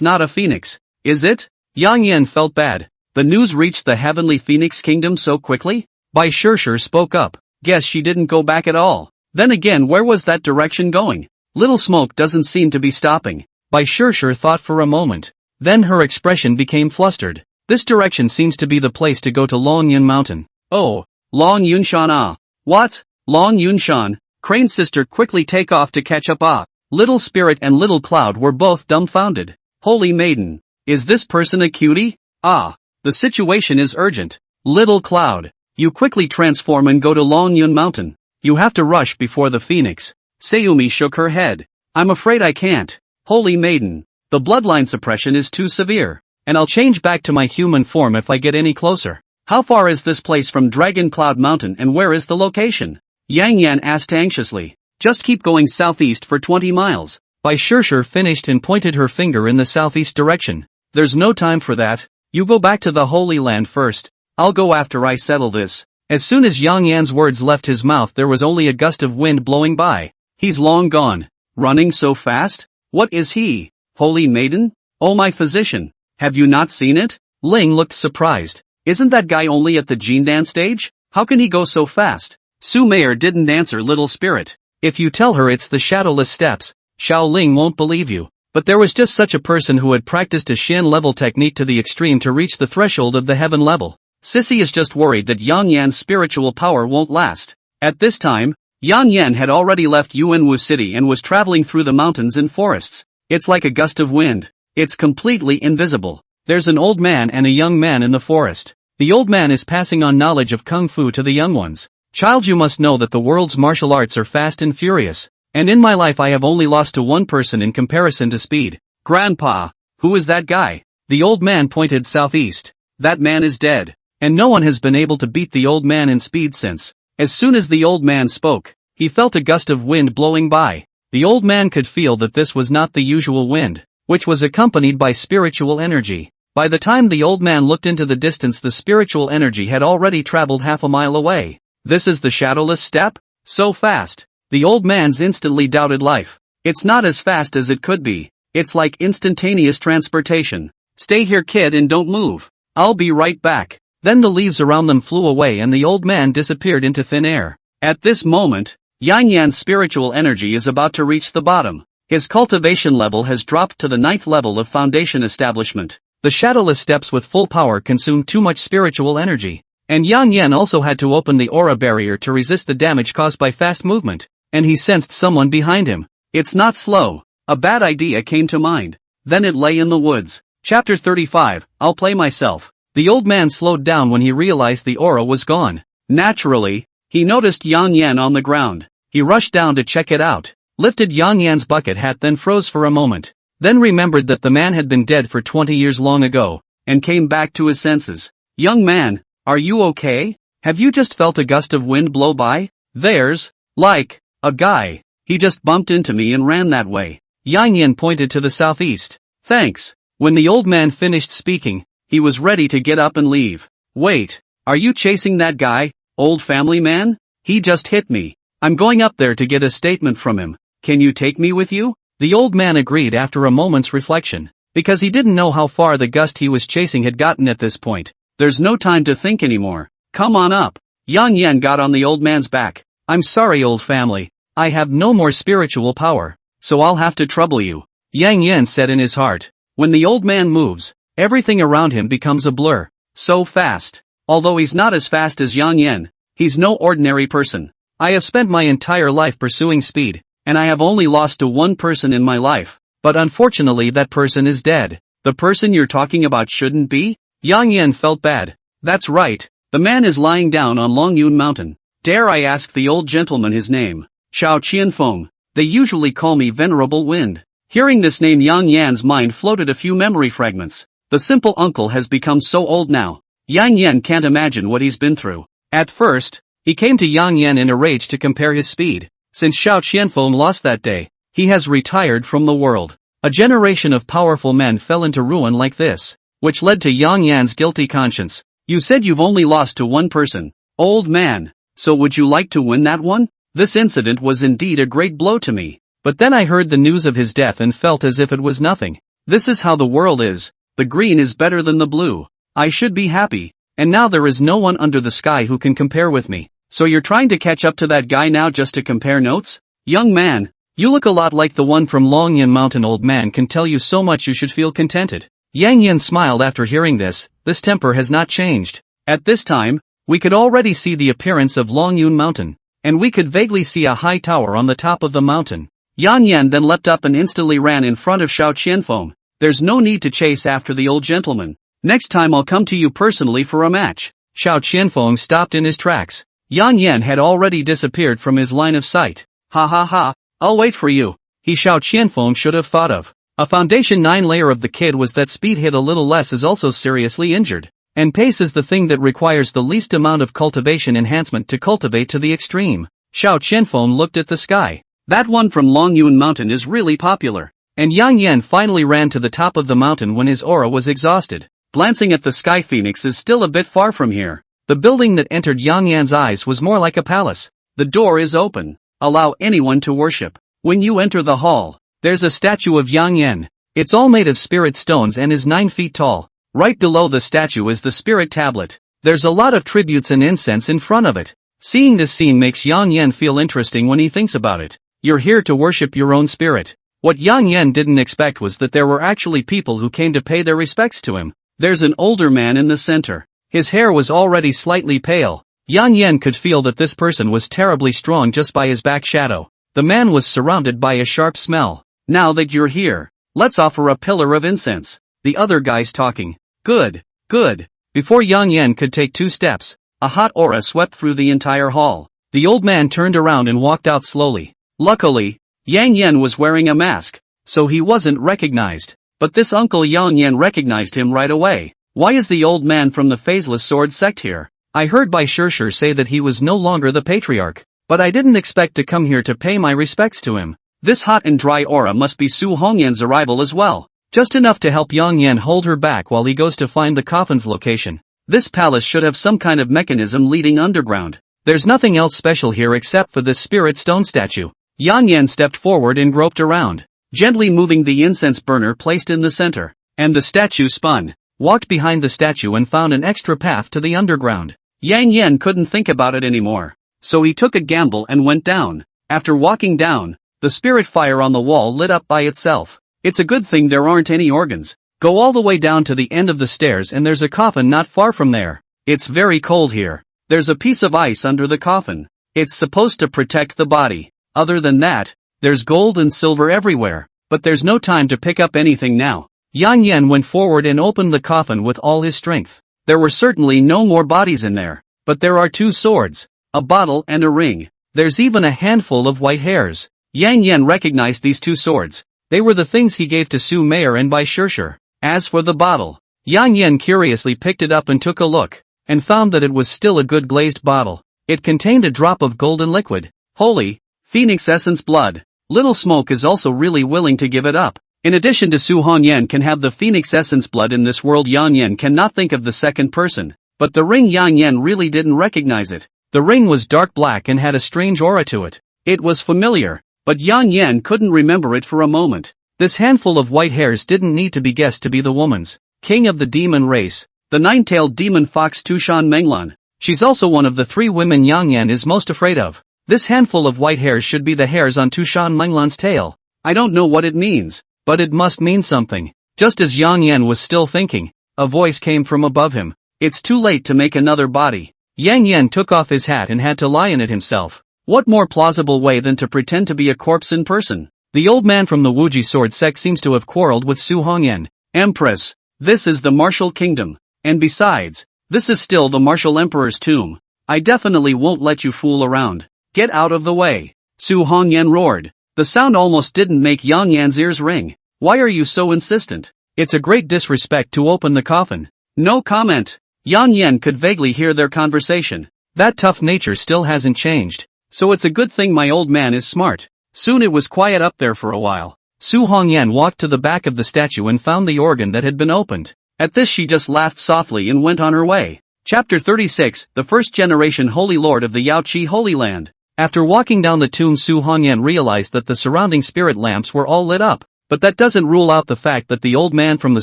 not a phoenix, is it? Yang Yan felt bad. The news reached the heavenly phoenix kingdom so quickly? Bai Shirshir spoke up. Guess she didn't go back at all. Then again, where was that direction going? Little Smoke doesn't seem to be stopping. Bai Shirshir thought for a moment. Then her expression became flustered. This direction seems to be the place to go to Longyun Mountain. Oh, Long Yunshan. Ah. What? Long Yunshan? Crane's sister quickly take off to catch up. Ah. Little Spirit and Little Cloud were both dumbfounded. Holy Maiden. Is this person a cutie? Ah. The situation is urgent. Little Cloud. You quickly transform and go to Longyun Mountain. You have to rush before the phoenix. Sayumi shook her head. I'm afraid I can't. Holy Maiden. The bloodline suppression is too severe. And I'll change back to my human form if I get any closer. How far is this place from Dragon Cloud Mountain and where is the location? Yang Yan asked anxiously. Just keep going southeast for 20 miles. Bai Shirshir finished and pointed her finger in the southeast direction. There's no time for that. You go back to the Holy Land first. I'll go after I settle this. As soon as Yang Yan's words left his mouth, there was only a gust of wind blowing by. He's long gone. Running so fast? What is he? Holy Maiden? Oh, my physician. Have you not seen it? Ling looked surprised. Isn't that guy only at the Jindan stage? How can he go so fast? Su Mayer didn't answer Little Spirit. If you tell her it's the Shadowless Steps, Xiao Ling won't believe you. But there was just such a person who had practiced a Shin level technique to the extreme to reach the threshold of the heaven level. Sissy is just worried that Yang Yan's spiritual power won't last. At this time, Yang Yan had already left Yuanwu City and was traveling through the mountains and forests. It's like a gust of wind. It's completely invisible. There's an old man and a young man in the forest. The old man is passing on knowledge of Kung Fu to the young ones. Child, you must know that the world's martial arts are fast and furious. And in my life I have only lost to one person in comparison to speed. Grandpa, who is that guy? The old man pointed southeast. That man is dead. And no one has been able to beat the old man in speed since. As soon as the old man spoke, he felt a gust of wind blowing by. The old man could feel that this was not the usual wind, which was accompanied by spiritual energy. By the time the old man looked into the distance, the spiritual energy had already traveled half a mile away. This is the Shadowless Step? So fast. The old man's instantly doubted life. It's not as fast as it could be. It's like instantaneous transportation. Stay here, kid, and don't move. I'll be right back. Then the leaves around them flew away and the old man disappeared into thin air. At this moment, Yang Yan's spiritual energy is about to reach the bottom. His cultivation level has dropped to the 9th level of foundation establishment. The Shadowless Steps with full power consume too much spiritual energy. And Yang Yan also had to open the aura barrier to resist the damage caused by fast movement. And he sensed someone behind him. It's not slow. A bad idea came to mind. Then it lay in the woods. Chapter 35, I'll play myself. The old man slowed down when he realized the aura was gone. Naturally, he noticed Yang Yan on the ground. He rushed down to check it out, lifted Yang Yan's bucket hat, then froze for a moment. Then remembered that the man had been dead for 20 years long ago, and came back to his senses. Young man, are you okay? Have you just felt a gust of wind blow by? There's, like, a guy. He just bumped into me and ran that way. Yang Yan pointed to the southeast. Thanks. When the old man finished speaking, he was ready to get up and leave. Wait, are you chasing that guy, old family man? He just hit me. I'm going up there to get a statement from him. Can you take me with you? The old man agreed after a moment's reflection, because he didn't know how far the gust he was chasing had gotten at this point. There's no time to think anymore. Come on up. Yang Yan got on the old man's back. I'm sorry, old family. I have no more spiritual power, so I'll have to trouble you. Yang Yan said in his heart. When the old man moves, everything around him becomes a blur. So fast. Although he's not as fast as Yang Yan, he's no ordinary person. I have spent my entire life pursuing speed, and I have only lost to one person in my life. But unfortunately that person is dead. The person you're talking about shouldn't be? Yang Yan felt bad. That's right. The man is lying down on Longyun Mountain. Dare I ask the old gentleman his name? Xiao Qianfeng. They usually call me Venerable Wind. Hearing this name, Yang Yan's mind floated a few memory fragments. The simple uncle has become so old now. Yang Yan can't imagine what he's been through. At first, he came to Yang Yan in a rage to compare his speed. Since Xiao Qianfeng lost that day, he has retired from the world. A generation of powerful men fell into ruin like this, which led to Yang Yan's guilty conscience. You said you've only lost to one person, old man, so would you like to win that one? This incident was indeed a great blow to me. But then I heard the news of his death and felt as if it was nothing. This is how the world is. The green is better than the blue. I should be happy, and now there is no one under the sky who can compare with me. So you're trying to catch up to that guy now just to compare notes? Young man, you look a lot like the one from Longyun Mountain. Old man can tell you so much you should feel contented. Yang Yan smiled after hearing this. This temper has not changed. At this time, we could already see the appearance of Longyun Mountain, and we could vaguely see a high tower on the top of the mountain. Yang Yan then leapt up and instantly ran in front of Xiao Qianfeng. There's no need to chase after the old gentleman. Next time I'll come to you personally for a match. Xiao Qianfeng stopped in his tracks. Yang Yan had already disappeared from his line of sight. Ha ha ha, I'll wait for you. Xiao Qianfeng should have thought of. A foundation 9 layer of the kid was that speed hit a little less is also seriously injured. And pace is the thing that requires the least amount of cultivation enhancement to cultivate to the extreme. Xiao Qianfeng looked at the sky. That one from Longyun Mountain is really popular. And Yang Yan finally ran to the top of the mountain when his aura was exhausted. Glancing at the sky, Phoenix is still a bit far from here. The building that entered Yang Yan's eyes was more like a palace. The door is open. Allow anyone to worship. When you enter the hall, there's a statue of Yang Yan. It's all made of spirit stones and is 9 feet tall. Right below the statue is the spirit tablet. There's a lot of tributes and incense in front of it. Seeing this scene makes Yang Yan feel interesting when he thinks about it. You're here to worship your own spirit. What Yang Yan didn't expect was that there were actually people who came to pay their respects to him. There's an older man in the center. His hair was already slightly pale. Yang Yan could feel that this person was terribly strong just by his back shadow. The man was surrounded by a sharp smell. Now that you're here, let's offer a pillar of incense. The other guy's talking. Good, good. Before Yang Yan could take 2 steps, a hot aura swept through the entire hall. The old man turned around and walked out slowly. Luckily, Yang Yan was wearing a mask, so he wasn't recognized. But this Uncle Yang Yan recognized him right away. Why is the old man from the Phaseless Sword sect here? I heard Bai Shirshir say that he was no longer the patriarch, but I didn't expect to come here to pay my respects to him. This hot and dry aura must be Su Hongyan's arrival as well. Just enough to help Yang Yan hold her back while he goes to find the coffin's location. This palace should have some kind of mechanism leading underground. There's nothing else special here except for this spirit stone statue. Yang Yan stepped forward and groped around, gently moving the incense burner placed in the center, and the statue spun, walked behind the statue and found an extra path to the underground. Yang Yan couldn't think about it anymore, so he took a gamble and went down. After walking down, the spirit fire on the wall lit up by itself. It's a good thing there aren't any organs. Go all the way down to the end of the stairs and there's a coffin not far from there. It's very cold here. There's a piece of ice under the coffin. It's supposed to protect the body. Other than that, there's gold and silver everywhere, but there's no time to pick up anything now. Yang Yan went forward and opened the coffin with all his strength. There were certainly no more bodies in there, but there are 2 swords, a bottle and a ring. There's even a handful of white hairs. Yang Yan recognized these 2 swords. They were the things he gave to Su Mayer and Bai Shirshir. As for the bottle, Yang Yan curiously picked it up and took a look, and found that it was still a good glazed bottle. It contained a drop of golden liquid. Holy Phoenix Essence blood. Little Smoke is also really willing to give it up. In addition to Su Hongyan can have the phoenix essence blood in this world, Yang Yan cannot think of the second person. But the ring, Yang Yan really didn't recognize it. The ring was dark black and had a strange aura to it. It was familiar, but Yang Yan couldn't remember it for a moment. This handful of white hairs didn't need to be guessed to be the woman's. King of the demon race, the nine-tailed demon fox Tushan Menglan. She's also one of the three women Yang Yan is most afraid of. This handful of white hairs should be the hairs on Tushan Menglan's tail. I don't know what it means, but it must mean something. Just as Yang Yan was still thinking, a voice came from above him. It's too late to make another body. Yang Yan took off his hat and had to lie in it himself. What more plausible way than to pretend to be a corpse in person? The old man from the Wuji sword sect seems to have quarreled with Su Hongyan. Empress, this is the martial kingdom. And besides, this is still the martial emperor's tomb. I definitely won't let you fool around. Get out of the way. Su Hongyan roared. The sound almost didn't make Yang Yan's ears ring. Why are you so insistent? It's a great disrespect to open the coffin. No comment. Yang Yan could vaguely hear their conversation. That tough nature still hasn't changed. So it's a good thing my old man is smart. Soon it was quiet up there for a while. Su Hongyan walked to the back of the statue and found the organ that had been opened. At this she just laughed softly and went on her way. Chapter 36, the first generation Holy Lord of the Yaoqi Holy Land. After walking down the tomb, Su Hongyan realized that the surrounding spirit lamps were all lit up. But that doesn't rule out the fact that the old man from the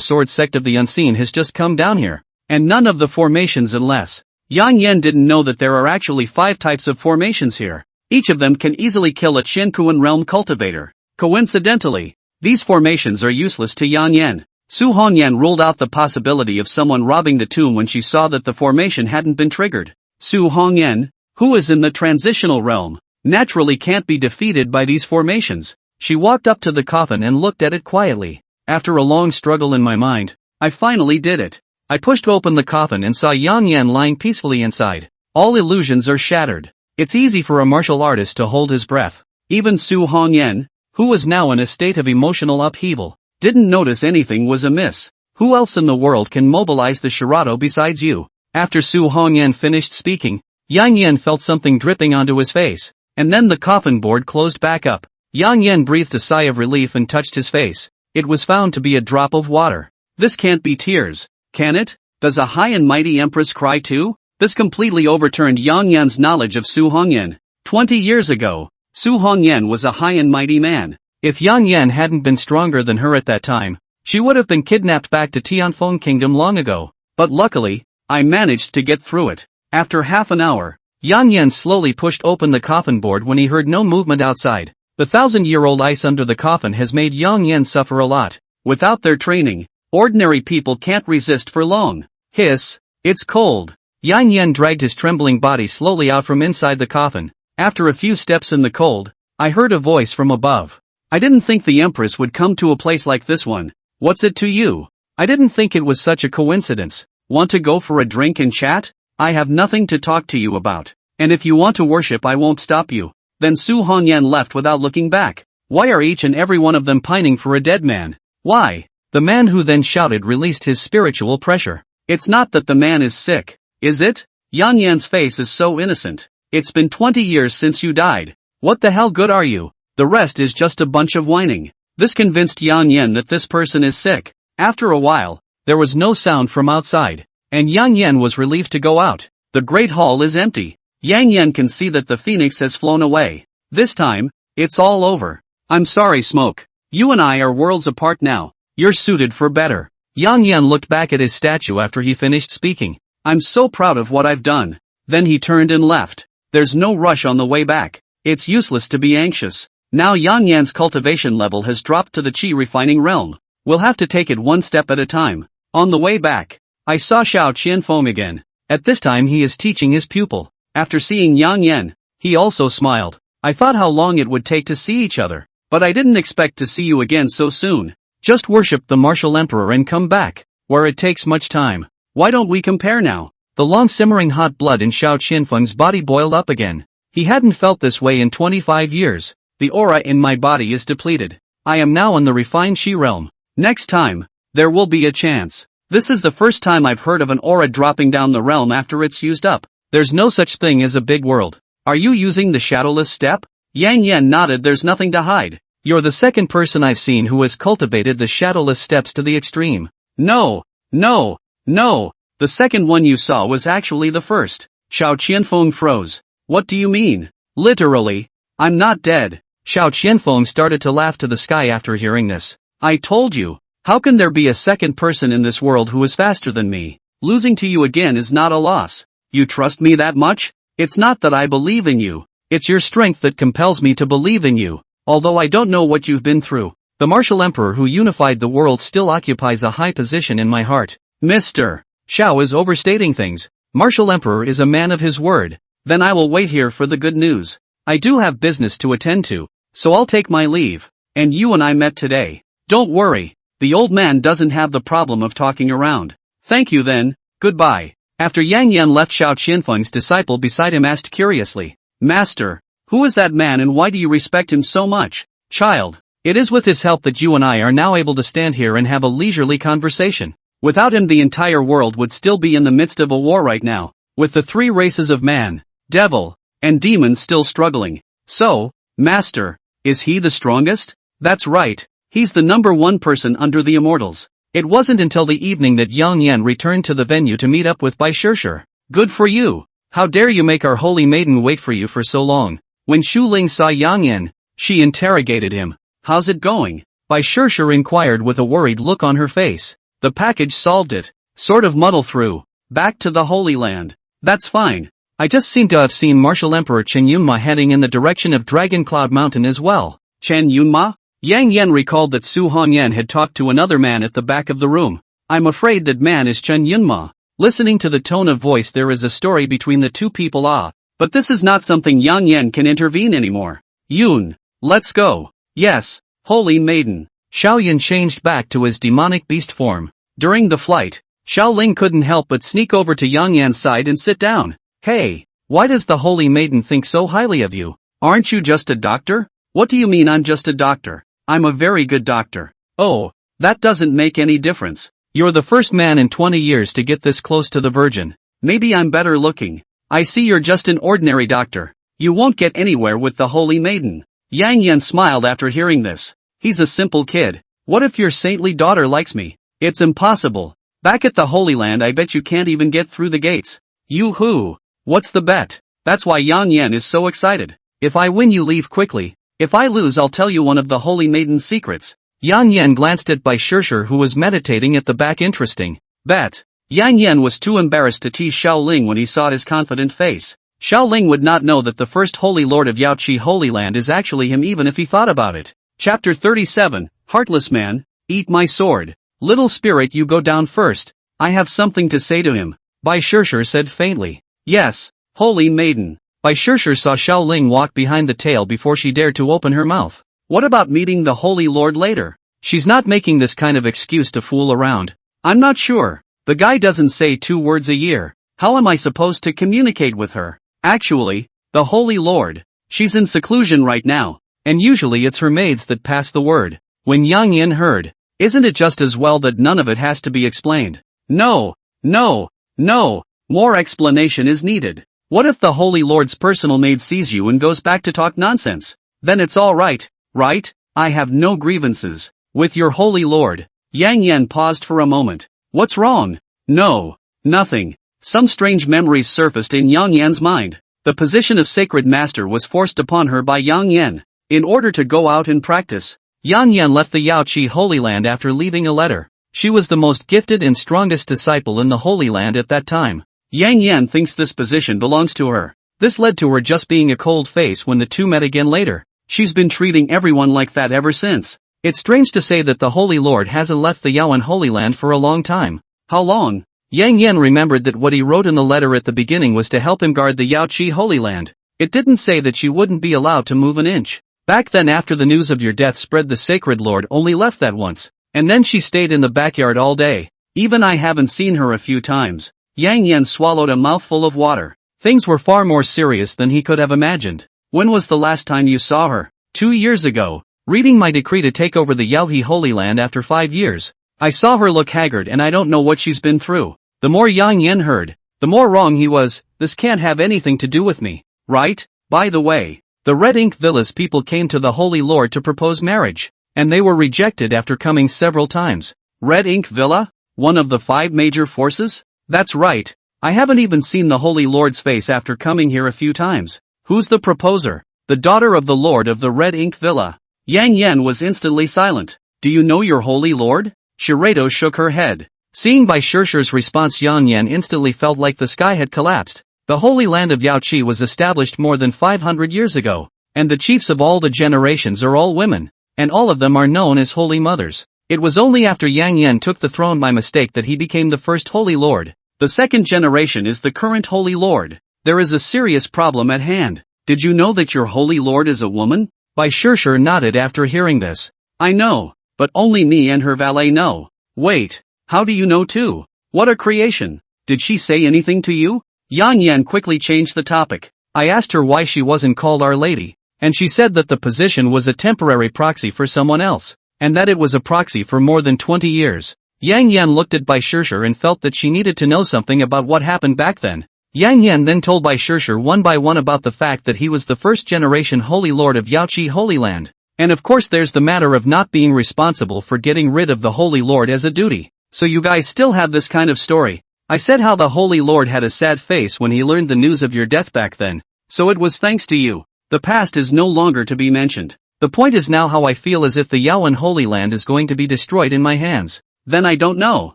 sword sect of the unseen has just come down here. And none of the formations unless. Yang Yan didn't know that there are actually 5 types of formations here. Each of them can easily kill a Qiankuan realm cultivator. Coincidentally, these formations are useless to Yang Yan. Su Hongyan ruled out the possibility of someone robbing the tomb when she saw that the formation hadn't been triggered. Su Hongyan, who is in the transitional realm, naturally can't be defeated by these formations. She walked up to the coffin and looked at it quietly. After a long struggle in my mind, I finally did it. I pushed open the coffin and saw Yang Yan lying peacefully inside. All illusions are shattered. It's easy for a martial artist to hold his breath. Even Su Hongyan, who was now in a state of emotional upheaval, didn't notice anything was amiss. Who else in the world can mobilize the Shirato besides you? After Su Hongyan finished speaking, Yang Yan felt something dripping onto his face, and then the coffin board closed back up. Yang Yan breathed a sigh of relief and touched his face. It was found to be a drop of water. This can't be tears, can it? Does a high and mighty empress cry too? This completely overturned Yang Yan's knowledge of Su Hongyan. 20 years ago, Su Hongyan was a high and mighty man. If Yang Yan hadn't been stronger than her at that time, she would have been kidnapped back to Tianfeng Kingdom long ago. But luckily, I managed to get through it. After half an hour, Yang Yan slowly pushed open the coffin board when he heard no movement outside. The 1,000-year-old ice under the coffin has made Yang Yan suffer a lot. Without their training, ordinary people can't resist for long. Hiss, it's cold. Yang Yan dragged his trembling body slowly out from inside the coffin. After a few steps in the cold, I heard a voice from above. I didn't think the Empress would come to a place like this one. What's it to you? I didn't think it was such a coincidence. Want to go for a drink and chat? I have nothing to talk to you about. And if you want to worship, I won't stop you. Then Su Hongyan left without looking back. Why are each and every one of them pining for a dead man? Why? The man who then shouted released his spiritual pressure. It's not that the man is sick, is it? Yang Yan's face is so innocent. It's been 20 years since you died. What the hell good are you? The rest is just a bunch of whining. This convinced Yang Yan that this person is sick. After a while, there was no sound from outside, and Yang Yan was relieved to go out. The great hall is empty. Yang Yan can see that the phoenix has flown away. This time, it's all over. I'm sorry, Smoke. You and I are worlds apart now. You're suited for better. Yang Yan looked back at his statue after he finished speaking. I'm so proud of what I've done. Then he turned and left. There's no rush on the way back. It's useless to be anxious. Now Yang Yan's cultivation level has dropped to the Qi refining realm. We'll have to take it one step at a time. On the way back, I saw Xiao Qianfeng again. At this time he is teaching his pupil. After seeing Yang Yan, he also smiled. I thought how long it would take to see each other, but I didn't expect to see you again so soon. Just worship the martial emperor and come back, where it takes much time. Why don't we compare now? The long simmering hot blood in Xiao Qianfeng's body boiled up again. He hadn't felt this way in 25 years. The aura in my body is depleted. I am now in the refined Qi realm. Next time, there will be a chance. This is the first time I've heard of an aura dropping down the realm after it's used up. There's no such thing as a big world. Are you using the shadowless step? Yang Yan nodded. There's nothing to hide. You're the second person I've seen who has cultivated the shadowless steps to the extreme. No, no, no, the second one you saw was actually the first. Xiao Qianfeng froze. What do you mean? Literally. I'm not dead. Xiao Qianfeng started to laugh to the sky after hearing this. I told you. How can there be a second person in this world who is faster than me? Losing to you again is not a loss. You trust me that much? It's not that I believe in you. It's your strength that compels me to believe in you. Although I don't know what you've been through, the martial emperor who unified the world still occupies a high position in my heart. Mr. Xiao is overstating things. Martial emperor is a man of his word. Then I will wait here for the good news. I do have business to attend to, so I'll take my leave. And you and I met today. Don't worry. The old man doesn't have the problem of talking around. Thank you then. Goodbye. After Yang Yan left, Xiao Qianfeng's disciple beside him asked curiously, Master, who is that man and why do you respect him so much? Child, it is with his help that you and I are now able to stand here and have a leisurely conversation. Without him the entire world would still be in the midst of a war right now, with the three races of man, devil, and demon still struggling. So, Master, is he the strongest? That's right, he's the number one person under the immortals. It wasn't until the evening that Yang Yan returned to the venue to meet up with Bai Shishir. Good for you. How dare you make our holy maiden wait for you for so long? When Xu Ling saw Yang Yan, she interrogated him. How's it going? Bai Shishir inquired with a worried look on her face. The package solved it. Sort of muddle through. Back to the Holy Land. That's fine. I just seem to have seen Martial Emperor Chen Yunma heading in the direction of Dragon Cloud Mountain as well. Chen Yunma? Yang Yan recalled that Su Hongyan had talked to another man at the back of the room. I'm afraid that man is Chen Yunma. Listening to the tone of voice, there is a story between the two people. But this is not something Yang Yan can intervene anymore. Yun, let's go. Yes, holy maiden. Xiao Yan changed back to his demonic beast form. During the flight, Xiao Ling couldn't help but sneak over to Yang Yan's side and sit down. Hey, why does the holy maiden think so highly of you? Aren't you just a doctor? What do you mean I'm just a doctor? I'm a very good doctor. Oh, that doesn't make any difference. You're the first man in 20 years to get this close to the Virgin. Maybe I'm better looking. I see you're just an ordinary doctor. You won't get anywhere with the holy maiden. Yang Yan smiled after hearing this. He's a simple kid. What if your saintly daughter likes me? It's impossible. Back at the Holy Land I bet you can't even get through the gates. Yoo-hoo. What's the bet? That's why Yang Yan is so excited. If I win you leave quickly. If I lose I'll tell you one of the holy maiden's secrets. Yang Yan glanced at Bai Shishir who was meditating at the back. Interesting. Bet. Yang Yan was too embarrassed to tease Xiao Ling when he saw his confident face. Xiao Ling would not know that the first holy lord of Yaoqi Holy Land is actually him even if he thought about it. Chapter 37, Heartless Man, eat my sword. Little spirit, you go down first. I have something to say to him. Bai Shishir said faintly. Yes, holy maiden. Bai Shishir saw Xiao Ling walk behind the tail before she dared to open her mouth. What about meeting the holy lord later? She's not making this kind of excuse to fool around. I'm not sure. The guy doesn't say 2 words a year. How am I supposed to communicate with her? Actually, the holy lord. She's in seclusion right now. And usually it's her maids that pass the word. When Yang Yan heard, isn't it just as well that none of it has to be explained? No, no, no, more explanation is needed. What if the Holy Lord's personal maid sees you and goes back to talk nonsense? Then it's all right, right? I have no grievances with your Holy Lord. Yang Yan paused for a moment. What's wrong? No, nothing. Some strange memories surfaced in Yang Yan's mind. The position of sacred master was forced upon her by Yang Yan. In order to go out and practice, Yang Yan left the Yaoqi Holy Land after leaving a letter. She was the most gifted and strongest disciple in the Holy Land at that time. Yang Yan thinks this position belongs to her. This led to her just being a cold face when the two met again later. She's been treating everyone like that ever since. It's strange to say that the Holy Lord hasn't left the Yaoan Holy Land for a long time. How long? Yang Yan remembered that what he wrote in the letter at the beginning was to help him guard the Yaoqi Holy Land. It didn't say that she wouldn't be allowed to move an inch. Back then, after the news of your death spread, the Sacred Lord only left that once. And then she stayed in the backyard all day. Even I haven't seen her a few times. Yang Yan swallowed a mouthful of water. Things were far more serious than he could have imagined. When was the last time you saw her? 2 years ago. Reading my decree to take over the Yaoqi Holy Land after 5 years. I saw her look haggard and I don't know what she's been through. The more Yang Yan heard, the more wrong he was. This can't have anything to do with me, right? By the way, The Red Ink Villa's people came to the Holy Lord to propose marriage, and they were rejected after coming several times. Red Ink Villa? One of the 5 major forces? That's right. I haven't even seen the Holy Lord's face after coming here a few times. Who's the proposer? The daughter of the Lord of the Red Ink Villa. Yang Yan was instantly silent. Do you know your Holy Lord? Shirado shook her head. Seeing Bai Shirshi's response, Yang Yan instantly felt like the sky had collapsed. The Holy Land of Yaoqi was established more than 500 years ago, and the chiefs of all the generations are all women, and all of them are known as Holy Mothers. It was only after Yang Yan took the throne by mistake that he became the first Holy Lord. The second generation is the current Holy Lord. There is a serious problem at hand. Did you know that your Holy Lord is a woman? Bai Shirshir nodded after hearing this. I know, but only me and her valet know. Wait, how do you know too? What a creation. Did she say anything to you? Yang Yan quickly changed the topic. I asked her why she wasn't called Our Lady, and she said that the position was a temporary proxy for someone else, and that it was a proxy for more than 20 years. Yang Yan looked at Bai Shirshir and felt that she needed to know something about what happened back then. Yang Yan then told Bai Shirshir one by one about the fact that he was the first generation Holy Lord of Yaoqi Holy Land. And of course there's the matter of not being responsible for getting rid of the Holy Lord as a duty. So you guys still have this kind of story. I said how the Holy Lord had a sad face when he learned the news of your death back then. So it was thanks to you. The past is no longer to be mentioned. The point is now how I feel as if the Yaoan Holy Land is going to be destroyed in my hands. Then I don't know.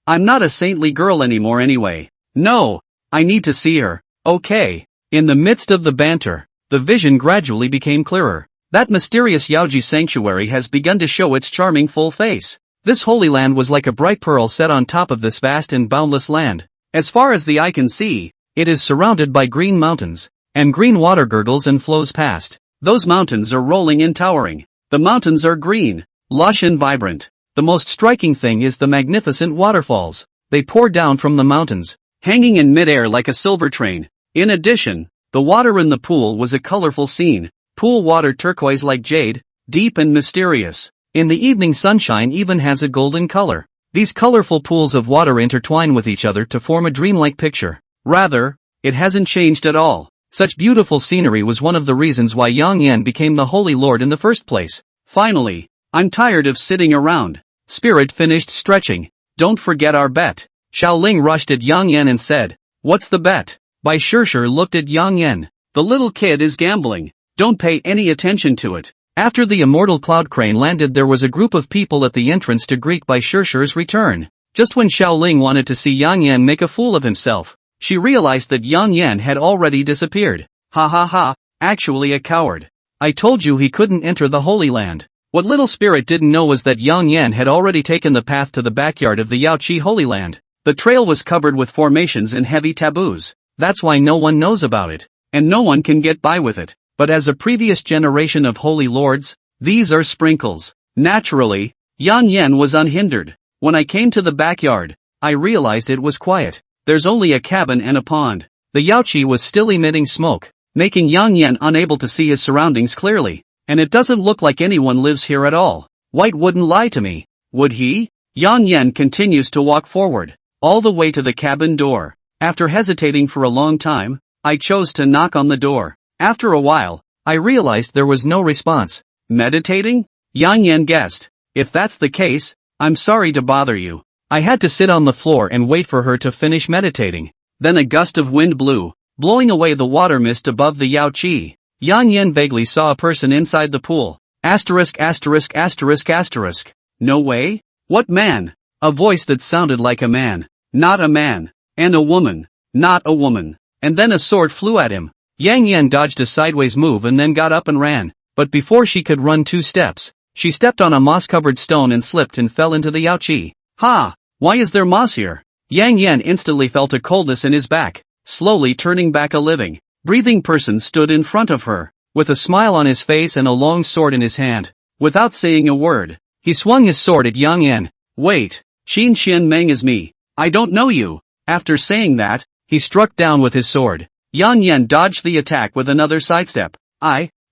I'm not a saintly girl anymore anyway. No. I need to see her. Okay. In the midst of the banter, the vision gradually became clearer. That mysterious Yaoji sanctuary has begun to show its charming full face. This holy land was like a bright pearl set on top of this vast and boundless land. As far as the eye can see, it is surrounded by green mountains, and green water gurgles and flows past. Those mountains are rolling and towering. The mountains are green, lush and vibrant. The most striking thing is the magnificent waterfalls. They pour down from the mountains, hanging in midair like a silver train. In addition, the water in the pool was a colorful scene. Pool water turquoise like jade, deep and mysterious. In the evening sunshine even has a golden color. These colorful pools of water intertwine with each other to form a dreamlike picture. Rather, it hasn't changed at all. Such beautiful scenery was one of the reasons why Yang Yan became the Holy Lord in the first place. Finally, I'm tired of sitting around. Spirit finished stretching. Don't forget our bet. Xiao Ling rushed at Yang Yan and said, What's the bet? Bai Shirshir looked at Yang Yan. The little kid is gambling. Don't pay any attention to it. After the immortal cloud crane landed, there was a group of people at the entrance to greet Bai Shirshir's return. Just when Xiao Ling wanted to see Yang Yan make a fool of himself, she realized that Yang Yan had already disappeared. Ha ha ha, actually a coward. I told you he couldn't enter the Holy Land. What little spirit didn't know was that Yang Yan had already taken the path to the backyard of the Yaoqi Holy Land. The trail was covered with formations and heavy taboos. That's why no one knows about it, and no one can get by with it. But as a previous generation of Holy Lords, these are sprinkles. Naturally, Yang Yan was unhindered. When I came to the backyard, I realized it was quiet. There's only a cabin and a pond. The Yaoqi was still emitting smoke, making Yang Yan unable to see his surroundings clearly. And it doesn't look like anyone lives here at all. White wouldn't lie to me, would he? Yang Yan continues to walk forward, all the way to the cabin door. After hesitating for a long time, I chose to knock on the door. After a while, I realized there was no response. Meditating? Yang Yan guessed. If that's the case, I'm sorry to bother you. I had to sit on the floor and wait for her to finish meditating. Then a gust of wind blew, blowing away the water mist above the Yaoqi. Yang Yan vaguely saw a person inside the pool. Asterisk asterisk asterisk asterisk. No way? What man? A voice that sounded like a man. Not a man. And a woman. Not a woman. And then a sword flew at him. Yang Yan dodged a sideways move and then got up and ran. But before she could run 2 steps, she stepped on a moss-covered stone and slipped and fell into the Yaoqi. Ha! Why is there moss here? Yang Yan instantly felt a coldness in his back. Slowly turning back, a living, breathing person stood in front of her, with a smile on his face and a long sword in his hand. Without saying a word, he swung his sword at Yang Yan. Wait, Qin Xian Meng is me. I don't know you. After saying that, he struck down with his sword. Yang Yan dodged the attack with another sidestep.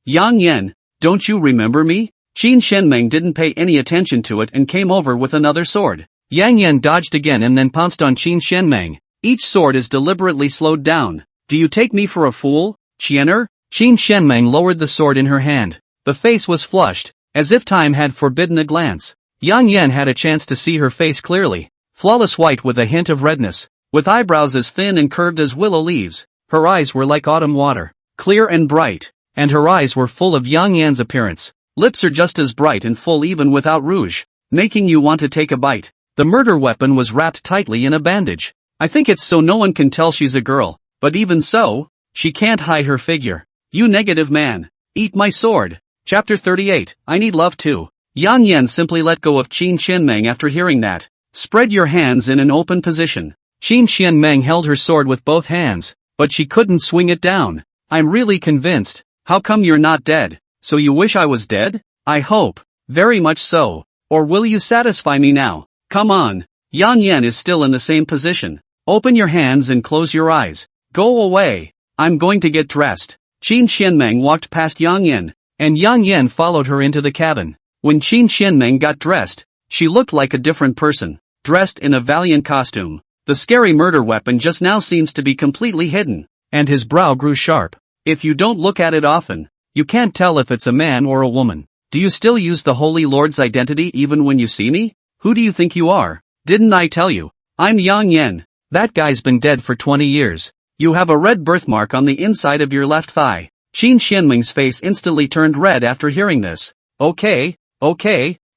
Yang Yan, don't you remember me? Qin Shenmeng didn't pay any attention to it and came over with another sword. Yang Yan dodged again and then pounced on Qin Shenmeng. Each sword is deliberately slowed down. Do you take me for a fool, Qianer? Qin Shenmeng lowered the sword in her hand. The face was flushed, as if time had forbidden a glance. Yang Yan had a chance to see her face clearly. Flawless white with a hint of redness, with eyebrows as thin and curved as willow leaves. Her eyes were like autumn water, clear and bright, and her eyes were full of Yang Yan's appearance. Lips are just as bright and full even without rouge, making you want to take a bite. The murder weapon was wrapped tightly in a bandage. I think it's so no one can tell she's a girl, but even so, she can't hide her figure. You negative man. Eat my sword. Chapter 38, I need love too. Yang Yan simply let go of Qin Shenmeng after hearing that. Spread your hands in an open position. Qin Shenmeng held her sword with both hands, but she couldn't swing it down. I'm really convinced. How come you're not dead? So you wish I was dead? I hope. Very much so. Or will you satisfy me now? Come on. Yang Yan is still in the same position. Open your hands and close your eyes. Go away. I'm going to get dressed. Qin Shenmeng walked past Yang Yan, and Yang Yan followed her into the cabin. When Qin Shenmeng got dressed, she looked like a different person, dressed in a valiant costume. The scary murder weapon just now seems to be completely hidden, and his brow grew sharp. If you don't look at it often, you can't tell if it's a man or a woman. Do you still use the Holy Lord's identity even when you see me? Who do you think you are? Didn't I tell you? I'm Yang Yan. That guy's been dead for 20 years. You have a red birthmark on the inside of your left thigh. Qin Shenmeng's face instantly turned red after hearing this. Okay,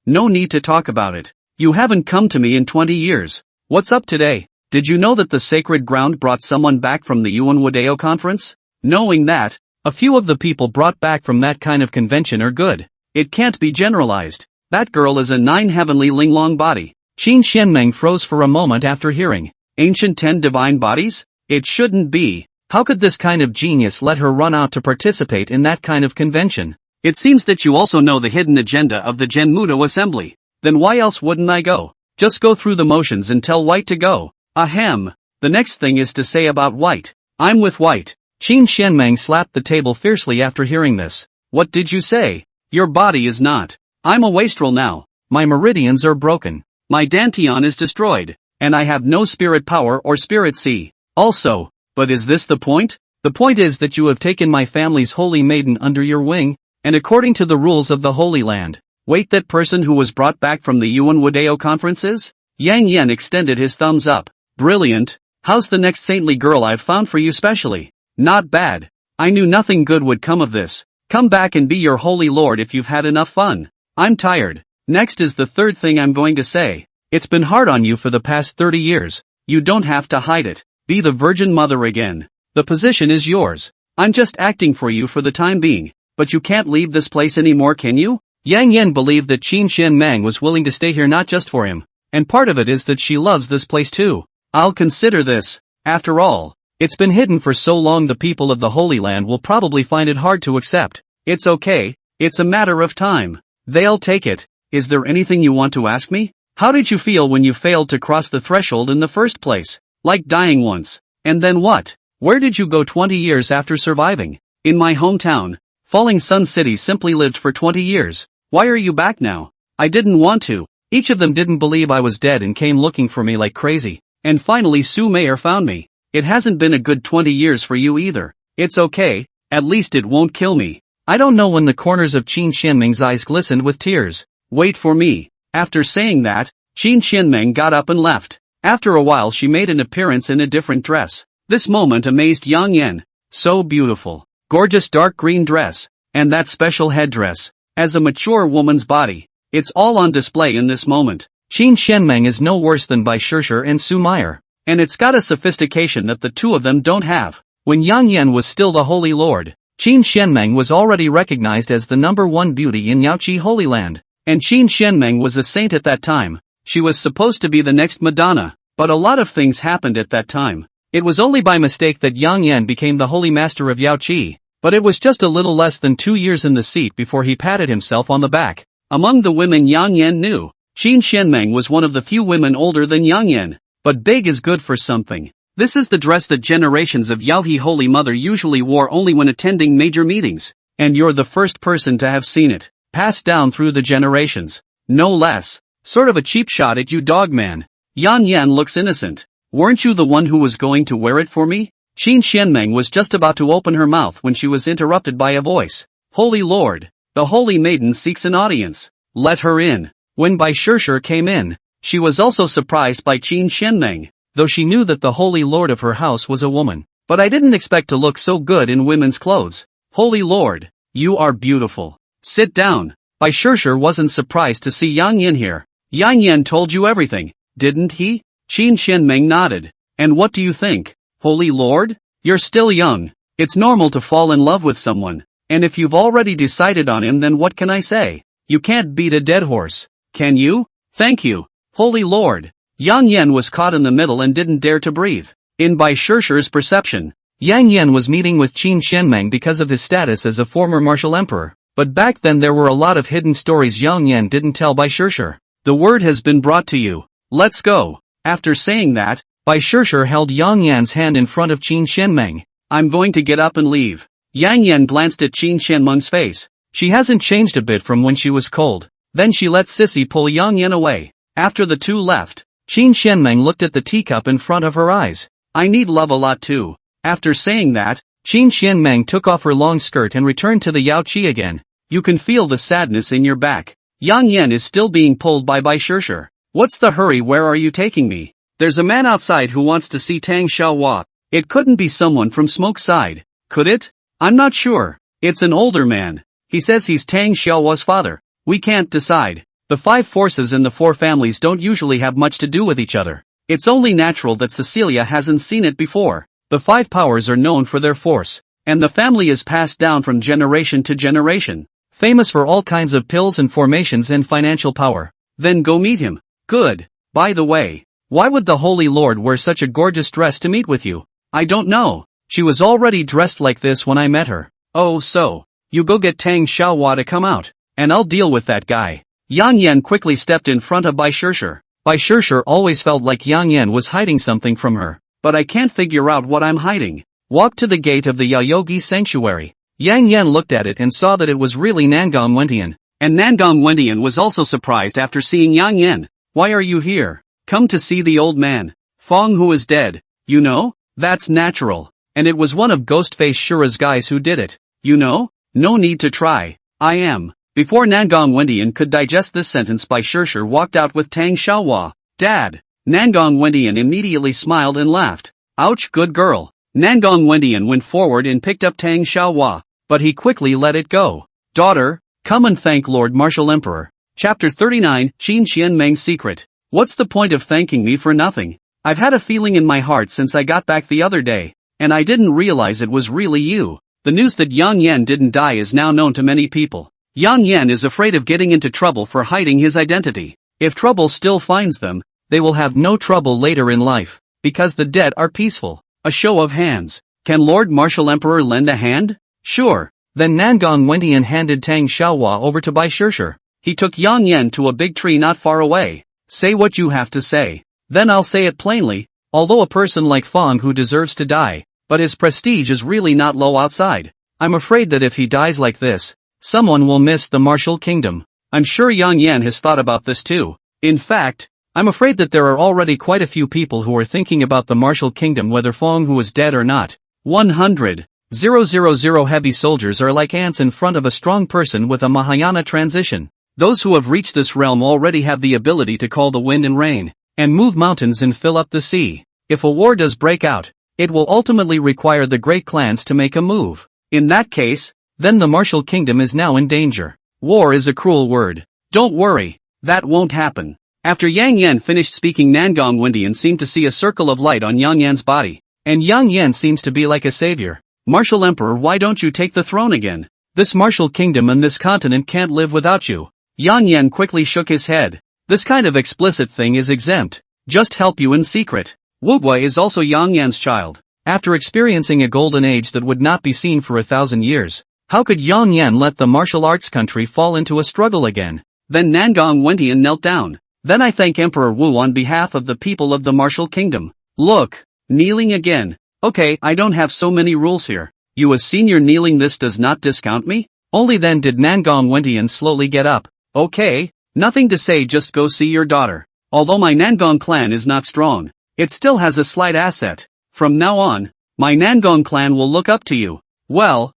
no need to talk about it. You haven't come to me in 20 years. What's up today? Did you know that the sacred ground brought someone back from the Yuan Wadeo conference? Knowing that, a few of the people brought back from that kind of convention are good. It can't be generalized. That girl is a 9 heavenly Linglong body. Qin Shenmeng froze for a moment after hearing. Ancient 10 divine bodies? It shouldn't be. How could this kind of genius let her run out to participate in that kind of convention? It seems that you also know the hidden agenda of the Genmudo Assembly. Then why else wouldn't I go? Just go through the motions and tell White to go. Ahem. The next thing is to say about White. I'm with White. Qin Shenmeng slapped the table fiercely after hearing this. What did you say? Your body is not. I'm a wastrel now. My meridians are broken. My dantian is destroyed. And I have no spirit power or spirit sea. Also, but is this the point? The point is that you have taken my family's holy maiden under your wing, and according to the rules of the Holy Land. Wait, that person who was brought back from the Yuan Wadeo conferences? Yang Yan extended his thumbs up. Brilliant. How's the next saintly girl I've found for you specially? Not bad. I knew nothing good would come of this. Come back and be your holy lord if you've had enough fun. I'm tired. Next is the third thing I'm going to say. It's been hard on you for the past 30 years. You don't have to hide it. Be the Virgin Mother again. The position is yours. I'm just acting for you for the time being. But you can't leave this place anymore, can you? Yang Yan believed that Qin Shenmeng was willing to stay here not just for him. And part of it is that she loves this place too. I'll consider this. After all, it's been hidden for so long the people of the Holy Land will probably find it hard to accept. It's okay. It's a matter of time. They'll take it. Is there anything you want to ask me? How did you feel when you failed to cross the threshold in the first place? Like dying once. And then what? Where did you go 20 years after surviving? In my hometown. Falling Sun City simply lived for 20 years. Why are you back now? I didn't want to. Each of them didn't believe I was dead and came looking for me like crazy. And finally Su Mayer found me. It hasn't been a good 20 years for you either. It's okay. At least it won't kill me. I don't know when the corners of Qin Shenmeng's eyes glistened with tears. Wait for me. After saying that, Qin Shenmeng got up and left. After a while she made an appearance in a different dress. This moment amazed Yang Yan. So beautiful. Gorgeous dark green dress. And that special headdress. As a mature woman's body. It's all on display in this moment. Qin Shenmeng is no worse than Bai Shishir and Su Mayer. And it's got a sophistication that the two of them don't have. When Yang Yan was still the Holy Lord, Qin Shenmeng was already recognized as the #1 beauty in Yaoqi Holy Land. And Qin Shenmeng was a saint at that time. She was supposed to be the next Madonna. But a lot of things happened at that time. It was only by mistake that Yang Yan became the Holy Master of Yaoqi. But it was just a little less than 2 years in the seat before he patted himself on the back. Among the women Yang Yan knew, Qin Shenmeng was one of the few women older than Yang Yan. But big is good for something. This is the dress that generations of Yaohe Holy Mother usually wore only when attending major meetings. And you're the first person to have seen it. Passed down through the generations. No less. Sort of a cheap shot at you, dog man. Yang Yan looks innocent. Weren't you the one who was going to wear it for me? Qin Xianmeng was just about to open her mouth when she was interrupted by a voice. Holy Lord! The holy maiden seeks an audience. Let her in. When Bai Shishir came in, she was also surprised by Qin Xianmeng, though she knew that the holy lord of her house was a woman. But I didn't expect to look so good in women's clothes. Holy Lord, you are beautiful. Sit down. Bai Shishir wasn't surprised to see Yang Yan here. Yang Yan told you everything, didn't he? Qin Xianmeng nodded. And what do you think? Holy Lord? You're still young. It's normal to fall in love with someone. And if you've already decided on him, then what can I say? You can't beat a dead horse, can you? Thank you, Holy Lord. Yang Yan was caught in the middle and didn't dare to breathe. In Bai Shishir's perception, Yang Yan was meeting with Qin Xianmeng because of his status as a former martial emperor. But back then there were a lot of hidden stories Yang Yan didn't tell Bai Shishir. The word has been brought to you. Let's go. After saying that, Bai Shishir held Yang Yan's hand in front of Qin Xianmeng. I'm going to get up and leave. Yang Yan glanced at Qin Xianmeng's face. She hasn't changed a bit from when she was cold. Then she let Sissy pull Yang Yan away. After the two left, Qin Xianmeng looked at the teacup in front of her eyes. I need love a lot too. After saying that, Qin Xianmeng took off her long skirt and returned to the Yao Qi again. You can feel the sadness in your back. Yang Yan is still being pulled by Bai Shishir. What's the hurry? Where are you taking me? There's a man outside who wants to see Tang Xiaohua. It couldn't be someone from Smoke's side, could it? I'm not sure. It's an older man. He says he's Tang Xiaohua's father. We can't decide. The five forces and the four families don't usually have much to do with each other. It's only natural that Cecilia hasn't seen it before. The five powers are known for their force, and the family is passed down from generation to generation, famous for all kinds of pills and formations and financial power. Then go meet him. Good. By the way, why would the Holy Lord wear such a gorgeous dress to meet with you? I don't know. She was already dressed like this when I met her. Oh, so you go get Tang Xiaohua to come out, and I'll deal with that guy. Yang Yan quickly stepped in front of Bai Shishir. Bai Shishir always felt like Yang Yan was hiding something from her. But I can't figure out what I'm hiding. Walk to the gate of the Yaoyogi sanctuary. Yang Yan looked at it and saw that it was really Nangong Wentian. And Nangong Wentian was also surprised after seeing Yang Yan. Why are you here? Come to see the old man. Fong who is dead. You know? That's natural. And it was one of Ghostface Shura's guys who did it. You know? No need to try. I am. Before Nangong Wentian could digest this sentence, Bai Shishir walked out with Tang Xiaohua. Dad. Nangong Wentian immediately smiled and laughed. Ouch, good girl. Nangong Wentian went forward and picked up Tang Xiaohua, but he quickly let it go. Daughter, come and thank Lord Martial Emperor. Chapter 39, Qin Xianmeng's Secret. What's the point of thanking me for nothing? I've had a feeling in my heart since I got back the other day, and I didn't realize it was really you. The news that Yang Yan didn't die is now known to many people. Yang Yan is afraid of getting into trouble for hiding his identity. If trouble still finds them, they will have no trouble later in life, because the dead are peaceful. A show of hands. Can Lord Martial Emperor lend a hand? Sure. Then Nangong Wentian handed Tang Xiaohua over to Bai Shishir. He took Yang Yan to a big tree not far away. Say what you have to say. Then I'll say it plainly. Although a person like Fong who deserves to die, but his prestige is really not low outside. I'm afraid that if he dies like this, someone will miss the martial kingdom. I'm sure Yang Yan has thought about this too. In fact, I'm afraid that there are already quite a few people who are thinking about the martial kingdom whether Fong who is dead or not. 100,000 heavy soldiers are like ants in front of a strong person with a Mahayana transition. Those who have reached this realm already have the ability to call the wind and rain, and move mountains and fill up the sea. If a war does break out, it will ultimately require the great clans to make a move. In that case, then the martial kingdom is now in danger. War is a cruel word. Don't worry, that won't happen. After Yang Yan finished speaking, Nangong Wentian seemed to see a circle of light on Yang Yan's body, and Yang Yan seems to be like a savior. Martial Emperor, why don't you take the throne again? This martial kingdom and this continent can't live without you. Yang Yan quickly shook his head. This kind of explicit thing is exempt. Just help you in secret. Wugwa is also Yang Yan's child. After experiencing a golden age that would not be seen for 1,000 years, how could Yang Yan let the martial arts country fall into a struggle again? Then Nangong Wentian knelt down. Then I thank Emperor Wu on behalf of the people of the martial kingdom. Look, kneeling again. Okay, I don't have so many rules here. You as senior kneeling, this does not discount me? Only then did Nangong Wentian slowly get up. Okay, nothing to say, just go see your daughter. Although my Nangong clan is not strong, it still has a slight asset. From now on, My Nangong clan will look up to you. Well,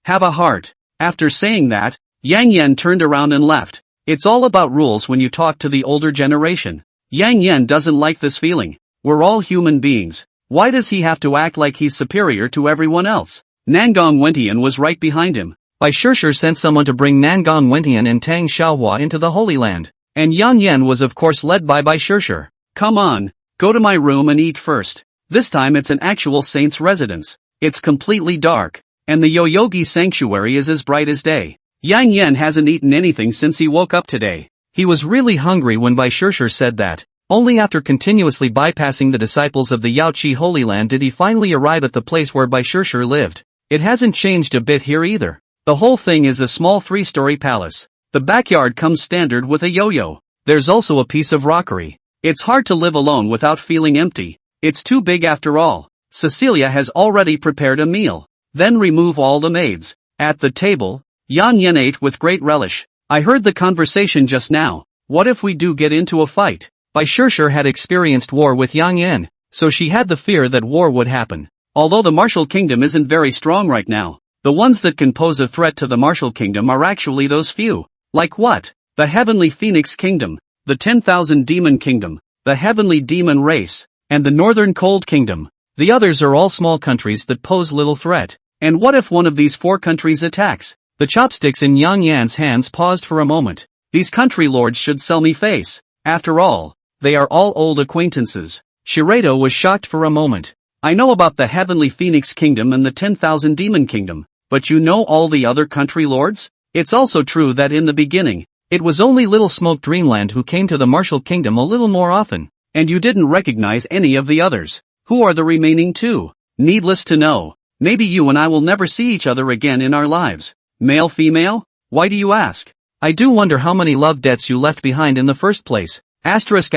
have a heart. After saying that, Yang Yan turned around and left. It's all about rules when you talk to the older generation. Yang Yan doesn't like this feeling. We're all human beings. Why does he have to act like he's superior to everyone else? Nangong Wentian was right behind him. Bai Shishir sent someone to bring Nangong Wentian and Tang Xiaohua into the Holy Land. And Yang Yan was of course led by Bai Shishir. Come on, go to my room and eat first. This time it's an actual saint's residence. It's completely dark. And the Yoyogi sanctuary is as bright as day. Yang Yan hasn't eaten anything since he woke up today. He was really hungry when Bai Shishir said that. Only after continuously bypassing the disciples of the Yaoqi Holy Land did he finally arrive at the place where Bai Shishir lived. It hasn't changed a bit here either. The whole thing is a small 3-story palace. The backyard comes standard with a yo-yo. There's also a piece of rockery. It's hard to live alone without feeling empty. It's too big after all. Cecilia has already prepared a meal. Then remove all the maids. At the table, Yan Yan ate with great relish. I heard the conversation just now. What if we do get into a fight? Bai Shishir had experienced war with Yang Yan, so she had the fear that war would happen. Although the martial kingdom isn't very strong right now, the ones that can pose a threat to the martial kingdom are actually those few. Like what? The Heavenly Phoenix Kingdom, the 10,000 Demon Kingdom, the Heavenly Demon Race, and the Northern Cold Kingdom. The others are all small countries that pose little threat. And what if one of these 4 countries attacks? The chopsticks in Yang Yan's hands paused for a moment. These country lords should sell me face. After all, they are all old acquaintances. Shirado was shocked for a moment. I know about the Heavenly Phoenix Kingdom and the 10,000 Demon Kingdom, but you know all the other country lords? It's also true that in the beginning, it was only Little Smoke Dreamland who came to the Martial Kingdom a little more often, and you didn't recognize any of the others. Who are the remaining 2? Needless to know, maybe you and I will never see each other again in our lives. Male female? Why do you ask? I do wonder how many love debts you left behind in the first place. Asterisk.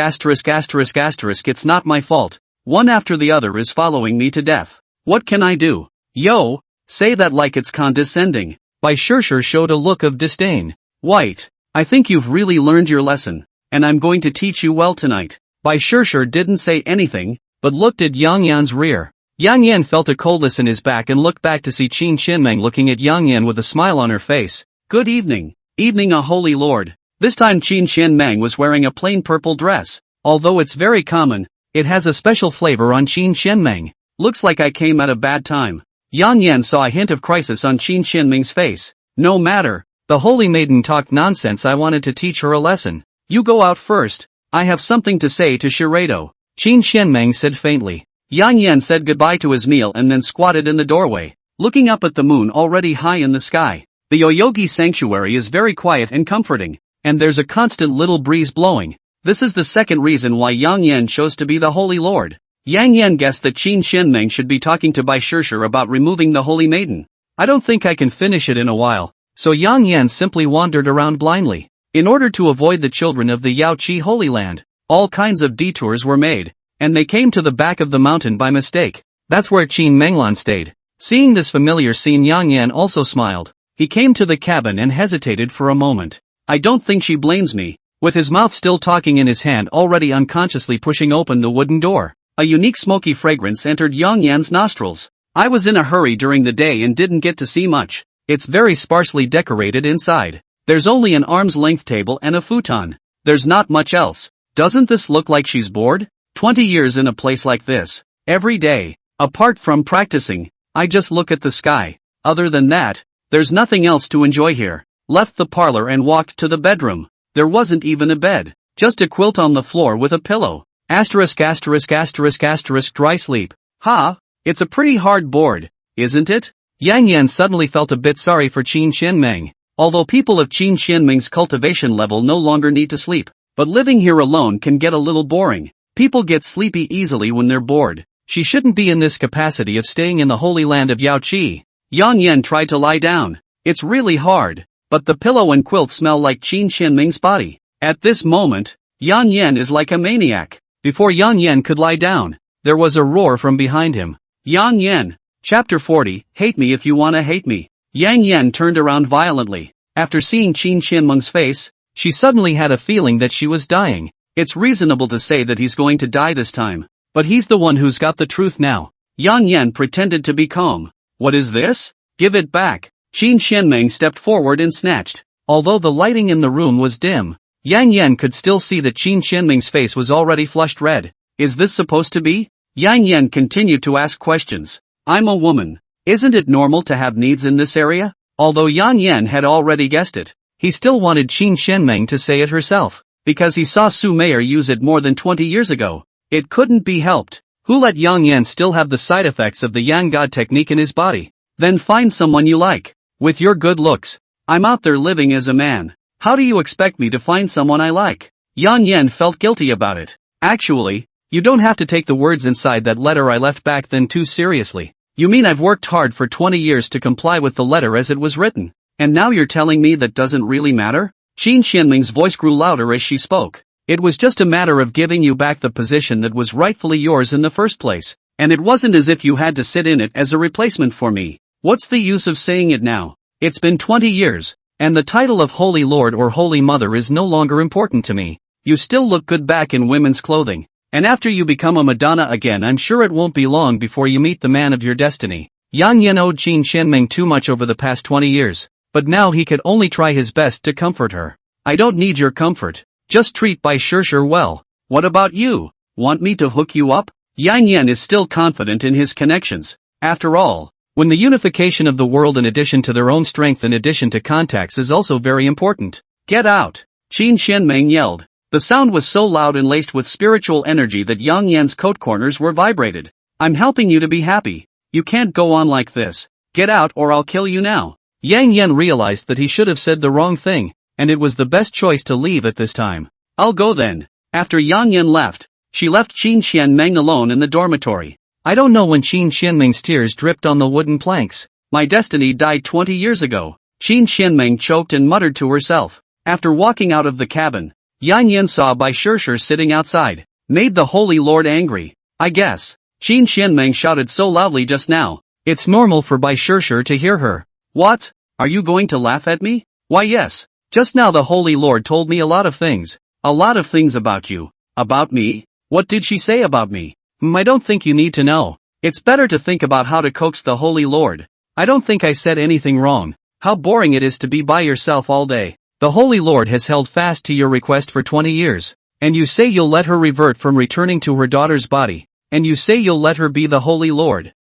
It's not my fault. One after the other is following me to death. What can I do? Yo, say that like it's condescending. Bai Shishir showed a look of disdain. White, I think you've really learned your lesson, and I'm going to teach you well tonight. Bai Shishir didn't say anything, but looked at Yang Yan's rear. Yang Yan felt a coldness in his back and looked back to see Qin Qianmeng looking at Yang Yan with a smile on her face. Good evening. Evening, a holy lord. This time Qin Qianmeng was wearing a plain purple dress. Although it's very common, it has a special flavor on Qin Qianmeng. Looks like I came at a bad time. Yang Yan saw a hint of crisis on Qin Qianmeng's face. No matter, the holy maiden talked nonsense. I wanted to teach her a lesson. You go out first. I have something to say to Shirado. Qin Qianmeng said faintly. Yang Yan said goodbye to his meal and then squatted in the doorway, looking up at the moon already high in the sky. The Yoyogi sanctuary is very quiet and comforting, and there's a constant little breeze blowing. This is the second reason why Yang Yan chose to be the Holy Lord. Yang Yan guessed that Qin Qianmeng should be talking to Bai Shishir about removing the Holy Maiden. I don't think I can finish it in a while, so Yang Yan simply wandered around blindly. In order to avoid the children of the Yaoqi Holy Land, all kinds of detours were made, and they came to the back of the mountain by mistake. That's where Qin Menglan stayed. Seeing this familiar scene, Yang Yan also smiled. He came to the cabin and hesitated for a moment. I don't think she blames me. With his mouth still talking in his hand, already unconsciously pushing open the wooden door, a unique smoky fragrance entered Yang Yan's nostrils. I was in a hurry during the day and didn't get to see much. It's very sparsely decorated inside. There's only an arm's length table and a futon. There's not much else. Doesn't this look like she's bored? 20 years in a place like this. Every day. Apart from practicing, I just look at the sky. Other than that, there's nothing else to enjoy here. Left the parlor and walked to the bedroom. There wasn't even a bed. Just a quilt on the floor with a pillow. Asterisk. Dry sleep. Ha! It's a pretty hard board, isn't it? Yang Yan suddenly felt a bit sorry for Qin Qianmeng. Although people of Qin Qianmeng's cultivation level no longer need to sleep, but living here alone can get a little boring. People get sleepy easily when they're bored. She shouldn't be in this capacity of staying in the holy land of Yaoqi. Yang Yan tried to lie down. It's really hard, but the pillow and quilt smell like Qin Qianmeng's body. At this moment, Yang Yan is like a maniac. Before Yang Yan could lie down, there was a roar from behind him. Yang Yan. Chapter 40, Hate Me If You Wanna Hate Me. Yang Yan turned around violently. After seeing Qin Qianmeng's face, she suddenly had a feeling that she was dying. It's reasonable to say that he's going to die this time. But he's the one who's got the truth now. Yang Yan pretended to be calm. What is this? Give it back. Qin Xianmeng stepped forward and snatched. Although the lighting in the room was dim, Yang Yan could still see that Qin Xianmeng's face was already flushed red. Is this supposed to be? Yang Yan continued to ask questions. I'm a woman. Isn't it normal to have needs in this area? Although Yang Yan had already guessed it, he still wanted Qin Xianmeng to say it herself, because he saw Su Meier use it more than 20 years ago. It couldn't be helped. Who let Yang Yan still have the side effects of the Yang God technique in his body? Then find someone you like. With your good looks. I'm out there living as a man. How do you expect me to find someone I like? Yang Yan felt guilty about it. Actually, you don't have to take the words inside that letter I left back then too seriously. You mean I've worked hard for 20 years to comply with the letter as it was written, and now you're telling me that doesn't really matter? Qin Xianmeng's voice grew louder as she spoke. It was just a matter of giving you back the position that was rightfully yours in the first place, and it wasn't as if you had to sit in it as a replacement for me. What's the use of saying it now? It's been 20 years, and the title of Holy Lord or Holy Mother is no longer important to me. You still look good back in women's clothing. And after you become a Madonna again, I'm sure it won't be long before you meet the man of your destiny. Yang Yan owed Qin Xianmeng too much over the past 20 years, but now he could only try his best to comfort her. I don't need your comfort. Just treat Bai Shishir well. What about you? Want me to hook you up? Yang Yan is still confident in his connections. After all, when the unification of the world in addition to their own strength in addition to contacts is also very important. Get out! Qin Xianmeng yelled. The sound was so loud and laced with spiritual energy that Yang Yan's coat corners were vibrated. I'm helping you to be happy. You can't go on like this. Get out or I'll kill you now. Yang Yan realized that he should have said the wrong thing, and it was the best choice to leave at this time. I'll go then. After Yang Yan left, she left Qin Xianmeng alone in the dormitory. I don't know when Qin Xianmeng's tears dripped on the wooden planks. My destiny died 20 years ago. Qin Xianmeng choked and muttered to herself. After walking out of the cabin, Yang Yan saw Bai Shishir sitting outside. Made the Holy Lord angry. I guess. Qin Xianmeng shouted so loudly just now. It's normal for Bai Shishir to hear her. What? Are you going to laugh at me? Why yes. Just now the Holy Lord told me a lot of things. A lot of things about you. About me? What did she say about me? I don't think you need to know. It's better to think about how to coax the Holy Lord. I don't think I said anything wrong. How boring it is to be by yourself all day. The Holy Lord has held fast to your request for 20 years, and you say you'll let her revert from returning to her daughter's body, and you say you'll let her be the Holy Lord.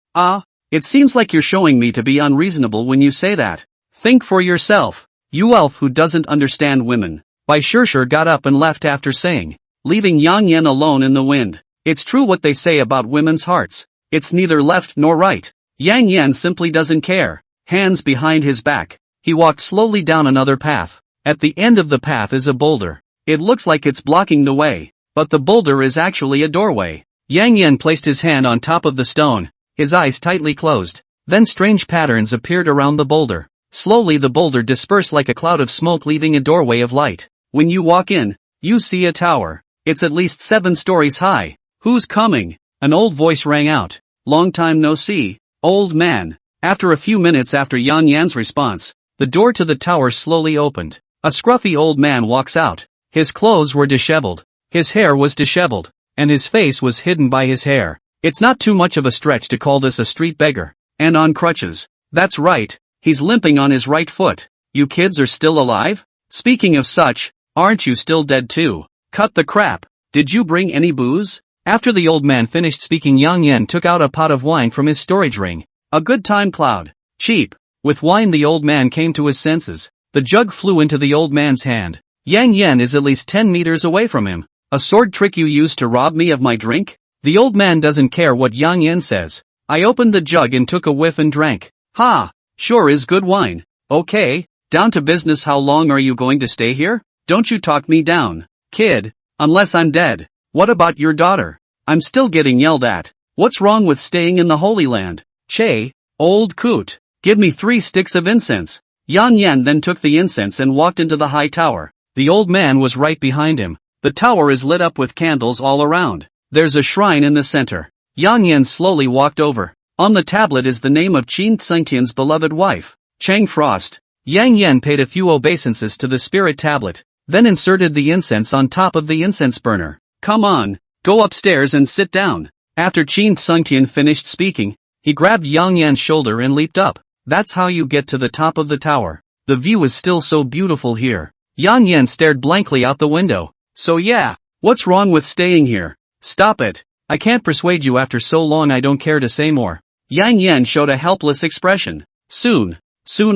It seems like you're showing me to be unreasonable when you say that. Think for yourself. You elf who doesn't understand women. Bai Shishir got up and left after saying, leaving Yang Yan alone in the wind. It's true what they say about women's hearts. It's neither left nor right. Yang Yan simply doesn't care. Hands behind his back, he walked slowly down another path. At the end of the path is a boulder. It looks like it's blocking the way, but the boulder is actually a doorway. Yang Yan placed his hand on top of the stone, his eyes tightly closed. Then strange patterns appeared around the boulder. Slowly the boulder dispersed like a cloud of smoke, leaving a doorway of light. When you walk in, you see a tower. It's at least 7 stories high. Who's coming? An old voice rang out. Long time no see, old man. After a few minutes after Yang Yan's response, the door to the tower slowly opened. A scruffy old man walks out. His clothes were disheveled. His hair was disheveled, and his face was hidden by his hair. It's not too much of a stretch to call this a street beggar. And on crutches. That's right, he's limping on his right foot. You kids are still alive? Speaking of such, aren't you still dead too? Cut the crap. Did you bring any booze? After the old man finished speaking, Yang Yan took out a pot of wine from his storage ring. A good time, Cloud. Cheap. With wine the old man came to his senses. The jug flew into the old man's hand. Yang Yan is at least 10 meters away from him. A sword trick you used to rob me of my drink? The old man doesn't care what Yang Yan says. I opened the jug and took a whiff and drank. Ha! Sure is good wine. Okay, down to business. How long are you going to stay here? Don't you talk me down, kid, unless I'm dead. What about your daughter? I'm still getting yelled at. What's wrong with staying in the Holy Land? Che, old coot, give me 3 sticks of incense. Yang Yan then took the incense and walked into the high tower. The old man was right behind him. The tower is lit up with candles all around. There's a shrine in the center. Yang Yan slowly walked over. On the tablet is the name of Qin Tsengtian's beloved wife, Chang Frost. Yang Yan paid a few obeisances to the spirit tablet, then inserted the incense on top of the incense burner. Come on, go upstairs and sit down. After Qin Sungtian finished speaking, he grabbed Yang Yan's shoulder and leaped up. That's how you get to the top of the tower. The view is still so beautiful here. Yang Yan stared blankly out the window. So yeah, what's wrong with staying here? Stop it. I can't persuade you after so long. I don't care to say more. Yang Yan showed a helpless expression. Soon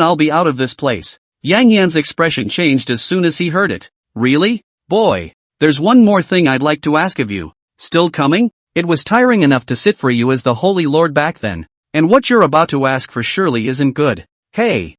I'll be out of this place. Yang Yan's expression changed as soon as he heard it. Really? Boy, there's one more thing I'd like to ask of you. Still coming? It was tiring enough to sit for you as the Holy Lord back then. And what you're about to ask for surely isn't good. Hey,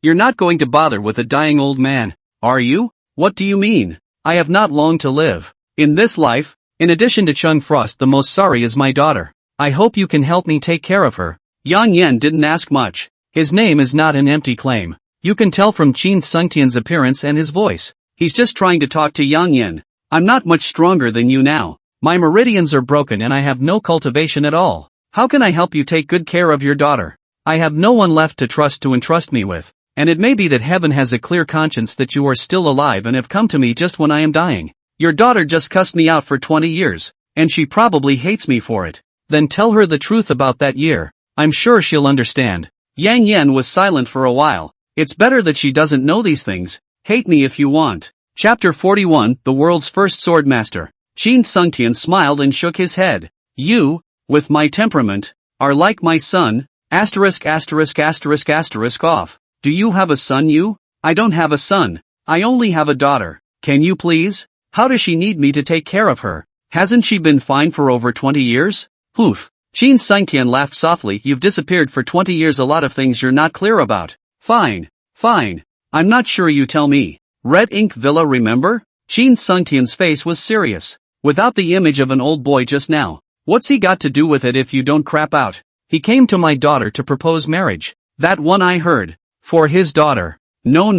you're not going to bother with a dying old man, are you? What do you mean? I have not long to live. In this life, in addition to Chung Frost, the most sorry is my daughter. I hope you can help me take care of her. Yang Yan didn't ask much. His name is not an empty claim. You can tell from Qin Sungtian's appearance and his voice. He's just trying to talk to Yang Yan. I'm not much stronger than you now. My meridians are broken and I have no cultivation at all. How can I help you take good care of your daughter? I have no one left to entrust me with. And it may be that heaven has a clear conscience that you are still alive and have come to me just when I am dying. Your daughter just cussed me out for 20 years, and she probably hates me for it. Then tell her the truth about that year. I'm sure she'll understand. Yang Yan was silent for a while. It's better that she doesn't know these things. Hate me if you want. Chapter 41, The World's First Swordmaster. Qin Sungtian smiled and shook his head. You, with my temperament, are like my son, off. Do you have a son you? I don't have a son. I only have a daughter. Can you please? How does she need me to take care of her? Hasn't she been fine for over 20 years? Poof. Qin Sungtian laughed softly. You've disappeared for 20 years, a lot of things you're not clear about. Fine. I'm not sure, you tell me. Red Ink Villa, remember? Qin Sungtian's face was serious. Without the image of an old boy just now. What's he got to do with it if you don't crap out? He came to my daughter to propose marriage. That one I heard. For his daughter. No.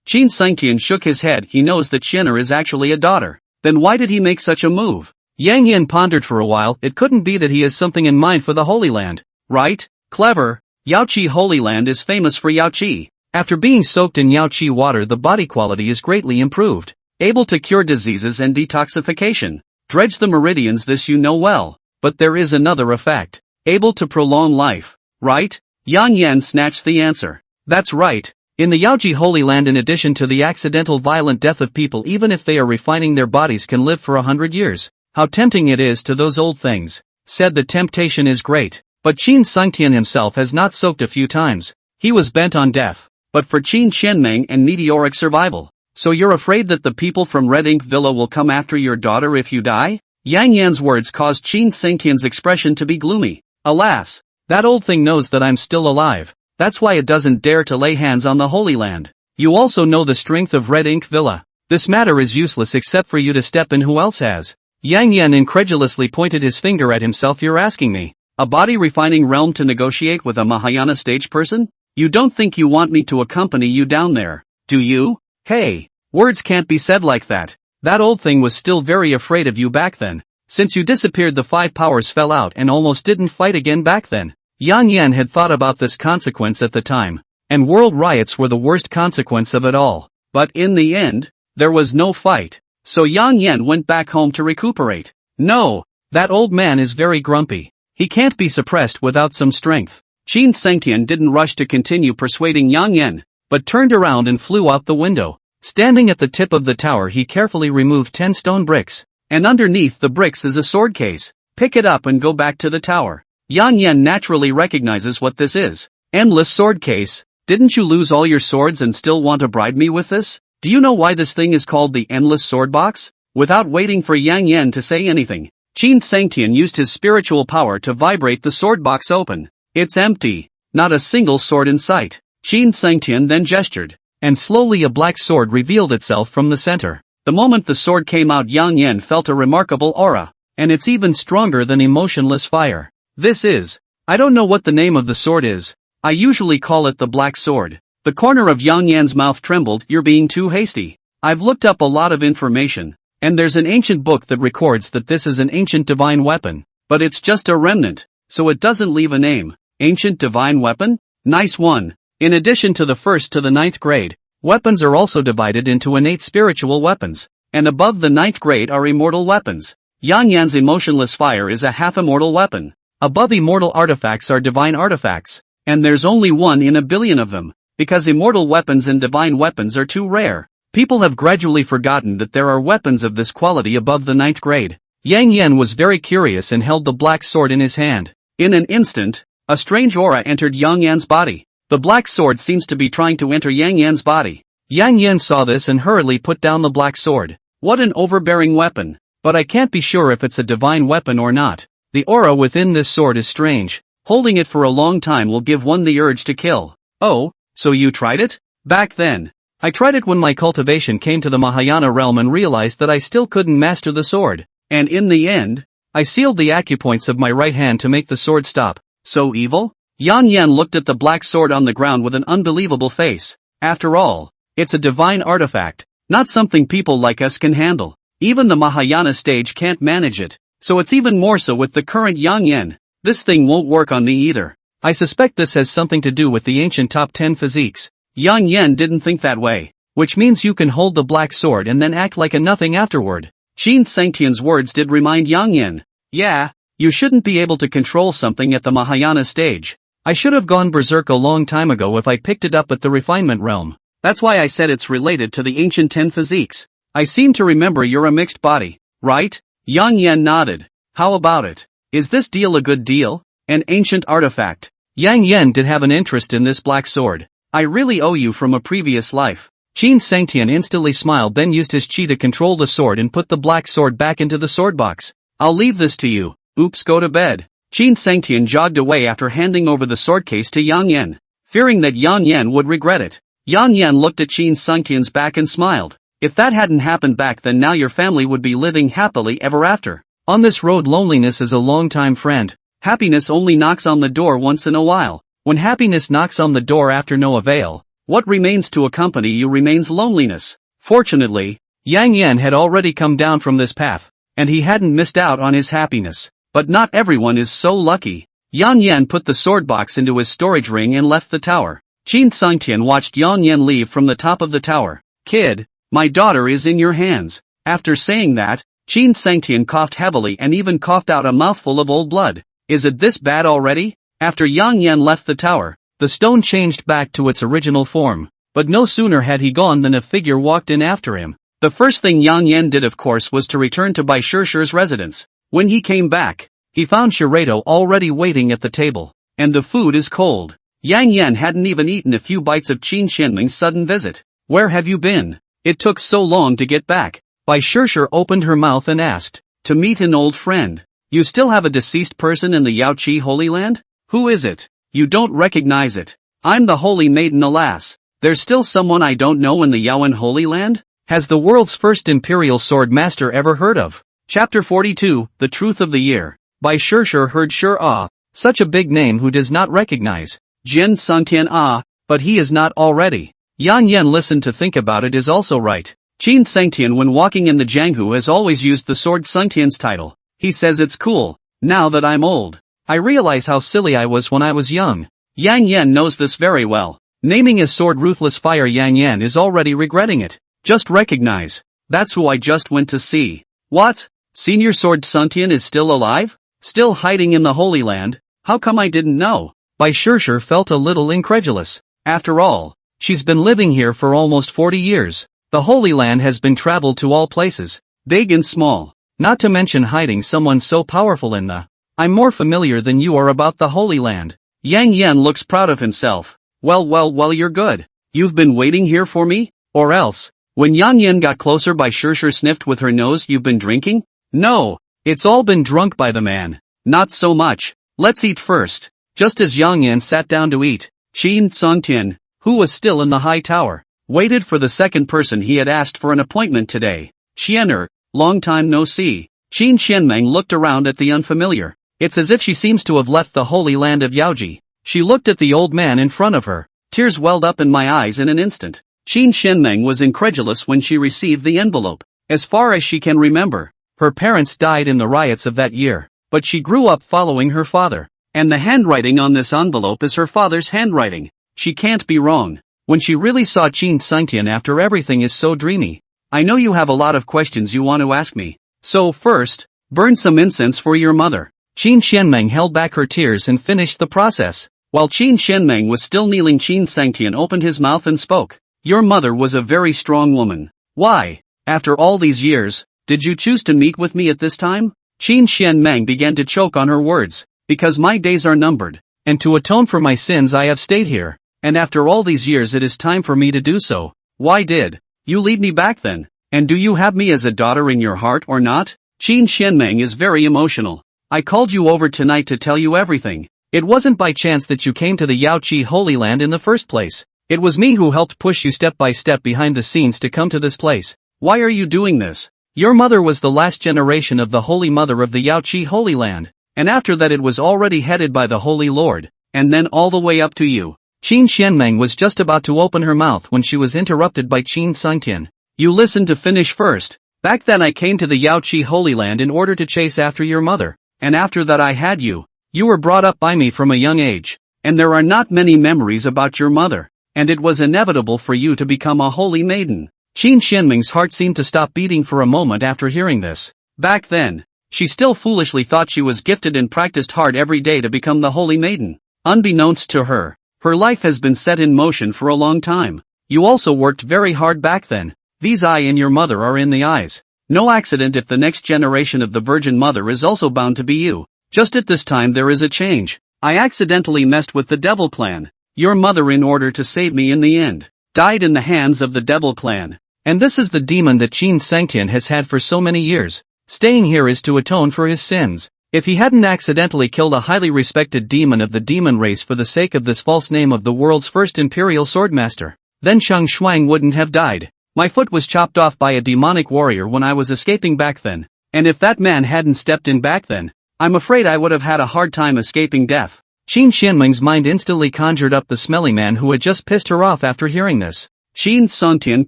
Qin Sungtian shook his head. He knows that Shinner is actually a daughter. Then why did he make such a move? Yang Yan pondered for a while. It couldn't be that he has something in mind for the Holy Land, right? Clever. Yaoqi Holy Land is famous for Yaoqi. After being soaked in Yaoqi water, the body quality is greatly improved. Able to cure diseases and detoxification. Dredge the meridians, this you know well. But there is another effect. Able to prolong life, right? Yang Yan snatched the answer. That's right. In the Yaoqi Holy Land, in addition to the accidental violent death of people, even if they are refining their bodies, can live for 100 years. How tempting it is to those old things. Said the temptation is great. But Qin Sungtian himself has not soaked a few times. He was bent on death. But for Qin Shenmeng and meteoric survival. So you're afraid that the people from Red Ink Villa will come after your daughter if you die? Yang Yan's words caused Qin Sungtian's expression to be gloomy. Alas, that old thing knows that I'm still alive. That's why it doesn't dare to lay hands on the Holy Land. You also know the strength of Red Ink Villa. This matter is useless except for you to step in. Who else has? Yang Yan incredulously pointed his finger at himself. You're asking me, a body refining realm, to negotiate with a Mahayana stage person? You don't think you want me to accompany you down there, do you? Hey, words can't be said like that. That old thing was still very afraid of you back then. Since you disappeared, the 5 powers fell out and almost didn't fight again back then. Yang Yan had thought about this consequence at the time, and world riots were the worst consequence of it all. But in the end, there was no fight. So Yang Yan went back home to recuperate. No, that old man is very grumpy. He can't be suppressed without some strength. Qin Sungtian didn't rush to continue persuading Yang Yan, but turned around and flew out the window. Standing at the tip of the tower, he carefully removed 10 stone bricks. And underneath the bricks is a sword case. Pick it up and go back to the tower. Yang Yan naturally recognizes what this is. Endless sword case. Didn't you lose all your swords and still want to bribe me with this? Do you know why this thing is called the Endless Sword Box? Without waiting for Yang Yan to say anything, Qin Sungtian used his spiritual power to vibrate the sword box open. It's empty. Not a single sword in sight. Qin Sungtian then gestured, and slowly a black sword revealed itself from the center. The moment the sword came out, Yang Yan felt a remarkable aura, and it's even stronger than emotionless fire. This is, I don't know what the name of the sword is. I usually call it the black sword. The corner of Yang Yan's mouth trembled. You're being too hasty. I've looked up a lot of information, and there's an ancient book that records that this is an ancient divine weapon, but it's just a remnant, so it doesn't leave a name. Ancient divine weapon? Nice one. In addition to the 1st to the 9th grade, weapons are also divided into innate spiritual weapons, and above the 9th grade are immortal weapons. Yang Yan's emotionless fire is a half-immortal weapon. Above immortal artifacts are divine artifacts, and there's only 1 in a billion of them, because immortal weapons and divine weapons are too rare. People have gradually forgotten that there are weapons of this quality above the 9th grade. Yang Yan was very curious and held the black sword in his hand. In an instant, a strange aura entered Yang Yan's body. The black sword seems to be trying to enter Yang Yan's body. Yang Yan saw this and hurriedly put down the black sword. What an overbearing weapon. But I can't be sure if it's a divine weapon or not. The aura within this sword is strange. Holding it for a long time will give one the urge to kill. Oh, so you tried it? Back then. I tried it when my cultivation came to the Mahayana realm and realized that I still couldn't master the sword. And in the end, I sealed the acupoints of my right hand to make the sword stop. So evil? Yang Yan looked at the black sword on the ground with an unbelievable face. After all, it's a divine artifact, not something people like us can handle. Even the Mahayana stage can't manage it, so it's even more so with the current Yang Yan. This thing won't work on me either. I suspect this has something to do with the ancient top 10 physiques. Yang Yan didn't think that way, which means you can hold the black sword and then act like a nothing afterward. Qin Sangtian's words did remind Yang Yan. Yeah, you shouldn't be able to control something at the Mahayana stage. I should have gone berserk a long time ago if I picked it up at the refinement realm. That's why I said it's related to the ancient 10 physiques. I seem to remember you're a mixed body, right? Yang Yan nodded. How about it? Is this deal a good deal? An ancient artifact. Yang Yan did have an interest in this black sword. I really owe you from a previous life. Qin Sangtian instantly smiled, then used his chi to control the sword and put the black sword back into the sword box. I'll leave this to you. Oops, go to bed. Qin Sangtian jogged away after handing over the sword case to Yang Yan, fearing that Yang Yan would regret it. Yang Yan looked at Qin Sangtian's back and smiled. If that hadn't happened back then, now your family would be living happily ever after. On this road, loneliness is a long-time friend. Happiness only knocks on the door once in a while. When happiness knocks on the door after no avail, what remains to accompany you remains loneliness. Fortunately, Yang Yan had already come down from this path, and he hadn't missed out on his happiness. But not everyone is so lucky. Yang Yan put the sword box into his storage ring and left the tower. Qin Sangtian watched Yang Yan leave from the top of the tower. Kid, my daughter is in your hands. After saying that, Qin Sangtian coughed heavily and even coughed out a mouthful of old blood. Is it this bad already? After Yang Yan left the tower, the stone changed back to its original form. But no sooner had he gone than a figure walked in after him. The first thing Yang Yan did, of course, was to return to Bai Shishir's residence. When he came back, he found Shirato already waiting at the table. And the food is cold. Yang Yan hadn't even eaten a few bites of Qin Shenling's sudden visit. Where have you been? It took so long to get back. Bai Shishir opened her mouth and asked, to meet an old friend. You still have a deceased person in the Yaoqi Holy Land? Who is it? You don't recognize it. I'm the Holy Maiden, alas. There's still someone I don't know in the Yaoan Holy Land? Has the world's first imperial sword master ever heard of? Chapter 42, The Truth of the Year. Bai Shishir heard Shur Ah, such a big name who does not recognize. Jin Sangtian Ah, but he is not already. Yang Yan listened to think about it is also right. Qin Sangtian when walking in the Jianghu has always used the sword Sangtian's title. He says it's cool. Now that I'm old, I realize how silly I was when I was young. Yang Yan knows this very well. Naming his sword Ruthless Fire, Yang Yan is already regretting it. Just recognize. That's who I just went to see. What? Senior Sword Sangtian is still alive? Still hiding in the Holy Land? How come I didn't know? Bai Shishir felt a little incredulous. After all, she's been living here for almost 40 years. The Holy Land has been traveled to all places, big and small. Not to mention hiding someone so powerful in the... I'm more familiar than you are about the Holy Land. Yang Yan looks proud of himself. Well, you're good. You've been waiting here for me? Or else, when Yang Yan got closer, Bai Shishir sniffed with her nose. You've been drinking? No, it's all been drunk by the man. Not so much. Let's eat first. Just as Yang Yan sat down to eat, Qin Sangtian, who was still in the high tower, waited for the second person he had asked for an appointment today. Xianer, long time no see. Qin Shenmeng looked around at the unfamiliar. It's as if she seems to have left the holy land of Yaoji. She looked at the old man in front of her. Tears welled up in my eyes in an instant. Qin Shenmeng was incredulous when she received the envelope. As far as she can remember, her parents died in the riots of that year, but she grew up following her father. And the handwriting on this envelope is her father's handwriting. She can't be wrong. When she really saw Qin Sangtian after everything is so dreamy. I know you have a lot of questions you want to ask me. So first, Burn some incense for your mother. Qin Xianmeng held back her tears and finished the process. While Qin Xianmeng was still kneeling, Qin Sangtian opened his mouth and spoke. Your mother was a very strong woman. Why, after all these years, did you choose to meet with me at this time? Qin Xianmeng began to choke on her words. Because my days are numbered, and to atone for my sins I have stayed here, and after all these years it is time for me to do so. Why did you leave me back then? And do you have me as a daughter in your heart or not? Qin Xianmeng is very emotional. I called you over tonight to tell you everything. It wasn't by chance that you came to the Yaoqi Holy Land in the first place. It was me who helped push you step by step behind the scenes to come to this place. Why are you doing this? Your mother was the last generation of the Holy Mother of the Yaoqi Holy Land, and after that it was already headed by the Holy Lord, and then all the way up to you. Qin Xianmeng was just about to open her mouth when she was interrupted by Qin Sangtian. You listened to finish first. Back then I came to the Yaoqi Holy Land in order to chase after your mother, and after that I had you. You were brought up by me from a young age, and there are not many memories about your mother, and it was inevitable for you to become a holy maiden. Qin Xianmeng's heart seemed to stop beating for a moment after hearing this. Back then, she still foolishly thought she was gifted and practiced hard every day to become the holy maiden. Unbeknownst to her, her life has been set in motion for a long time. You also worked very hard back then. These I and your mother are in the eyes. No accident if the next generation of the Virgin Mother is also bound to be you. Just at this time there is a change. I accidentally messed with the Devil Clan. Your mother, in order to save me in the end, died in the hands of the Devil Clan. And this is the demon that Qin Sangtian has had for so many years. Staying here is to atone for his sins. If he hadn't accidentally killed a highly respected demon of the demon race for the sake of this false name of the world's first imperial swordmaster, then Shang Shuang wouldn't have died. My foot was chopped off by a demonic warrior when I was escaping back then, and if that man hadn't stepped in back then, I'm afraid I would have had a hard time escaping death. Qin Xianmeng's mind instantly conjured up the smelly man who had just pissed her off after hearing this. Qin Sangtian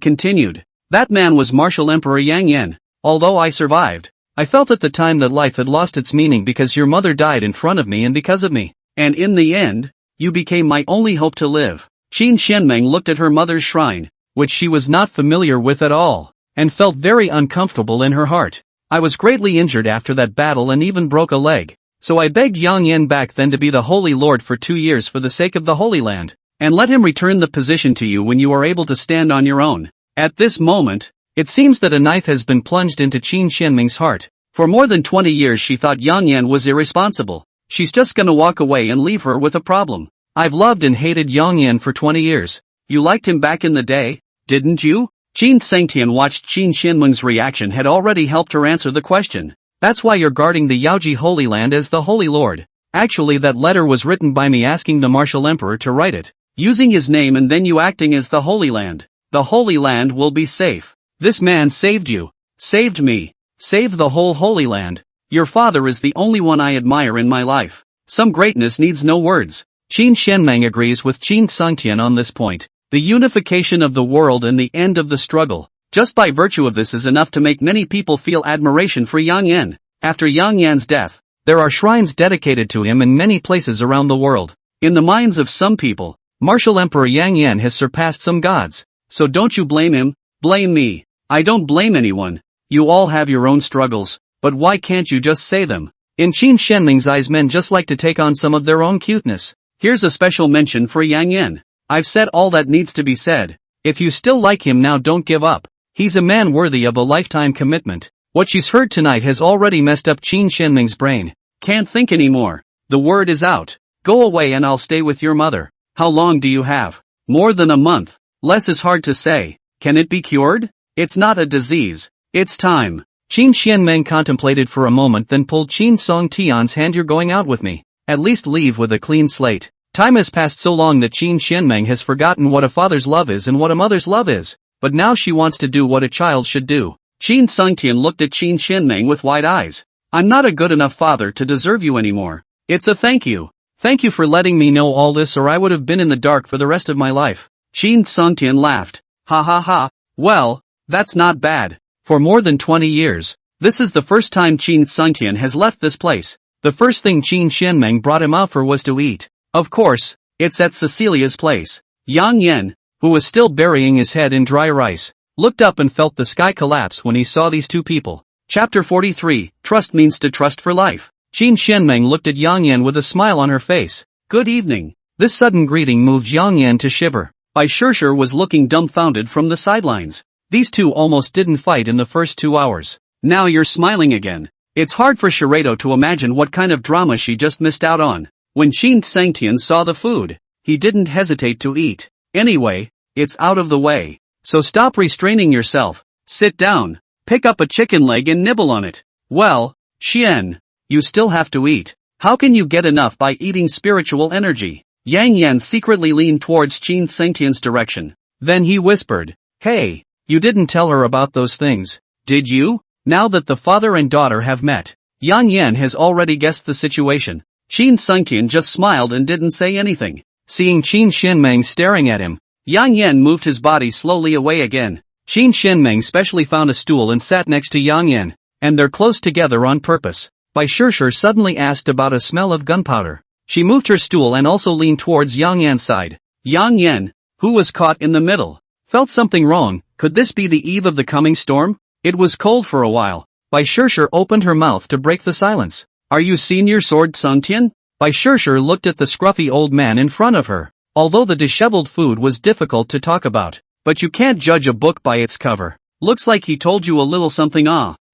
continued. That man was Martial Emperor Yang Yan. Although I survived, I felt at the time that life had lost its meaning because your mother died in front of me and because of me. And in the end, you became my only hope to live. Qin Xianmeng looked at her mother's shrine, which she was not familiar with at all, and felt very uncomfortable in her heart. I was greatly injured after that battle and even broke a leg, so I begged Yang Yan back then to be the Holy Lord for 2 years for the sake of the Holy Land, and let him return the position to you when you are able to stand on your own. At this moment, it seems that a knife has been plunged into Qin Xianmeng's heart. For more than 20 years she thought Yang Yan was irresponsible. She's just gonna walk away and leave her with a problem. I've loved and hated Yang Yan for 20 years. You liked him back in the day, didn't you? Qin Sangtian watched Qin Xianmeng's reaction had already helped her answer the question. That's why you're guarding the Yaoji Holy Land as the Holy Lord. Actually that letter was written by me asking the Martial Emperor to write it, using his name, and then you acting as the Holy Land. The Holy Land will be safe. This man saved you. Saved me. Saved the whole Holy Land. Your father is the only one I admire in my life. Some greatness needs no words. Qin Xianmeng agrees with Qin Sangtian on this point. The unification of the world and the end of the struggle. Just by virtue of this is enough to make many people feel admiration for Yang Yan. After Yang Yan's death, there are shrines dedicated to him in many places around the world. In the minds of some people, Martial Emperor Yang Yan has surpassed some gods. So don't you blame him, blame me. I don't blame anyone. You all have your own struggles, but why can't you just say them? In Qin Xianmeng's eyes, men just like to take on some of their own cuteness. Here's a special mention for Yang Yan. I've said all that needs to be said. If you still like him now, don't give up. He's a man worthy of a lifetime commitment. What she's heard tonight has already messed up Qin Xianmeng's brain. Can't think anymore. The word is out. Go away and I'll stay with your mother. How long do you have? More than a month. Less is hard to say. Can it be cured? It's not a disease. It's time. Qin Xianmeng contemplated for a moment, then pulled Qin Sangtian's hand. You're going out with me. At least leave with a clean slate. Time has passed so long that Qin Xianmeng has forgotten what a father's love is and what a mother's love is. But now she wants to do what a child should do. Qin Sangtian looked at Qin Xianmeng with wide eyes. I'm not a good enough father to deserve you anymore. It's a thank you. Thank you for letting me know all this, or I would have been in the dark for the rest of my life. Qin Sangtian laughed. Ha ha ha. Well, that's not bad. For more than 20 years, this is the first time Qin Sangtian has left this place. The first thing Qin Xianmeng brought him out for was to eat. Of course, it's at Cecilia's place. Yang Yan, who was still burying his head in dry rice, looked up and felt the sky collapse when he saw these two people. Chapter 43, Trust Means to Trust for Life. Qin Xianmeng looked at Yang Yan with a smile on her face. Good evening. This sudden greeting moved Yang Yan to shiver. Bai Shishir was looking dumbfounded from the sidelines. These two almost didn't fight in the first 2 hours. Now you're smiling again. It's hard for Shirado to imagine what kind of drama she just missed out on. When Qin Sangtian saw the food, he didn't hesitate to eat. Anyway, it's out of the way. So stop restraining yourself. Sit down. Pick up a chicken leg and nibble on it. Well, Xian, you still have to eat. How can you get enough by eating spiritual energy? Yang Yan secretly leaned towards Qin Sangtian's direction. Then he whispered, Hey, you didn't tell her about those things, did you? Now that the father and daughter have met, Yang Yan has already guessed the situation. Qin Sangtian just smiled and didn't say anything. Seeing Qin Xianmeng staring at him, Yang Yan moved his body slowly away again. Qin Xianmeng specially found a stool and sat next to Yang Yan, and they're close together on purpose. Bai Shishir suddenly asked about a smell of gunpowder. She moved her stool and also leaned towards Yang Yan's side. Yang Yan, who was caught in the middle, felt something wrong. Could this be the eve of the coming storm? It was cold for a while. Bai Shishir opened her mouth to break the silence. Are you Senior Sword Sangtian? Bai Shishir looked at the scruffy old man in front of her. Although the disheveled food was difficult to talk about, but you can't judge a book by its cover. Looks like he told you a little something.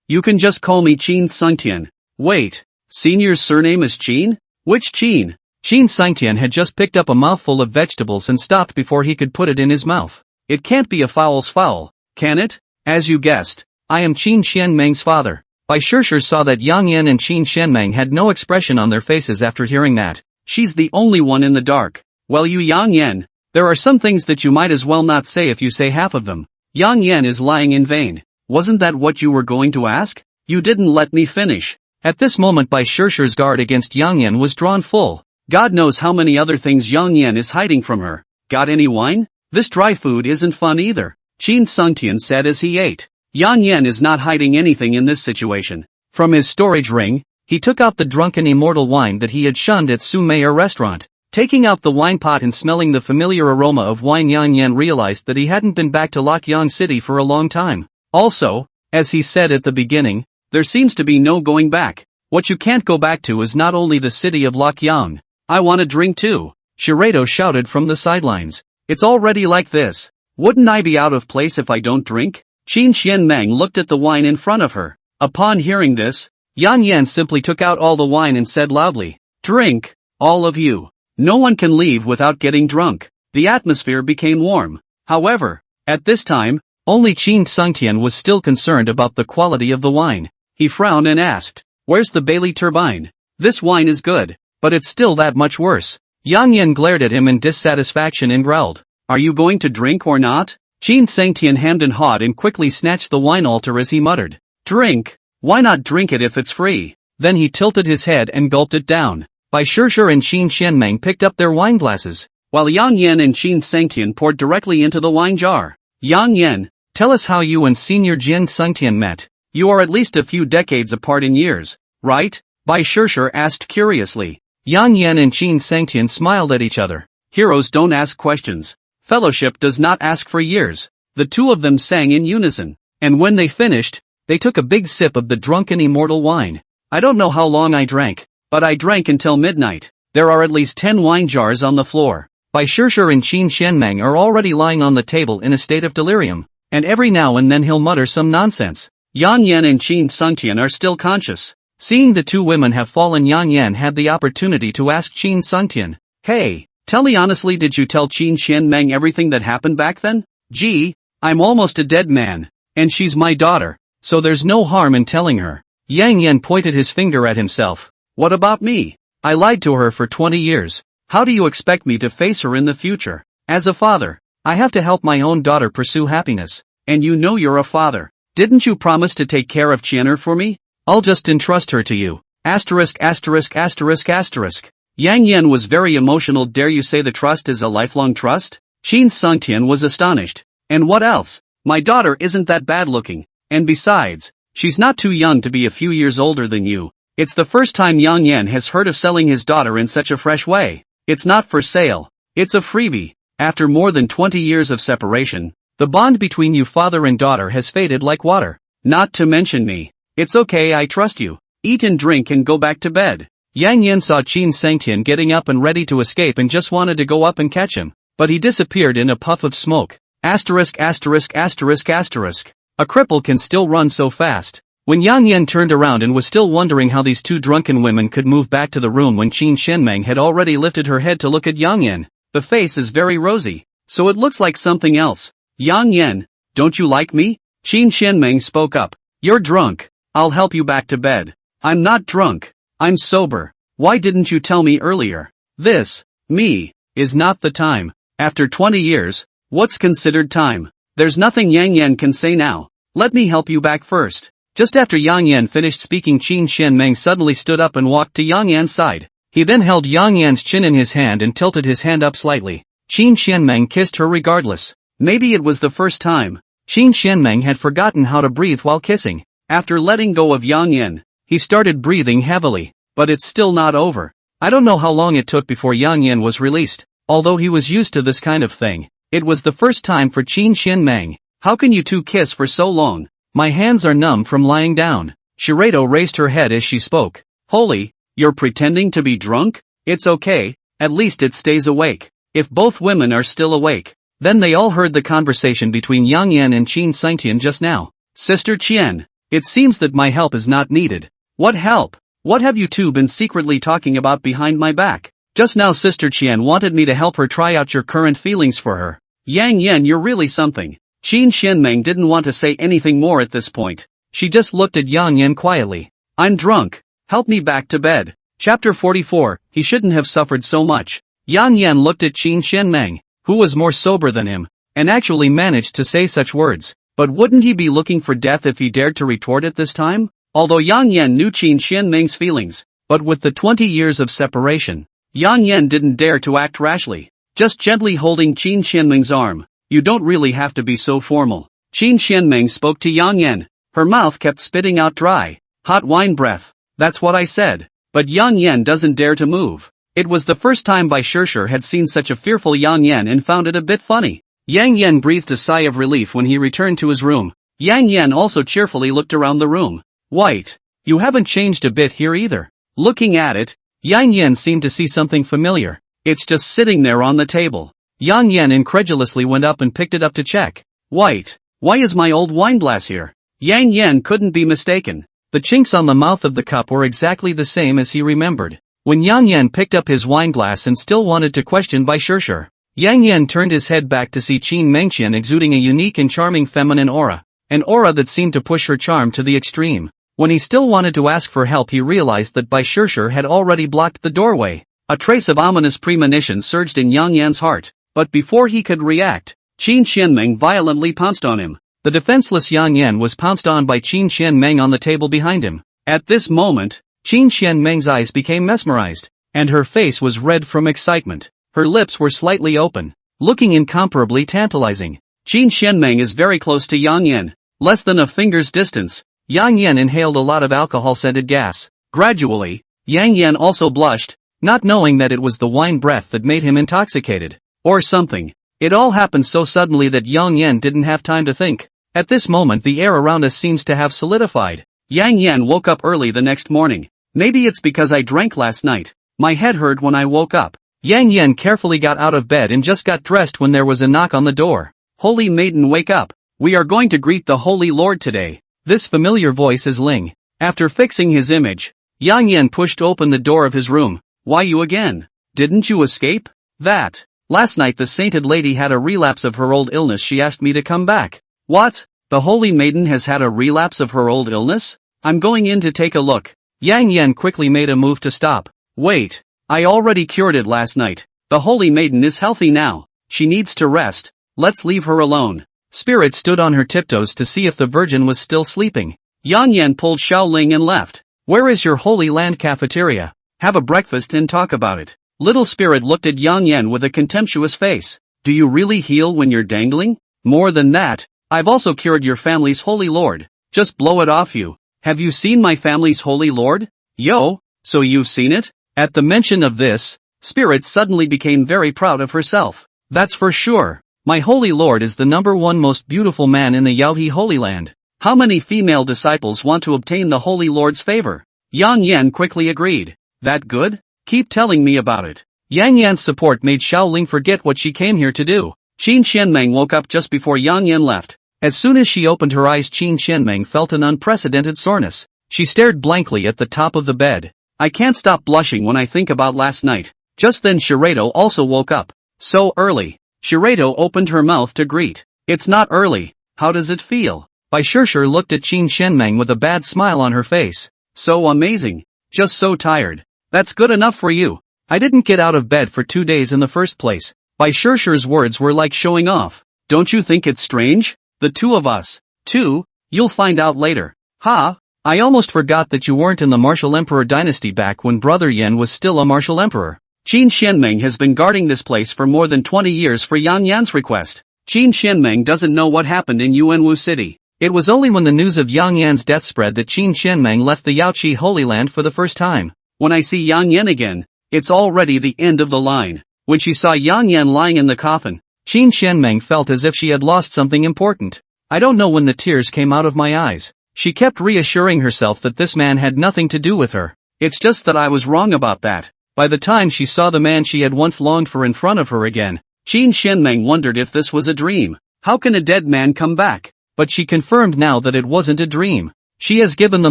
You can just call me Qin Sangtian. Wait, Senior's surname is Qin? Which Qin? Qin Sangtian had just picked up a mouthful of vegetables and stopped before he could put it in his mouth. It can't be a fowl's fowl, can it? As you guessed, I am Qin Xianmeng's father. Bai Shishir saw that Yang Yan and Qin Xianmeng had no expression on their faces after hearing that. She's the only one in the dark. Well, you Yang Yan, there are some things that you might as well not say if you say half of them. Yang Yan is lying in vain. Wasn't that what you were going to ask? You didn't let me finish. At this moment Bai Shishir's guard against Yang Yan was drawn full. God knows how many other things Yang Yan is hiding from her. Got any wine? This dry food isn't fun either, Qin Sangtian said as he ate. Yang Yan is not hiding anything in this situation. From his storage ring, he took out the drunken immortal wine that he had shunned at Sumeyer restaurant. Taking out the wine pot and smelling the familiar aroma of wine, Yang Yan realized that he hadn't been back to Lokyang City for a long time. Also, as he said at the beginning, there seems to be no going back. What you can't go back to is not only the city of Lokyang. I want a drink too, Shirado shouted from the sidelines. It's already like this. Wouldn't I be out of place if I don't drink? Qin Xianmeng looked at the wine in front of her. Upon hearing this, Yang Yan simply took out all the wine and said loudly, Drink, all of you. No one can leave without getting drunk. The atmosphere became warm. However, at this time, only Qin Sangtian was still concerned about the quality of the wine. He frowned and asked, Where's the Bailey turbine? This wine is good, but it's still that much worse. Yang Yan glared at him in dissatisfaction and growled, Are you going to drink or not? Qin Sangtian hemmed and hawed and quickly snatched the wine altar as he muttered, Drink? Why not drink it if it's free? Then he tilted his head and gulped it down. Bai Shishir and Qin Xianmeng picked up their wine glasses, while Yang Yan and Qin Sangtian poured directly into the wine jar. Yang Yan, tell us how you and Senior Qin Sangtian met. You are at least a few decades apart in years, right? Bai Shishir asked curiously. Yang Yan and Qin Sangtian smiled at each other. Heroes don't ask questions. Fellowship does not ask for years. The two of them sang in unison, and when they finished, they took a big sip of the drunken immortal wine. I don't know how long I drank, but I drank until midnight. There are at least 10 wine jars on the floor. Bai Shishir and Qin Xianmeng are already lying on the table in a state of delirium, and every now and then he'll mutter some nonsense. Yang Yan and Qin Sangtian are still conscious. Seeing the two women have fallen, Yang Yan had the opportunity to ask Qin Sangtian, Hey, tell me honestly, did you tell Qin Xianmeng everything that happened back then? Gee, I'm almost a dead man, and she's my daughter, so there's no harm in telling her. Yang Yan pointed his finger at himself. What about me? I lied to her for 20 years. How do you expect me to face her in the future? As a father, I have to help my own daughter pursue happiness, and you know you're a father. Didn't you promise to take care of Qian'er for me? I'll just entrust her to you. Asterisk asterisk asterisk asterisk. Yang Yan was very emotional. Dare you say the trust is a lifelong trust? Qin Sangtian was astonished. And what else? My daughter isn't that bad looking, and besides, she's not too young to be a few years older than you. It's the first time Yang Yan has heard of selling his daughter in such a fresh way. It's not for sale. It's a freebie. After more than 20 years of separation, the bond between you father and daughter has faded like water. Not to mention me. It's okay, I trust you. Eat and drink and go back to bed. Yang Yan saw Qin Sangtian getting up and ready to escape and just wanted to go up and catch him, but he disappeared in a puff of smoke. Asterisk asterisk asterisk asterisk. A cripple can still run so fast. When Yang Yan turned around and was still wondering how these two drunken women could move back to the room when Qin Shenmeng had already lifted her head to look at Yang Yan, the face is very rosy, so it looks like something else. Yang Yan, don't you like me? Qin Shenmeng spoke up. You're drunk. I'll help you back to bed. I'm not drunk. I'm sober. Why didn't you tell me earlier? This, me, is not the time. After 20 years, what's considered time? There's nothing Yang Yan can say now. Let me help you back first. Just after Yang Yan finished speaking, Qin Shenmeng suddenly stood up and walked to Yang Yan's side. He then held Yang Yan's chin in his hand and tilted his hand up slightly. Qin Shenmeng kissed her regardless. Maybe it was the first time. Qin Shenmeng had forgotten how to breathe while kissing. After letting go of Yang Yan, he started breathing heavily. But it's still not over. I don't know how long it took before Yang Yan was released. Although he was used to this kind of thing, it was the first time for Qin Shenmeng. How can you two kiss for so long? My hands are numb from lying down. Shirado raised her head as she spoke. Holy, you're pretending to be drunk? It's okay, at least it stays awake. If both women are still awake. Then they all heard the conversation between Yang Yan and Qin Sangtian just now. Sister Qian, it seems that my help is not needed. What help? What have you two been secretly talking about behind my back? Just now Sister Qian wanted me to help her try out your current feelings for her. Yang Yan, you're really something. Qin Shenmeng didn't want to say anything more at this point. She just looked at Yang Yan quietly. I'm drunk. Help me back to bed. Chapter 44, he shouldn't have suffered so much. Yang Yan looked at Qin Shenmeng, who was more sober than him, and actually managed to say such words. But wouldn't he be looking for death if he dared to retort it this time? Although Yang Yan knew Qin Shenmeng's feelings, but with the 20 years of separation, Yang Yan didn't dare to act rashly. Just gently holding Qin Shenmeng's arm. You don't really have to be so formal. Qin Shenmeng spoke to Yang Yan. Her mouth kept spitting out dry, hot wine breath. That's what I said. But Yang Yan doesn't dare to move. It was the first time Bai Shishir had seen such a fearful Yang Yan and found it a bit funny. Yang Yan breathed a sigh of relief when he returned to his room. Yang Yan also cheerfully looked around the room. Wait, you haven't changed a bit here either. Looking at it, Yang Yan seemed to see something familiar. It's just sitting there on the table. Yang Yan incredulously went up and picked it up to check. Wait, why is my old wine glass here? Yang Yan couldn't be mistaken. The chinks on the mouth of the cup were exactly the same as he remembered. When Yang Yan picked up his wine glass and still wanted to question Bai Shishir, Yang Yan turned his head back to see Qin Mengqian exuding a unique and charming feminine aura. An aura that seemed to push her charm to the extreme. When he still wanted to ask for help, he realized that Bai Shishir had already blocked the doorway. A trace of ominous premonition surged in Yang Yan's heart. But before he could react, Qin Shenmeng violently pounced on him. The defenseless Yang Yan was pounced on by Qin Shenmeng on the table behind him. At this moment, Qin Shenmeng's eyes became mesmerized, and her face was red from excitement. Her lips were slightly open, looking incomparably tantalizing. Qin Shenmeng is very close to Yang Yan, less than a finger's distance. Yang Yan inhaled a lot of alcohol-scented gas. Gradually, Yang Yan also blushed, not knowing that it was the wine breath that made him intoxicated. Or something. It all happened so suddenly that Yang Yan didn't have time to think. At this moment the air around us seems to have solidified. Yang Yan woke up early the next morning. Maybe it's because I drank last night. My head hurt when I woke up. Yang Yan carefully got out of bed and just got dressed when there was a knock on the door. Holy maiden, wake up. We are going to greet the Holy Lord today. This familiar voice is Ling. After fixing his image, Yang Yan pushed open the door of his room. Why you again? Didn't you escape? That. Last night the sainted lady had a relapse of her old illness. She asked me to come back. What? The holy maiden has had a relapse of her old illness? I'm going in to take a look. Yang Yan quickly made a move to stop. Wait. I already cured it last night. The holy maiden is healthy now. She needs to rest. Let's leave her alone. Spirit stood on her tiptoes to see if the virgin was still sleeping. Yang Yan pulled Xiaoling and left. Where is your Holy Land cafeteria? Have a breakfast and talk about it. Little Spirit looked at Yang Yan with a contemptuous face. Do you really heal when you're dangling? More than that, I've also cured your family's holy lord. Just blow it off you. Have you seen my family's holy lord? Yo, so you've seen it? At the mention of this, Spirit suddenly became very proud of herself. That's for sure. My holy lord is the #1 most beautiful man in the Yaohe Holy Land. How many female disciples want to obtain the Holy Lord's favor? Yang Yan quickly agreed. That good? Keep telling me about it. Yang Yan's support made Xiaoling forget what she came here to do. Qin Xianmeng woke up just before Yang Yan left. As soon as she opened her eyes, Qin Xianmeng felt an unprecedented soreness. She stared blankly at the top of the bed. I can't stop blushing when I think about last night. Just then Shirato also woke up. So early. Shirato opened her mouth to greet. It's not early. How does it feel? Bai Shishir looked at Qin Xianmeng with a bad smile on her face. So amazing. Just so tired. That's good enough for you. I didn't get out of bed for 2 days in the first place. Bai Shishir's words were like showing off. Don't you think it's strange? The two of us. Two? You'll find out later. Ha! I almost forgot that you weren't in the martial emperor dynasty back when Brother Yan was still a martial emperor. Qin Xianmeng has been guarding this place for more than 20 years for Yang Yan's request. Qin Xianmeng doesn't know what happened in Yuanwu City. It was only when the news of Yang Yan's death spread that Qin Xianmeng left the Yaoqi Holy Land for the first time. When I see Yang Yan again, it's already the end of the line. When she saw Yang Yan lying in the coffin, Qin Xianmeng felt as if she had lost something important. I don't know when the tears came out of my eyes. She kept reassuring herself that this man had nothing to do with her. It's just that I was wrong about that. By the time she saw the man she had once longed for in front of her again, Qin Xianmeng wondered if this was a dream. How can a dead man come back? But she confirmed now that it wasn't a dream. She has given the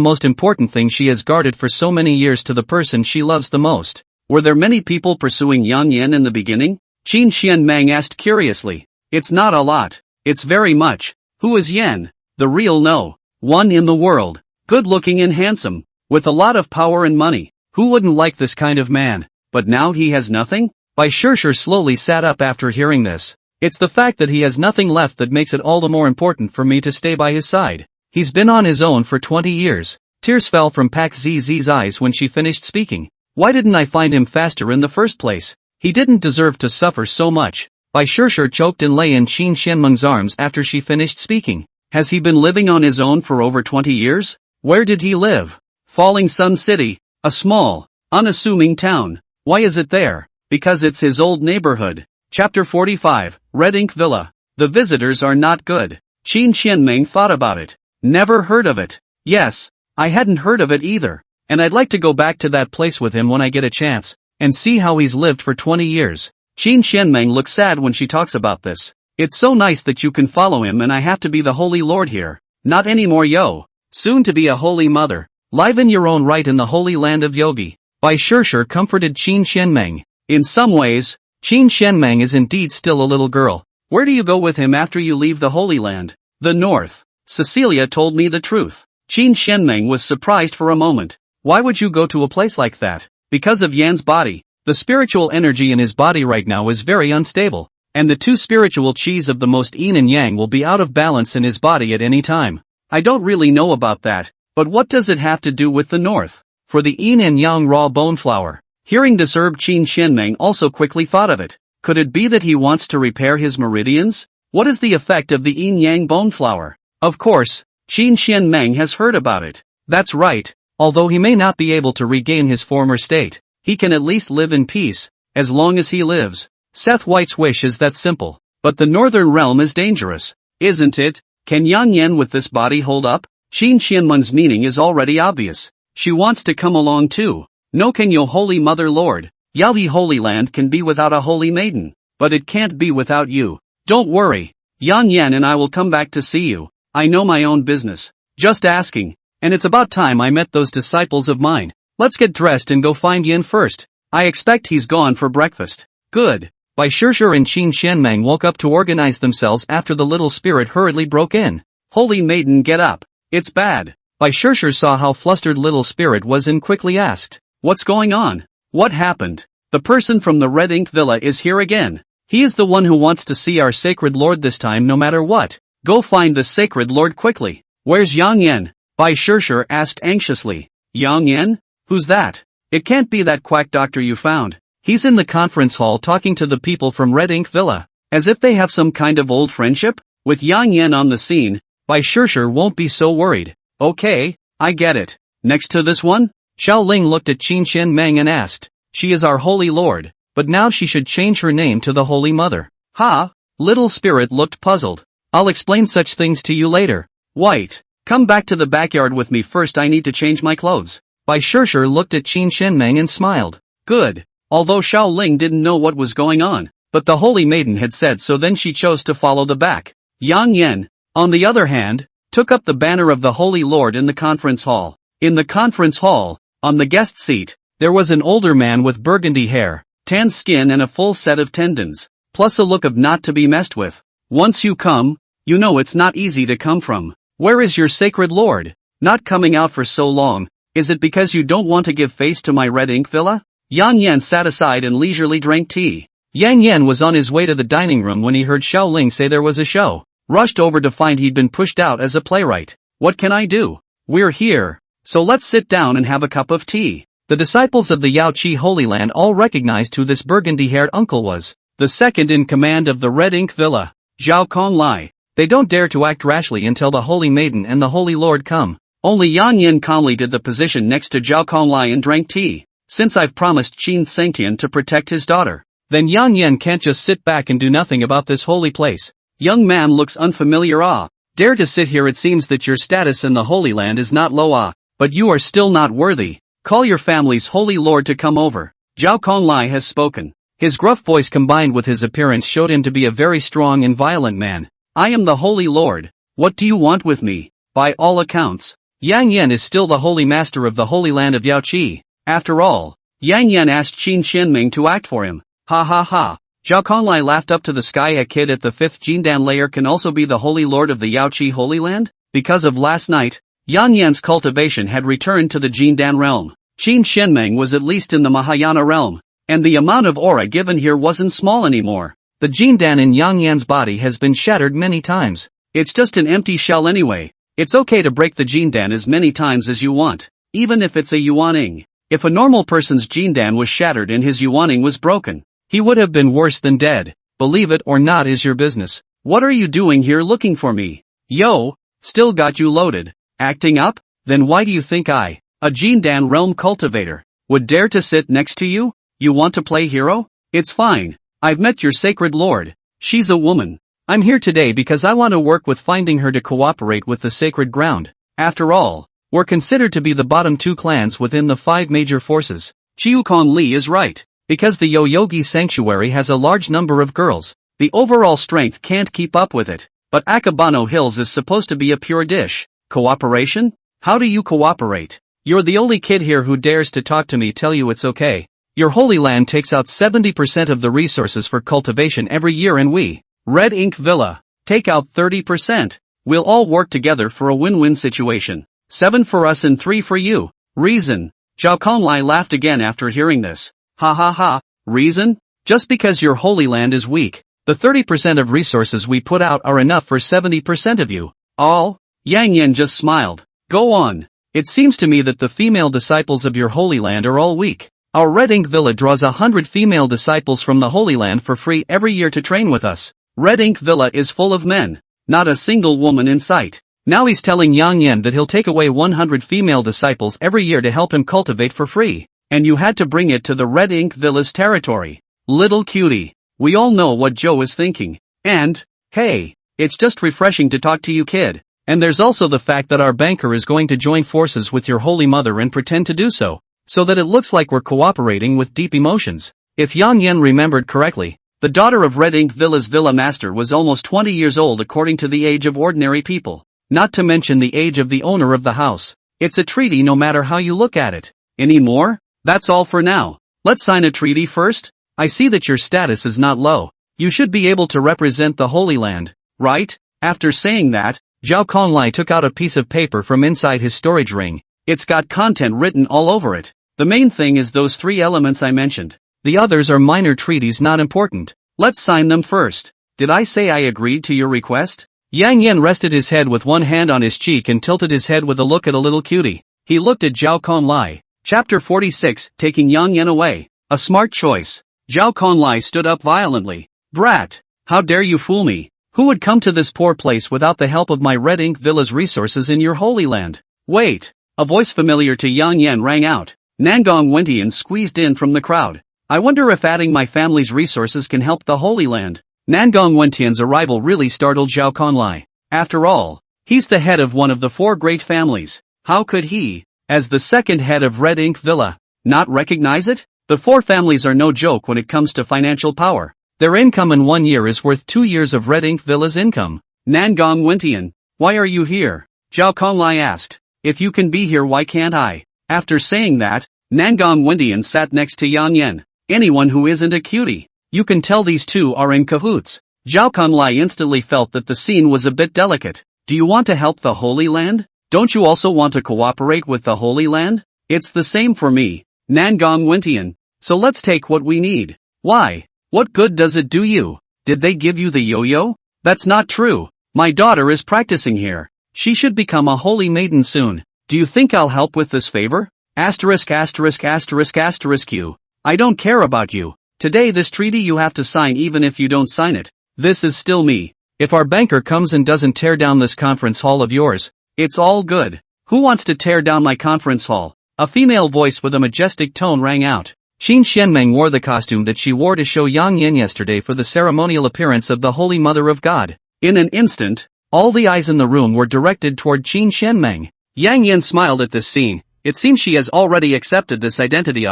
most important thing she has guarded for so many years to the person she loves the most. Were there many people pursuing Yang Yan in the beginning? Qin Xianmeng asked curiously. It's not a lot. It's very much. Who is Yan? The real no. One in the world. Good looking and handsome. With a lot of power and money. Who wouldn't like this kind of man? But now he has nothing? Bai Shishir slowly sat up after hearing this. It's the fact that he has nothing left that makes it all the more important for me to stay by his side. He's been on his own for 20 years. Tears fell from Pak Zz's eyes when she finished speaking. Why didn't I find him faster in the first place? He didn't deserve to suffer so much. Bai Shishir choked and lay in Qin Xianmeng's arms after she finished speaking. Has he been living on his own for over 20 years? Where did he live? Falling Sun City, a small, unassuming town. Why is it there? Because it's his old neighborhood. Chapter 45, Red Ink Villa. The visitors are not good. Qin Xianmeng thought about it. Never heard of it. Yes, I hadn't heard of it either. And I'd like to go back to that place with him when I get a chance, and see how he's lived for 20 years. Qin Xianmeng looks sad when she talks about this. It's so nice that you can follow him and I have to be the Holy Lord here. Not anymore yo. Soon to be a Holy Mother. Live in your own right in the Holy Land of Yogi. Bai Shishir comforted Qin Xianmeng. In some ways, Qin Xianmeng is indeed still a little girl. Where do you go with him after you leave the Holy Land? The North. Cecilia told me the truth. Qin Xianmeng was surprised for a moment. Why would you go to a place like that? Because of Yan's body. The spiritual energy in his body right now is very unstable, and the two spiritual qis of the most yin and yang will be out of balance in his body at any time. I don't really know about that, but what does it have to do with the North? For the yin and yang raw bone flower. Hearing this herb, Qin Xianmeng also quickly thought of it. Could it be that he wants to repair his meridians? What is the effect of the yin-yang bone flower? Of course, Qin Xianmeng has heard about it. That's right, although he may not be able to regain his former state, he can at least live in peace, as long as he lives. Seth White's wish is that simple. But the Northern Realm is dangerous, isn't it? Can Yang Yan with this body hold up? Qin Xianmeng's meaning is already obvious. She wants to come along too. No, can yo Holy Mother Lord. Yaoyi Holy Land can be without a holy maiden, but it can't be without you. Don't worry. Yang Yan and I will come back to see you. I know my own business. Just asking. And it's about time I met those disciples of mine. Let's get dressed and go find Yin first. I expect he's gone for breakfast. Good. Bai Shishir and Qin Xianmeng woke up to organize themselves after the little spirit hurriedly broke in. Holy maiden, get up. It's bad. Bai Shishir saw how flustered little spirit was and quickly asked, what's going on? What happened? The person from the Red Ink Villa is here again. He is the one who wants to see our sacred Lord this time no matter what. Go find the sacred Lord quickly. Where's Yang Yan? Bai Shishir asked anxiously. Yang Yan? Who's that? It can't be that quack doctor you found. He's in the conference hall talking to the people from Red Ink Villa, as if they have some kind of old friendship. With Yang Yan on the scene, Bai Shishir won't be so worried. Okay, I get it. Next to this one? Xiao Ling looked at Qin Xianmeng and asked, she is our Holy Lord, but now she should change her name to the Holy Mother. Ha! Little spirit looked puzzled. I'll explain such things to you later. White. Come back to the backyard with me first, I need to change my clothes. Bai Shishir looked at Qin Shenmeng and smiled. Good. Although Xiao Ling didn't know what was going on, but the holy maiden had said so, then she chose to follow the back. Yang Yan, on the other hand, took up the banner of the Holy Lord in the conference hall. In the conference hall, on the guest seat, there was an older man with burgundy hair, tan skin and a full set of tendons, plus a look of not to be messed with. Once you come, you know it's not easy to come from. Where is your sacred lord? Not coming out for so long, is it because you don't want to give face to my red ink villa? Yang Yan sat aside and leisurely drank tea. Yang Yan was on his way to the dining room when he heard Xiao Ling say there was a show. Rushed over to find he'd been pushed out as a playwright. What can I do? We're here, so let's sit down and have a cup of tea. The disciples of the Yao Qi Holy Land all recognized who this burgundy-haired uncle was. The second in command of the Red Ink Villa, Zhao Conglai. They don't dare to act rashly until the Holy Maiden and the Holy Lord come. Only Yang Yin calmly did the position next to Zhao Conglai and drank tea. Since I've promised Qin Sengtian to protect his daughter, then Yang Yin can't just sit back and do nothing about this holy place. Young man looks unfamiliar. Dare to sit here, it seems that your status in the Holy Land is not low, but you are still not worthy. Call your family's holy lord to come over. Zhao Conglai has spoken. His gruff voice combined with his appearance showed him to be a very strong and violent man. I am the holy lord. What do you want with me? By all accounts, Yang Yan is still the holy master of the Holy Land of Yao Qi. After all, Yang Yan asked Qin Shenming to act for him. Ha ha ha. Zhao Conglai laughed up to the sky. A kid at the 5th Jindan layer can also be the holy lord of the Yao Qi Holy Land? Because of last night, Yang Yan's cultivation had returned to the Jindan realm. Qin Shenmeng was at least in the Mahayana realm, and the amount of aura given here wasn't small anymore. The Jindan in Yang Yan's body has been shattered many times. It's just an empty shell anyway. It's okay to break the Jindan as many times as you want, even if it's a Yuaning. If a normal person's Jindan was shattered and his Yuaning was broken, he would have been worse than dead. Believe it or not is your business. What are you doing here looking for me? Yo, still got you loaded. Acting up? Then why do you think I, a Jindan realm cultivator, would dare to sit next to you? You want to play hero? It's fine. I've met your sacred lord. She's a woman. I'm here today because I want to work with finding her to cooperate with the sacred ground. After all, we're considered to be the bottom 2 clans within the 5 major forces. Chiukon Li is right. Because the Yoyogi Sanctuary has a large number of girls, the overall strength can't keep up with it. But Akabano Hills is supposed to be a pure dish. Cooperation? How do you cooperate? You're the only kid here who dares to talk to me. Tell you it's okay. Your Holy Land takes out 70% of the resources for cultivation every year, and we, Red Ink Villa, take out 30%. We'll all work together for a win-win situation. 7 for us and 3 for you. Reason. Zhao Conglai laughed again after hearing this. Ha ha ha. Reason? Just because your Holy Land is weak, the 30% of resources we put out are enough for 70% of you. All? Yang Yan just smiled. Go on. It seems to me that the female disciples of your Holy Land are all weak. Our Red Ink Villa draws 100 female disciples from the Holy Land for free every year to train with us. Red Ink Villa is full of men. Not a single woman in sight. Now he's telling Yang Yan that he'll take away 100 female disciples every year to help him cultivate for free. And you had to bring it to the Red Ink Villa's territory. Little cutie. We all know what Joe is thinking. And, hey, it's just refreshing to talk to you, kid. And there's also the fact that our banker is going to join forces with your Holy Mother and pretend to do so that it looks like we're cooperating with deep emotions. If Yang Yan remembered correctly, the daughter of Red Ink Villa's Villa Master was almost 20 years old according to the age of ordinary people. Not to mention the age of the owner of the house. It's a treaty no matter how you look at it. Any more? That's all for now. Let's sign a treaty first. I see that your status is not low. You should be able to represent the Holy Land, right? After saying that, Zhao Conglai took out a piece of paper from inside his storage ring. It's got content written all over it. The main thing is those 3 elements I mentioned. The others are minor treaties, not important. Let's sign them first. Did I say I agreed to your request? Yang Yan rested his head with one hand on his cheek and tilted his head with a look at a little cutie. He looked at Zhao Conglai. Chapter 46, taking Yang Yan away. A smart choice. Zhao Conglai stood up violently. Brat! How dare you fool me? Who would come to this poor place without the help of my Red Ink Villa's resources in your Holy Land? Wait! A voice familiar to Yang Yan rang out. Nangong Wentian squeezed in from the crowd. I wonder if adding my family's resources can help the Holy Land. Nangong Wentian's arrival really startled Zhao Conglai. After all, He's the head of one of the 4 great families. How could he, as the second head of Red Ink Villa, not recognize it? The 4 families are no joke when it comes to financial power. Their income in 1 year is worth 2 years of Red Ink Villa's income. Nangong Wintian, why are you here? Zhao Konglai asked. If you can be here, why can't I? After saying that, Nangong Wintian sat next to Yang Yan. Anyone who isn't a cutie. You can tell these two are in cahoots. Zhao Konglai instantly felt that the scene was a bit delicate. Do you want to help the Holy Land? Don't you also want to cooperate with the Holy Land? It's the same for me, Nangong Wintian. So let's take what we need. Why? What good does it do you? Did they give you the yo-yo? That's not true. My daughter is practicing here. She should become a holy maiden soon. Do you think I'll help with this favor? Asterisk asterisk asterisk asterisk you. I don't care about you. Today this treaty you have to sign even if you don't sign it. This is still me. If our banker comes and doesn't tear down this conference hall of yours, it's all good. Who wants to tear down my conference hall? A female voice with a majestic tone rang out. Qin Xianmeng wore the costume that she wore to show Yang Yan yesterday for the ceremonial appearance of the Holy Mother of God. In an instant, all the eyes in the room were directed toward Qin Xianmeng. Yang Yan smiled at this scene. It seems she has already accepted this identity.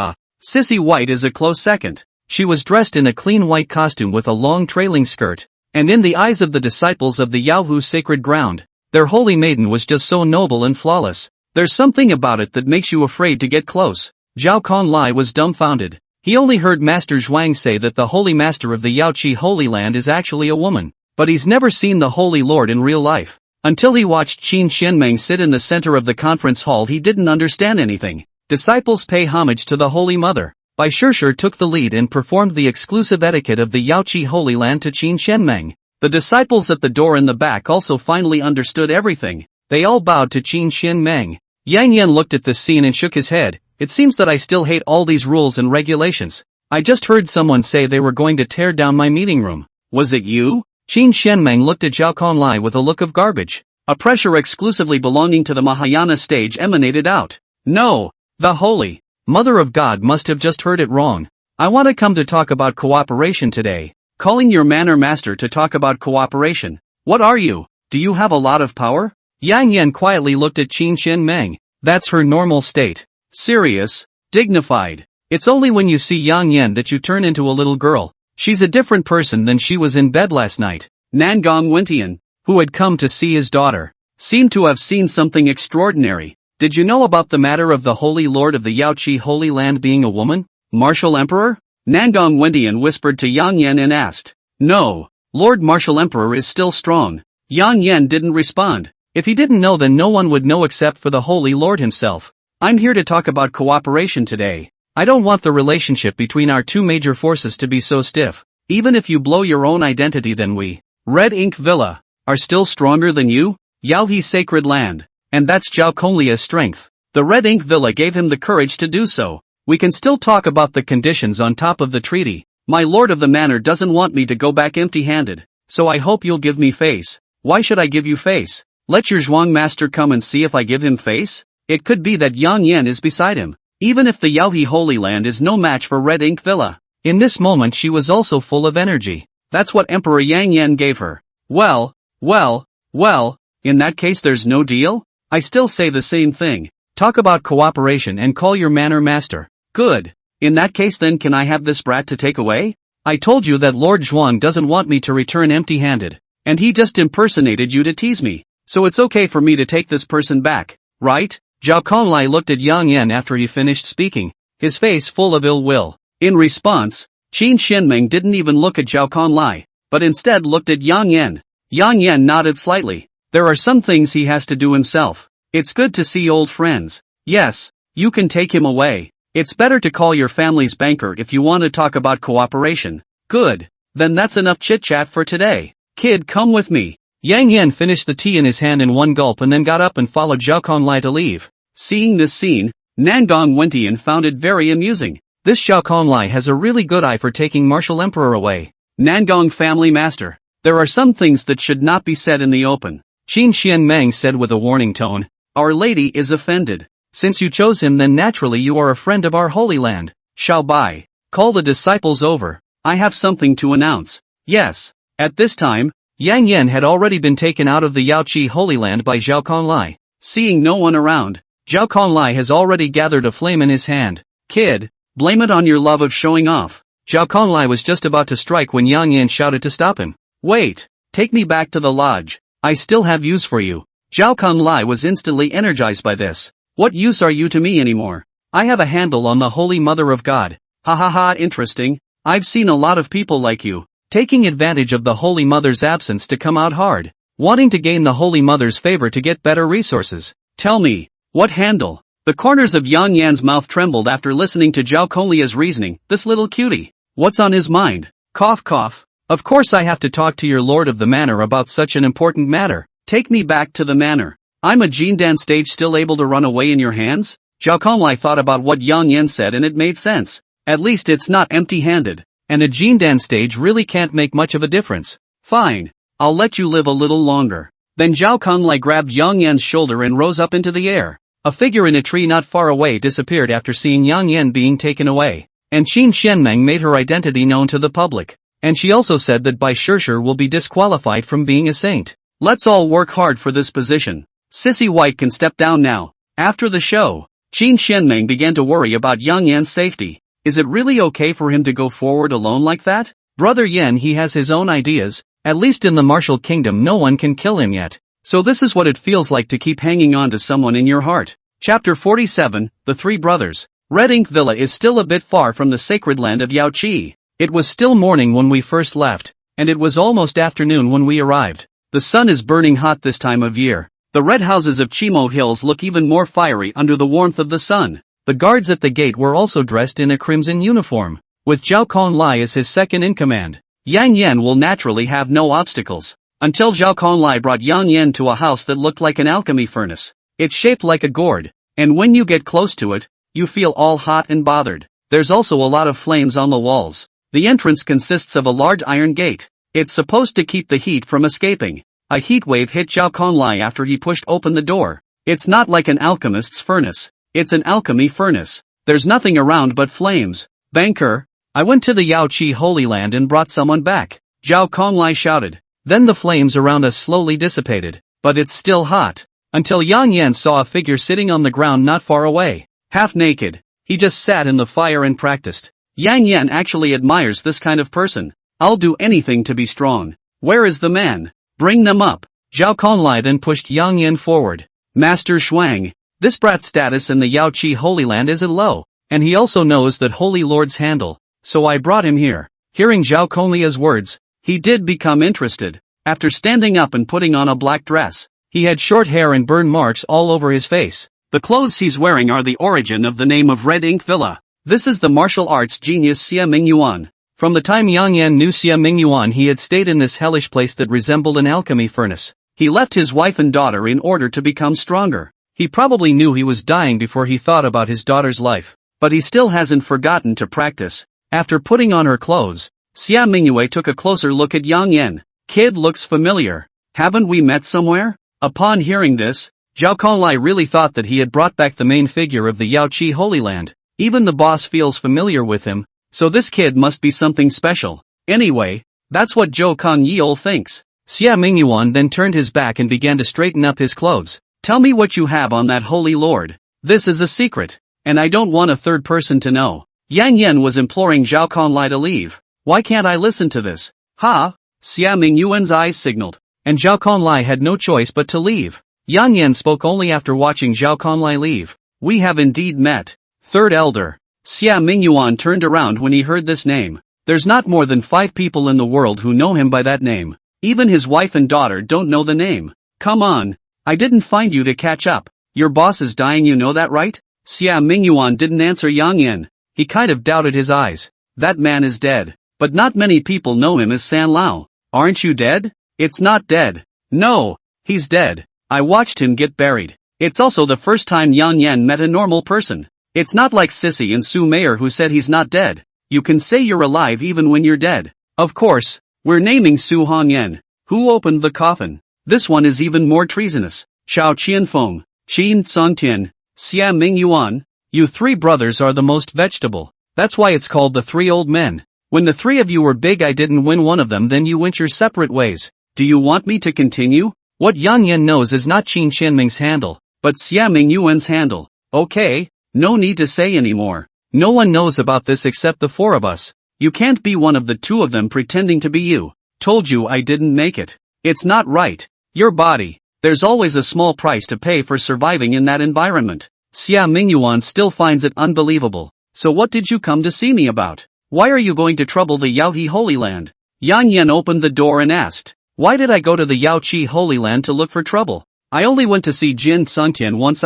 Sissy White is a close second. She was dressed in a clean white costume with a long trailing skirt, and in the eyes of the disciples of the Yaohu sacred ground, their holy maiden was just so noble and flawless. There's something about it that makes you afraid to get close. Zhao Konglai was dumbfounded. He only heard Master Zhuang say that the Holy Master of the Yaoqi Holy Land is actually a woman, but he's never seen the Holy Lord in real life. Until he watched Qin Xianmeng sit in the center of the conference hall, he didn't understand anything. Disciples pay homage to the Holy Mother. Bai Shishir took the lead and performed the exclusive etiquette of the Yaoqi Holy Land to Qin Xianmeng. The disciples at the door in the back also finally understood everything. They all bowed to Qin Xianmeng. Yang Yan looked at this scene and shook his head. It seems that I still hate all these rules and regulations. I just heard someone say they were going to tear down my meeting room. Was it you? Qin Xianmeng looked at Zhao Konglai with a look of garbage. A pressure exclusively belonging to the Mahayana stage emanated out. No, the Holy Mother of God must have just heard it wrong. I want to come to talk about cooperation today. Calling your manner master to talk about cooperation. What are you? Do you have a lot of power? Yang Yan quietly looked at Qin Xianmeng. That's her normal state. Serious, dignified. It's only when you see Yang Yan that you turn into a little girl. She's a different person than she was in bed last night. Nangong Wintian, who had come to see his daughter, seemed to have seen something extraordinary. Did you know about the matter of the Holy Lord of the Yaoqi Holy Land being a woman? Martial Emperor? Nangong Wintian whispered to Yang Yan and asked. No, Lord Martial Emperor is still strong. Yang Yan didn't respond. If he didn't know, then no one would know except for the Holy Lord himself. I'm here to talk about cooperation today. I don't want the relationship between our two major forces to be so stiff. Even if you blow your own identity, then we, Red Ink Villa, are still stronger than you? Yaohi Sacred Land. And that's Zhao Konglia's strength. The Red Ink Villa gave him the courage to do so. We can still talk about the conditions on top of the treaty. My lord of the manor doesn't want me to go back empty-handed, so I hope you'll give me face. Why should I give you face? Let your Zhuang master come and see if I give him face? It could be that Yang Yan is beside him. Even if the Yaohi Holy Land is no match for Red Ink Villa. In this moment she was also full of energy. That's what Emperor Yang Yan gave her. Well, in that case there's no deal? I still say the same thing. Talk about cooperation and call your manor master. Good. In that case then can I have this brat to take away? I told you that Lord Zhuang doesn't want me to return empty-handed. And he just impersonated you to tease me. So it's okay for me to take this person back, right? Zhao Konglai looked at Yang Yan after he finished speaking, his face full of ill will. In response, Qin Xianmeng didn't even look at Zhao Konglai, but instead looked at Yang Yan. Yang Yan nodded slightly. There are some things he has to do himself. It's good to see old friends. Yes, you can take him away. It's better to call your family's banker if you want to talk about cooperation. Good. Then that's enough chit-chat for today. Kid, come with me. Yang Yan finished the tea in his hand in one gulp and then got up and followed Zhao Konglai to leave. Seeing this scene, Nangong Wintian found it very amusing. This Zhao Konglai has a really good eye for taking Martial Emperor away. Nangong family master. There are some things that should not be said in the open. Qin Xianmeng said with a warning tone. Our lady is offended. Since you chose him, then naturally you are a friend of our Holy Land. Xiao Bai, call the disciples over. I have something to announce. Yes. At this time, Yang Yan had already been taken out of the Yaoqi Holy Land by Zhao Conglai. Seeing no one around, Zhao Conglai has already gathered a flame in his hand. Kid, blame it on your love of showing off. Zhao Conglai was just about to strike when Yang Yan shouted to stop him. Wait, take me back to the lodge. I still have use for you. Zhao Conglai was instantly energized by this. What use are you to me anymore? I have a handle on the Holy Mother of God. Ha ha ha, interesting. I've seen a lot of people like you, taking advantage of the Holy Mother's absence to come out hard, wanting to gain the Holy Mother's favor to get better resources. Tell me, what handle? The corners of Yang Yan's mouth trembled after listening to Zhao Conglia's reasoning. This little cutie. What's on his mind? Cough cough. Of course I have to talk to your lord of the manor about such an important matter. Take me back to the manor. I'm a Jindan stage still able to run away in your hands? Zhao Conglai thought about what Yang Yan said and it made sense. At least it's not empty-handed. And a Jindan stage really can't make much of a difference. Fine. I'll let you live a little longer. Then Zhao Conglai grabbed Yang Yan's shoulder and rose up into the air. A figure in a tree not far away disappeared after seeing Yang Yan being taken away. And Qin Shenmeng made her identity known to the public. And she also said that Bai Shishir will be disqualified from being a saint. Let's all work hard for this position. Sissy White can step down now. After the show, Qin Shenmeng began to worry about Yang Yan's safety. Is it really okay for him to go forward alone like that? Brother Yan, he has his own ideas. At least in the martial kingdom no one can kill him yet. So this is what it feels like to keep hanging on to someone in your heart. Chapter 47, The Three Brothers. Red Ink Villa is still a bit far from the sacred land of Yaoqi. It was still morning when we first left, and it was almost afternoon when we arrived. The sun is burning hot this time of year. The red houses of Chimo Hills look even more fiery under the warmth of the sun. The guards at the gate were also dressed in a crimson uniform, with Zhao Conglai as his second-in-command. Yang Yan will naturally have no obstacles, until Zhao Conglai brought Yang Yan to a house that looked like an alchemy furnace. It's shaped like a gourd, and when you get close to it, you feel all hot and bothered. There's also a lot of flames on the walls. The entrance consists of a large iron gate. It's supposed to keep the heat from escaping. A heat wave hit Zhao Conglai after he pushed open the door. It's not like an alchemist's furnace. It's an alchemy furnace. There's nothing around but flames. Banker, I went to the Yaoqi Holy Land and brought someone back. Zhao Conglai shouted. Then the flames around us slowly dissipated. But it's still hot. Until Yang Yan saw a figure sitting on the ground not far away. Half naked. He just sat in the fire and practiced. Yang Yan actually admires this kind of person. I'll do anything to be strong. Where is the man? Bring them up. Zhao Conglai then pushed Yang Yan forward. Master Shuang. This brat's status in the Yaoqi Holy Land isn't low, and he also knows that Holy Lord's handle, so I brought him here. Hearing Zhao Conglia's words, he did become interested. After standing up and putting on a black dress, he had short hair and burn marks all over his face. The clothes he's wearing are the origin of the name of Red Ink Villa. This is the martial arts genius Xia Mingyuan. From the time Yang Yan knew Xia Mingyuan, he had stayed in this hellish place that resembled an alchemy furnace. He left his wife and daughter in order to become stronger. He probably knew he was dying before he thought about his daughter's life, but he still hasn't forgotten to practice. After putting on her clothes, Xia Mingyue took a closer look at Yang Yan. Kid looks familiar. Haven't we met somewhere? Upon hearing this, Zhao Conglai really thought that he had brought back the main figure of the Yaoqi Holy Land. Even the boss feels familiar with him, so this kid must be something special. Anyway, that's what Zhou Kong Yeol thinks. Xia Mingyuan then turned his back and began to straighten up his clothes. Tell me what you have on that holy lord. This is a secret, and I don't want a third person to know. Yang Yan was imploring Zhao Conglai to leave. Why can't I listen to this? Ha! Xia Mingyuan's eyes signaled, and Zhao Conglai had no choice but to leave. Yang Yan spoke only after watching Zhao Conglai leave. We have indeed met. Third Elder. Xia Mingyuan turned around when he heard this name. There's not more than 5 people in the world who know him by that name. Even his wife and daughter don't know the name. Come on. I didn't find you to catch up. Your boss is dying, you know that, right? Xia Mingyuan didn't answer Yang Yan. He kind of doubted his eyes. That man is dead. But not many people know him as San Lao. Aren't you dead? It's not dead. No, he's dead. I watched him get buried. It's also the first time Yang Yan met a normal person. It's not like Sissy and Su Mayer who said he's not dead. You can say you're alive even when you're dead. Of course, we're naming Su Hongyan. Who opened the coffin? This one is even more treasonous. Xiao Qianfeng, Qin Songtian, Xia Mingyuan. You 3 brothers are the most vegetable. That's why it's called the 3 old men. When the 3 of you were big I didn't win one of them, then you went your separate ways. Do you want me to continue? What Yang Yan knows is not Qin Qianming's handle, but Xia Mingyuan's handle. Okay, no need to say anymore. No one knows about this except the four of us. You can't be one of the two of them pretending to be you. Told you I didn't make it. It's not right. Your body. There's always a small price to pay for surviving in that environment. Xia Mingyuan still finds it unbelievable. So what did you come to see me about? Why are you going to trouble the Yaohe Holy Land? Yang Yan opened the door and asked. Why did I go to the Yaoqi Holy Land to look for trouble? I only went to see Jin Sungtian once.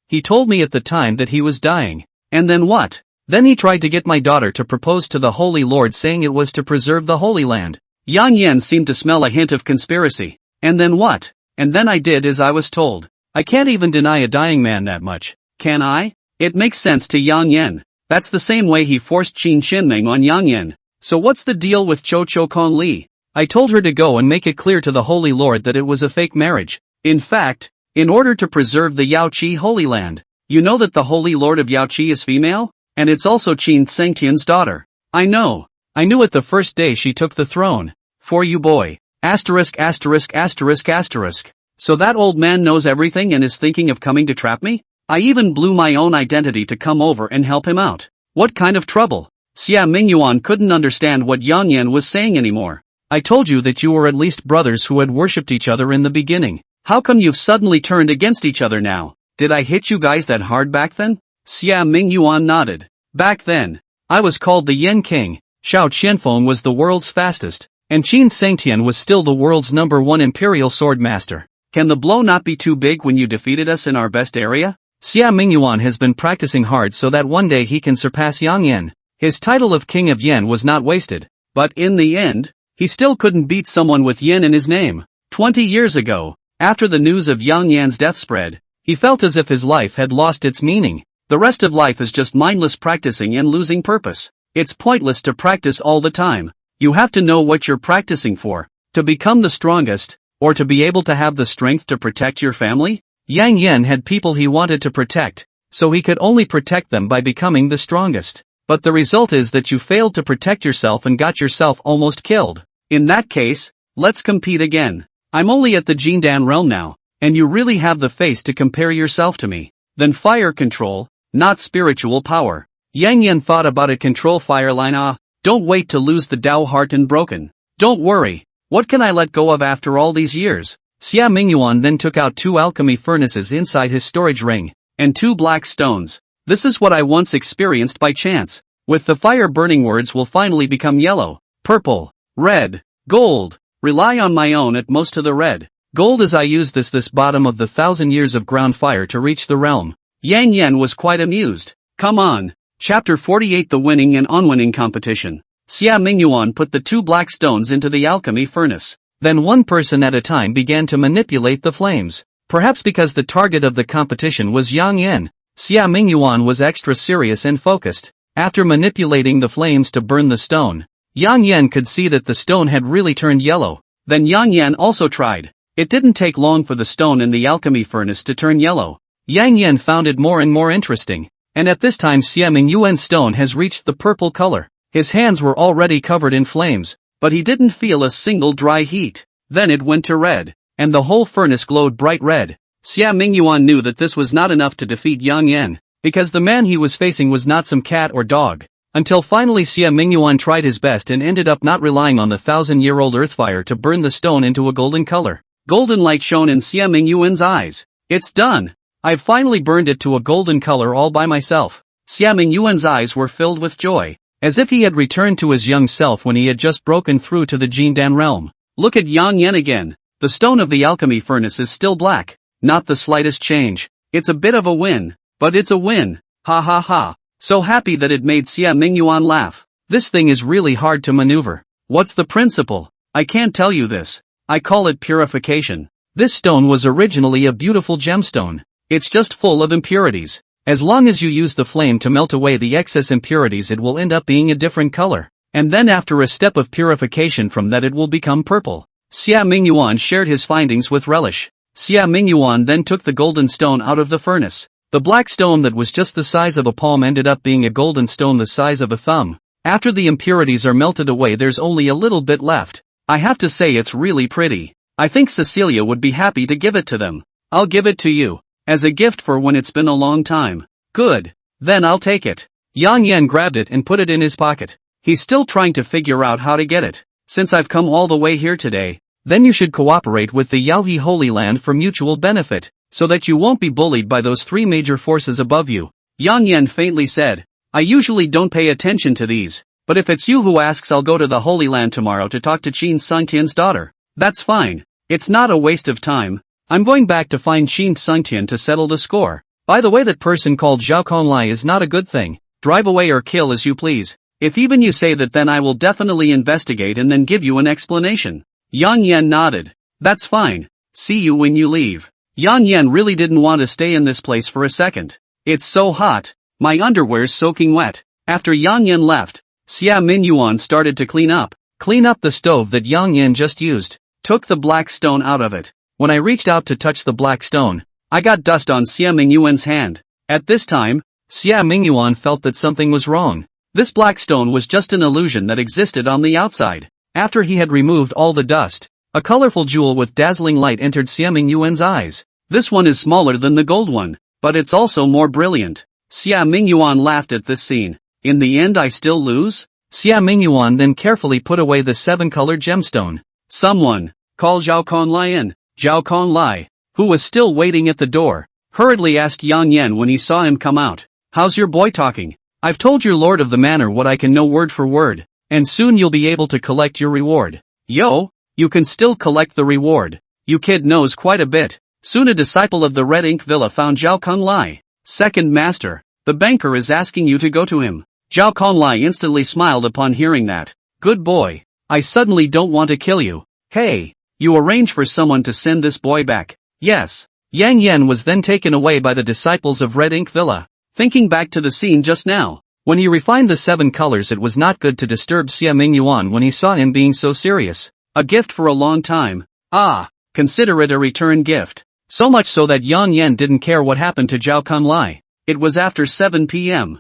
He told me at the time that he was dying. And then what? Then he tried to get my daughter to propose to the Holy Lord, saying it was to preserve the Holy Land. Yang Yan seemed to smell a hint of conspiracy. And then what? And then I did as I was told. I can't even deny a dying man that much, can I? It makes sense to Yang Yan. That's the same way he forced Qin Qianming on Yang Yan. So what's the deal with Cho Cho Kong Li? I told her to go and make it clear to the Holy Lord that it was a fake marriage. In fact, in order to preserve the Yaoqi Holy Land. You know that the Holy Lord of Yaoqi is female? And it's also Qin Sengtian's daughter. I know. I knew it the first day she took the throne. For you boy. Asterisk asterisk asterisk asterisk. So that old man knows everything and is thinking of coming to trap me? I even blew my own identity to come over and help him out. What kind of trouble? Xia Mingyuan couldn't understand what Yang Yan was saying anymore. I told you that you were at least brothers who had worshipped each other in the beginning. How come you've suddenly turned against each other now? Did I hit you guys that hard back then? Xia Mingyuan nodded. Back then, I was called the Yen King. Xiao Qianfeng was the world's fastest, and Qin Sengtian was still the world's #1 imperial sword master. Can the blow not be too big when you defeated us in our best area? Xia Mingyuan has been practicing hard so that one day he can surpass Yang Yan. His title of King of Yen was not wasted, but in the end, he still couldn't beat someone with Yen in his name. 20 years ago, after the news of Yang Yan's death spread, he felt as if his life had lost its meaning. The rest of life is just mindless practicing and losing purpose. It's pointless to practice all the time. You have to know what you're practicing for. To become the strongest, or to be able to have the strength to protect your family? Yang Yan had people he wanted to protect, so he could only protect them by becoming the strongest. But the result is that you failed to protect yourself and got yourself almost killed. In that case, let's compete again. I'm only at the Jindan realm now, and you really have the face to compare yourself to me. Then fire control, not spiritual power. Yang Yan thought about it. Control fire line. Don't wait to lose the Dao heart and broken. Don't worry. What can I let go of after all these years? Xia Mingyuan then took out 2 alchemy furnaces inside his storage ring, and 2 black stones. This is what I once experienced by chance. With the fire burning, words will finally become yellow, purple, red, gold. Rely on my own at most to the red, gold as I use this bottom of the 1,000 years of ground fire to reach the realm. Yang Yan was quite amused. Come on. Chapter 48, the winning and unwinning competition. Xia Mingyuan put the 2 black stones into the alchemy furnace. Then one person at a time began to manipulate the flames. Perhaps because the target of the competition was Yang Yan, Xia Mingyuan was extra serious and focused. After manipulating the flames to burn the stone, Yang Yan could see that the stone had really turned yellow. Then Yang Yan also tried. It didn't take long for the stone in the alchemy furnace to turn yellow. Yang Yan found it more and more interesting. And at this time Xia Mingyuan's stone has reached the purple color. His hands were already covered in flames, but he didn't feel a single dry heat. Then it went to red, and the whole furnace glowed bright red. Xia Mingyuan knew that this was not enough to defeat Yang Yan, because the man he was facing was not some cat or dog. Until finally Xia Mingyuan tried his best and ended up not relying on the 1,000-year-old earth fire to burn the stone into a golden color. Golden light shone in Xia Mingyuan's eyes. It's done! I've finally burned it to a golden color all by myself. Xia Mingyuan's eyes were filled with joy, as if he had returned to his young self when he had just broken through to the Jindan realm. Look at Yang Yan again. The stone of the alchemy furnace is still black. Not the slightest change. It's a bit of a win, but it's a win. Ha ha ha. So happy that it made Xia Mingyuan laugh. This thing is really hard to maneuver. What's the principle? I can't tell you this. I call it purification. This stone was originally a beautiful gemstone. It's just full of impurities. As long as you use the flame to melt away the excess impurities, it will end up being a different color. And then after a step of purification from that, it will become purple. Xia Mingyuan shared his findings with relish. Xia Mingyuan then took the golden stone out of the furnace. The black stone that was just the size of a palm ended up being a golden stone the size of a thumb. After the impurities are melted away, there's only a little bit left. I have to say it's really pretty. I think Cecilia would be happy to give it to them. I'll give it to you. As a gift for when it's been a long time. Good. Then I'll take it. Yang Yan grabbed it and put it in his pocket. He's still trying to figure out how to get it. Since I've come all the way here today, then you should cooperate with the Yaohe Holy Land for mutual benefit, so that you won't be bullied by those three major forces above you. Yang Yan faintly said, I usually don't pay attention to these, but if it's you who asks, I'll go to the Holy Land tomorrow to talk to Qin Sungtian's daughter. That's fine. It's not a waste of time. I'm going back to find Qin Sungtian to settle the score. By the way, that person called Zhao Conlai is not a good thing. Drive away or kill as you please. If even you say that, then I will definitely investigate and then give you an explanation. Yang Yan nodded. That's fine. See you when you leave. Yang Yan really didn't want to stay in this place for a second. It's so hot. My underwear's soaking wet. After Yang Yan left, Xia Mingyuan started to clean up the stove that Yang Yan just used. Took the black stone out of it. When I reached out to touch the black stone, I got dust on Xia Mingyuan's hand. At this time, Xia Mingyuan felt that something was wrong. This black stone was just an illusion that existed on the outside. After he had removed all the dust, a colorful jewel with dazzling light entered Xia Mingyuan's eyes. This one is smaller than the gold one, but it's also more brilliant. Xia Mingyuan laughed at this scene. In the end, I still lose? Xia Mingyuan then carefully put away the 7-colored gemstone. Someone, call Zhao Conlai in. Zhao Conlai, who was still waiting at the door, hurriedly asked Yang Yan when he saw him come out. How's your boy talking? I've told your lord of the manor what I can know word for word, and soon you'll be able to collect your reward. Yo, you can still collect the reward. You kid knows quite a bit. Soon a disciple of the Red Ink Villa found Zhao Conlai. Second master, the banker is asking you to go to him. Zhao Conlai instantly smiled upon hearing that. Good boy. I suddenly don't want to kill you. Hey. You arrange for someone to send this boy back. Yes. Yang Yan was then taken away by the disciples of Red Ink Villa. Thinking back to the scene just now, when he refined the 7 colors, it was not good to disturb Xia Mingyuan when he saw him being so serious. A gift for a long time. Consider it a return gift. So much so that Yang Yan didn't care what happened to Zhao Conlai. It was after 7 p.m.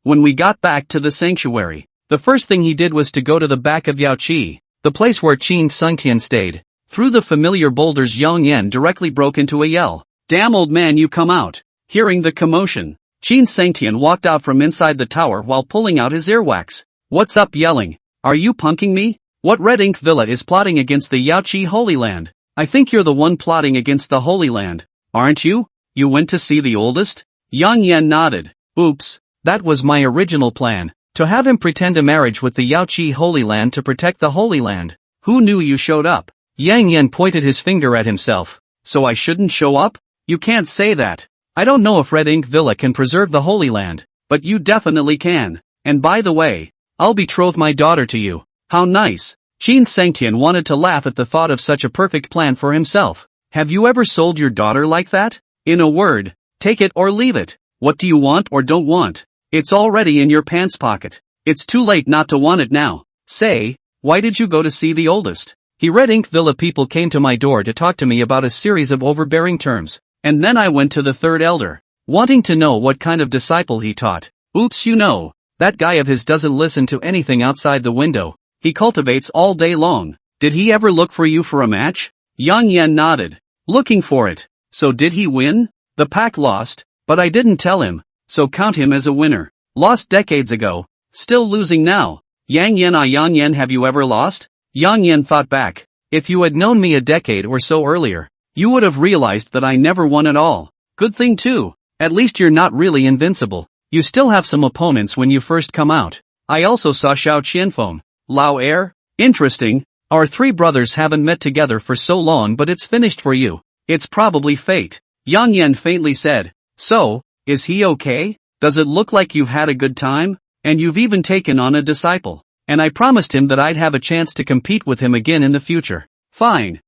When we got back to the sanctuary, the first thing he did was to go to the back of Yaoqi, the place where Qin Sungtian stayed. Through the familiar boulders, Yang Yan directly broke into a yell. Damn, old man, you come out. Hearing the commotion, Qin Sungtian walked out from inside the tower while pulling out his earwax. What's up, yelling? Are you punking me? What Red Ink Villa is plotting against the Yaoqi Holy Land? I think you're the one plotting against the Holy Land, aren't you? You went to see the oldest? Yang Yan nodded. Oops, that was my original plan. To have him pretend a marriage with the Yaoqi Holy Land to protect the Holy Land. Who knew you showed up? Yang Yan pointed his finger at himself. So I shouldn't show up? You can't say that. I don't know if Red Ink Villa can preserve the Holy Land, but you definitely can. And by the way, I'll betroth my daughter to you. How nice. Qin Sungtian wanted to laugh at the thought of such a perfect plan for himself. Have you ever sold your daughter like that? In a word, take it or leave it. What do you want or don't want? It's already in your pants pocket. It's too late not to want it now. Say, why did you go to see the oldest? The Red Ink Villa people came to my door to talk to me about a series of overbearing terms, and then I went to the third elder, wanting to know what kind of disciple he taught. Oops, you know, that guy of his doesn't listen to anything outside the window. He cultivates all day long. Did he ever look for you for a match? Yang Yan nodded. Looking for it. So did he win? The pack lost, but I didn't tell him. So count him as a winner. Lost decades ago. Still losing now. Yang Yan, have you ever lost? Yang Yan thought back. If you had known me a decade or so earlier, you would have realized that I never won at all. Good thing too. At least you're not really invincible. You still have some opponents when you first come out. I also saw Xiao Qianfeng. Lao Air? Interesting. Our 3 brothers haven't met together for so long, but it's finished for you. It's probably fate. Yang Yan faintly said. So, is he okay? Does it look like you've had a good time? And you've even taken on a disciple. And I promised him that I'd have a chance to compete with him again in the future. Fine.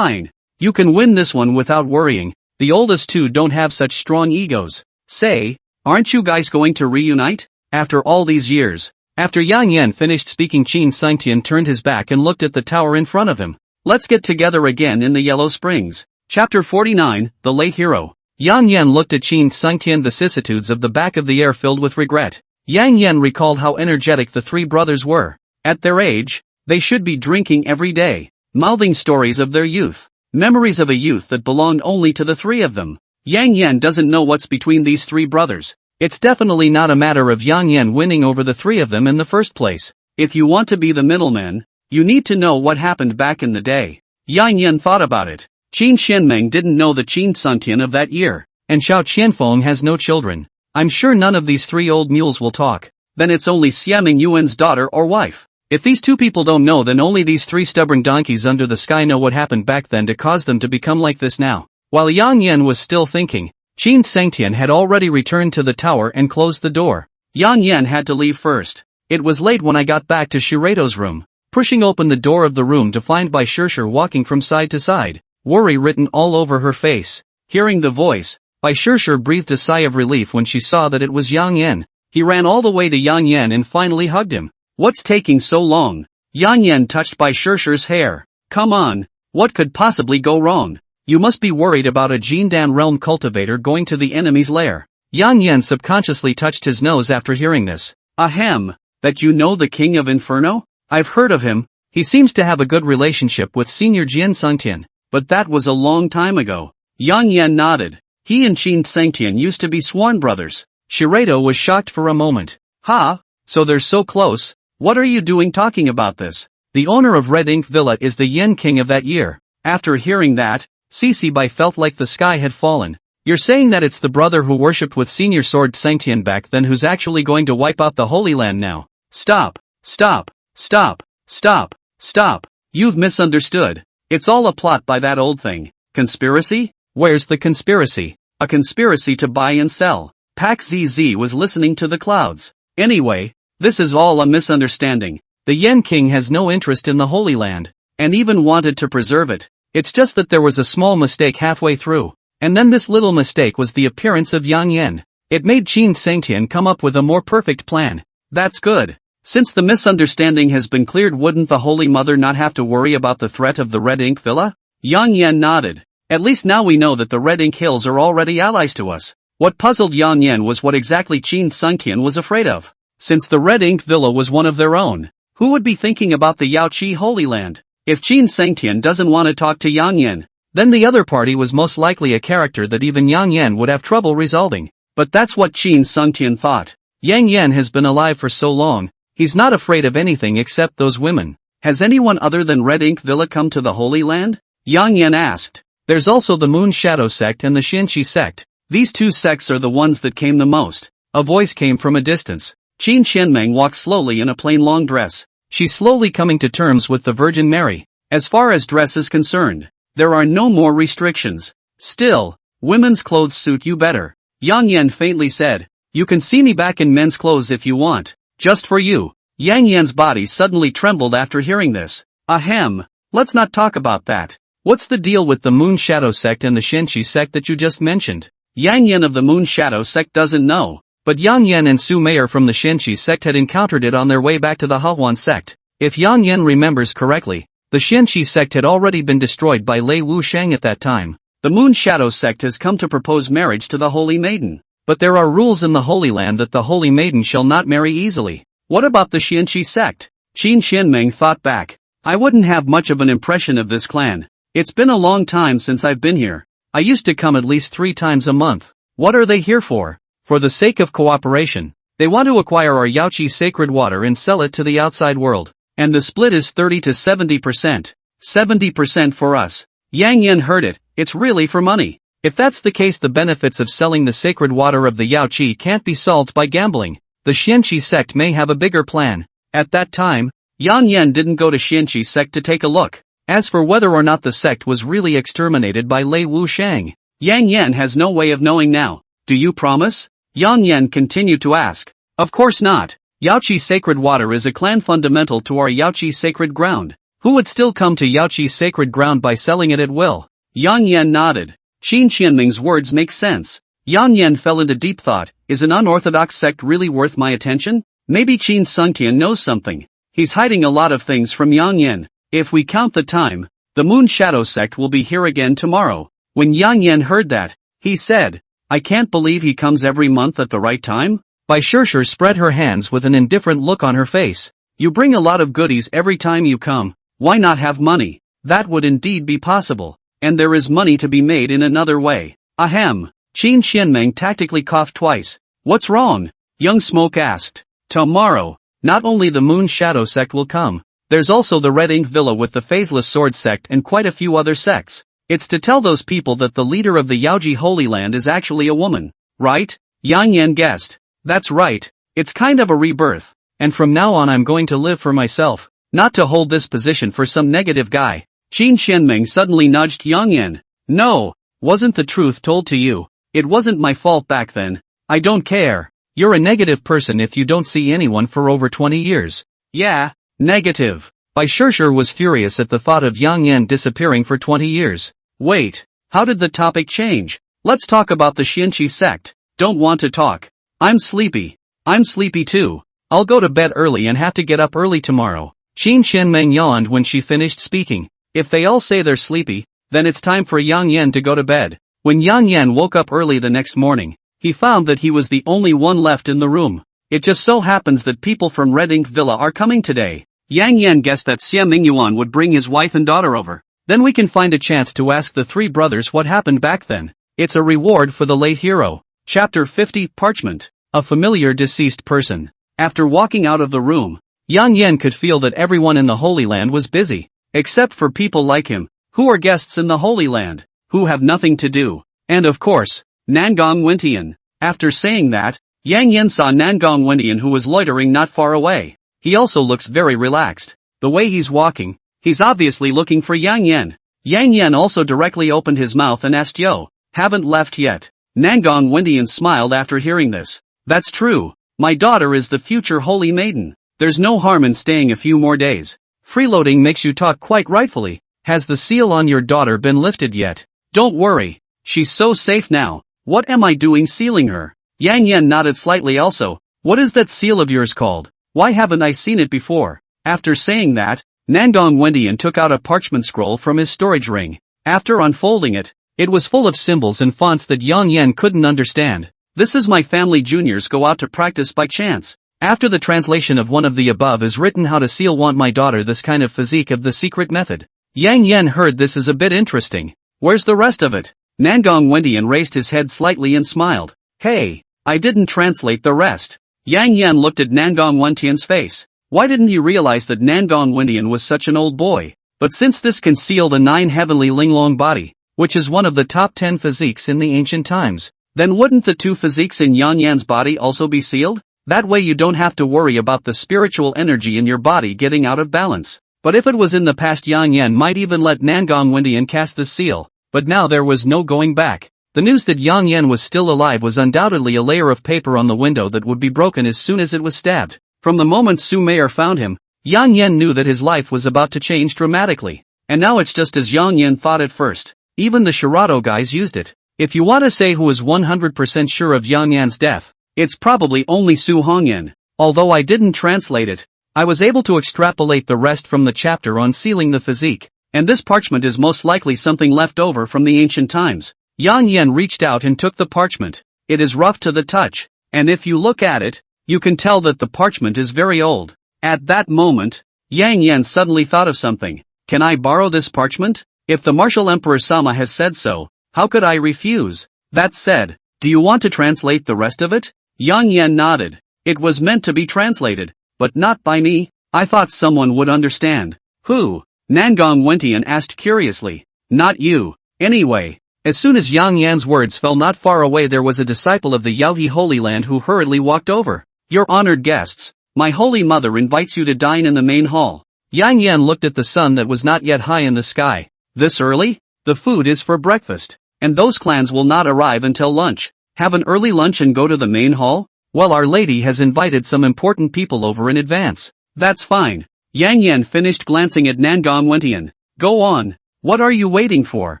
You can win this one without worrying. The oldest 2 don't have such strong egos. Say, aren't you guys going to reunite? After all these years. After Yang Yan finished speaking, Qin Sungtian turned his back and looked at the tower in front of him. Let's get together again in the Yellow Springs. Chapter 49, The Late Hero. Yang Yan looked at Qin Sungtian, vicissitudes of the back of the air filled with regret. Yang Yan recalled how energetic the 3 brothers were. At their age, they should be drinking every day. mouthing stories of their youth. Memories of a youth that belonged only to the three of them. Yang Yan doesn't know what's between these three brothers. It's definitely not a matter of Yang Yan winning over the three of them in the first place. If you want to be the middleman, you need to know what happened back in the day. Yang Yan thought about it. Qin Xianmeng didn't know the Qin Sungtian of that year, and Xiao Qianfeng has no children. I'm sure none of these three old mules will talk. Then it's only Xiaming Yuan's daughter or wife. If these two people don't know, then only these three stubborn donkeys under the sky know what happened back then to cause them to become like this now. While Yang Yan was still thinking, Qin Sengtian had already returned to the tower and closed the door. Yang Yan had to leave first. It was late when I got back to Shirato's room. Pushing open the door of the room to find Bai Shirshir walking from side to side, worry written all over her face. Hearing the voice, Bai Shirshir breathed a sigh of relief when she saw that it was Yang Yan. He ran all the way to Yang Yan and finally hugged him. What's taking so long? Yang Yan touched Bai Shirshir's hair. Come on, what could possibly go wrong? You must be worried about a Jindan realm cultivator going to the enemy's lair. Yang Yan subconsciously touched his nose after hearing this. Ahem, that you know the King of Inferno? I've heard of him. He seems to have a good relationship with Senior Jian Sungtian, but that was a long time ago. Yang Yan nodded. He and Qin Sengtian used to be sworn brothers. Shirato was shocked for a moment. Ha, so they're so close? What are you doing talking about this? The owner of Red Ink Villa is the Yen King of that year. After hearing that, Cici Bai felt like the sky had fallen. You're saying that it's the brother who worshipped with Senior Sword Sengtian back then who's actually going to wipe out the Holy Land now? Stop, stop, stop, stop, stop. You've misunderstood. It's all a plot by that old thing. Conspiracy? Where's the conspiracy? A conspiracy to buy and sell. Pak ZZ was listening to the clouds. Anyway, this is all a misunderstanding. The Yen King has no interest in the Holy Land, and even wanted to preserve it. It's just that there was a small mistake halfway through, and then this little mistake was the appearance of Yang Yan. It made Qin Sengtian come up with a more perfect plan. That's good. Since the misunderstanding has been cleared, wouldn't the Holy Mother not have to worry about the threat of the Red Ink Villa? Yang Yan nodded. At least now we know that the Red Ink Hills are already allies to us. What puzzled Yang Yan was what exactly Qin Sengtian was afraid of. Since the Red Ink Villa was one of their own, who would be thinking about the Yaoqi Holy Land? If Qin Sengtian doesn't want to talk to Yang Yan, then the other party was most likely a character that even Yang Yan would have trouble resolving. But that's what Qin Sengtian thought. Yang Yan has been alive for so long, he's not afraid of anything except those women. Has anyone other than Red Ink Villa come to the Holy Land? Yang Yan asked. There's also the Moon Shadow sect and the Xinqi sect. These two sects are the ones that came the most. A voice came from a distance. Qin Xianmeng walked slowly in a plain long dress. She's slowly coming to terms with the Virgin Mary. As far as dress is concerned, there are no more restrictions. Still, women's clothes suit you better. Yang Yan faintly said, you can see me back in men's clothes if you want. Just for you. Yang Yan's body suddenly trembled after hearing this. Ahem, let's not talk about that. What's the deal with the Moon Shadow sect and the Xinqi sect that you just mentioned? Yang Yan of the Moon Shadow sect doesn't know. But Yang Yan and Su Meier from the Xinqi sect had encountered it on their way back to the Hahuan sect. If Yang Yan remembers correctly, the Xinqi sect had already been destroyed by Lei Wushang at that time. The Moon Shadow sect has come to propose marriage to the Holy Maiden. But there are rules in the Holy Land that the Holy Maiden shall not marry easily. What about the Xinqi sect? Qin Xianmeng thought back. I wouldn't have much of an impression of this clan. It's been a long time since I've been here. I used to come at least 3 times a month. What are they here for? For the sake of cooperation. They want to acquire our Yaoqi sacred water and sell it to the outside world. And the split is 30 to 70%. 70% for us. Yang Yan heard it, it's really for money. If that's the case, the benefits of selling the sacred water of the Yaoqi can't be solved by gambling. The Xinqi sect may have a bigger plan. At that time, Yang Yan didn't go to Xinqi sect to take a look. As for whether or not the sect was really exterminated by Lei Wushang, Yang Yan has no way of knowing now. Do you promise? Yang Yan continued to ask. Of course not. Yaoqi sacred water is a clan fundamental to our Yaoqi sacred ground. Who would still come to Yaoqi sacred ground by selling it at will? Yang Yan nodded. Qin Xianmeng's words make sense. Yang Yan fell into deep thought. Is an unorthodox sect really worth my attention? Maybe Qin Sungtian knows something. He's hiding a lot of things from Yang Yan. If we count the time, the Moon Shadow sect will be here again tomorrow. When Yang Yan heard that, he said, I can't believe he comes every month at the right time. Bai Shirshir spread her hands with an indifferent look on her face. You bring a lot of goodies every time you come. Why not have money? That would indeed be possible. And there is money to be made in another way. Ahem. Qin Xianmeng tactically coughed twice. What's wrong? Young Smoke asked. Tomorrow, not only the Moon Shadow sect will come, there's also the Red Ink Villa with the Phaseless Sword sect and quite a few other sects. It's to tell those people that the leader of the Yaoji Holy Land is actually a woman, right? Yang Yan guessed. That's right, it's kind of a rebirth. And from now on I'm going to live for myself, not to hold this position for some negative guy. Qin Xianmeng suddenly nudged Yang Yan. No, wasn't the truth told to you? It wasn't my fault back then. I don't care. You're a negative person if you don't see anyone for over 20 years. Yeah, negative. Bai Shishir was furious at the thought of Yang Yan disappearing for 20 years. Wait, how did the topic change? Let's talk about the Xianqi sect. Don't want to talk. I'm sleepy. I'm sleepy too. I'll go to bed early and have to get up early tomorrow. Qin Xianmeng yawned when she finished speaking. If they all say they're sleepy, then it's time for Yang Yan to go to bed. When Yang Yan woke up early the next morning, he found that he was the only one left in the room. It just so happens that people from Red Ink Villa are coming today. Yang Yan guessed that Xia Mingyuan would bring his wife and daughter over. Then we can find a chance to ask the three brothers what happened back then. It's a reward for the late hero. Chapter 50 Parchment. A familiar deceased person. After walking out of the room, Yang Yan could feel that everyone in the Holy Land was busy. Except for people like him, who are guests in the Holy Land, who have nothing to do. And of course, Nangong Wentian. After saying that, Yang Yan saw Nangong Wentian who was loitering not far away. He also looks very relaxed. The way he's walking, he's obviously looking for Yang Yan. Yang Yan also directly opened his mouth and asked, Yo, haven't left yet? Nangong Wentian smiled after hearing this. That's true. My daughter is the future holy maiden. There's no harm in staying a few more days. Freeloading makes you talk quite rightfully. Has the seal on your daughter been lifted yet? Don't worry. She's so safe now. What am I doing sealing her? Yang Yan nodded slightly also. What is that seal of yours called? Why haven't I seen it before? After saying that, Nangong Wentian took out a parchment scroll from his storage ring. After unfolding it, it was full of symbols and fonts that Yang Yan couldn't understand. This is my family juniors go out to practice by chance. After the translation of one of the above is written how to seal want my daughter this kind of physique of the secret method. Yang Yan heard this is a bit interesting. Where's the rest of it? Nangong Wentian raised his head slightly and smiled. Hey, I didn't translate the rest. Yang Yan looked at Nangong Wentian's face. Why didn't you realize that Nangong Wentian was such an old boy? But since this can seal the 9 heavenly Linglong body, which is one of the top 10 physiques in the ancient times, then wouldn't the 2 physiques in Yang Yan's body also be sealed? That way you don't have to worry about the spiritual energy in your body getting out of balance. But if it was in the past, Yang Yan might even let Nangong Wentian cast the seal. But now there was no going back. The news that Yang Yan was still alive was undoubtedly a layer of paper on the window that would be broken as soon as it was stabbed. From the moment Su Meier found him, Yang Yan knew that his life was about to change dramatically. And now it's just as Yang Yan thought at first. Even the Shirato guys used it. If you want to say who is 100% sure of Yang Yan's death, it's probably only Su Hongyan. Although I didn't translate it, I was able to extrapolate the rest from the chapter on sealing the physique. And this parchment is most likely something left over from the ancient times. Yang Yan reached out and took the parchment. It is rough to the touch, and if you look at it, you can tell that the parchment is very old. At that moment, Yang Yan suddenly thought of something. Can I borrow this parchment? If the Martial Emperor Sama has said so, how could I refuse? That said, do you want to translate the rest of it? Yang Yan nodded. It was meant to be translated, but not by me. I thought someone would understand. Who? Nangong Wentian asked curiously. Not you. Anyway, as soon as Yang Yan's words fell not far away, there was a disciple of the Yaoji Holy Land who hurriedly walked over. Your honored guests, my holy mother invites you to dine in the main hall. Yang Yan looked at the sun that was not yet high in the sky. This early? The food is for breakfast, and those clans will not arrive until lunch. Have an early lunch and go to the main hall? Well, Our Lady has invited some important people over in advance. That's fine. Yang Yan finished glancing at Nangong Wentian. Go on. What are you waiting for?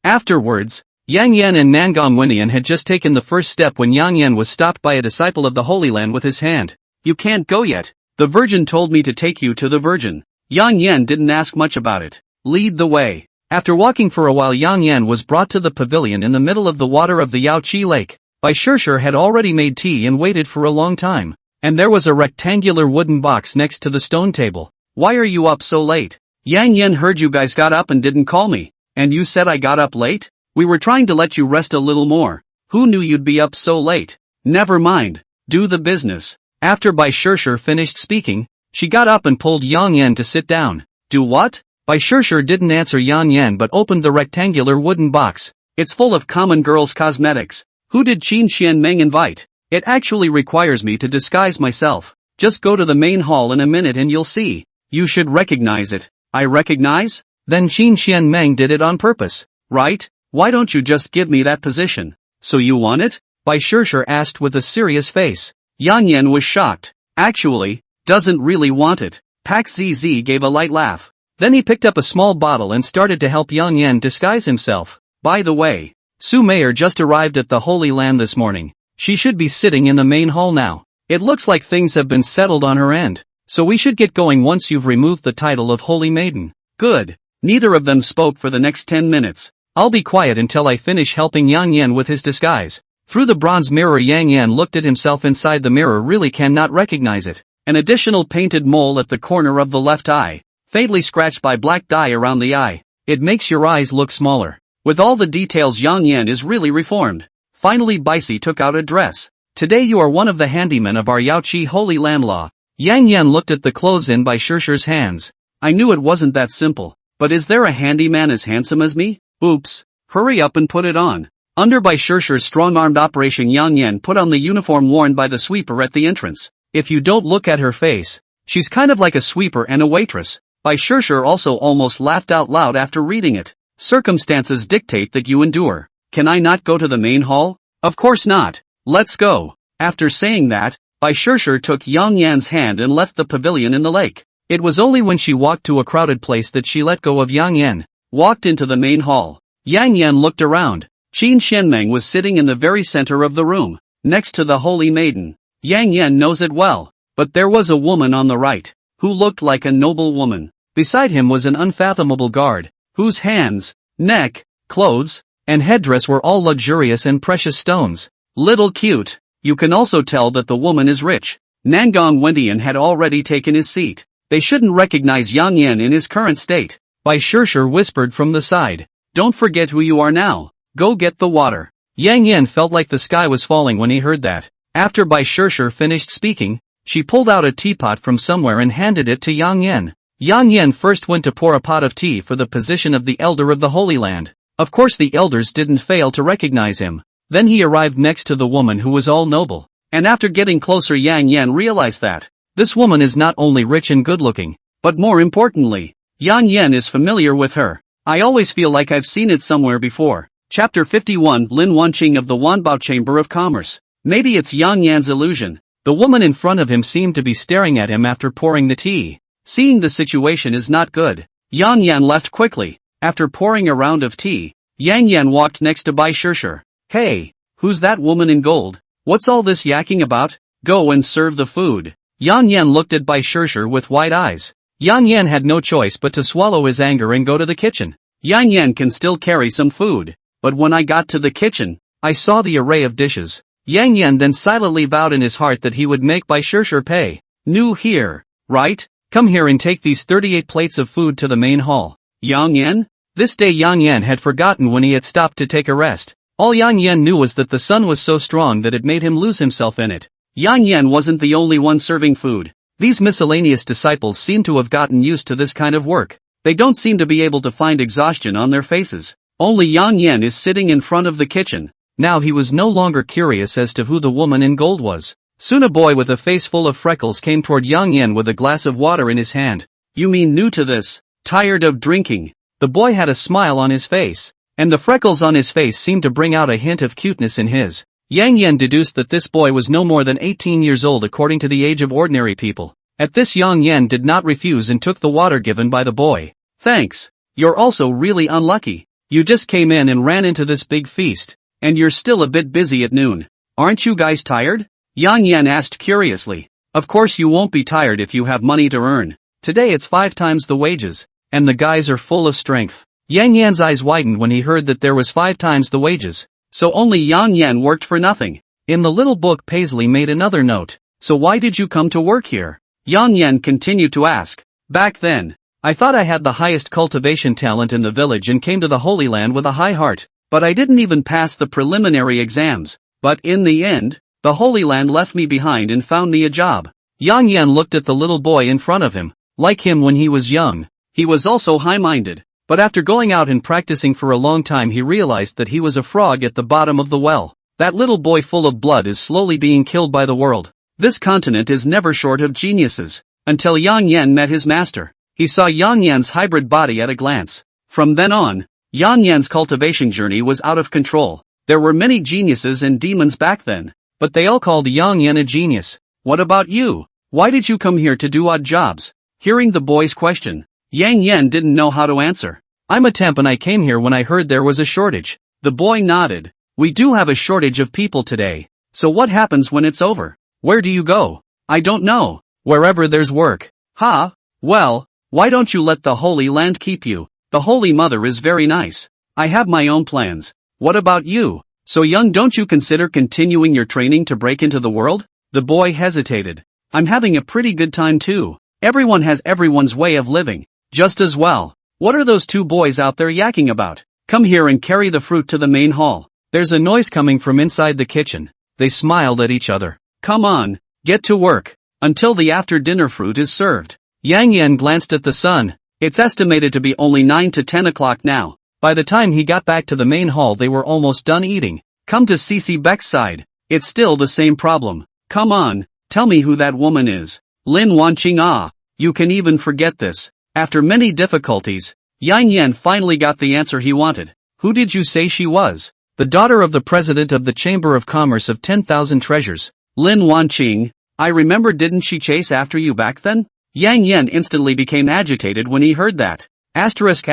Afterwards, Yang Yan and Nangong Wentian had just taken the first step when Yang Yan was stopped by a disciple of the Holy Land with his hand. You can't go yet. The Virgin told me to take you to the Virgin. Yang Yan didn't ask much about it. Lead the way. After walking for a while, Yang Yan was brought to the pavilion in the middle of the water of the Yaoqi Lake. Bai Shishir had already made tea and waited for a long time. And there was a rectangular wooden box next to the stone table. Why are you up so late? Yang Yan heard you guys got up and didn't call me. And you said I got up late? We were trying to let you rest a little more. Who knew you'd be up so late? Never mind. Do the business. After Bai Shirshir finished speaking, she got up and pulled Yang Yan to sit down. Do what? Bai Shirshir didn't answer Yang Yan but opened the rectangular wooden box. It's full of common girls' cosmetics. Who did Qin Xian Meng invite? It actually requires me to disguise myself. Just go to the main hall in a minute and you'll see. You should recognize it. I recognize? Then Qin Xian Meng did it on purpose, right? Why don't you just give me that position? So you want it? Bai Shirshir asked with a serious face. Yang Yan was shocked. Actually, doesn't really want it. Pak ZZ gave a light laugh. Then he picked up a small bottle and started to help Yang Yan disguise himself. By the way, Su Mayer just arrived at the Holy Land this morning. She should be sitting in the main hall now. It looks like things have been settled on her end. So we should get going once you've removed the title of Holy Maiden. Good. Neither of them spoke for the next 10 minutes. I'll be quiet until I finish helping Yang Yan with his disguise. Through the bronze mirror Yang Yan looked at himself inside the mirror really cannot recognize it. An additional painted mole at the corner of the left eye, faintly scratched by black dye around the eye. It makes your eyes look smaller. With all the details Yang Yan is really reformed. Finally Baisi took out a dress. Today you are one of the handymen of our Yaoqi Holy Land Law. Yang Yan looked at the clothes in Bai Shirshir's hands. I knew it wasn't that simple. But is there a handyman as handsome as me? Oops. Hurry up and put it on. Under Bai Shirshir's strong-armed operation Yang Yan put on the uniform worn by the sweeper at the entrance. If you don't look at her face, she's kind of like a sweeper and a waitress. Bai Shirshir also almost laughed out loud after reading it. Circumstances dictate that you endure. Can I not go to the main hall? Of course not. Let's go. After saying that, Bai Shirshir took Yang Yan's hand and left the pavilion in the lake. It was only when she walked to a crowded place that she let go of Yang Yan. Walked into the main hall. Yang Yan looked around. Qin Xianmeng was sitting in the very center of the room, next to the Holy Maiden. Yang Yan knows it well, but there was a woman on the right, who looked like a noble woman. Beside him was an unfathomable guard, whose hands, neck, clothes, and headdress were all luxurious and precious stones. Little cute. You can also tell that the woman is rich. Nangong Wendian had already taken his seat. They shouldn't recognize Yang Yan in his current state. Bai Shirshir whispered from the side. Don't forget who you are now. Go get the water. Yang Yan felt like the sky was falling when he heard that. After Bai Shirshir finished speaking, she pulled out a teapot from somewhere and handed it to Yang Yan. Yang Yan first went to pour a pot of tea for the position of the elder of the Holy Land. Of course the elders didn't fail to recognize him. Then he arrived next to the woman who was all noble. And after getting closer Yang Yan realized that this woman is not only rich and good-looking, but more importantly, Yang Yan is familiar with her. I always feel like I've seen it somewhere before. Chapter 51 Lin Wanqing of the Wanbao Chamber of Commerce. Maybe it's Yang Yan's illusion. The woman in front of him seemed to be staring at him after pouring the tea. Seeing the situation is not good, Yang Yan left quickly. After pouring a round of tea, Yang Yan walked next to Bai Shirshir. Hey, who's that woman in gold? What's all this yakking about? Go and serve the food. Yang Yan looked at Bai Shirshir with wide eyes. Yang Yan had no choice but to swallow his anger and go to the kitchen. Yang Yan can still carry some food. But when I got to the kitchen, I saw the array of dishes. Yang Yan then silently vowed in his heart that he would make Bai Shirshir pay. New here, right? Come here and take these 38 plates of food to the main hall. Yang Yan? This day Yang Yan had forgotten when he had stopped to take a rest. All Yang Yan knew was that the sun was so strong that it made him lose himself in it. Yang Yan wasn't the only one serving food. These miscellaneous disciples seem to have gotten used to this kind of work. They don't seem to be able to find exhaustion on their faces. Only Yang Yan is sitting in front of the kitchen. Now he was no longer curious as to who the woman in gold was. Soon a boy with a face full of freckles came toward Yang Yan with a glass of water in his hand. You mean new to this? Tired of drinking? The boy had a smile on his face, and the freckles on his face seemed to bring out a hint of cuteness in his. Yang Yan deduced that this boy was no more than 18 years old according to the age of ordinary people. At this Yang Yan did not refuse and took the water given by the boy. Thanks. You're also really unlucky. You just came in and ran into this big feast, and you're still a bit busy at noon. Aren't you guys tired? Yang Yan asked curiously. Of course you won't be tired if you have money to earn. Today it's 5 times the wages, and the guys are full of strength. Yang Yan's eyes widened when he heard that there was 5 times the wages. So only Yang Yan worked for nothing. In the little book Paisley made another note. So why did you come to work here? Yang Yan continued to ask. Back then, I thought I had the highest cultivation talent in the village and came to the Holy Land with a high heart, but I didn't even pass the preliminary exams. But in the end, the Holy Land left me behind and found me a job. Yang Yan looked at the little boy in front of him. Like him when he was young, he was also high-minded. But after going out and practicing for a long time, he realized that he was a frog at the bottom of the well. That little boy full of blood is slowly being killed by the world. This continent is never short of geniuses. Until Yang Yan met his master. He saw Yang Yan's hybrid body at a glance. From then on, Yang Yan's cultivation journey was out of control. There were many geniuses and demons back then, but they all called Yang Yan a genius. What about you? Why did you come here to do odd jobs? Hearing the boy's question, Yang Yan didn't know how to answer. I'm a temp and I came here when I heard there was a shortage. The boy nodded. We do have a shortage of people today. So what happens when it's over? Where do you go? I don't know. Wherever there's work. Ha? Well, why don't you let the Holy Land keep you? The Holy Mother is very nice. I have my own plans. What about you? So young, don't you consider continuing your training to break into the world? The boy hesitated. I'm having a pretty good time too. Everyone has everyone's way of living. Just as well. What are those two boys out there yakking about? Come here and carry the fruit to the main hall. There's a noise coming from inside the kitchen. They smiled at each other. Come on, get to work. Until the after-dinner fruit is served. Yang Yan glanced at the sun. It's estimated to be only 9 to 10 o'clock now. By the time he got back to the main hall, they were almost done eating. Come to Cece Beck's side. It's still the same problem. Come on, tell me who that woman is. Lin Wanqing. Ah, you can even forget this. After many difficulties, Yang Yan finally got the answer he wanted. Who did you say she was? The daughter of the president of the Chamber of Commerce of 10,000 Treasures. Lin Wanqing. I remember, didn't she chase after you back then? Yang Yan instantly became agitated when he heard that. Asterisk.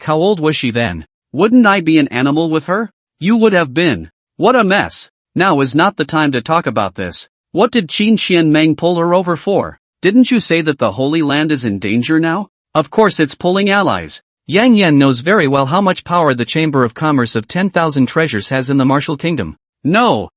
How old was she then? Wouldn't I be an animal with her? You would have been. What a mess. Now is not the time to talk about this. What did Qin Xianmeng pull her over for? Didn't you say that the Holy Land is in danger now? Of course it's pulling allies. Yang Yan knows very well how much power the Chamber of Commerce of 10,000 Treasures has in the Martial Kingdom. No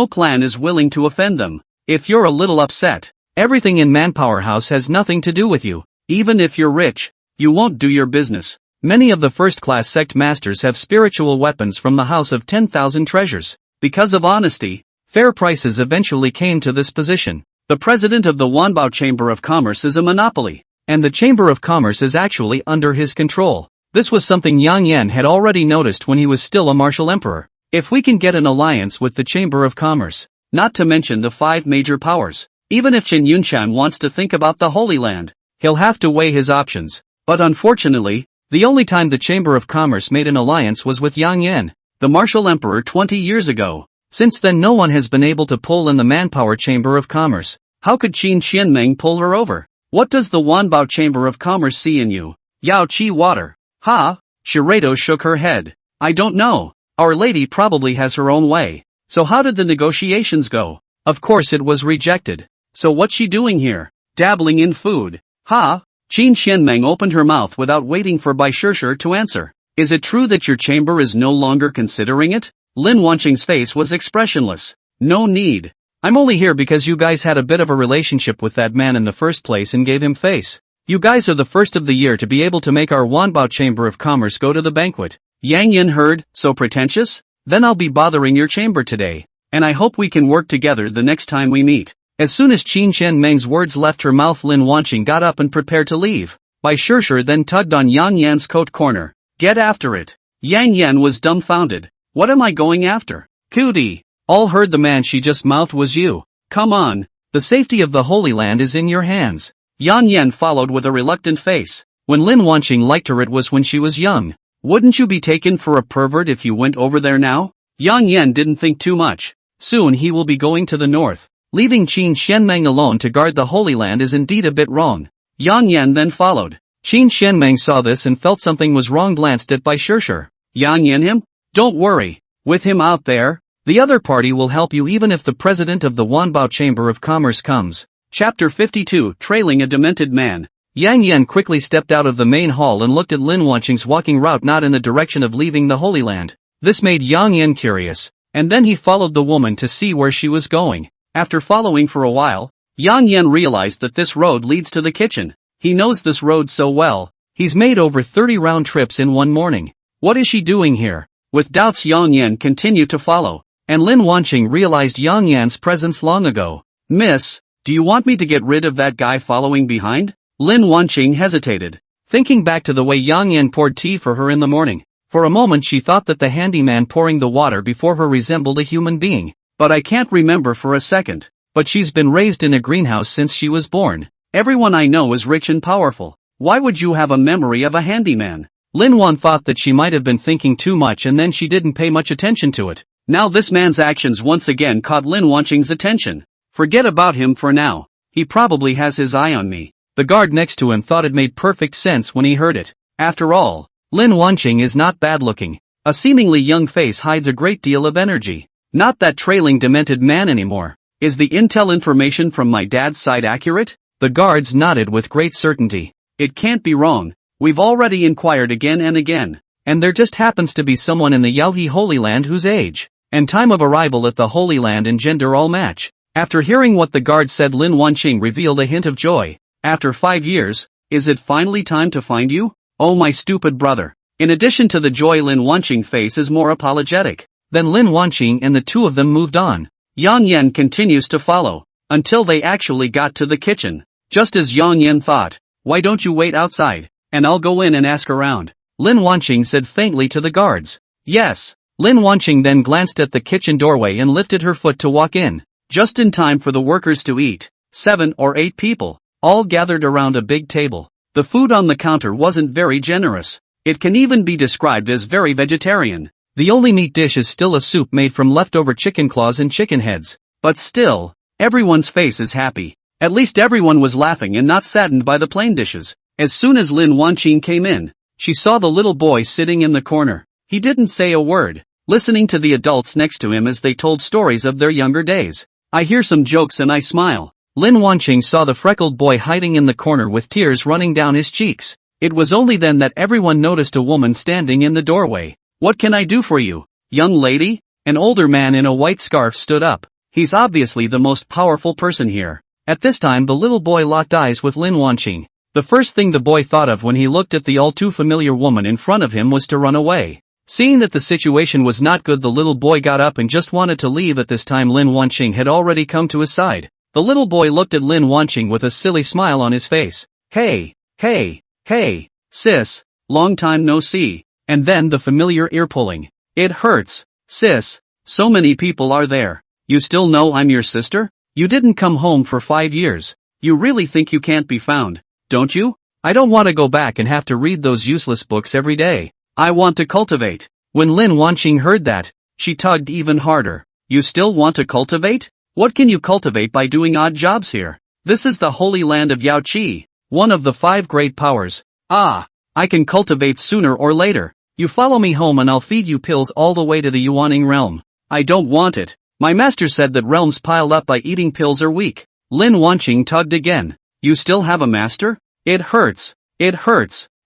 clan is willing to offend them. If you're a little upset, everything in Manpower House has nothing to do with you. Even if you're rich, you won't do your business. Many of the first-class sect masters have spiritual weapons from the House of 10,000 Treasures. Because of honesty, fair prices eventually came to this position. The president of the Wanbao Chamber of Commerce is a monopoly, and the Chamber of Commerce is actually under his control. This was something Yang Yan had already noticed when he was still a martial emperor. If we can get an alliance with the Chamber of Commerce, not to mention the 5 major powers, even if Chen Yunshan wants to think about the Holy Land, he'll have to weigh his options. But unfortunately, the only time the Chamber of Commerce made an alliance was with Yang Yan, the martial emperor 20 years ago. Since then no one has been able to pull in the Manpower Chamber of Commerce. How could Qin Xianmeng pull her over? What does the Wanbao Chamber of Commerce see in you? Yao Qi water. Ha? Shirado shook her head. I don't know. Our lady probably has her own way. So how did the negotiations go? Of course it was rejected. So what's she doing here? Dabbling in food. Ha? Qin Xianmeng opened her mouth without waiting for Bai Shishir to answer. Is it true that your chamber is no longer considering it? Lin Wanqing's face was expressionless. No need. I'm only here because you guys had a bit of a relationship with that man in the first place and gave him face. You guys are the first of the year to be able to make our Wanbao Chamber of Commerce go to the banquet. Yang Yan heard, so pretentious? Then I'll be bothering your chamber today. And I hope we can work together the next time we meet. As soon as Qin Xianmeng's words left her mouth, Lin Wanqing got up and prepared to leave. Bai Shishir then tugged on Yang Yan's coat corner. Get after it. Yang Yan was dumbfounded. What am I going after? Cootie. All heard the man she just mouthed was you. Come on. The safety of the Holy Land is in your hands. Yang Yan followed with a reluctant face. When Lin Wanqing liked her it was when she was young. Wouldn't you be taken for a pervert if you went over there now? Yang Yan didn't think too much. Soon he will be going to the north. Leaving Qin Xianmeng alone to guard the Holy Land is indeed a bit wrong. Yang Yan then followed. Qin Xianmeng saw this and felt something was wrong, glanced at Bai Shishir. Yang Yan him? Don't worry. With him out there, the other party will help you even if the president of the Wanbao Chamber of Commerce comes. Chapter 52, Trailing a Demented Man. Yang Yan quickly stepped out of the main hall and looked at Lin Wanqing's walking route, not in the direction of leaving the Holy Land. This made Yang Yan curious, and then he followed the woman to see where she was going. After following for a while, Yang Yan realized that this road leads to the kitchen. He knows this road so well. He's made over 30 round trips in one morning. What is she doing here? With doubts, Yang Yan continued to follow, and Lin Wanqing realized Yang Yan's presence long ago. Miss, do you want me to get rid of that guy following behind? Lin Wanqing hesitated, thinking back to the way Yang Yan poured tea for her in the morning. For a moment she thought that the handyman pouring the water before her resembled a human being. But I can't remember for a second. But she's been raised in a greenhouse since she was born. Everyone I know is rich and powerful. Why would you have a memory of a handyman? Lin Wan thought that she might have been thinking too much and then she didn't pay much attention to it. Now this man's actions once again caught Lin Wanqing's attention. Forget about him for now. He probably has his eye on me. The guard next to him thought it made perfect sense when he heard it. After all, Lin Wanqing is not bad looking. A seemingly young face hides a great deal of energy. Not that trailing demented man anymore. Is the intel information from my dad's side accurate? The guards nodded with great certainty. It can't be wrong. We've already inquired again and again. And there just happens to be someone in the Yaohe Holy Land whose age and time of arrival at the Holy Land and gender all match. After hearing what the guard said, Lin Wanqing revealed a hint of joy. After 5 years, is it finally time to find you? Oh my stupid brother. In addition to the joy, Lin Wanqing's face is more apologetic. Then Lin Wanqing and the two of them moved on. Yang Yan continues to follow, until they actually got to the kitchen. Just as Yang Yan thought, why don't you wait outside, and I'll go in and ask around. Lin Wanqing said faintly to the guards. Yes. Lin Wanqing then glanced at the kitchen doorway and lifted her foot to walk in. Just in time for the workers to eat. 7 or 8 people, all gathered around a big table. The food on the counter wasn't very generous. It can even be described as very vegetarian. The only meat dish is still a soup made from leftover chicken claws and chicken heads. But still, everyone's face is happy. At least everyone was laughing and not saddened by the plain dishes. As soon as Lin Wanqing came in, she saw the little boy sitting in the corner. He didn't say a word, listening to the adults next to him as they told stories of their younger days. I hear some jokes and I smile. Lin Wanqing saw the freckled boy hiding in the corner with tears running down his cheeks. It was only then that everyone noticed a woman standing in the doorway. What can I do for you, young lady? An older man in a white scarf stood up. He's obviously the most powerful person here. At this time the little boy locked eyes with Lin Wanqing. The first thing the boy thought of when he looked at the all too familiar woman in front of him was to run away. Seeing that the situation was not good, the little boy got up and just wanted to leave. At this time Lin Wanqing had already come to his side. The little boy looked at Lin Wanqing with a silly smile on his face. Hey, sis, long time no see. And then the familiar ear pulling. It hurts, sis, so many people are there. You still know I'm your sister? You didn't come home for 5 years. You really think you can't be found, don't you? I don't want to go back and have to read those useless books every day. I want to cultivate. When Lin Wanqing heard that, she tugged even harder. You still want to cultivate? What can you cultivate by doing odd jobs here? This is the holy land of Yao Qi, one of the 5 great powers. Ah, I can cultivate sooner or later. You follow me home and I'll feed you pills all the way to the Yuaning realm. I don't want it. My master said that realms piled up by eating pills are weak. Lin Wanqing tugged again. You still have a master? It hurts.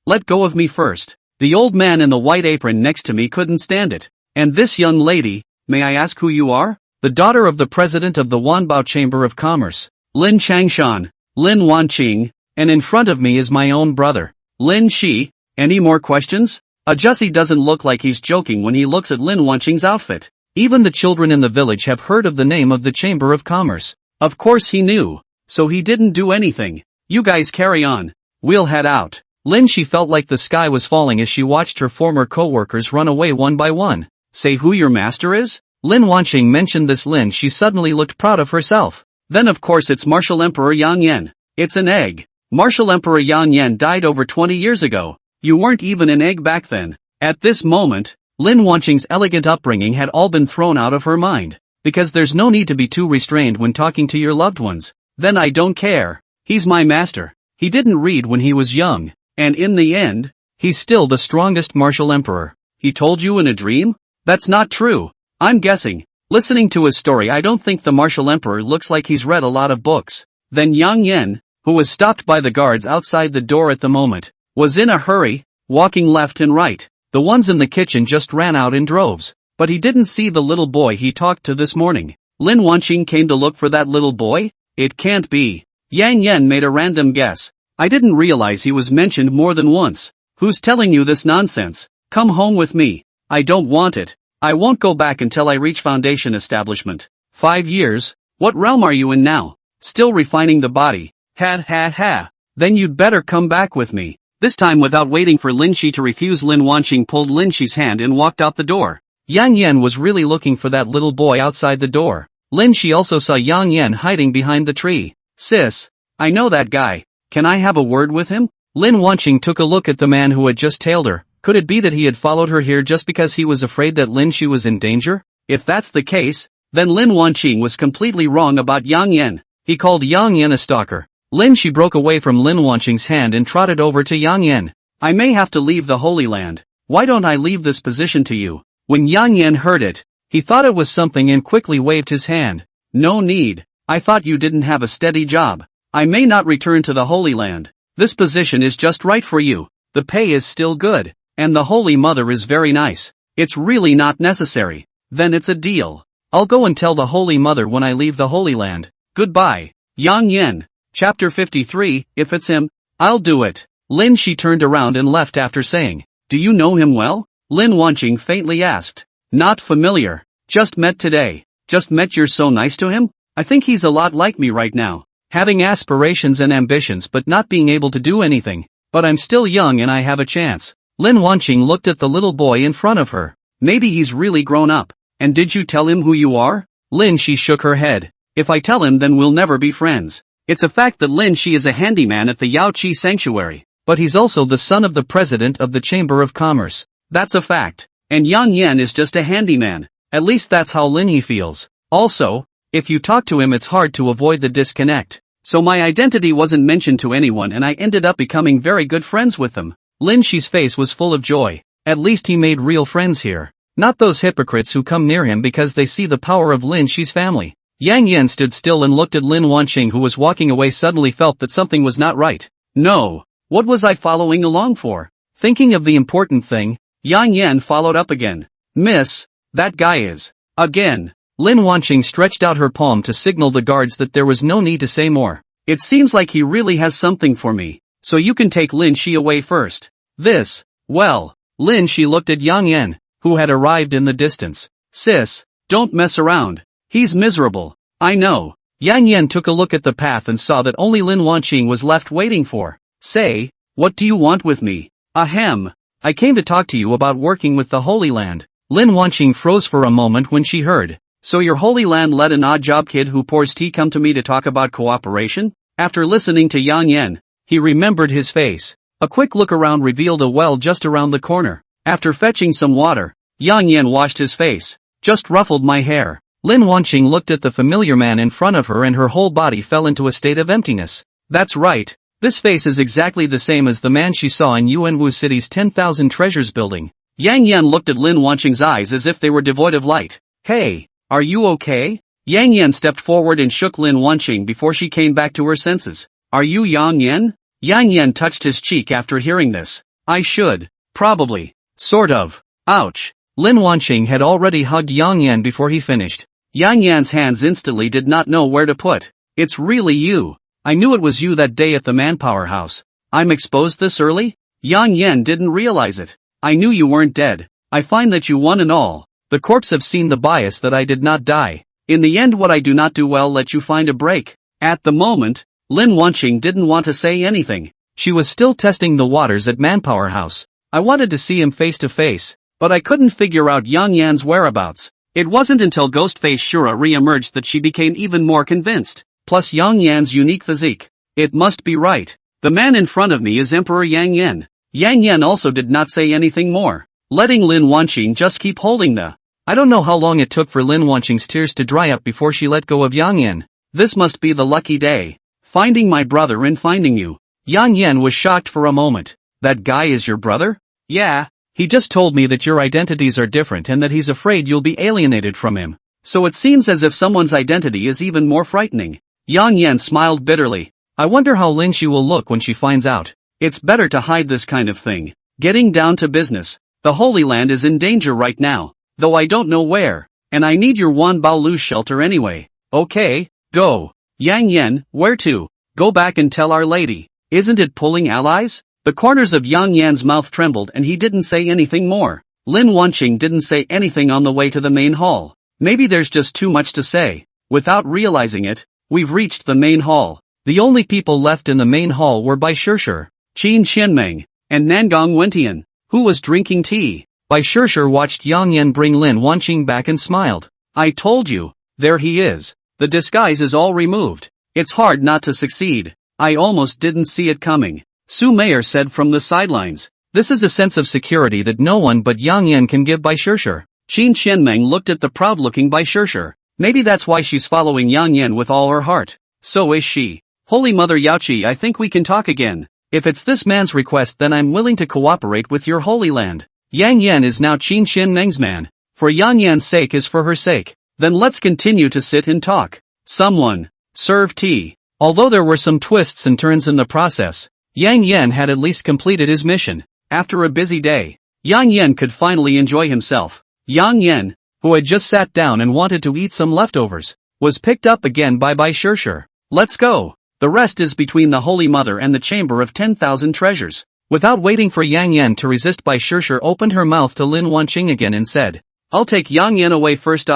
Let go of me first. The old man in the white apron next to me couldn't stand it. And this young lady, may I ask who you are? The daughter of the president of the Wanbao Chamber of Commerce, Lin Changshan, Lin Wanqing, and in front of me is my own brother, Lin Shi. Any more questions? Jussi doesn't look like he's joking when he looks at Lin Wanqing's outfit. Even the children in the village have heard of the name of the Chamber of Commerce. Of course he knew, so he didn't do anything. You guys carry on. We'll head out. Lin Shi felt like the sky was falling as she watched her former co-workers run away one by one. Say who your master is? Lin Wanqing mentioned this. Lin Shi suddenly looked proud of herself. Then of course it's Martial Emperor Yang Yan. It's an egg. Martial Emperor Yang Yan died over 20 years ago. You weren't even an egg back then. At this moment, Lin Wanqing's elegant upbringing had all been thrown out of her mind. Because there's no need to be too restrained when talking to your loved ones. Then I don't care. He's my master. He didn't read when he was young. And in the end, he's still the strongest martial emperor. He told you in a dream? That's not true. I'm guessing. Listening to his story, I don't think the martial emperor looks like he's read a lot of books. Then Yang Yan, who was stopped by the guards outside the door at the moment, was in a hurry, walking left and right. The ones in the kitchen just ran out in droves. But he didn't see the little boy he talked to this morning. Lin Wanqing came to look for that little boy? It can't be. Yang Yan made a random guess. I didn't realize he was mentioned more than once. Who's telling you this nonsense? Come home with me. I don't want it. I won't go back until I reach foundation establishment. 5 years? What realm are you in now? Still refining the body. Ha ha ha. Then you'd better come back with me. This time without waiting for Lin Shi to refuse, Lin Wanqing pulled Lin Shi's hand and walked out the door. Yang Yan was really looking for that little boy outside the door. Lin Shi also saw Yang Yan hiding behind the tree. Sis, I know that guy. Can I have a word with him? Lin Wanqing took a look at the man who had just tailed her. Could it be that he had followed her here just because he was afraid that Lin Shi was in danger? If that's the case, then Lin Wanqing was completely wrong about Yang Yan. He called Yang Yan a stalker. Lin Shi broke away from Lin Wanqing's hand and trotted over to Yang Yan. I may have to leave the Holy Land. Why don't I leave this position to you? When Yang Yan heard it, he thought it was something and quickly waved his hand. No need. I thought you didn't have a steady job. I may not return to the Holy Land. This position is just right for you. The pay is still good. And the Holy Mother is very nice. It's really not necessary. Then it's a deal. I'll go and tell the Holy Mother when I leave the Holy Land. Goodbye. Yang Yan. Chapter 53, if it's him, I'll do it. Lin Shi turned around and left after saying, do you know him well? Lin Wanqing faintly asked. Not familiar. Just met today. Just met. You're so nice to him? I think he's a lot like me right now. Having aspirations and ambitions but not being able to do anything. But I'm still young and I have a chance. Lin Wanqing looked at the little boy in front of her. Maybe he's really grown up. And did you tell him who you are? Lin Shi shook her head. If I tell him, then we'll never be friends. It's a fact that Lin Shi is a handyman at the Yao Qi Sanctuary. But he's also the son of the president of the Chamber of Commerce. That's a fact. And Yang Yan is just a handyman. At least that's how Lin He feels. Also, if you talk to him, it's hard to avoid the disconnect. So my identity wasn't mentioned to anyone and I ended up becoming very good friends with them. Lin Shi's face was full of joy. At least he made real friends here. Not those hypocrites who come near him because they see the power of Lin Shi's family. Yang Yan stood still and looked at Lin Wanqing, who was walking away. Suddenly felt that something was not right. No. What was I following along for? Thinking of the important thing, Yang Yan followed up again. Miss, that guy is. Again. Lin Wanqing stretched out her palm to signal the guards that there was no need to say more. It seems like he really has something for me. So you can take Lin Shi away first. This, well, Lin Shi looked at Yang Yan, who had arrived in the distance. Sis, don't mess around. He's miserable. I know. Yang Yan took a look at the path and saw that only Lin Wanqing was left waiting for. Say, what do you want with me? Ahem. I came to talk to you about working with the Holy Land. Lin Wanqing froze for a moment when she heard. So your Holy Land let an odd job kid who pours tea come to me to talk about cooperation? After listening to Yang Yan, he remembered his face. A quick look around revealed a well just around the corner. After fetching some water, Yang Yan washed his face. Just ruffled my hair. Lin Wanqing looked at the familiar man in front of her and her whole body fell into a state of emptiness. That's right. This face is exactly the same as the man she saw in Yuanwu City's 10,000 Treasures building. Yang Yan looked at Lin Wanqing's eyes as if they were devoid of light. Hey, are you okay? Yang Yan stepped forward and shook Lin Wanqing before she came back to her senses. Are you Yang Yan? Yang Yan touched his cheek after hearing this. I should. Probably. Sort of. Ouch. Lin Wanqing had already hugged Yang Yan before he finished. Yang Yan's hands instantly did not know where to put. It's really you. I knew it was you that day at the manpower house. I'm exposed this early? Yang Yan didn't realize it. I knew you weren't dead. I find that you won and all. The corpse have seen the bias that I did not die. In the end, what I do not do well, let you find a break. At the moment, Lin Wanqing didn't want to say anything. She was still testing the waters at Manpower House. I wanted to see him face to face, but I couldn't figure out Yang Yan's whereabouts. It wasn't until Ghostface Shura re-emerged that she became even more convinced. Plus Yang Yan's unique physique. It must be right. The man in front of me is Emperor Yang Yan. Yang Yan also did not say anything more, letting Lin Wanqing just keep holding the. I don't know how long it took for Lin Wanqing's tears to dry up before she let go of Yang Yan. This must be the lucky day. Finding my brother and finding you. Yang Yan was shocked for a moment. That guy is your brother? Yeah. He just told me that your identities are different and that he's afraid you'll be alienated from him. So it seems as if someone's identity is even more frightening. Yang Yan smiled bitterly. I wonder how Lin Shi will look when she finds out. It's better to hide this kind of thing. Getting down to business. The Holy Land is in danger right now, though I don't know where, and I need your Wan Bao Lu shelter anyway. Okay, go. Yang Yan, where to? Go back and tell Our Lady. Isn't it pulling allies? The corners of Yang Yan's mouth trembled and he didn't say anything more. Lin Wanqing didn't say anything on the way to the main hall. Maybe there's just too much to say. Without realizing it, we've reached the main hall. The only people left in the main hall were Bai Shishir, Qin Qianmeng, and Nangong Wentian, who was drinking tea. Bai Shishir watched Yang Yan bring Lin Wanqing back and smiled. I told you, there he is. The disguise is all removed. It's hard not to succeed. I almost didn't see it coming. Su Meier said from the sidelines. This is a sense of security that no one but Yang Yan can give Bai Shishir. Qin Qianmeng looked at the proud-looking Bai Shishir. Maybe that's why she's following Yang Yan with all her heart. So is she. Holy Mother Yaoqi, I think we can talk again. If it's this man's request, then I'm willing to cooperate with your holy land. Yang Yan is now Qin Qianmeng's man. For Yang Yan's sake is for her sake. Then let's continue to sit and talk. Someone, serve tea. Although there were some twists and turns in the process, Yang Yan had at least completed his mission. After a busy day, Yang Yan could finally enjoy himself. Yang Yan, who had just sat down and wanted to eat some leftovers, was picked up again by Bai Shishir. Let's go. The rest is between the Holy Mother and the Chamber of 10,000 Treasures. Without waiting for Yang Yan to resist, Bai Shishir opened her mouth to Lin Wanqing again and said, I'll take Yang Yan away first.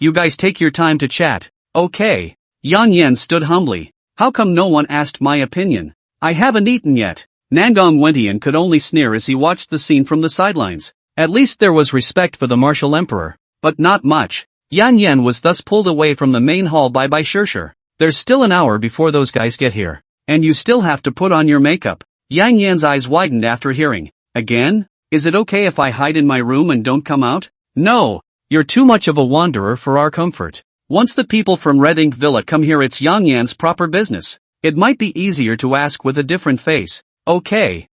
You guys take your time to chat. Okay. Yang Yan stood humbly. How come no one asked my opinion? I haven't eaten yet. Nangong Wentian could only sneer as he watched the scene from the sidelines. At least there was respect for the martial emperor. But not much. Yang Yan was thus pulled away from the main hall by Bai Shishir. There's still an hour before those guys get here. And you still have to put on your makeup. Yang Yan's eyes widened after hearing. Again? Is it okay if I hide in my room and don't come out? No. You're too much of a wanderer for our comfort. Once the people from Red Ink Villa come here, it's Yang Yan's proper business. It might be easier to ask with a different face. Okay.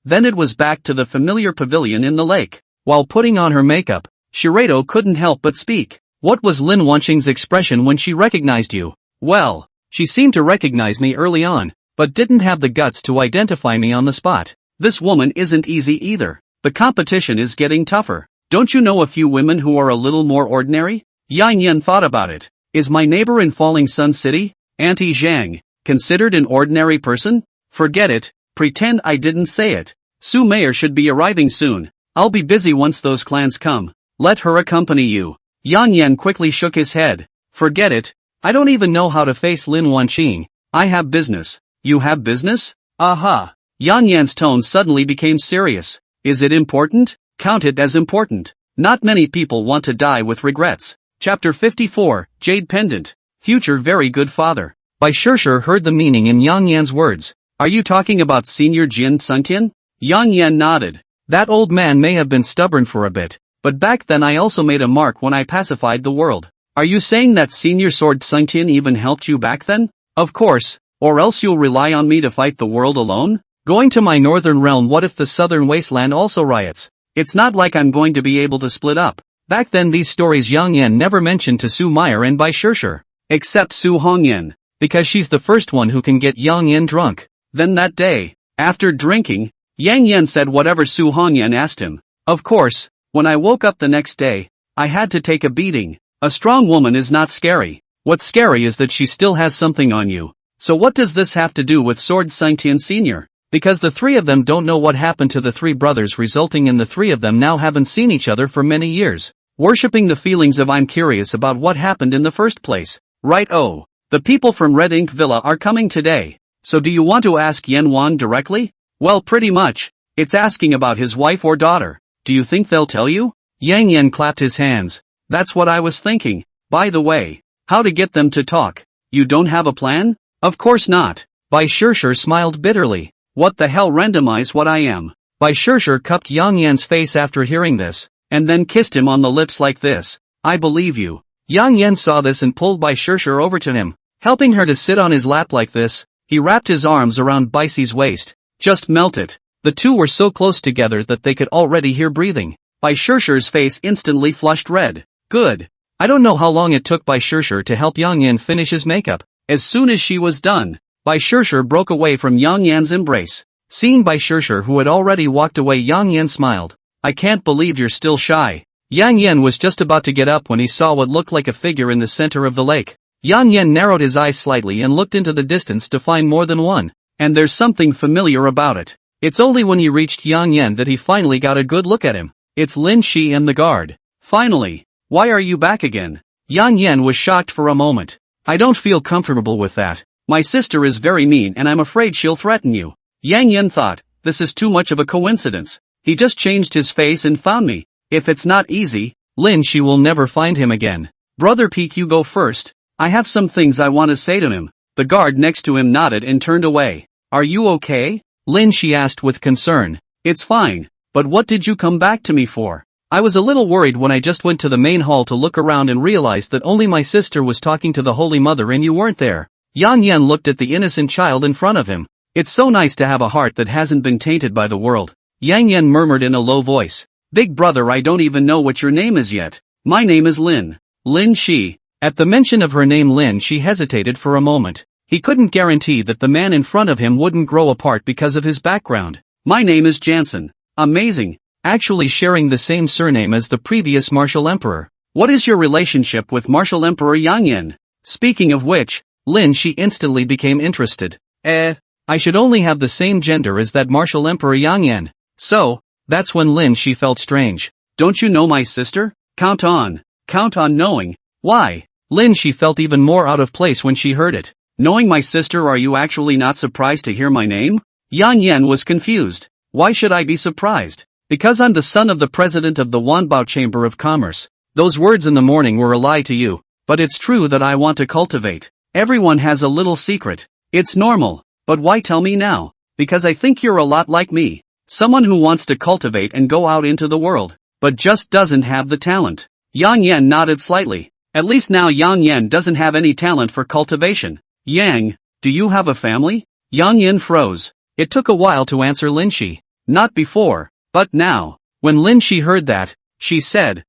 Then it was back to the familiar pavilion in the lake. While putting on her makeup, Shirado couldn't help but speak. What was Lin Wanqing's expression when she recognized you? Well, she seemed to recognize me early on, but didn't have the guts to identify me on the spot. This woman isn't easy either. The competition is getting tougher. Don't you know a few women who are a little more ordinary? Yang Yan thought about it. Is my neighbor in Falling Sun City, Auntie Zhang, considered an ordinary person? Forget it. Pretend I didn't say it. Su Meier should be arriving soon. I'll be busy once those clans come. Let her accompany you. Yang Yan quickly shook his head. Forget it. I don't even know how to face Lin Wanqing. I have business. You have business? Aha. Yang Yan's tone suddenly became serious. Is it important? Count it as important. Not many people want to die with regrets. Chapter 54, Jade Pendant. Future very good father. Bai Shishir heard the meaning in Yang Yan's words. Are you talking about Senior Jin Sungtian? Yang Yan nodded. That old man may have been stubborn for a bit, but back then I also made a mark when I pacified the world. Are you saying that Senior Sword Sungtian even helped you back then? Of course, or else you'll rely on me to fight the world alone? Going to my northern realm, what if the southern wasteland also riots? It's not like I'm going to be able to split up. Back then these stories Yang Yan never mentioned to Su Meier and Bai Shishir. Except Su Hongyan, because she's the first one who can get Yang Yan drunk. Then that day, after drinking, Yang Yan said whatever Su Hongyan asked him. Of course, when I woke up the next day, I had to take a beating. A strong woman is not scary. What's scary is that she still has something on you. So what does this have to do with Sword Sungtian Sr.? Because the three of them don't know what happened to the three brothers, resulting in the three of them now haven't seen each other for many years. Worshipping the feelings of I'm curious about what happened in the first place. Right? Oh, the people from Red Ink Villa are coming today. So do you want to ask Yan Wan directly? Well, pretty much. It's asking about his wife or daughter. Do you think they'll tell you? Yang Yan clapped his hands. That's what I was thinking. By the way, how to get them to talk? You don't have a plan? Of course not. Bai Shishir smiled bitterly. What the hell, randomize what I am. Bai Shishir cupped Yang Yan's face after hearing this, and then kissed him on the lips like this. I believe you. Yang Yan saw this and pulled Bai Shishir over to him, helping her to sit on his lap like this. He wrapped his arms around Baixi's waist. Just melt it. The two were so close together that they could already hear breathing. Bai Shishir's face instantly flushed red. Good. I don't know how long it took Bai Shishir to help Yang Yan finish his makeup. As soon as she was done, Bai Shishir broke away from Yang Yan's embrace. Seeing Bai Shishir, who had already walked away, Yang Yan smiled. I can't believe you're still shy. Yang Yan was just about to get up when he saw what looked like a figure in the center of the lake. Yang Yan narrowed his eyes slightly and looked into the distance to find more than one. and there's something familiar about it. It's only when he reached Yang Yan that he finally got a good look at him. It's Lin Shi and the guard. Finally. Why are you back again? Yang Yan was shocked for a moment. I don't feel comfortable with that. My sister is very mean and I'm afraid she'll threaten you. Yang Yan thought, this is too much of a coincidence. He just changed his face and found me. If it's not easy, Lin Shi will never find him again. Brother Peak, you go first. I have some things I want to say to him. The guard next to him nodded and turned away. Are you okay? Lin Shi asked with concern. It's fine, but what did you come back to me for? I was a little worried when I just went to the main hall to look around and realized that only my sister was talking to the Holy Mother and you weren't there. Yang Yan looked at the innocent child in front of him. It's so nice to have a heart that hasn't been tainted by the world. Yang Yan murmured in a low voice. Big brother, I don't even know what your name is yet. My name is Lin. Lin Shi. At the mention of her name, Lin Shi hesitated for a moment. He couldn't guarantee that the man in front of him wouldn't grow apart because of his background. My name is Jansen. Amazing. Actually sharing the same surname as the previous martial emperor. What is your relationship with martial emperor Yang Yan? Speaking of which, Lin Shi instantly became interested. I should only have the same gender as that martial emperor Yang Yan. So, that's when Lin Shi felt strange. Don't you know my sister? Count on knowing. Why? Lin Shi felt even more out of place when she heard it. Knowing my sister, are you actually not surprised to hear my name? Yang Yan was confused. Why should I be surprised? Because I'm the son of the president of the Wanbao Chamber of Commerce. Those words in the morning were a lie to you. But it's true that I want to cultivate. Everyone has a little secret. It's normal. But why tell me now? Because I think you're a lot like me. Someone who wants to cultivate and go out into the world, but just doesn't have the talent. Yang Yan nodded slightly. At least now Yang Yan doesn't have any talent for cultivation. Yang, do you have a family? Yang Yan froze. It took a while to answer Lin Shi. Not before, but now. When Lin Shi heard that, she said,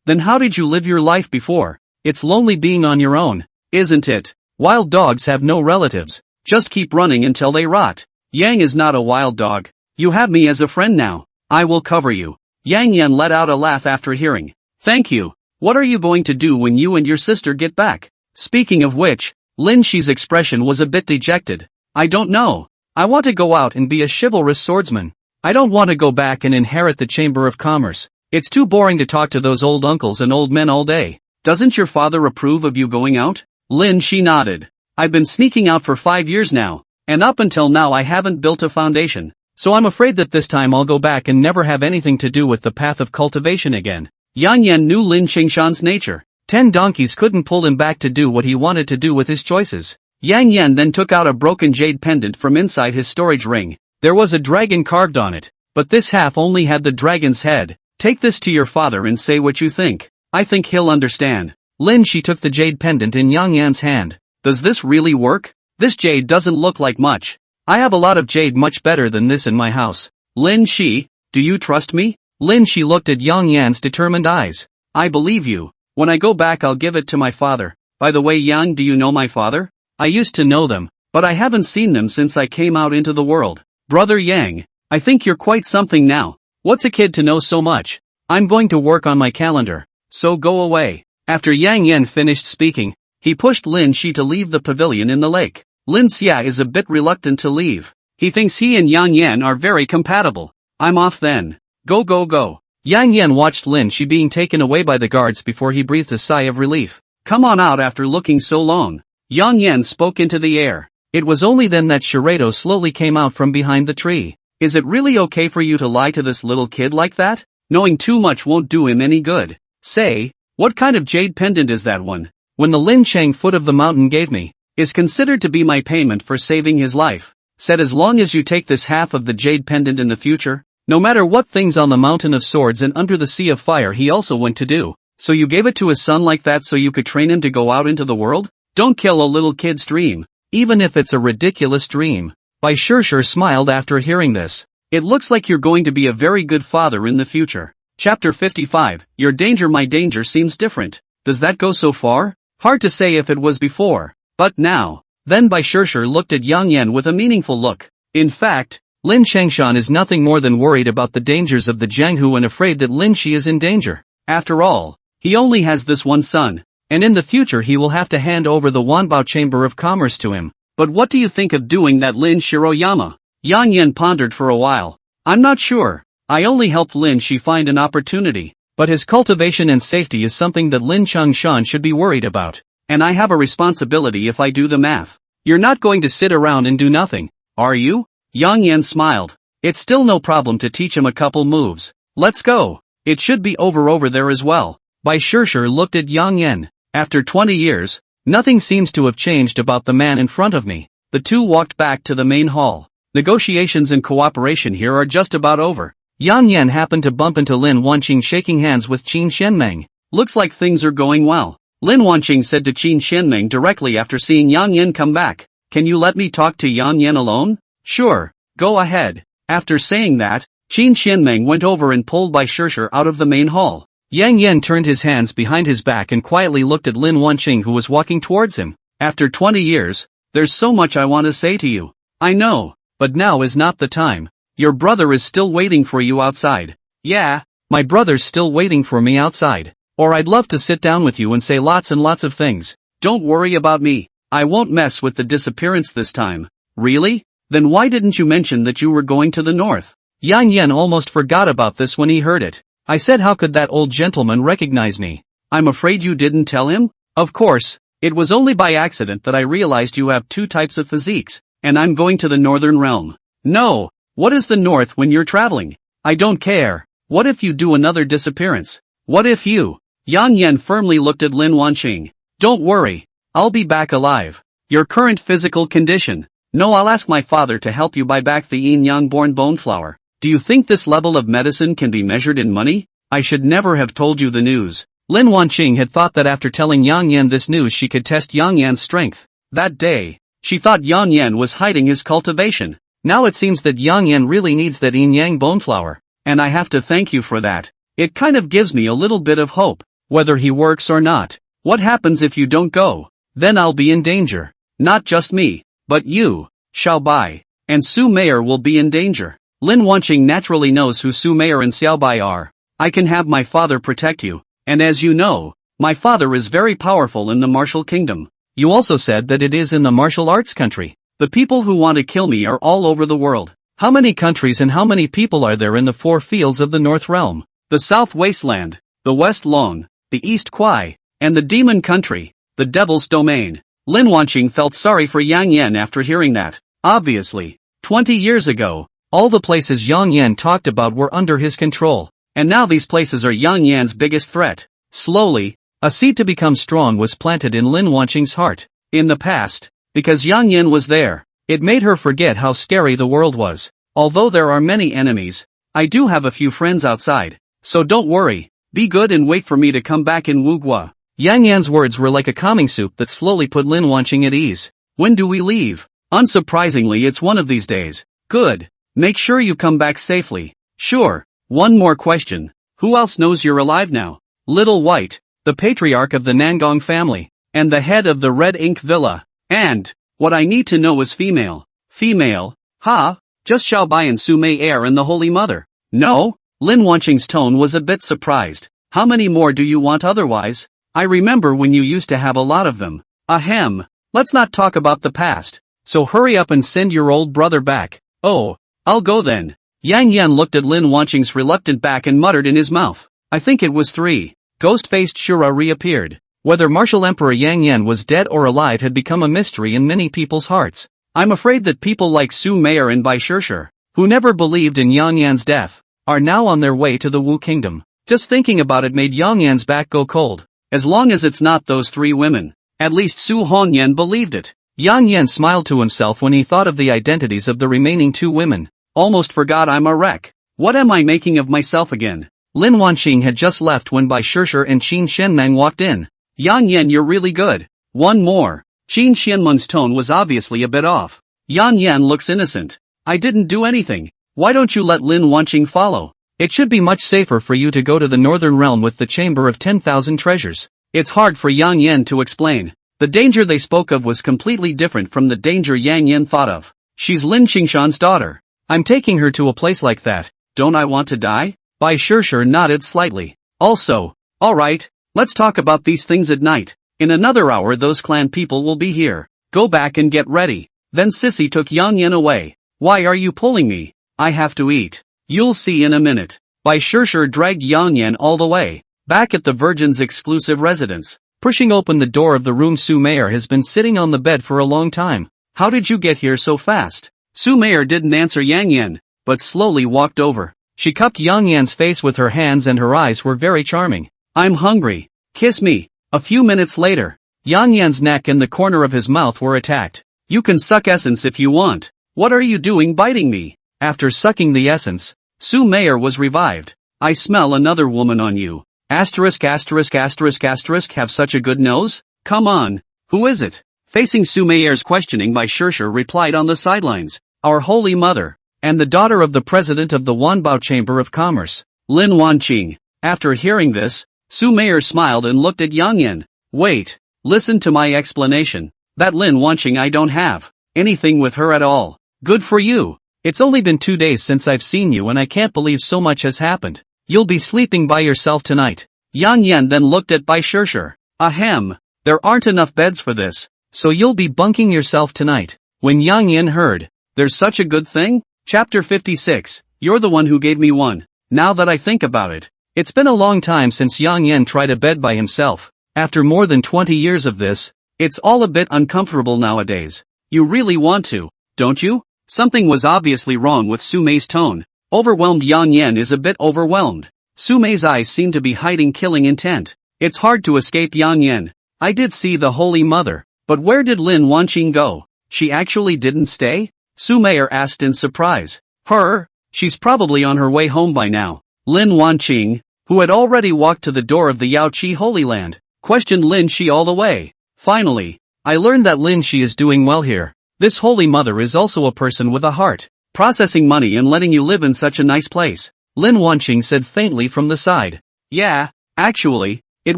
then how did you live your life before? It's lonely being on your own, isn't it? Wild dogs have no relatives. Just keep running until they rot. Yang is not a wild dog. You have me as a friend now. I will cover you. Yang Yan let out a laugh after hearing. Thank you. What are you going to do when you and your sister get back? Speaking of which, Lin Shi's expression was a bit dejected. I don't know. I want to go out and be a chivalrous swordsman. I don't want to go back and inherit the Chamber of Commerce. It's too boring to talk to those old uncles and old men all day. Doesn't your father approve of you going out? Lin Shi nodded. I've been sneaking out for 5 years now, and up until now I haven't built a foundation. So I'm afraid that this time I'll go back and never have anything to do with the path of cultivation again. Yang Yan knew Lin Qingshan's nature. 10 donkeys couldn't pull him back to do what he wanted to do with his choices. Yang Yan then took out a broken jade pendant from inside his storage ring. There was a dragon carved on it, but this half only had the dragon's head. Take this to your father and say what you think. I think he'll understand. Lin Shi took the jade pendant in Yang Yan's hand. Does this really work? This jade doesn't look like much. I have a lot of jade much better than this in my house. Lin Shi, do you trust me? Lin Shi looked at Yang Yan's determined eyes. I believe you. When I go back I'll give it to my father. By the way, Yang, do you know my father? I used to know them, but I haven't seen them since I came out into the world. Brother Yang, I think you're quite something now. What's a kid to know so much? I'm going to work on my calendar, so go away. After Yang Yan finished speaking, he pushed Lin Shi to leave the pavilion in the lake. Lin Xia is a bit reluctant to leave. He thinks he and Yang Yan are very compatible. I'm off then. Go go go. Yang Yan watched Lin Shi being taken away by the guards before he breathed a sigh of relief. Come on out after looking so long. Yang Yan spoke into the air. It was only then that Shirado slowly came out from behind the tree. Is it really okay for you to lie to this little kid like that? Knowing too much won't do him any good. Say, what kind of jade pendant is that one? When the Lin Chang foot of the mountain gave me, is considered to be my payment for saving his life. Said as long as you take this half of the jade pendant in the future, no matter what things on the mountain of swords and under the sea of fire he also went to do. So you gave it to his son like that so you could train him to go out into the world? Don't kill a little kid's dream, even if it's a ridiculous dream. Bai Shirshir smiled after hearing this. It looks like you're going to be a very good father in the future. Chapter 55, Your danger my danger seems different. Does that go so far? Hard to say if it was before, but now. Then Bai Shirshir looked at Yang Yan with a meaningful look. In fact, Lin Changshan is nothing more than worried about the dangers of the Jianghu and afraid that Lin Shi is in danger. After all, he only has this one son, and in the future he will have to hand over the Wanbao Chamber of Commerce to him. But what do you think of doing that, Lin Shiroyama? Yang Yen pondered for a while. I'm not sure. I only helped Lin Shi find an opportunity. But his cultivation and safety is something that Lin Changshan should be worried about. And I have a responsibility if I do the math. You're not going to sit around and do nothing, are you? Yang Yen smiled. It's still no problem to teach him a couple moves. Let's go. It should be over there as well. Bai Shishir looked at Yang Yen. After 20 years, nothing seems to have changed about the man in front of me. The two walked back to the main hall. Negotiations and cooperation here are just about over. Yang Yen happened to bump into Lin Wanqing shaking hands with Qin Shenmeng. Looks like things are going well. Lin Wanqing said to Qin Shenmeng directly after seeing Yang Yen come back. Can you let me talk to Yang Yen alone? Sure, go ahead. After saying that, Qin Shenmeng went over and pulled Bai Shishir out of the main hall. Yang Yen turned his hands behind his back and quietly looked at Lin Wanqing, who was walking towards him. After 20 years, there's so much I want to say to you. I know, but now is not the time. Your brother is still waiting for you outside. Yeah, my brother's still waiting for me outside. Or I'd love to sit down with you and say lots and lots of things. Don't worry about me. I won't mess with the disappearance this time. Really? Then why didn't you mention that you were going to the north? Yang Yen almost forgot about this when he heard it. I said, how could that old gentleman recognize me? I'm afraid you didn't tell him? Of course, it was only by accident that I realized you have two types of physiques, and I'm going to the northern realm. No. What is the north when you're traveling? I don't care. What if you do another disappearance? What if you? Yang Yen firmly looked at Lin Wanqing. Don't worry. I'll be back alive. Your current physical condition. No, I'll ask my father to help you buy back the yin yang born bone flower. Do you think this level of medicine can be measured in money? I should never have told you the news. Lin Wanqing had thought that after telling Yang Yen this news she could test Yang Yan's strength. That day, she thought Yang Yen was hiding his cultivation. Now it seems that Yang Yen really needs that yin yang bone flower. And I have to thank you for that. It kind of gives me a little bit of hope. Whether he works or not. What happens if you don't go? Then I'll be in danger. Not just me, but you, Xiao Bai, and Su Meier will be in danger. Lin Wanqing naturally knows who Su Meier and Xiao Bai are. I can have my father protect you. And as you know, my father is very powerful in the martial kingdom. You also said that it is in the martial arts country. The people who want to kill me are all over the world. How many countries and how many people are there in the 4 fields of the North Realm? The South Wasteland, the West Long, the East Kwai, and the Demon Country, the Devil's Domain. Lin Wanqing felt sorry for Yang Yen after hearing that. Obviously, 20 years ago, all the places Yang Yen talked about were under his control. And now these places are Yang Yan's biggest threat. Slowly, a seed to become strong was planted in Lin Wanqing's heart. In the past, because Yang Yen was there, it made her forget how scary the world was. Although there are many enemies, I do have a few friends outside. So don't worry, be good and wait for me to come back in Wugua. Yang Yan's words were like a calming soup that slowly put Lin Wanqing at ease. When do we leave? Unsurprisingly, it's one of these days. Good. Make sure you come back safely. Sure. One more question. Who else knows you're alive now? Little White, the patriarch of the Nangong family, and the head of the Red Ink Villa. And, what I need to know is female. Female? Ha? Just Xiao Bai and Su Meier and the Holy Mother. No? Lin Wanqing's tone was a bit surprised. How many more do you want otherwise? I remember when you used to have a lot of them. Ahem. Let's not talk about the past. So hurry up and send your old brother back. Oh, I'll go then. Yang Yen looked at Lin Wanqing's reluctant back and muttered in his mouth. I think it was 3. Ghost-faced Shura reappeared. Whether Martial Emperor Yang Yen was dead or alive had become a mystery in many people's hearts. I'm afraid that people like Su Meier and Bai Shishir, who never believed in Yang Yan's death, are now on their way to the Wu Kingdom. Just thinking about it made Yang Yan's back go cold. As long as it's not those 3 women. At least Su Hongyan believed it. Yang Yen smiled to himself when he thought of the identities of the remaining 2 women. Almost forgot I'm a wreck. What am I making of myself again? Lin Wanqing had just left when Bai Shishir and Qin Shenmeng walked in. Yang Yen, you're really good. One more. Qin Shenmeng's tone was obviously a bit off. Yang Yen looks innocent. I didn't do anything. Why don't you let Lin Wanqing follow? It should be much safer for you to go to the Northern Realm with the Chamber of 10,000 Treasures. It's hard for Yang Yen to explain. The danger they spoke of was completely different from the danger Yang Yen thought of. She's Lin Qingshan's daughter. I'm taking her to a place like that. Don't I want to die? Bai Shishir nodded slightly. Also, alright, let's talk about these things at night. In another hour those clan people will be here. Go back and get ready. Then Sissy took Yang Yan away. Why are you pulling me? I have to eat. You'll see in a minute. Bai Shishir dragged Yang Yan all the way. Back at the Virgin's exclusive residence. Pushing open the door of the room, Su Mayer has been sitting on the bed for a long time. How did you get here so fast? Su Mayer didn't answer Yang Yan, but slowly walked over. She cupped Yang Yan's face with her hands and her eyes were very charming. I'm hungry. Kiss me. A few minutes later, Yang Yan's neck and the corner of his mouth were attacked. You can suck essence if you want. What are you doing biting me? After sucking the essence, Su Mayer was revived. I smell another woman on you. Have such a good nose? Come on. Who is it? Facing Su Mayer's questioning, Bai Shishir replied on the sidelines. Our Holy Mother, and the daughter of the president of the Wanbao Chamber of Commerce, Lin Wanqing. After hearing this, Su Mayer smiled and looked at Yang Yan. Wait, listen to my explanation. That Lin Wanqing, I don't have anything with her at all. Good for you. It's only been 2 days since I've seen you and I can't believe so much has happened. You'll be sleeping by yourself tonight. Yang Yan then looked at Bai Shishir. Ahem, there aren't enough beds for this, so you'll be bunking yourself tonight. When Yang Yan heard, there's such a good thing? Chapter 56, you're the one who gave me one. Now that I think about it, it's been a long time since Yang Yan tried a bed by himself. After more than 20 years of this, it's all a bit uncomfortable nowadays. You really want to, don't you? Something was obviously wrong with Su Mei's tone. Overwhelmed Yang Yan is a bit overwhelmed. Su Mei's eyes seem to be hiding killing intent. It's hard to escape Yang Yan. I did see the Holy Mother, but where did Lin Wanqing go? She actually didn't stay? Su Mayer asked in surprise. Her? She's probably on her way home by now. Lin Wanqing, who had already walked to the door of the Yaoqi Holy Land, questioned Lin Shi all the way. Finally, I learned that Lin Shi is doing well here. This Holy Mother is also a person with a heart, processing money and letting you live in such a nice place. Lin Wanqing said faintly from the side. Yeah, actually, it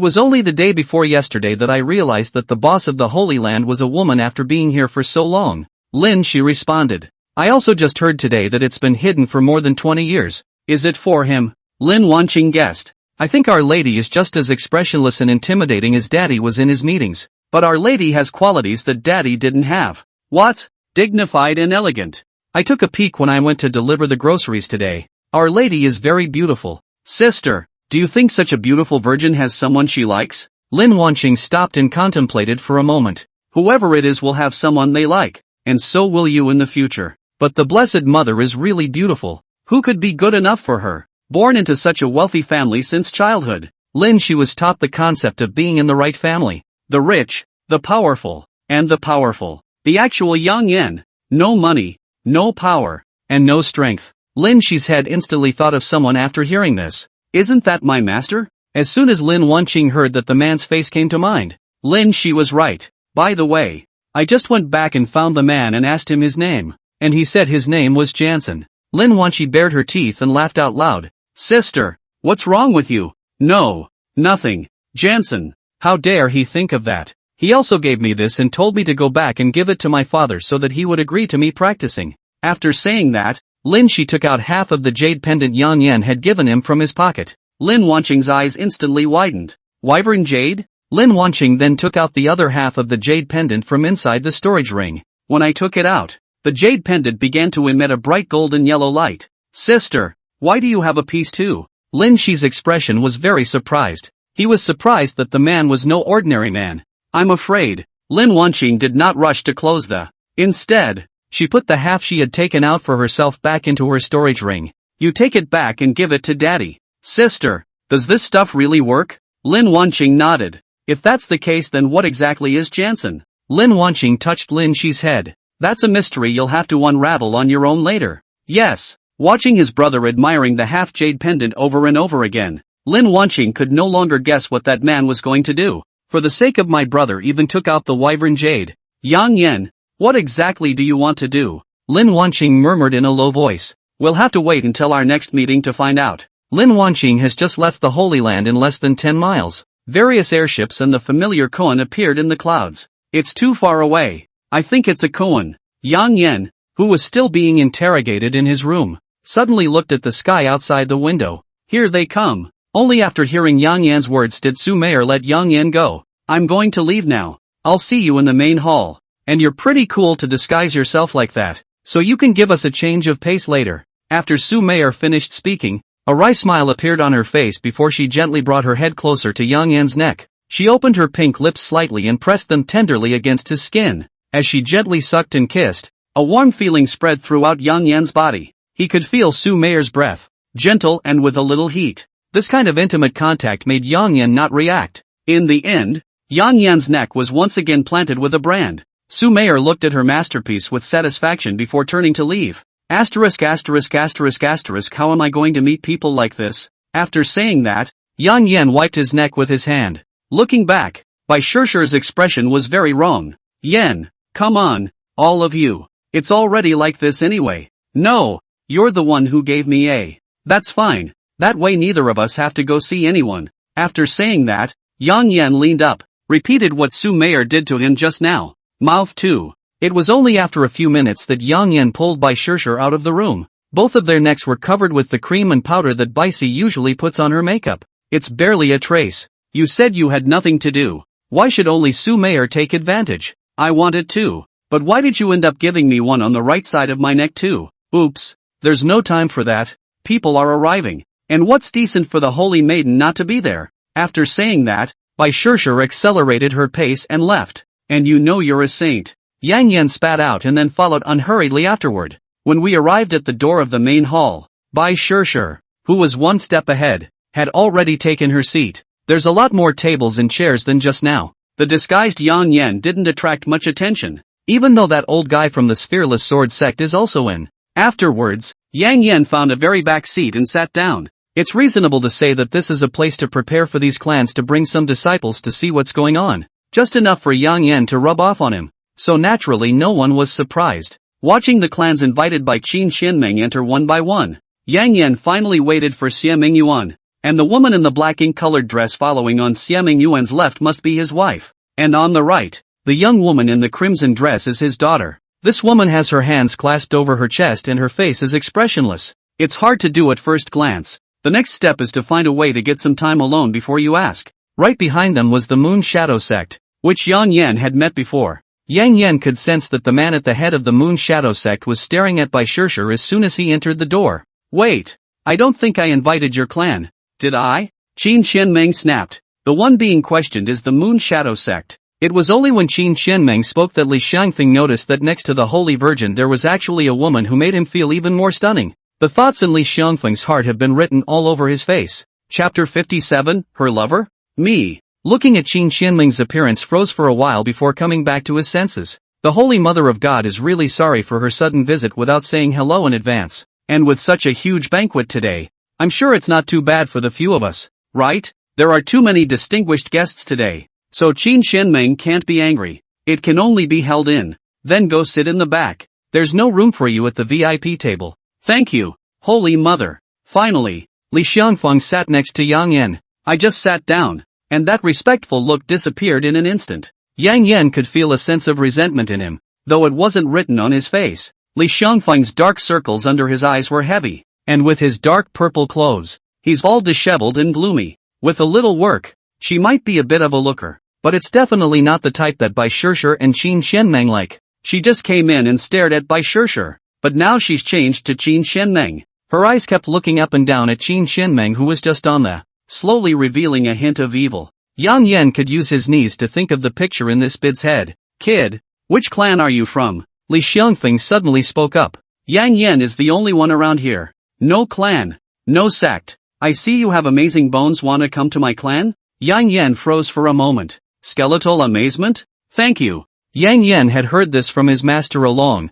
was only the day before yesterday that I realized that the boss of the Holy Land was a woman after being here for so long. Lin Shi responded. I also just heard today that it's been hidden for more than 20 years. Is it for him? Lin Wanqing guessed. I think Our Lady is just as expressionless and intimidating as Daddy was in his meetings. But Our Lady has qualities that Daddy didn't have. What? Dignified and elegant. I took a peek when I went to deliver the groceries today. Our Lady is very beautiful. Sister, do you think such a beautiful virgin has someone she likes? Lin Wanqing stopped and contemplated for a moment. Whoever it is will have someone they like, and so will you in the future. But the Blessed Mother is really beautiful. Who could be good enough for her? Born into such a wealthy family since childhood, Lin Shi was taught the concept of being in the right family. The rich, the powerful, and the powerful. The actual Yang Yan. No money, no power, and no strength. Lin Shi's head instantly thought of someone after hearing this. Isn't that my master? As soon as Lin Wanqing heard that, the man's face came to mind. Lin Shi was right. By the way, I just went back and found the man and asked him his name. And he said his name was Jansen. Lin Wanqing bared her teeth and laughed out loud. Sister, what's wrong with you? No, nothing. Jansen. How dare he think of that? He also gave me this and told me to go back and give it to my father so that he would agree to me practicing. After saying that, Lin Shi took out half of the jade pendant Yang Yan had given him from his pocket. Lin Wanqing's eyes instantly widened. Wyvern jade? Lin Wanqing then took out the other half of the jade pendant from inside the storage ring. When I took it out, the jade pendant began to emit a bright golden yellow light. Sister, why do you have a piece too? Lin Shi's expression was very surprised. He was surprised that the man was no ordinary man. I'm afraid. Lin Wanqing did not rush to close the. Instead, she put the half she had taken out for herself back into her storage ring. You take it back and give it to Daddy. Sister, does this stuff really work? Lin Wanqing nodded. If that's the case, then what exactly is Jansen? Lin Wanqing touched Lin Shi's head. That's a mystery you'll have to unravel on your own later. Yes. Watching his brother admiring the half jade pendant over and over again, Lin Wanqing could no longer guess what that man was going to do. For the sake of my brother, even took out the wyvern jade. Yang Yan, what exactly do you want to do? Lin Wanqing murmured in a low voice. We'll have to wait until our next meeting to find out. Lin Wanqing has just left the Holy Land in less than 10 miles. Various airships and the familiar koan appeared in the clouds. It's too far away. I think it's a koan. Yang Yan, who was still being interrogated in his room, suddenly looked at the sky outside the window. Here they come. Only after hearing Yang Yan's words did Su Mayer let Yang Yan go. I'm going to leave now. I'll see you in the main hall. And you're pretty cool to disguise yourself like that, so you can give us a change of pace later. After Su Meier finished speaking, a wry smile appeared on her face before she gently brought her head closer to Yang Yan's neck. She opened her pink lips slightly and pressed them tenderly against his skin. As she gently sucked and kissed, a warm feeling spread throughout Yang Yan's body. He could feel Su Meier's breath, gentle and with a little heat. This kind of intimate contact made Yang Yan not react. In the end, Yang Yan's neck was once again planted with a brand. Su Meier looked at her masterpiece with satisfaction before turning to leave. How am I going to meet people like this? After saying that, Yang Yan wiped his neck with his hand. Looking back, Bai Shishir's expression was very wrong. Yan, come on, all of you. It's already like this anyway. No, you're the one who gave me a. That's fine. That way neither of us have to go see anyone. After saying that, Yang Yan leaned up, repeated what Su Meier did to him just now. Mouth 2. It was only after a few minutes that Yang Yan pulled Bai Shishir out of the room. Both of their necks were covered with the cream and powder that Baisi usually puts on her makeup. It's barely a trace. You said you had nothing to do. Why should only Su Meier take advantage? I wanted to. But why did you end up giving me one on the right side of my neck too? Oops. There's no time for that. People are arriving. And what's decent for the holy maiden not to be there? After saying that, Bai Shishir accelerated her pace and left. And you know you're a saint. Yang Yan spat out and then followed unhurriedly afterward. When we arrived at the door of the main hall, Bai Shishir, who was one step ahead, had already taken her seat. There's a lot more tables and chairs than just now. The disguised Yang Yan didn't attract much attention, even though that old guy from the Sphereless Sword sect is also in. Afterwards, Yang Yan found a very back seat and sat down. It's reasonable to say that this is a place to prepare for these clans to bring some disciples to see what's going on. Just enough for Yang Yan to rub off on him. So naturally no one was surprised. Watching the clans invited by Qin Xianmeng enter one by one, Yang Yan finally waited for Xia Mingyuan. And the woman in the black ink-colored dress following on Xia Mingyuan's left must be his wife. And on the right, the young woman in the crimson dress is his daughter. This woman has her hands clasped over her chest and her face is expressionless. It's hard to do at first glance. The next step is to find a way to get some time alone before you ask. Right behind them was the Moon Shadow sect, which Yang Yan had met before. Yang Yan could sense that the man at the head of the Moon Shadow sect was staring at Bai Shishir as soon as he entered the door. Wait, I don't think I invited your clan. Did I? Qin Xianmeng snapped. The one being questioned is the Moon Shadow sect. It was only when Qin Xianmeng spoke that Li Xiangfeng noticed that next to the Holy Virgin there was actually a woman who made him feel even more stunning. The thoughts in Li Xiangfeng's heart have been written all over his face. Chapter 57, Her Lover? Me. Looking at Qin Xianmeng's appearance froze for a while before coming back to his senses. The Holy Mother of God is really sorry for her sudden visit without saying hello in advance. And with such a huge banquet today, I'm sure it's not too bad for the few of us, right? There are too many distinguished guests today, so Qin Xianmeng can't be angry. It can only be held in. Then go sit in the back. There's no room for you at the VIP table. Thank you, Holy Mother. Finally, Li Xiangfeng sat next to Yang Yan. I just sat down, and that respectful look disappeared in an instant. Yang Yan could feel a sense of resentment in him, though it wasn't written on his face. Li Xiangfeng's dark circles under his eyes were heavy. And with his dark purple clothes, he's all disheveled and gloomy. With a little work, she might be a bit of a looker, but it's definitely not the type that Bai Shishir and Qin Xianmeng like. She just came in and stared at Bai Shishir, but now she's changed to Qin Xianmeng. Her eyes kept looking up and down at Qin Xianmeng who was just on the, slowly revealing a hint of evil. Yang Yan could use his knees to think of the picture in this bid's head. Kid, which clan are you from? Li Xiangfeng suddenly spoke up. Yang Yan is the only one around here. No clan, no sect. I see you have amazing bones. Wanna come to my clan? Yang Yan froze for a moment. Skeletal amazement? Thank you. Yang Yan had heard this from his master a long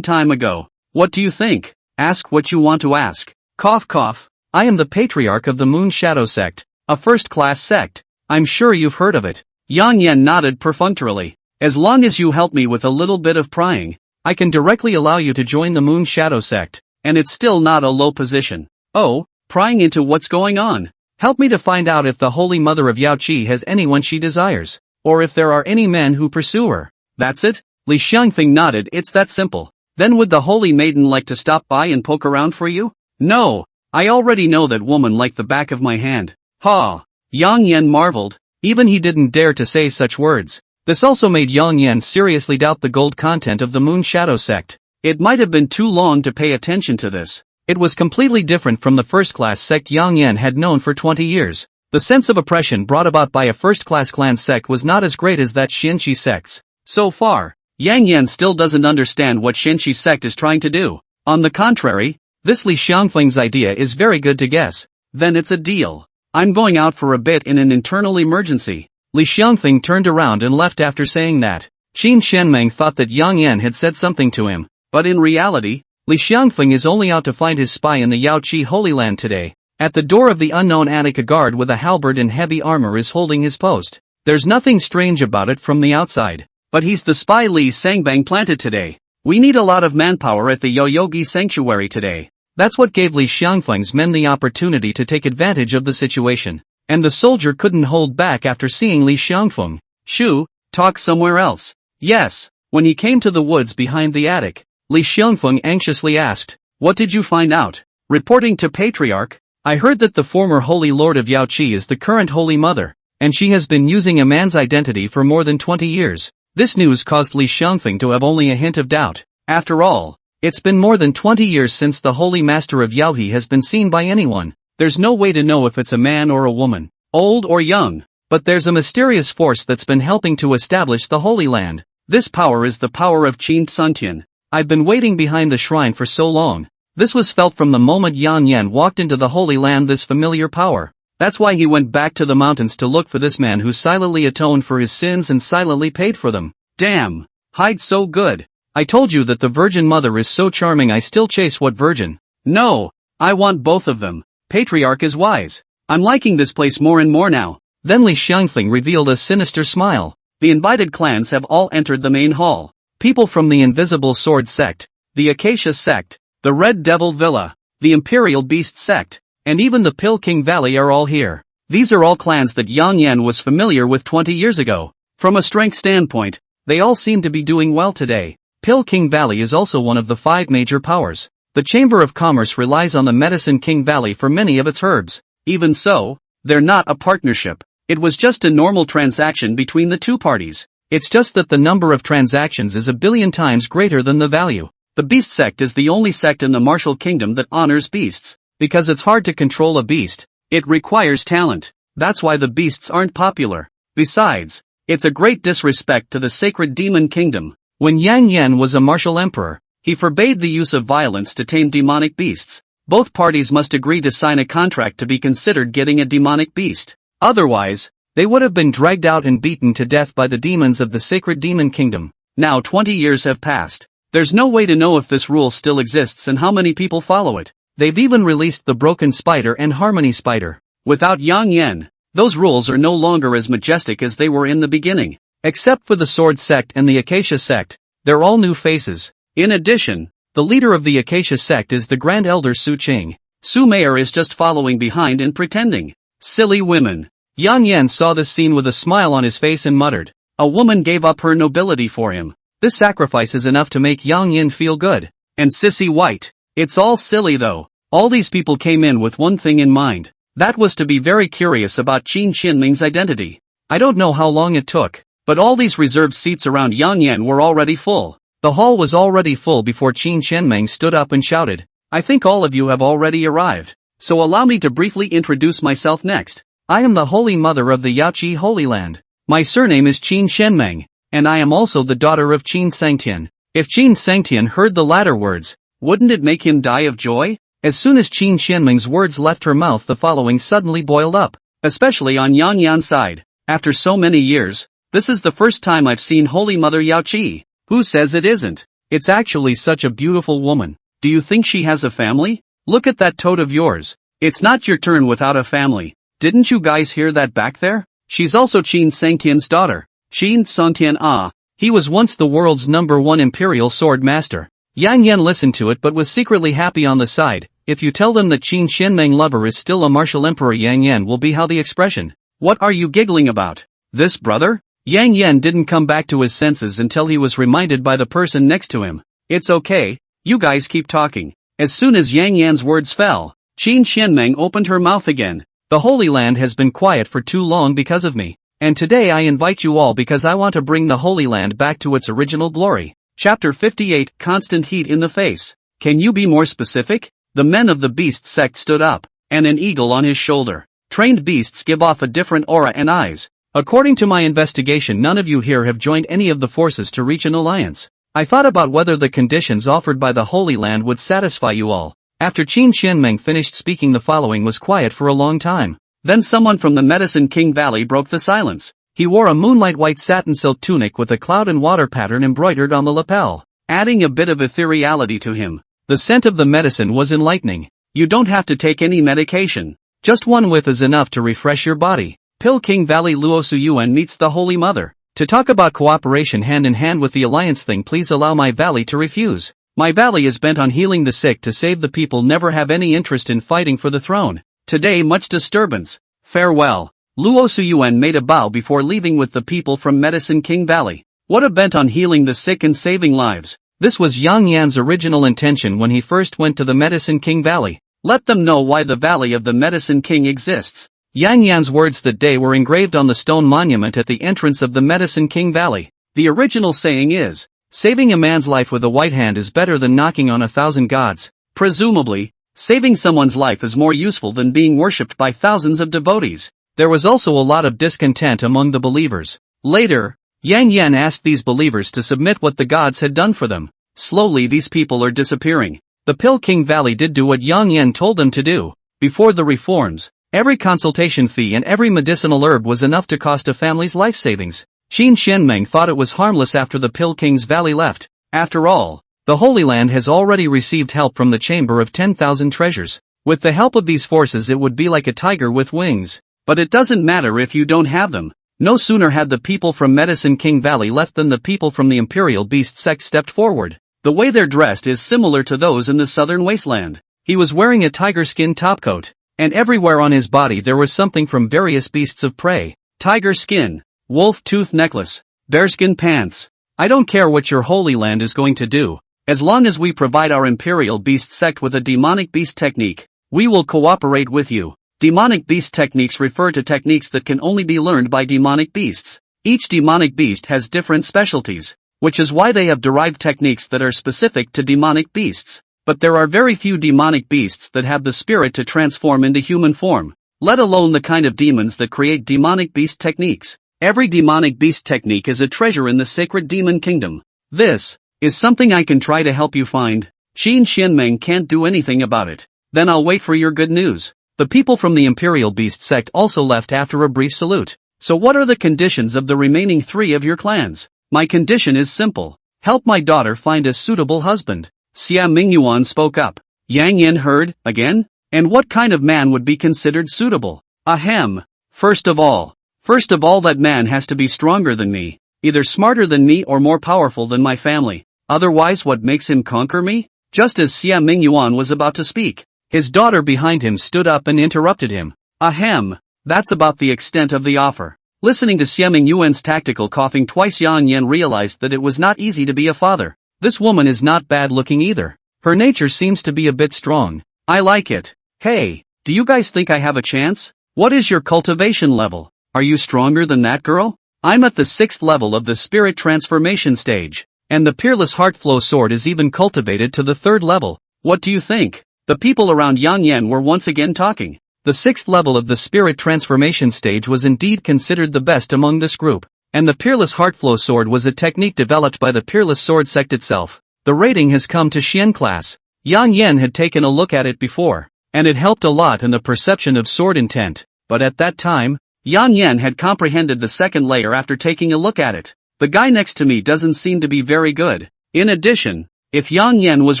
time ago. What do you think? Ask what you want to ask. Cough cough. I am the patriarch of the Moon Shadow sect, a first-class sect. I'm sure you've heard of it. Yang Yan nodded perfunctorily. As long as you help me with a little bit of prying, I can directly allow you to join the Moon Shadow sect. And it's still not a low position. Oh, prying into what's going on. Help me to find out if the Holy Mother of Yaoqi has anyone she desires, or if there are any men who pursue her. That's it? Li Xiangfeng nodded. It's that simple. Then would the Holy Maiden like to stop by and poke around for you? No, I already know that woman like the back of my hand. Ha! Yang Yan marveled. Even he didn't dare to say such words. This also made Yang Yan seriously doubt the gold content of the Moon Shadow sect. It might have been too long to pay attention to this. It was completely different from the first-class sect Yang Yan had known for 20 years. The sense of oppression brought about by a first-class clan sect was not as great as that Shinchi sect's. So far, Yang Yan still doesn't understand what Shinchi sect is trying to do. On the contrary, this Li Xiangfeng's idea is very good to guess. Then it's a deal. I'm going out for a bit in an internal emergency. Li Xiangfeng turned around and left after saying that. Qin Shenmeng thought that Yang Yan had said something to him, but in reality, Li Xiangfeng is only out to find his spy in the Yaoqi Holy Land today. At the door of the unknown attic, a guard with a halberd and heavy armor is holding his post. There's nothing strange about it from the outside. But he's the spy Li Sangbang planted today. We need a lot of manpower at the Yoyogi Sanctuary today. That's what gave Li Xiangfeng's men the opportunity to take advantage of the situation. And the soldier couldn't hold back after seeing Li Xiangfeng. Shu, talk somewhere else. Yes. When he came to the woods behind the attic, Li Xiangfeng anxiously asked, what did you find out? Reporting to Patriarch, I heard that the former Holy Lord of Yaoqi is the current Holy Mother, and she has been using a man's identity for more than 20 years. This news caused Li Xiangfeng to have only a hint of doubt. After all, it's been more than 20 years since the Holy Master of Yaohe has been seen by anyone. There's no way to know if it's a man or a woman, old or young. But there's a mysterious force that's been helping to establish the Holy Land. This power is the power of Qin Suntian. I've been waiting behind the shrine for so long. This was felt from the moment Yang Yan walked into the Holy Land, this familiar power. That's why he went back to the mountains to look for this man who silently atoned for his sins and silently paid for them. Damn! Hide so good. I told you that the Virgin Mother is so charming. I still chase what virgin? No, I want both of them. Patriarch is wise. I'm liking this place more and more now. Then Li Xiangfeng revealed a sinister smile. The invited clans have all entered the main hall. People from the Invisible Sword sect, the Acacia sect, the Red Devil Villa, the Imperial Beast sect, and even the Pill King Valley are all here. These are all clans that Yang Yan was familiar with 20 years ago. From a strength standpoint, they all seem to be doing well today. Pill King Valley is also one of the 5 major powers. The Chamber of Commerce relies on the Medicine King Valley for many of its herbs. Even so, they're not a partnership. It was just a normal transaction between the two parties. It's just that the number of transactions is a billion times greater than the value. The Beast sect is the only sect in the Martial Kingdom that honors beasts. Because it's hard to control a beast. It requires talent. That's why the beasts aren't popular. Besides, it's a great disrespect to the sacred demon kingdom. When Yang Yan was a martial emperor, he forbade the use of violence to tame demonic beasts. Both parties must agree to sign a contract to be considered getting a demonic beast. Otherwise, they would have been dragged out and beaten to death by the demons of the sacred demon kingdom. Now 20 years have passed. There's no way to know if this rule still exists and how many people follow it. They've even released the Broken Spider and Harmony Spider. Without Yang Yan, those rules are no longer as majestic as they were in the beginning. Except for the Sword sect and the Acacia sect, they're all new faces. In addition, the leader of the Acacia sect is the Grand Elder Su Qing. Su Mayer is just following behind and pretending. Silly women. Yang Yan saw this scene with a smile on his face and muttered, a woman gave up her nobility for him. This sacrifice is enough to make Yang Yan feel good. And Sissy White. It's all silly though. All these people came in with one thing in mind. That was to be very curious about Qin Xinming's identity. I don't know how long it took, but all these reserved seats around Yang Yan were already full. The hall was already full before Qin Shenmeng stood up and shouted, I think all of you have already arrived. So allow me to briefly introduce myself next. I am the Holy Mother of the Yaoqi Holy Land. My surname is Qin Shenmeng, and I am also the daughter of Qin Sangtian. If Qin Sangtian heard the latter words, wouldn't it make him die of joy? As soon as Qin Shenmeng's words left her mouth, the following suddenly boiled up, especially on Yang Yan's side. After so many years, this is the first time I've seen Holy Mother Yaoqi. Who says it isn't? It's actually such a beautiful woman. Do you think she has a family? Look at that toad of yours. It's not your turn without a family. Didn't you guys hear that back there? She's also Qin Sangtian's daughter. Qin Sangtian. He was once the world's #1 imperial sword master. Yang Yan listened to it but was secretly happy on the side. If you tell them that Qin Shenmeng lover is still a martial emperor, Yang Yan will be how the expression. What are you giggling about? This brother? Yang Yan didn't come back to his senses until he was reminded by the person next to him. It's okay, you guys keep talking. As soon as Yang Yan's words fell, Qin Shenmeng opened her mouth again. The Holy Land has been quiet for too long because of me. and today I invite you all because I want to bring the Holy Land back to its original glory. Chapter 58, Constant Heat in the Face. Can you be more specific? The men of the beast sect stood up, and an eagle on his shoulder. Trained beasts give off a different aura and eyes. According to my investigation, none of you here have joined any of the forces to reach an alliance. I thought about whether the conditions offered by the Holy Land would satisfy you all. After Qin Xianmeng finished speaking, the following was quiet for a long time. Then someone from the Medicine King Valley broke the silence. He wore a moonlight white satin silk tunic with a cloud and water pattern embroidered on the lapel, adding a bit of ethereality to him. The scent of the medicine was enlightening. You don't have to take any medication. Just one whiff is enough to refresh your body. Pill King Valley Luo Suyuan meets the Holy Mother. To talk about cooperation hand in hand with the alliance thing, please allow my valley to refuse. My valley is bent on healing the sick to save the people, never have any interest in fighting for the throne. Today much disturbance. Farewell. Luo Suyuan made a bow before leaving with the people from Medicine King Valley. What a bent on healing the sick and saving lives. This was Yang Yan's original intention when he first went to the Medicine King Valley. Let them know why the Valley of the Medicine King exists. Yang Yan's words that day were engraved on the stone monument at the entrance of the Medicine King Valley. The original saying is, saving a man's life with a white hand is better than knocking on 1,000 gods. Presumably, saving someone's life is more useful than being worshipped by thousands of devotees. There was also a lot of discontent among the believers. Later, Yang Yan asked these believers to submit what the gods had done for them. Slowly these people are disappearing. The Pill King Valley did do what Yang Yan told them to do. Before the reforms, every consultation fee and every medicinal herb was enough to cost a family's life savings. Qin Xianmeng thought it was harmless after the Pill King's Valley left. After all, the Holy Land has already received help from the Chamber of 10,000 Treasures. With the help of these forces it would be like a tiger with wings. But it doesn't matter if you don't have them. No sooner had the people from Medicine King Valley left than the people from the Imperial Beast sect stepped forward. The way they're dressed is similar to those in the southern wasteland. He was wearing a tiger skin topcoat, and everywhere on his body there was something from various beasts of prey. Tiger skin, wolf tooth necklace, bearskin pants. I don't care what your Holy Land is going to do. As long as we provide our Imperial Beast sect with a demonic beast technique, we will cooperate with you. Demonic beast techniques refer to techniques that can only be learned by demonic beasts. Each demonic beast has different specialties, which is why they have derived techniques that are specific to demonic beasts. But there are very few demonic beasts that have the spirit to transform into human form, let alone the kind of demons that create demonic beast techniques. Every demonic beast technique is a treasure in the sacred demon kingdom. This is something I can try to help you find. Qin Xianmeng can't do anything about it. Then I'll wait for your good news. The people from the Imperial Beast sect also left after a brief salute. So what are the conditions of the remaining 3 of your clans? My condition is simple. Help my daughter find a suitable husband. Xia Mingyuan spoke up. Yang Yan heard, again? And what kind of man would be considered suitable? Ahem. First of all, that man has to be stronger than me. Either smarter than me or more powerful than my family. Otherwise what makes him conquer me? Just as Xia Mingyuan was about to speak, his daughter behind him stood up and interrupted him. Ahem, that's about the extent of the offer. Listening to Xia Mingyuan's tactical coughing twice, Yang Yan realized that it was not easy to be a father. This woman is not bad looking either. Her nature seems to be a bit strong. I like it. Hey, do you guys think I have a chance? What is your cultivation level? Are you stronger than that girl? I'm at the 6th level of the spirit transformation stage. And the Peerless Heartflow sword is even cultivated to the 3rd level. What do you think? The people around Yang Yan were once again talking. The 6th level of the spirit transformation stage was indeed considered the best among this group. And the Peerless Heartflow sword was a technique developed by the Peerless Sword sect itself. The rating has come to Xian class. Yang Yan had taken a look at it before, and it helped a lot in the perception of sword intent. But at that time, Yang Yan had comprehended the 2nd layer after taking a look at it. The guy next to me doesn't seem to be very good. In addition, if Yang Yan was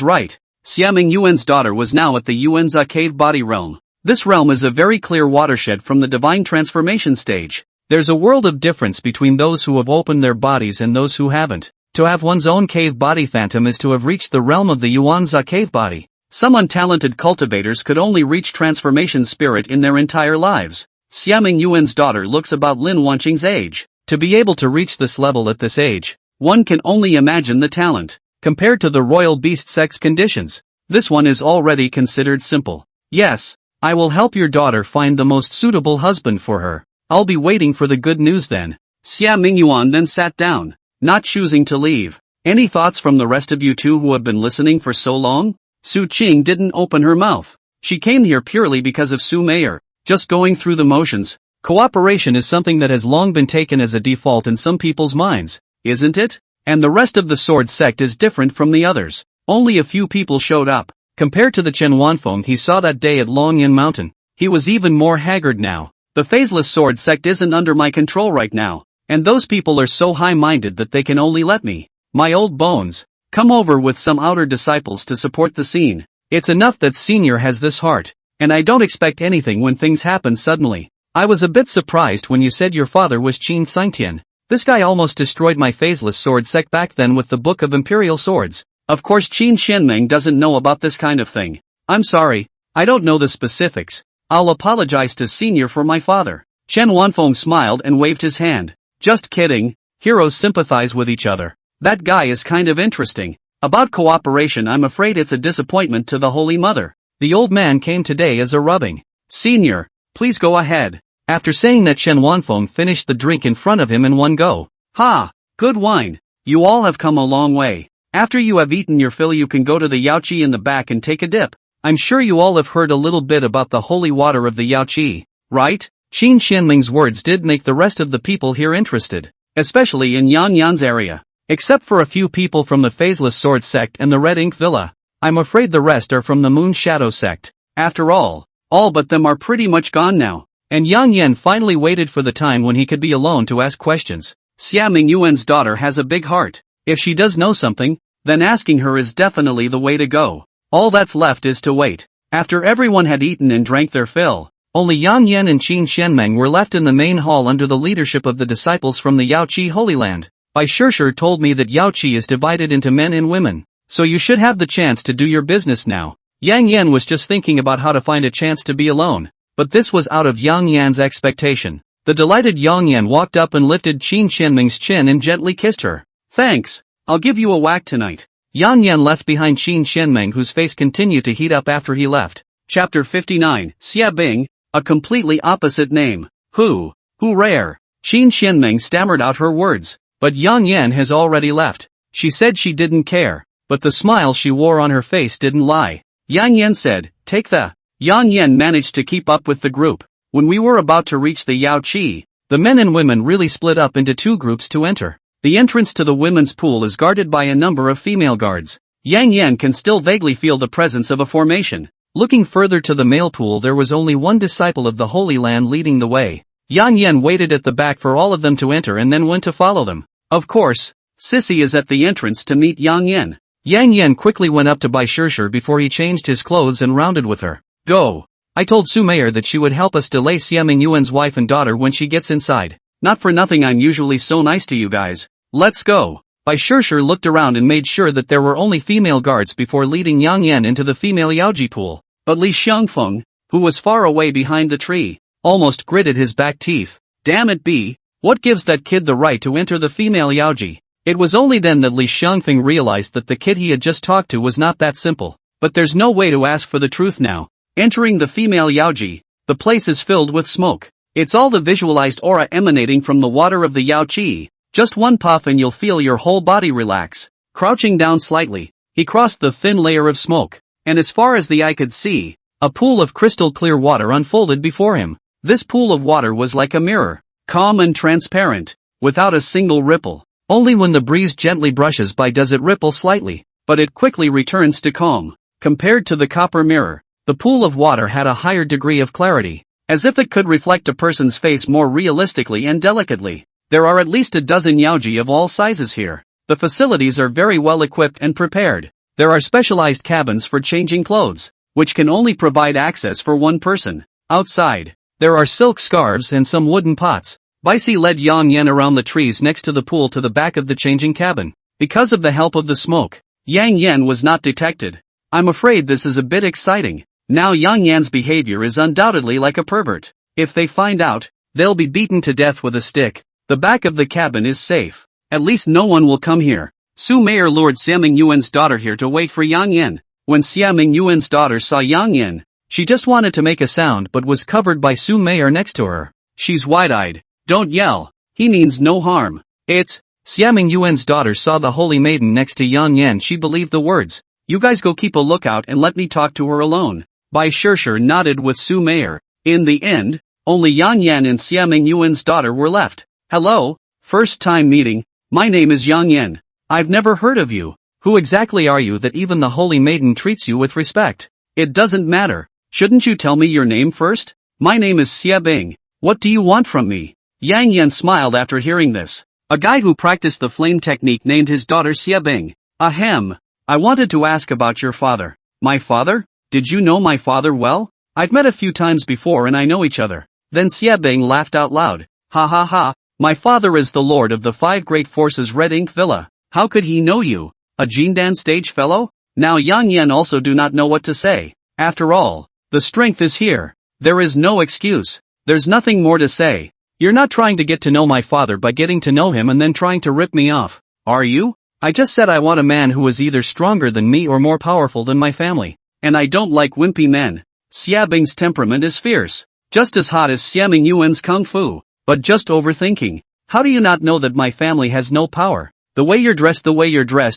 right, Xia Mingyuan's daughter was now at the Yuanza cave body realm. This realm is a very clear watershed from the divine transformation stage. There's a world of difference between those who have opened their bodies and those who haven't. To have one's own cave body phantom is to have reached the realm of the Yuanza cave body. Some untalented cultivators could only reach transformation spirit in their entire lives. Xia Mingyuan's daughter looks about Lin Wanqing's age. To be able to reach this level at this age, one can only imagine the talent. Compared to the royal beast sex conditions, this one is already considered simple. Yes, I will help your daughter find the most suitable husband for her. I'll be waiting for the good news then. Xia Mingyuan then sat down, not choosing to leave. Any thoughts from the rest of you two who have been listening for so long? Su Qing didn't open her mouth. She came here purely because of Su Meier, just going through the motions. Cooperation is something that has long been taken as a default in some people's minds, isn't it? And the rest of the sword sect is different from the others. Only a few people showed up. Compared to the Chen Wanfeng he saw that day at Longyan Mountain, he was even more haggard now. The phaseless sword sect isn't under my control right now, and those people are so high-minded that they can only let me, my old bones, come over with some outer disciples to support the scene. It's enough that Senior has this heart, and I don't expect anything when things happen suddenly. I was a bit surprised when you said your father was Qin Singtian. This guy almost destroyed my phaseless sword sect back then with the Book of Imperial Swords. Of course Qin Shenmeng doesn't know about this kind of thing. I'm sorry, I don't know the specifics. I'll apologize to Senior for my father. Chen Wanfeng smiled and waved his hand. Just kidding, heroes sympathize with each other. That guy is kind of interesting. About cooperation I'm afraid it's a disappointment to the Holy Mother. The old man came today as a rubbing. Senior, please go ahead. After saying that Chen Wanfeng finished the drink in front of him in one go. Ha! Good wine. You all have come a long way. After you have eaten your fill you can go to the Yaoqi in the back and take a dip. I'm sure you all have heard a little bit about the holy water of the Yaoqi, right? Qin Xianming's words did make the rest of the people here interested, especially in Yan Yan's area. Except for a few people from the Phaseless Sword sect and the Red Ink Villa. I'm afraid the rest are from the Moon Shadow sect. After all but them are pretty much gone now. And Yang Yan finally waited for the time when he could be alone to ask questions. Xia Mingyuan's daughter has a big heart. If she does know something, then asking her is definitely the way to go. All that's left is to wait. After everyone had eaten and drank their fill, only Yang Yan and Qin Shenmeng were left in the main hall under the leadership of the disciples from the Yaoqi Holy Land. Bai Shishir told me that Yaoqi is divided into men and women, so you should have the chance to do your business now. Yang Yan was just thinking about how to find a chance to be alone, but this was out of Yang Yan's expectation. The delighted Yang Yan walked up and lifted Qin Shenming's chin and gently kissed her. Thanks, I'll give you a whack tonight. Yang Yan left behind Qin Shenming whose face continued to heat up after he left. Chapter 59, Xia Bing, a completely opposite name. Who rare. Qin Shenming stammered out her words, but Yang Yan has already left. She said she didn't care, but the smile she wore on her face didn't lie. Yang Yan said, take the. Yang Yan managed to keep up with the group. When we were about to reach the Yaoqi, the men and women really split up into two groups to enter. The entrance to the women's pool is guarded by a number of female guards. Yang Yan can still vaguely feel the presence of a formation. Looking further to the male pool there was only one disciple of the Holy Land leading the way. Yang Yan waited at the back for all of them to enter and then went to follow them. Of course, Sissy is at the entrance to meet Yang Yan. Yang Yan quickly went up to Bai Shishir before he changed his clothes and rounded with her. Go. I told Su Meier that she would help us delay Xia Mingyuan's wife and daughter when she gets inside. Not for nothing I'm usually so nice to you guys. Let's go. Bai Shishir looked around and made sure that there were only female guards before leading Yang Yan into the female Yaoji pool. But Li Xiangfeng, who was far away behind the tree, almost gritted his back teeth. Damn it B, what gives that kid the right to enter the female Yaoji? It was only then that Li Xiangfeng realized that the kid he had just talked to was not that simple. But there's no way to ask for the truth now. Entering the female Yaoji, the place is filled with smoke. It's all the visualized aura emanating from the water of the Yaoqi. Just one puff and you'll feel your whole body relax. Crouching down slightly, he crossed the thin layer of smoke, and as far as the eye could see, a pool of crystal clear water unfolded before him. This pool of water was like a mirror, calm and transparent, without a single ripple. Only when the breeze gently brushes by does it ripple slightly, but it quickly returns to calm. Compared to the copper mirror, the pool of water had a higher degree of clarity, as if it could reflect a person's face more realistically and delicately. There are at least a dozen Yaoji of all sizes here. The facilities are very well equipped and prepared. There are specialized cabins for changing clothes, which can only provide access for one person. Outside, there are silk scarves and some wooden pots. Baisi led Yang Yan around the trees next to the pool to the back of the changing cabin. Because of the help of the smoke, Yang Yan was not detected. I'm afraid this is a bit exciting. Now Yang Yan's behavior is undoubtedly like a pervert. If they find out, they'll be beaten to death with a stick. The back of the cabin is safe. At least no one will come here. Su Meier lured Xia Mingyuan's daughter here to wait for Yang Yan. When Xia Mingyuan's daughter saw Yang Yan, she just wanted to make a sound but was covered by Su Meier next to her. She's wide-eyed. Don't yell. He means no harm. It's... Xia Mingyuan's daughter saw the holy maiden next to Yang Yan. She believed the words. You guys go keep a lookout and let me talk to her alone. Bai Shishir nodded with Su Meier. In the end, only Yang Yan and Xia Mingyuan's daughter were left. Hello, first time meeting. My name is Yang Yan. I've never heard of you. Who exactly are you that even the holy maiden treats you with respect? It doesn't matter. Shouldn't you tell me your name first? My name is Xia Bing. What do you want from me? Yang Yan smiled after hearing this. A guy who practiced the flame technique named his daughter Xia Bing. Ahem. I wanted to ask about your father. My father? Did you know my father well? I've met a few times before and I know each other. Then Xia Bing laughed out loud. Ha ha ha. My father is the lord of the 5 great forces Red Ink Villa. How could he know you? A Jindan stage fellow? Now Yang Yan also do not know what to say. After all, the strength is here. There is no excuse. There's nothing more to say. You're not trying to get to know my father by getting to know him and then trying to rip me off, are you? I just said I want a man who is either stronger than me or more powerful than my family. And I don't like wimpy men. Xia Bing's temperament is fierce. Just as hot as Xia Mingyuan's kung fu. But just overthinking. How do you not know that my family has no power? The way you're dressed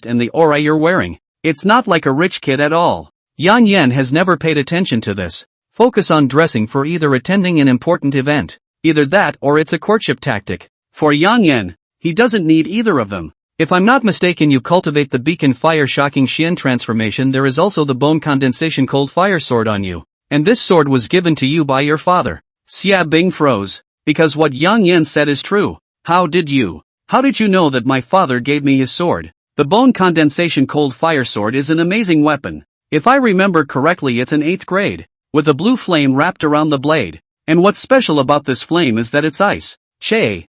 and the aura you're wearing. It's not like a rich kid at all. Yang Yan has never paid attention to this. Focus on dressing for either attending an important event. Either that or it's a courtship tactic. For Yang Yan, he doesn't need either of them. If I'm not mistaken, you cultivate the beacon fire shocking Xian transformation. There is also the bone condensation cold fire sword on you. And this sword was given to you by your father. Xia Bing froze. Because what Yang Yan said is true. How did you know that my father gave me his sword? The bone condensation cold fire sword is an amazing weapon. If I remember correctly, it's an 8th grade. With a blue flame wrapped around the blade. And what's special about this flame is that it's ice. Che,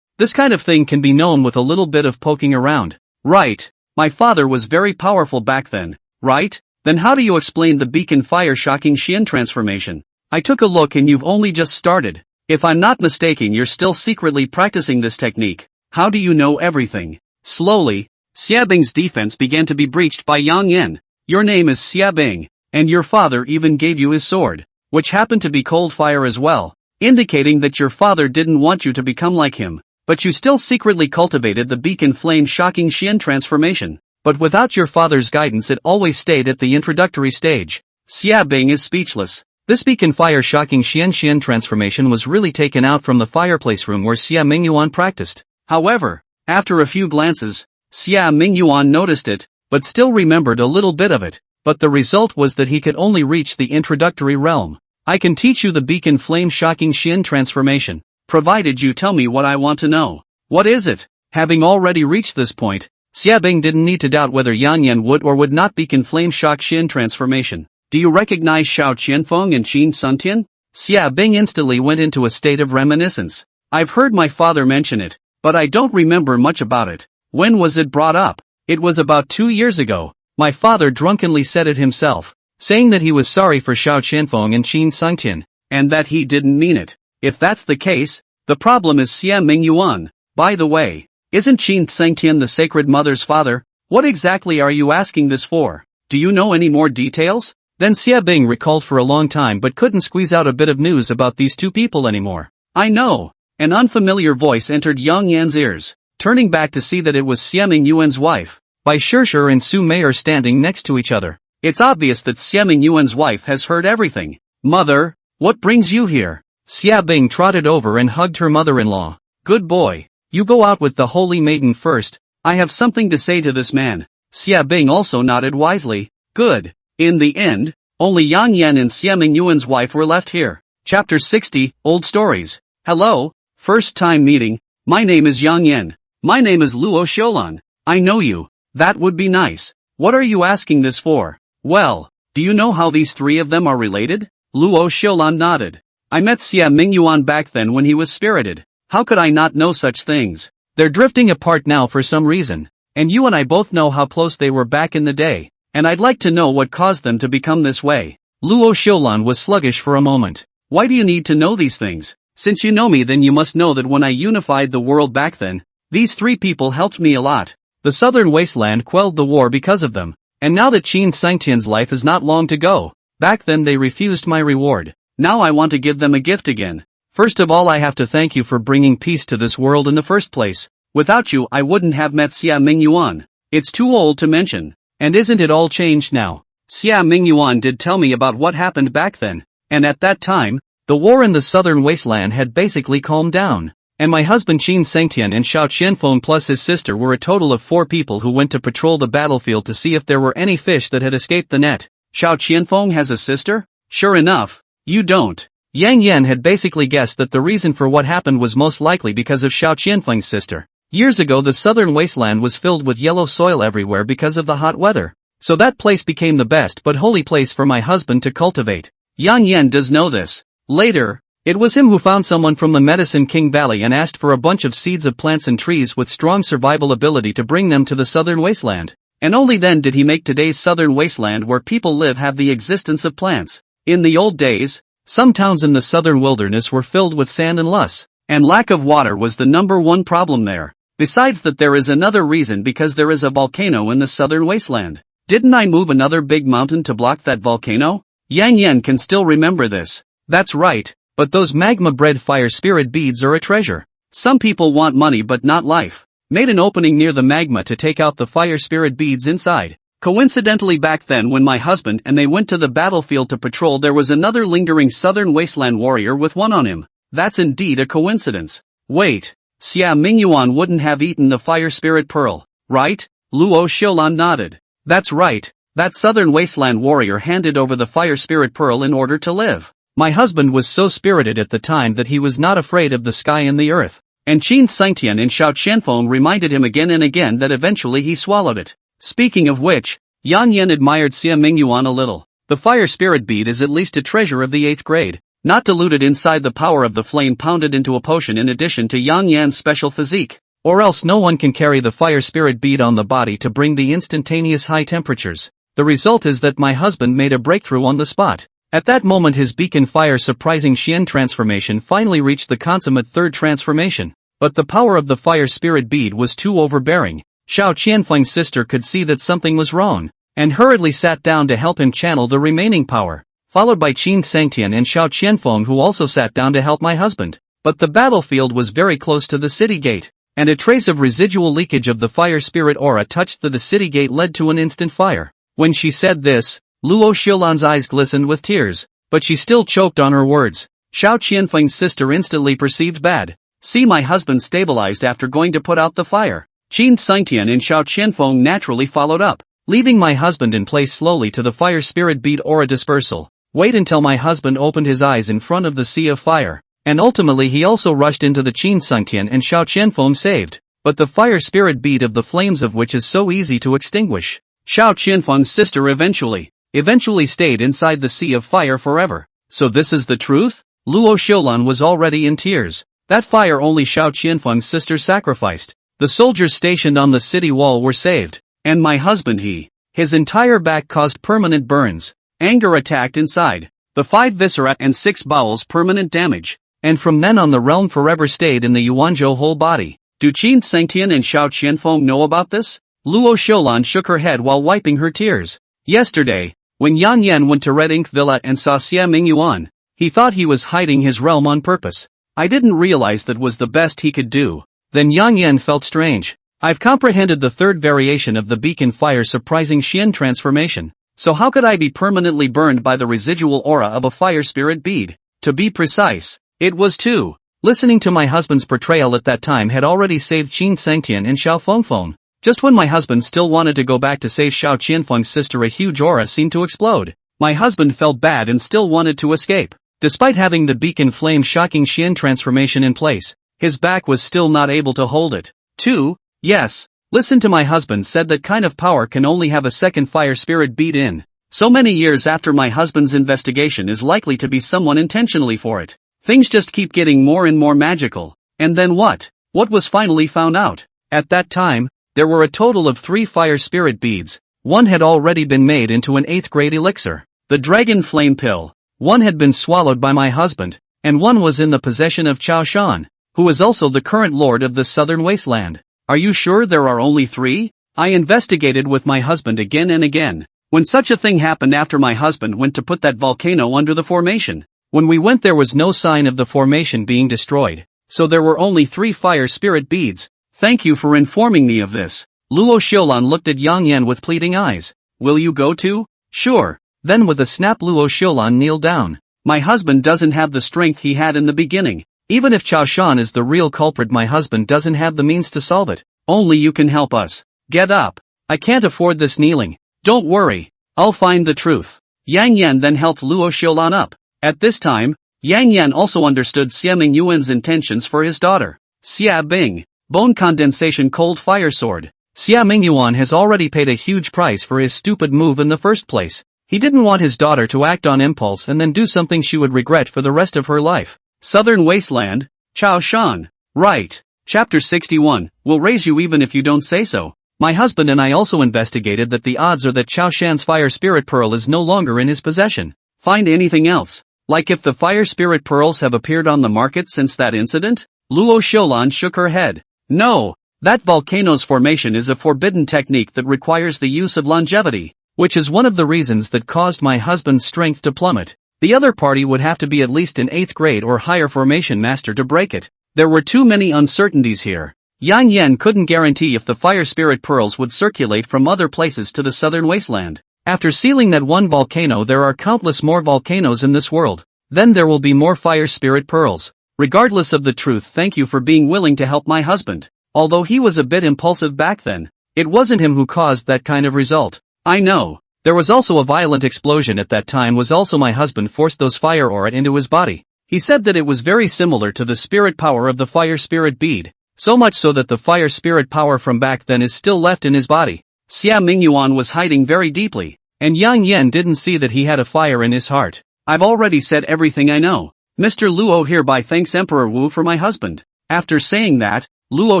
this kind of thing can be known with a little bit of poking around. Right. My father was very powerful back then, right? Then how do you explain the beacon fire shocking Xian transformation? I took a look and you've only just started. If I'm not mistaken, you're still secretly practicing this technique. How do you know everything? Slowly, Xia Bing's defense began to be breached by Yang Yan. Your name is Xia Bing, and your father even gave you his sword, which happened to be cold fire as well, indicating that your father didn't want you to become like him, but you still secretly cultivated the beacon flame shocking Xian transformation. But without your father's guidance, it always stayed at the introductory stage. Xia Bing is speechless. This beacon fire shocking Xian transformation was really taken out from the fireplace room where Xia Mingyuan practiced. However, after a few glances, Xia Mingyuan noticed it, but still remembered a little bit of it. But the result was that he could only reach the introductory realm. I can teach you the beacon flame shocking Xian transformation, provided you tell me what I want to know. What is it? Having already reached this point, Xia Bing didn't need to doubt whether Yang Yan would or would not beacon flame shock Xian transformation. Do you recognize Shao Qianfeng and Qin Suntian? Xia Bing instantly went into a state of reminiscence. I've heard my father mention it, but I don't remember much about it. When was it brought up? It was about 2 years ago. My father drunkenly said it himself, saying that he was sorry for Shao Qianfeng and Qin Suntian, and that he didn't mean it. If that's the case, the problem is Xia Mingyuan. By the way, isn't Qin Suntian the Sacred Mother's father? What exactly are you asking this for? Do you know any more details? Then Xia Bing recalled for a long time but couldn't squeeze out a bit of news about these two people anymore. I know. An unfamiliar voice entered Yang Yan's ears, turning back to see that it was Xia Mingyuan's wife, Bai Shishir and Su Meier standing next to each other. It's obvious that Xia Mingyuan's wife has heard everything. Mother, what brings you here? Xia Bing trotted over and hugged her mother-in-law. Good boy. You go out with the holy maiden first. I have something to say to this man. Xia Bing also nodded wisely. Good. In the end, only Yang Yan and Xia Mingyuan's wife were left here. Chapter 60, Old Stories. Hello, first time meeting. My name is Yang Yan. My name is Luo Xiulan. I know you. That would be nice. What are you asking this for? Well, do you know how these three of them are related? Luo Xiulan nodded. I met Xia Mingyuan back then when he was spirited. How could I not know such things? They're drifting apart now for some reason. And you and I both know how close they were back in the day. And I'd like to know what caused them to become this way. Luo Xiulan was sluggish for a moment. Why do you need to know these things? Since you know me, then you must know that when I unified the world back then, these three people helped me a lot. The southern wasteland quelled the war because of them. And now that Qin Sangtian's life is not long to go, back then they refused my reward. Now I want to give them a gift again. First of all, I have to thank you for bringing peace to this world in the first place. Without you, I wouldn't have met Xia Mingyuan. It's too old to mention. And isn't it all changed now? Xia Mingyuan did tell me about what happened back then. And at that time, the war in the southern wasteland had basically calmed down. And my husband Qin Sengtian and Xiao Qianfeng plus his sister were a total of 4 people who went to patrol the battlefield to see if there were any fish that had escaped the net. Xiao Qianfeng has a sister? Sure enough, you don't. Yang Yan had basically guessed that the reason for what happened was most likely because of Xiao Qianfeng's sister. Years ago, the southern wasteland was filled with yellow soil everywhere because of the hot weather. So that place became the best but holy place for my husband to cultivate. Yang Yan does know this. Later, it was him who found someone from the Medicine King Valley and asked for a bunch of seeds of plants and trees with strong survival ability to bring them to the southern wasteland. And only then did he make today's southern wasteland where people live have the existence of plants. In the old days, some towns in the southern wilderness were filled with sand and loess, and lack of water was the #1 problem there. Besides that, there is another reason, because there is a volcano in the southern wasteland. Didn't I move another big mountain to block that volcano? Yang Yan can still remember this. That's right. But those magma-bred fire spirit beads are a treasure. Some people want money but not life. Made an opening near the magma to take out the fire spirit beads inside. Coincidentally, back then when my husband and they went to the battlefield to patrol, there was another lingering southern wasteland warrior with one on him. That's indeed a coincidence. Wait, Xia Mingyuan wouldn't have eaten the fire spirit pearl, right? Luo Xiulan nodded. That's right, that southern wasteland warrior handed over the fire spirit pearl in order to live. My husband was so spirited at the time that he was not afraid of the sky and the earth. And Qin Sengtian and Xiao Qianfeng reminded him again and again that eventually he swallowed it. Speaking of which, Yang Yan admired Xia Mingyuan a little. The fire spirit bead is at least a treasure of the 8th grade, not diluted inside the power of the flame pounded into a potion in addition to Yang Yan's special physique. Or else no one can carry the fire spirit bead on the body to bring the instantaneous high temperatures. The result is that my husband made a breakthrough on the spot. At that moment his beacon fire surprising Xian transformation finally reached the consummate 3rd transformation. But the power of the fire spirit bead was too overbearing. Xiao Qianfeng's sister could see that something was wrong, and hurriedly sat down to help him channel the remaining power, followed by Qin Sengtian and Xiao Qianfeng, who also sat down to help my husband. But the battlefield was very close to the city gate, and a trace of residual leakage of the fire spirit aura touched the city gate led to an instant fire. When she said this, Luo Xiulan's eyes glistened with tears, but she still choked on her words. Xiao Qianfeng's sister instantly perceived bad. See, my husband stabilized after going to put out the fire. Qin Sengtian and Xiao Qianfeng naturally followed up, leaving my husband in place slowly to the fire spirit bead aura dispersal. Wait until my husband opened his eyes in front of the sea of fire, and ultimately he also rushed into the Qin Sengtian and Xiao Qianfeng saved, but the fire spirit bead of the flames of which is so easy to extinguish. Xiao Qianfeng's sister eventually stayed inside the sea of fire forever. So this is the truth? Luo Xiulan was already in tears. That fire only Xiao Qianfeng's sister sacrificed. The soldiers stationed on the city wall were saved. And my husband, his entire back caused permanent burns. Anger attacked inside. The 5 viscera and 6 bowels permanent damage. And from then on the realm forever stayed in the Yuanzhou whole body. Do Qin Sengtian and Xiao Qianfeng know about this? Luo Xiulan shook her head while wiping her tears. Yesterday, when Yang Yan went to Red Ink Villa and saw Xia Mingyuan, he thought he was hiding his realm on purpose. I didn't realize that was the best he could do. Then Yang Yan felt strange. I've comprehended the 3rd variation of the beacon fire surprising Xian transformation. So how could I be permanently burned by the residual aura of a fire spirit bead? To be precise, it was 2. Listening to my husband's portrayal at that time had already saved Qin Sengtian and Xiao Fengfeng. Just when my husband still wanted to go back to save Xiao Qianfeng's sister, a huge aura seemed to explode. My husband felt bad and still wanted to escape. Despite having the beacon flame shocking Xian transformation in place, his back was still not able to hold it. 2. Yes. Listen to my husband said that kind of power can only have a 2nd fire spirit bead in. So many years after my husband's investigation is likely to be someone intentionally for it. Things just keep getting more and more magical. And then what? What was finally found out? At that time, there were a total of 3 fire spirit beads. One had already been made into an 8th grade elixir, the dragon flame pill. One had been swallowed by my husband, and one was in the possession of Chao Shan, who is also the current lord of the southern wasteland. Are you sure there are only 3? I investigated with my husband again and again. When such a thing happened after my husband went to put that volcano under the formation, When we went there was no sign of the formation being destroyed, so there were only 3 fire spirit beads. Thank you for informing me of this. Luo Xiaolan looked at Yang Yan with pleading eyes. Will you go too? Sure. Then with a snap Luo Xiaolan kneeled down. My husband doesn't have the strength he had in the beginning. Even if Chao Shan is the real culprit, my husband doesn't have the means to solve it. Only you can help us. Get up. I can't afford this kneeling. Don't worry. I'll find the truth. Yang Yan then helped Luo Xiaolan up. At this time, Yang Yan also understood Xia Mingyuan's intentions for his daughter. Xia Bing. Bone condensation cold fire sword. Xia Mingyuan has already paid a huge price for his stupid move in the first place. He didn't want his daughter to act on impulse and then do something she would regret for the rest of her life. Southern Wasteland, Chao Shan. Right. Chapter 61, will raise you even if you don't say so. My husband and I also investigated that the odds are that Chao Shan's fire spirit pearl is no longer in his possession. Find anything else? Like if the fire spirit pearls have appeared on the market since that incident? Luo Xiaolan shook her head. No. That volcano's formation is a forbidden technique that requires the use of longevity, which is one of the reasons that caused my husband's strength to plummet. The other party would have to be at least an 8th grade or higher formation master to break it. There were too many uncertainties here. Yang Yan couldn't guarantee if the fire spirit pearls would circulate from other places to the southern wasteland. After sealing that one volcano, there are countless more volcanoes in this world. Then there will be more fire spirit pearls. Regardless of the truth, thank you for being willing to help my husband. Although he was a bit impulsive back then, it wasn't him who caused that kind of result. I know. There was also a violent explosion at that time. Was also my husband forced those fire aura into his body. He said that it was very similar to the spirit power of the fire spirit bead. So much so that the fire spirit power from back then is still left in his body. Xia Mingyuan was hiding very deeply, and Yang Yan didn't see that he had a fire in his heart. I've already said everything I know. Mr. Luo hereby thanks Emperor Wu for my husband. After saying that, Luo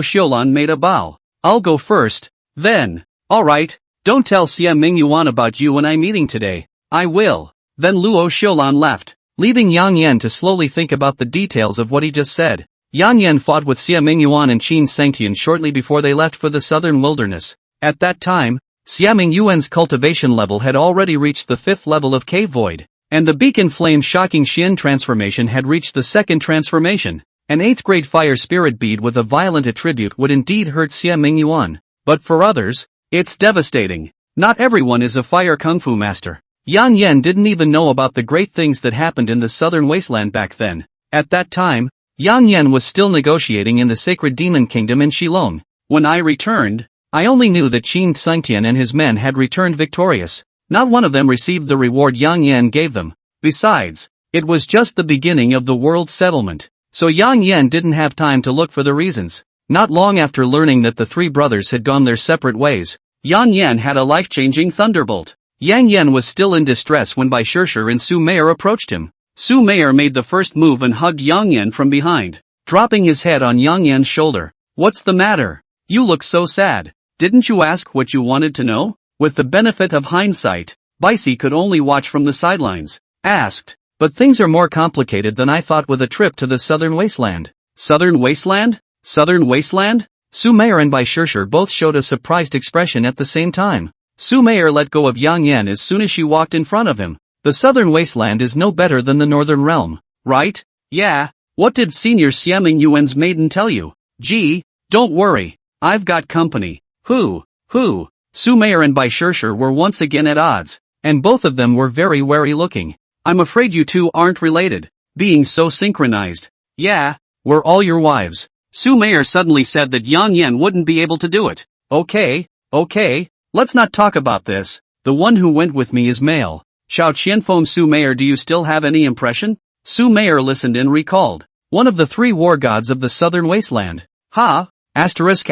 Xiaolan made a bow. I'll go first, then. Alright, don't tell Xia Mingyuan about you and I meeting today. I will. Then Luo Xiaolan left, leaving Yang Yan to slowly think about the details of what he just said. Yang Yan fought with Xia Mingyuan and Qin Sengtian shortly before they left for the southern wilderness. At that time, Xia Mingyuan's cultivation level had already reached the 5th level of Cave Void, and the Beacon Flame Shocking Xian transformation had reached the 2nd transformation. An 8th grade fire spirit bead with a violent attribute would indeed hurt Xia Mingyuan, but for others, it's devastating. Not everyone is a fire kung fu master. Yang Yan didn't even know about the great things that happened in the southern wasteland back then. At that time, Yang Yan was still negotiating in the sacred demon kingdom in Shilong. When I returned, I only knew that Qin Sengtian and his men had returned victorious. Not one of them received the reward Yang Yan gave them. Besides, it was just the beginning of the world settlement. So Yang Yan didn't have time to look for the reasons. Not long after learning that the 3 brothers had gone their separate ways, Yang Yan had a life-changing thunderbolt. Yang Yan was still in distress when Bai Shishir and Su Meier approached him. Su Meier made the first move and hugged Yang Yan from behind, dropping his head on Yang Yan's shoulder. What's the matter? You look so sad. Didn't you ask what you wanted to know? With the benefit of hindsight, Baici could only watch from the sidelines. Asked. But things are more complicated than I thought with a trip to the southern wasteland. Southern wasteland? Southern wasteland? Su Meier and Bai Shishir both showed a surprised expression at the same time. Su Meier let go of Yang Yan as soon as she walked in front of him. The southern wasteland is no better than the northern realm, right? Yeah. What did Senior Xia Mingyuan's maiden tell you? Gee, don't worry. I've got company. Who? Su Meier and Bai Shishir were once again at odds, and both of them were very wary looking. I'm afraid you two aren't related, being so synchronized. Yeah, we're all your wives. Su Meier suddenly said that Yang Yan wouldn't be able to do it. Okay, let's not talk about this. The one who went with me is male. Xiao Qianfeng. Su Meier, do you still have any impression? Su Meier listened and recalled. One of the 3 war gods of the southern wasteland. Ha! Asterisk.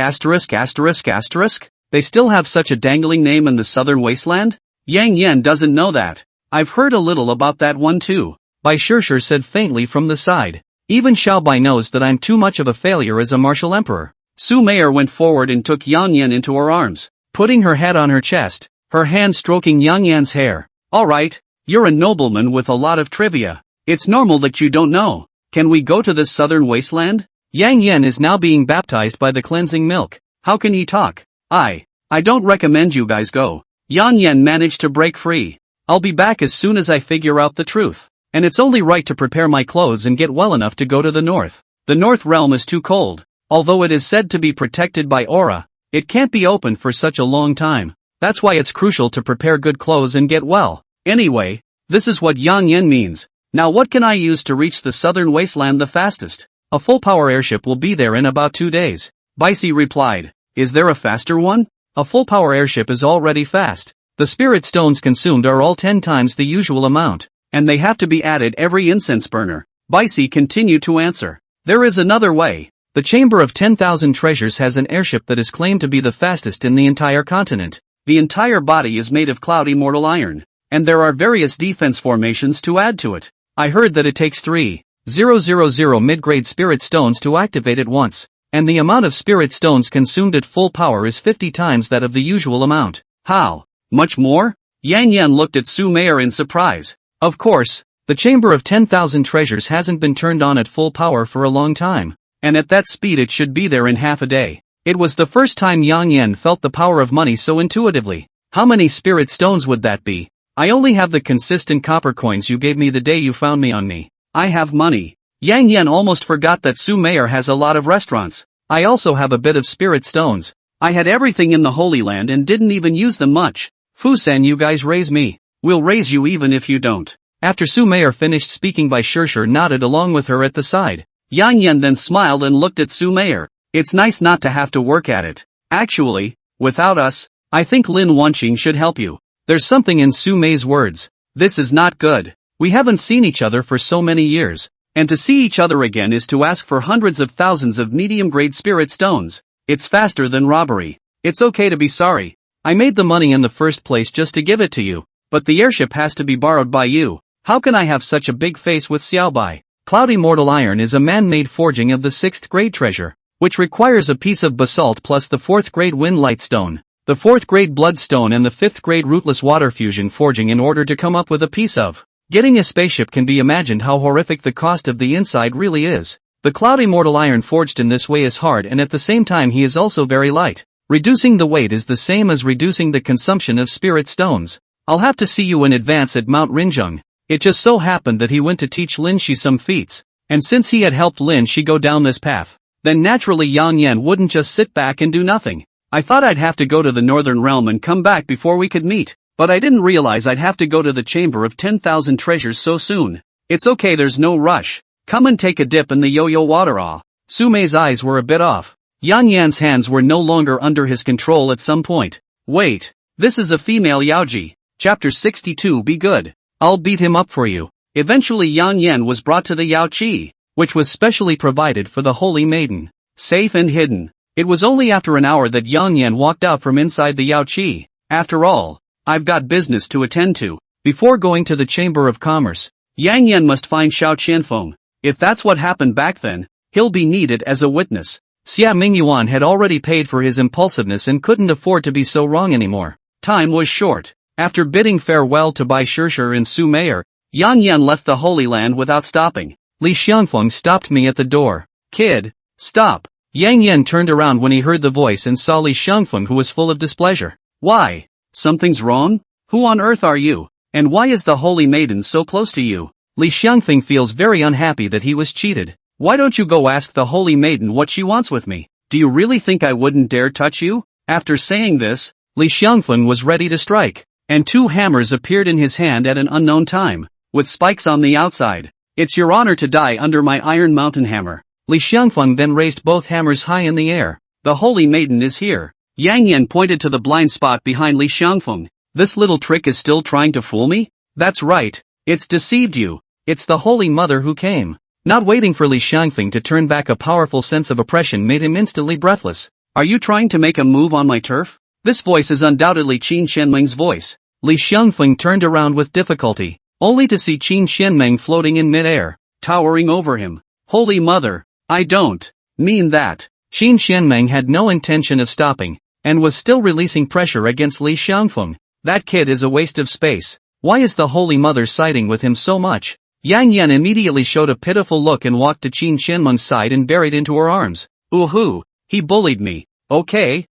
They still have such a dangling name in the southern wasteland? Yang Yan doesn't know that. I've heard a little about that one too. Bai Shishir said faintly from the side. Even Xiao Bai knows that I'm too much of a failure as a martial emperor. Su Meier went forward and took Yang Yan into her arms, putting her head on her chest, her hand stroking Yang Yan's hair. Alright, you're a nobleman with a lot of trivia. It's normal that you don't know. Can we go to this southern wasteland? Yang Yan is now being baptized by the cleansing milk. How can he talk? I don't recommend you guys go. Yang Yan managed to break free. I'll be back as soon as I figure out the truth. and it's only right to prepare my clothes and get well enough to go to the north. The north realm is too cold. Although it is said to be protected by aura, it can't be opened for such a long time. That's why it's crucial to prepare good clothes and get well. Anyway, this is what Yang Yen means. Now what can I use to reach the southern wasteland the fastest? A full-power airship will be there in about 2 days. Bicey replied. Is there a faster one? A full-power airship is already fast. The spirit stones consumed are all 10 times the usual amount, and they have to be added every incense burner. Bicey continued to answer. There is another way. The Chamber of 10,000 Treasures has an airship that is claimed to be the fastest in the entire continent. The entire body is made of cloudy mortal iron, and there are various defense formations to add to it. I heard that it takes 3,000 mid-grade spirit stones to activate it once, and the amount of spirit stones consumed at full power is 50 times that of the usual amount. How? Much more? Yang Yan looked at Su Meier in surprise. Of course, the Chamber of 10,000 Treasures hasn't been turned on at full power for a long time, and at that speed it should be there in half a day. It was the first time Yang Yan felt the power of money so intuitively. How many spirit stones would that be? I only have the consistent copper coins you gave me the day you found me on me. I have money. Yang Yan almost forgot that Su Meier has a lot of restaurants. I also have a bit of spirit stones. I had everything in the Holy Land and didn't even use them much. Fusan, you guys raise me. We'll raise you even if you don't. After Su Meier finished speaking, Bai Shirshir nodded along with her at the side. Yang Yan then smiled and looked at Su Meier. It's nice not to have to work at it. Actually, without us, I think Lin Wanqing should help you. There's something in Su Mei's words. This is not good. We haven't seen each other for so many years, and to see each other again is to ask for hundreds of thousands of medium-grade spirit stones. It's faster than robbery. It's okay to be sorry. I made the money in the first place just to give it to you, but the airship has to be borrowed by you. How can I have such a big face with Xiaobai? Cloudy mortal iron is a man-made forging of the 6th grade treasure, which requires a piece of basalt plus the 4th grade wind light stone, the 4th grade bloodstone and the 5th grade rootless water fusion forging in order to come up with a piece of. Getting a spaceship can be imagined how horrific the cost of the inside really is. The cloudy mortal iron forged in this way is hard, and at the same time he is also very light. Reducing the weight is the same as reducing the consumption of spirit stones. I'll have to see you in advance at Mount Rinjung. It just so happened that he went to teach Lin Shi some feats, and since he had helped Lin Shi go down this path, then naturally Yang Yan wouldn't just sit back and do nothing. I thought I'd have to go to the Northern Realm and come back before we could meet, but I didn't realize I'd have to go to the Chamber of 10,000 Treasures so soon. It's okay, there's no rush. Come and take a dip in the yo-yo water. Su Mei's eyes were a bit off. Yang Yan's hands were no longer under his control at some point. Wait, this is a female Yaoji. Chapter 62. Be good. I'll beat him up for you. Eventually Yang Yan was brought to the Yao Qi, which was specially provided for the Holy Maiden. Safe and hidden. It was only after an hour that Yang Yan walked out from inside the Yao Qi. After all, I've got business to attend to. Before going to the Chamber of Commerce, Yang Yan must find Xiao Qianfeng. If that's what happened back then, he'll be needed as a witness. Xia Mingyuan had already paid for his impulsiveness and couldn't afford to be so wrong anymore. Time was short. After bidding farewell to Bai Shirshir and Su Meier, Yang Yan left the Holy Land without stopping. Li Xiangfeng stopped me at the door. Kid, stop. Yang Yan turned around when he heard the voice and saw Li Xiangfeng, who was full of displeasure. Why? Something's wrong? Who on earth are you? And why is the Holy Maiden so close to you? Li Xiangfeng feels very unhappy that he was cheated. Why don't you go ask the Holy Maiden what she wants with me? Do you really think I wouldn't dare touch you? After saying this, Li Xiangfeng was ready to strike, and 2 hammers appeared in his hand at an unknown time, with spikes on the outside. It's your honor to die under my Iron Mountain hammer. Li Xiangfeng then raised both hammers high in the air. The Holy Maiden is here. Yang Yan pointed to the blind spot behind Li Xiangfeng. This little trick is still trying to fool me? That's right. It's deceived you. It's the Holy Mother who came. Not waiting for Li Xiangfeng to turn back, a powerful sense of oppression made him instantly breathless. Are you trying to make a move on my turf? This voice is undoubtedly Qin Shenmeng's voice. Li Xiangfeng turned around with difficulty, only to see Qin Shenmeng floating in mid-air, towering over him. Holy Mother, I don't mean that. Qin Shenmeng had no intention of stopping, and was still releasing pressure against Li Xiangfeng. That kid is a waste of space. Why is the Holy Mother siding with him so much? Yang Yan immediately showed a pitiful look and walked to Qin Shenmeng's side and buried into her arms. Ooh, he bullied me. Okay,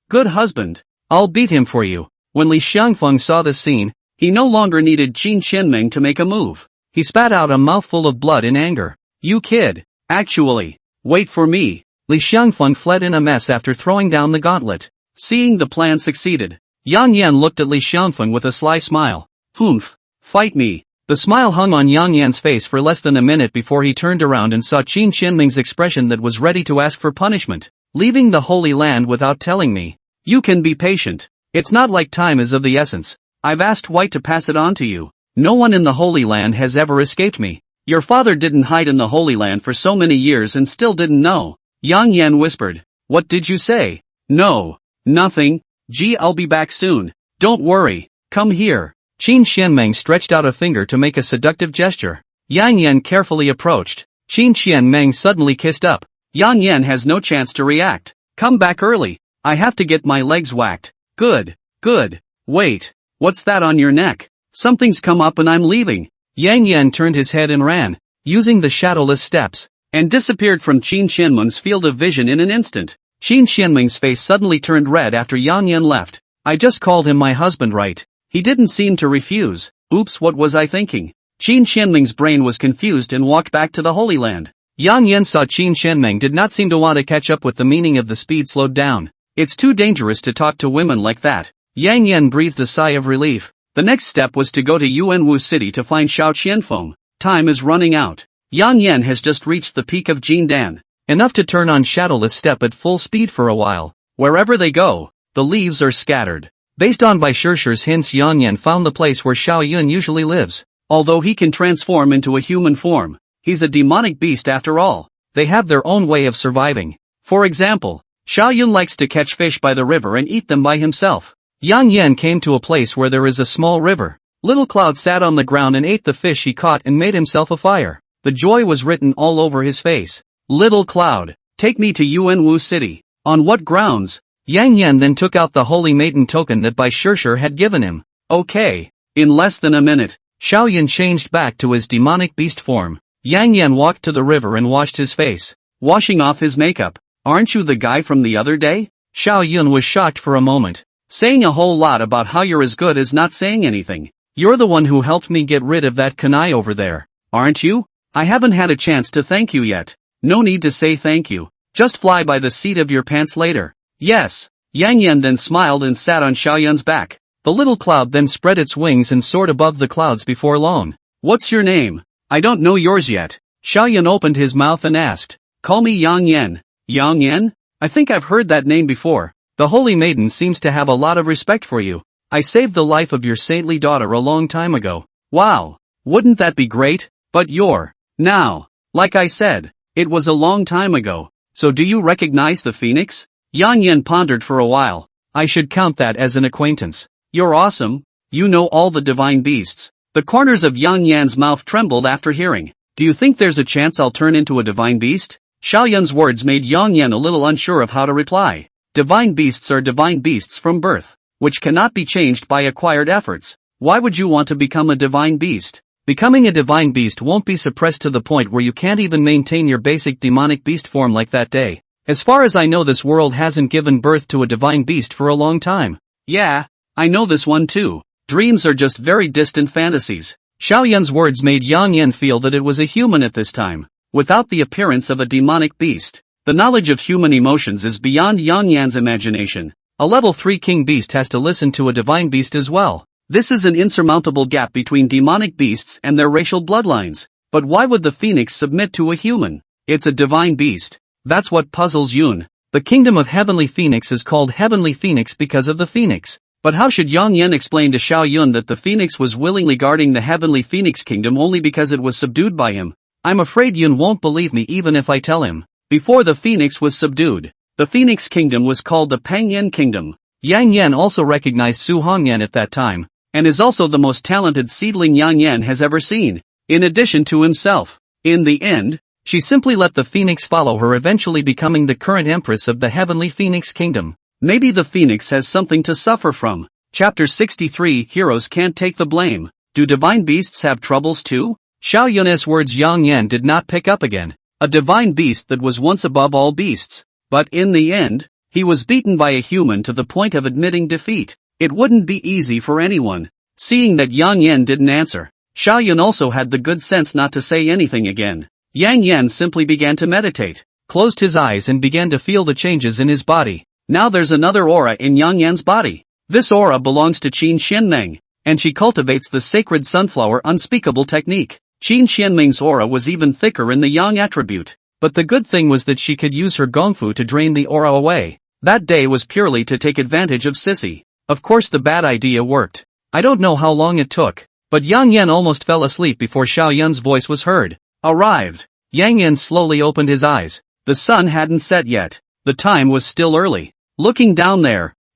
good husband. I'll beat him for you. When Li Xiangfeng saw this scene, he no longer needed Qin Shenmeng to make a move. He spat out a mouthful of blood in anger. You kid. Actually. Wait for me. Li Xiangfeng fled in a mess after throwing down the gauntlet. Seeing the plan succeeded, Yang Yan looked at Li Xiangfeng with a sly smile. Humph. Fight me. The smile hung on Yang Yan's face for less than a minute before he turned around and saw Qin Xianming's expression that was ready to ask for punishment. Leaving the Holy Land without telling me. You can be patient. It's not like time is of the essence. I've asked White to pass it on to you. No one in the Holy Land has ever escaped me. Your father didn't hide in the Holy Land for so many years and still didn't know. Yang Yan whispered. What did you say? No. Nothing. Gee, I'll be back soon. Don't worry. Come here. Qin Xianming stretched out a finger to make a seductive gesture. Yang Yan carefully approached. Qin Xianming suddenly kissed up. Yang Yan has no chance to react. Come back early. I have to get my legs whacked. Good. Good. Wait. What's that on your neck? Something's come up and I'm leaving. Yang Yan turned his head and ran, using the shadowless steps, and disappeared from Qin Xianming's field of vision in an instant. Qin Xianming's face suddenly turned red after Yang Yan left. I just called him my husband, right? He didn't seem to refuse. Oops, what was I thinking? Qin Xianming's brain was confused and walked back to the Holy Land. Yang Yan saw Qin Xianming did not seem to want to catch up with the meaning of the speed slowed down. It's too dangerous to talk to women like that. Yang Yan breathed a sigh of relief. The next step was to go to Yuanwu City to find Xiao Qianfeng. Time is running out. Yang Yan has just reached the peak of Jindan. Enough to turn on Shadowless Step at full speed for a while. Wherever they go, the leaves are scattered. Based on Bai Shishir's hints, Yang Yan found the place where Xiao Yun usually lives. Although he can transform into a human form, he's a demonic beast after all. They have their own way of surviving. For example, Xiao Yun likes to catch fish by the river and eat them by himself. Yang Yan came to a place where there is a small river. Little Cloud sat on the ground and ate the fish he caught and made himself a fire. The joy was written all over his face. Little Cloud, take me to Yuanwu City. On what grounds? Yang Yan then took out the Holy Maiden token that Bai Shishir had given him. Okay. In less than a minute, Xiao Yun changed back to his demonic beast form. Yang Yan walked to the river and washed his face, washing off his makeup. Aren't you the guy from the other day? Xiao Yun was shocked for a moment. Saying a whole lot about how you're as good as not saying anything. You're the one who helped me get rid of that kunai over there, aren't you? I haven't had a chance to thank you yet. No need to say thank you. Just fly by the seat of your pants later. Yes. Yang Yan then smiled and sat on Xiao Yun's back. The little cloud then spread its wings and soared above the clouds before long. What's your name? I don't know yours yet. Xiao Yun opened his mouth and asked. Call me Yang Yan. Yang Yan? I think I've heard that name before. The Holy Maiden seems to have a lot of respect for you. I saved the life of your saintly daughter a long time ago. Wow. Wouldn't that be great? But you're now. Like I said, it was a long time ago. So do you recognize the phoenix? Yang Yan pondered for a while. I should count that as an acquaintance. You're awesome. You know all the divine beasts. The corners of Yang Yan's mouth trembled after hearing. Do you think there's a chance I'll turn into a divine beast? Xiao Yun's words made Yang Yan a little unsure of how to reply. Divine beasts are divine beasts from birth, which cannot be changed by acquired efforts. Why would you want to become a divine beast? Becoming a divine beast won't be suppressed to the point where you can't even maintain your basic demonic beast form like that day. As far as I know, this world hasn't given birth to a divine beast for a long time. Yeah, I know this one too. Dreams are just very distant fantasies. Xiao Yun's words made Yang Yan feel that it was a human at this time, without the appearance of a demonic beast. The knowledge of human emotions is beyond Yang Yan's imagination. A level 3 king beast has to listen to a divine beast as well. This is an insurmountable gap between demonic beasts and their racial bloodlines. But why would the phoenix submit to a human? It's a divine beast. That's what puzzles Yun. The kingdom of Heavenly Phoenix is called Heavenly Phoenix because of the phoenix. But how should Yang Yan explain to Xiao Yun that the phoenix was willingly guarding the Heavenly Phoenix kingdom only because it was subdued by him? I'm afraid Yun won't believe me even if I tell him. Before the phoenix was subdued, the phoenix kingdom was called the Pangyan kingdom. Yang Yan also recognized Su Hongyan at that time, and is also the most talented seedling Yang Yan has ever seen, in addition to himself. In the end, she simply let the phoenix follow her, eventually becoming the current empress of the Heavenly Phoenix kingdom. Maybe the phoenix has something to suffer from. Chapter 63 Heroes Can't Take the Blame. Do divine beasts have troubles too? Xiao Yun's words Yang Yan did not pick up again. A divine beast that was once above all beasts. But in the end, he was beaten by a human to the point of admitting defeat. It wouldn't be easy for anyone. Seeing that Yang Yan didn't answer, Xiao Yun also had the good sense not to say anything again. Yang Yan simply began to meditate, closed his eyes and began to feel the changes in his body. Now there's another aura in Yang Yan's body. This aura belongs to Qin Xianmeng, and she cultivates the sacred sunflower unspeakable technique. Qin Xianmeng's aura was even thicker in the yang attribute, but the good thing was that she could use her gongfu to drain the aura away. That day was purely to take advantage of Sissy. Of course the bad idea worked. I don't know how long it took, but Yang Yan almost fell asleep before Xiao Yun's voice was heard. Arrived. Yang Yan slowly opened his eyes. The sun hadn't set yet. The time was still early. Looking down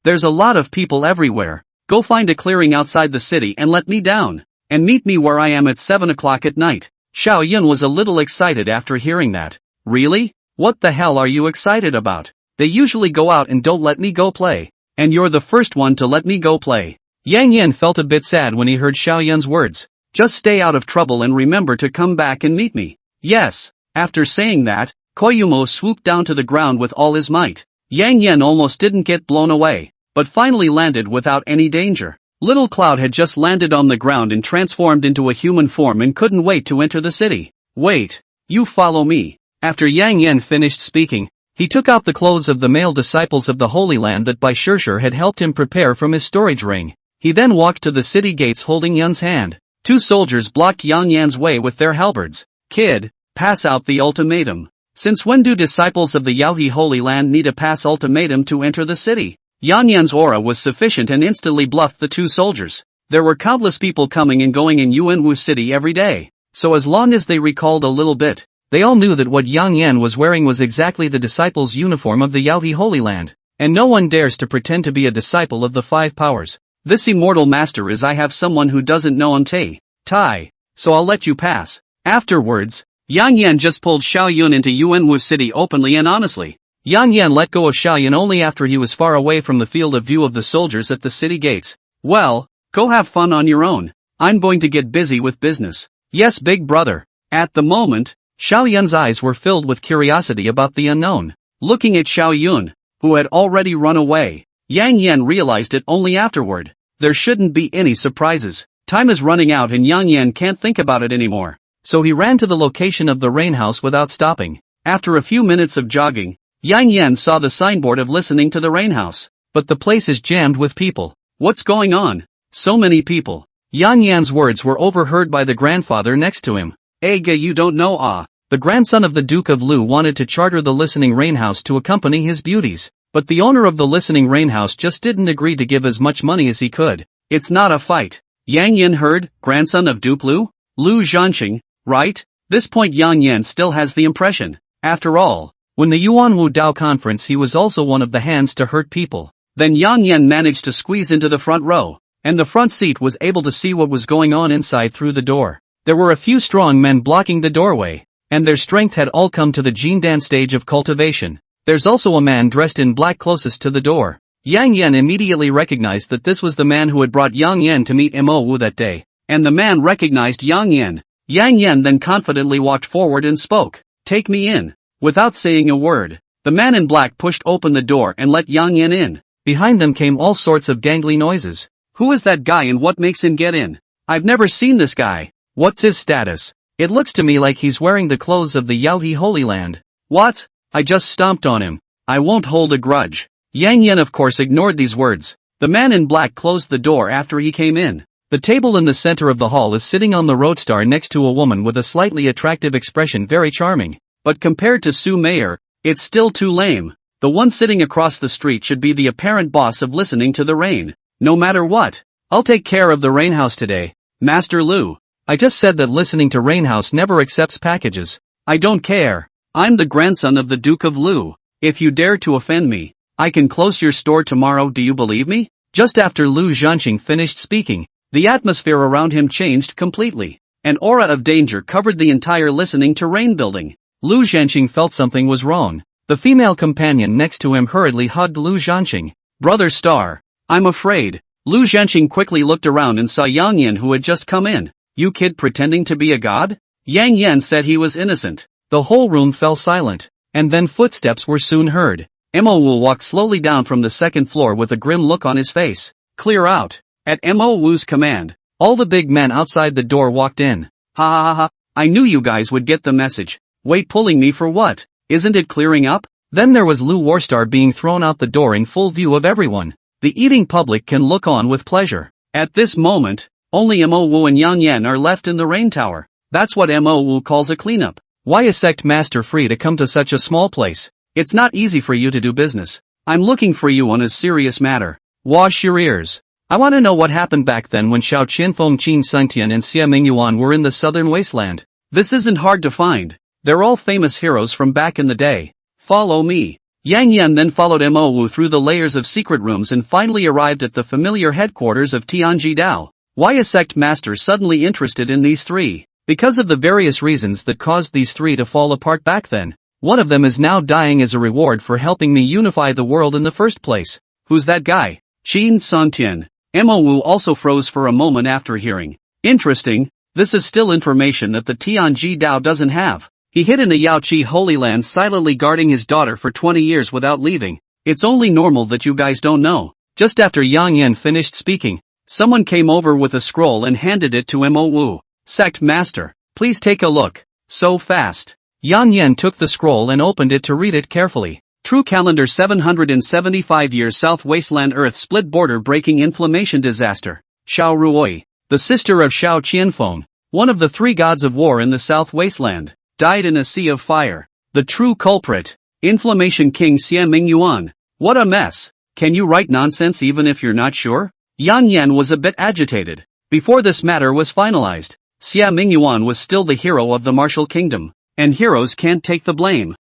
there's a lot of people everywhere. Go find a clearing outside the city and let me down. And meet me where I am at 7 o'clock at night. Xiao Yun was a little excited after hearing that. Really? What the hell are you excited about? They usually go out and don't let me go play. And you're the first one to let me go play. Yang Yan felt a bit sad when he heard Xiao Yun's words. Just stay out of trouble and remember to come back and meet me. Yes. After saying that, Koyumo swooped down to the ground with all his might. Yang Yan almost didn't get blown away, but finally landed without any danger. Little Cloud had just landed on the ground and transformed into a human form and couldn't wait to enter the city. Wait. You follow me. After Yang Yan finished speaking, he took out the clothes of the male disciples of the Holy Land that Bai Shishir had helped him prepare from his storage ring. He then walked to the city gates holding Yun's hand. 2 soldiers blocked Yang Yan's way with their halberds. Kid, pass out the ultimatum. Since when do disciples of the Yaohe Holy Land need a pass ultimatum to enter the city? Yang Yan's aura was sufficient and instantly bluffed the 2 soldiers. There were countless people coming and going in Yuanwu City every day, so as long as they recalled a little bit, they all knew that what Yang Yan was wearing was exactly the disciples' uniform of the Yaohe Holy Land, and no one dares to pretend to be a disciple of the 5 powers. This immortal master is I have someone who doesn't know Tai, so I'll let you pass. Afterwards, Yang Yan just pulled Xiao Yun into Yuanwu City openly and honestly. Yang Yan let go of Xiao Yun only after he was far away from the field of view of the soldiers at the city gates. Well, go have fun on your own. I'm going to get busy with business. Yes, big brother. At the moment, Xiao Yun's eyes were filled with curiosity about the unknown. Looking at Xiao Yun, who had already run away, Yang Yan realized it only afterward. There shouldn't be any surprises. Time is running out and Yang Yan can't think about it anymore. So he ran to the location of the rain house without stopping. After a few minutes of jogging, Yang Yan saw the signboard of listening to the rain house. But the place is jammed with people. What's going on? So many people. Yang Yan's words were overheard by the grandfather next to him. Aga, you don't know the grandson of the Duke of Lu wanted to charter the listening rain house to accompany his beauties. But the owner of the listening rain house just didn't agree to give as much money as he could. It's not a fight. Yang Yan heard, grandson of Duke Lu? Lu Zhanxing, right? This point Yang Yan still has the impression. After all, when the Yuanwu Dao conference he was also one of the hands to hurt people. Then Yang Yan managed to squeeze into the front row, and the front seat was able to see what was going on inside through the door. There were a few strong men blocking the doorway, and their strength had all come to the Jindan stage of cultivation. There's also a man dressed in black closest to the door. Yang Yan immediately recognized that this was the man who had brought Yang Yan to meet Mo Wu that day. And the man recognized Yang Yan. Yang Yan then confidently walked forward and spoke. Take me in. Without saying a word, the man in black pushed open the door and let Yang Yan in. Behind them came all sorts of gangly noises. Who is that guy and what makes him get in? I've never seen this guy. What's his status? It looks to me like he's wearing the clothes of the Yaohe Holy Land. What? I just stomped on him. I won't hold a grudge. Yang Yan of course ignored these words. The man in black closed the door after he came in. The table in the center of the hall is sitting on the roadstar next to a woman with a slightly attractive expression, very charming. But compared to Su Mayer, it's still too lame. The one sitting across the street should be the apparent boss of listening to the rain. No matter what, I'll take care of the rain house today. Master Lu. I just said that listening to rain house never accepts packages. I don't care. I'm the grandson of the Duke of Lu. If you dare to offend me, I can close your store tomorrow. Do you believe me? Just after Lu Zhanxing finished speaking, the atmosphere around him changed completely. An aura of danger covered the entire listening to rain building. Lu Zhanxing felt something was wrong. The female companion next to him hurriedly hugged Lu Zhanxing. Brother Star, I'm afraid. Lu Zhanxing quickly looked around and saw Yang Yan who had just come in. You kid pretending to be a god? Yang Yan said he was innocent. The whole room fell silent, and then footsteps were soon heard. Mo Wu walked slowly down from the second floor with a grim look on his face. Clear out. At Mo Wu's command, All the big men outside the door walked in. Ha ha ha ha, I knew you guys would get the message. Wait, pulling me for what? Isn't it clearing up? Then there was Lu Warstar being thrown out the door in full view of everyone. The eating public can look on with pleasure. At this moment, only Mo Wu and Yang Yan are left in the rain tower. That's what Mo Wu calls a cleanup. Why is sect master free to come to such a small place? It's not easy for you to do business. I'm looking for you on a serious matter. Wash your ears. I want to know what happened back then when Xiao Qianfeng, Qin Suntian and Xia Mingyuan were in the southern wasteland. This isn't hard to find. They're all famous heroes from back in the day. Follow me. Yang Yan then followed Mo Wu through the layers of secret rooms and finally arrived at the familiar headquarters of Tianji Dao. Why is sect master suddenly interested in these three? Because of the various reasons that caused these three to fall apart back then. One of them is now dying as a reward for helping me unify the world in the first place. Who's that guy? Qin Suntian. Mo Wu also froze for a moment after hearing. Interesting, this is still information that the Tianji Dao doesn't have. He hid in the Yaoqi Holy Land silently guarding his daughter for 20 years without leaving. It's only normal that you guys don't know. Just after Yang Yan finished speaking, someone came over with a scroll and handed it to Mo Wu. Sect master, please take a look. So fast. Yang Yan took the scroll and opened it to read it carefully. True calendar 775 years South Wasteland Earth split border breaking inflammation disaster. Xiao Ruoi, the sister of Xiao Qianfeng, one of the three gods of war in the South Wasteland, died in a sea of fire. The true culprit, Inflammation King Xia Mingyuan. What a mess. Can you write nonsense even if you're not sure? Yang Yan was a bit agitated. Before this matter was finalized, Xia Mingyuan was still the hero of the martial kingdom, and heroes can't take the blame.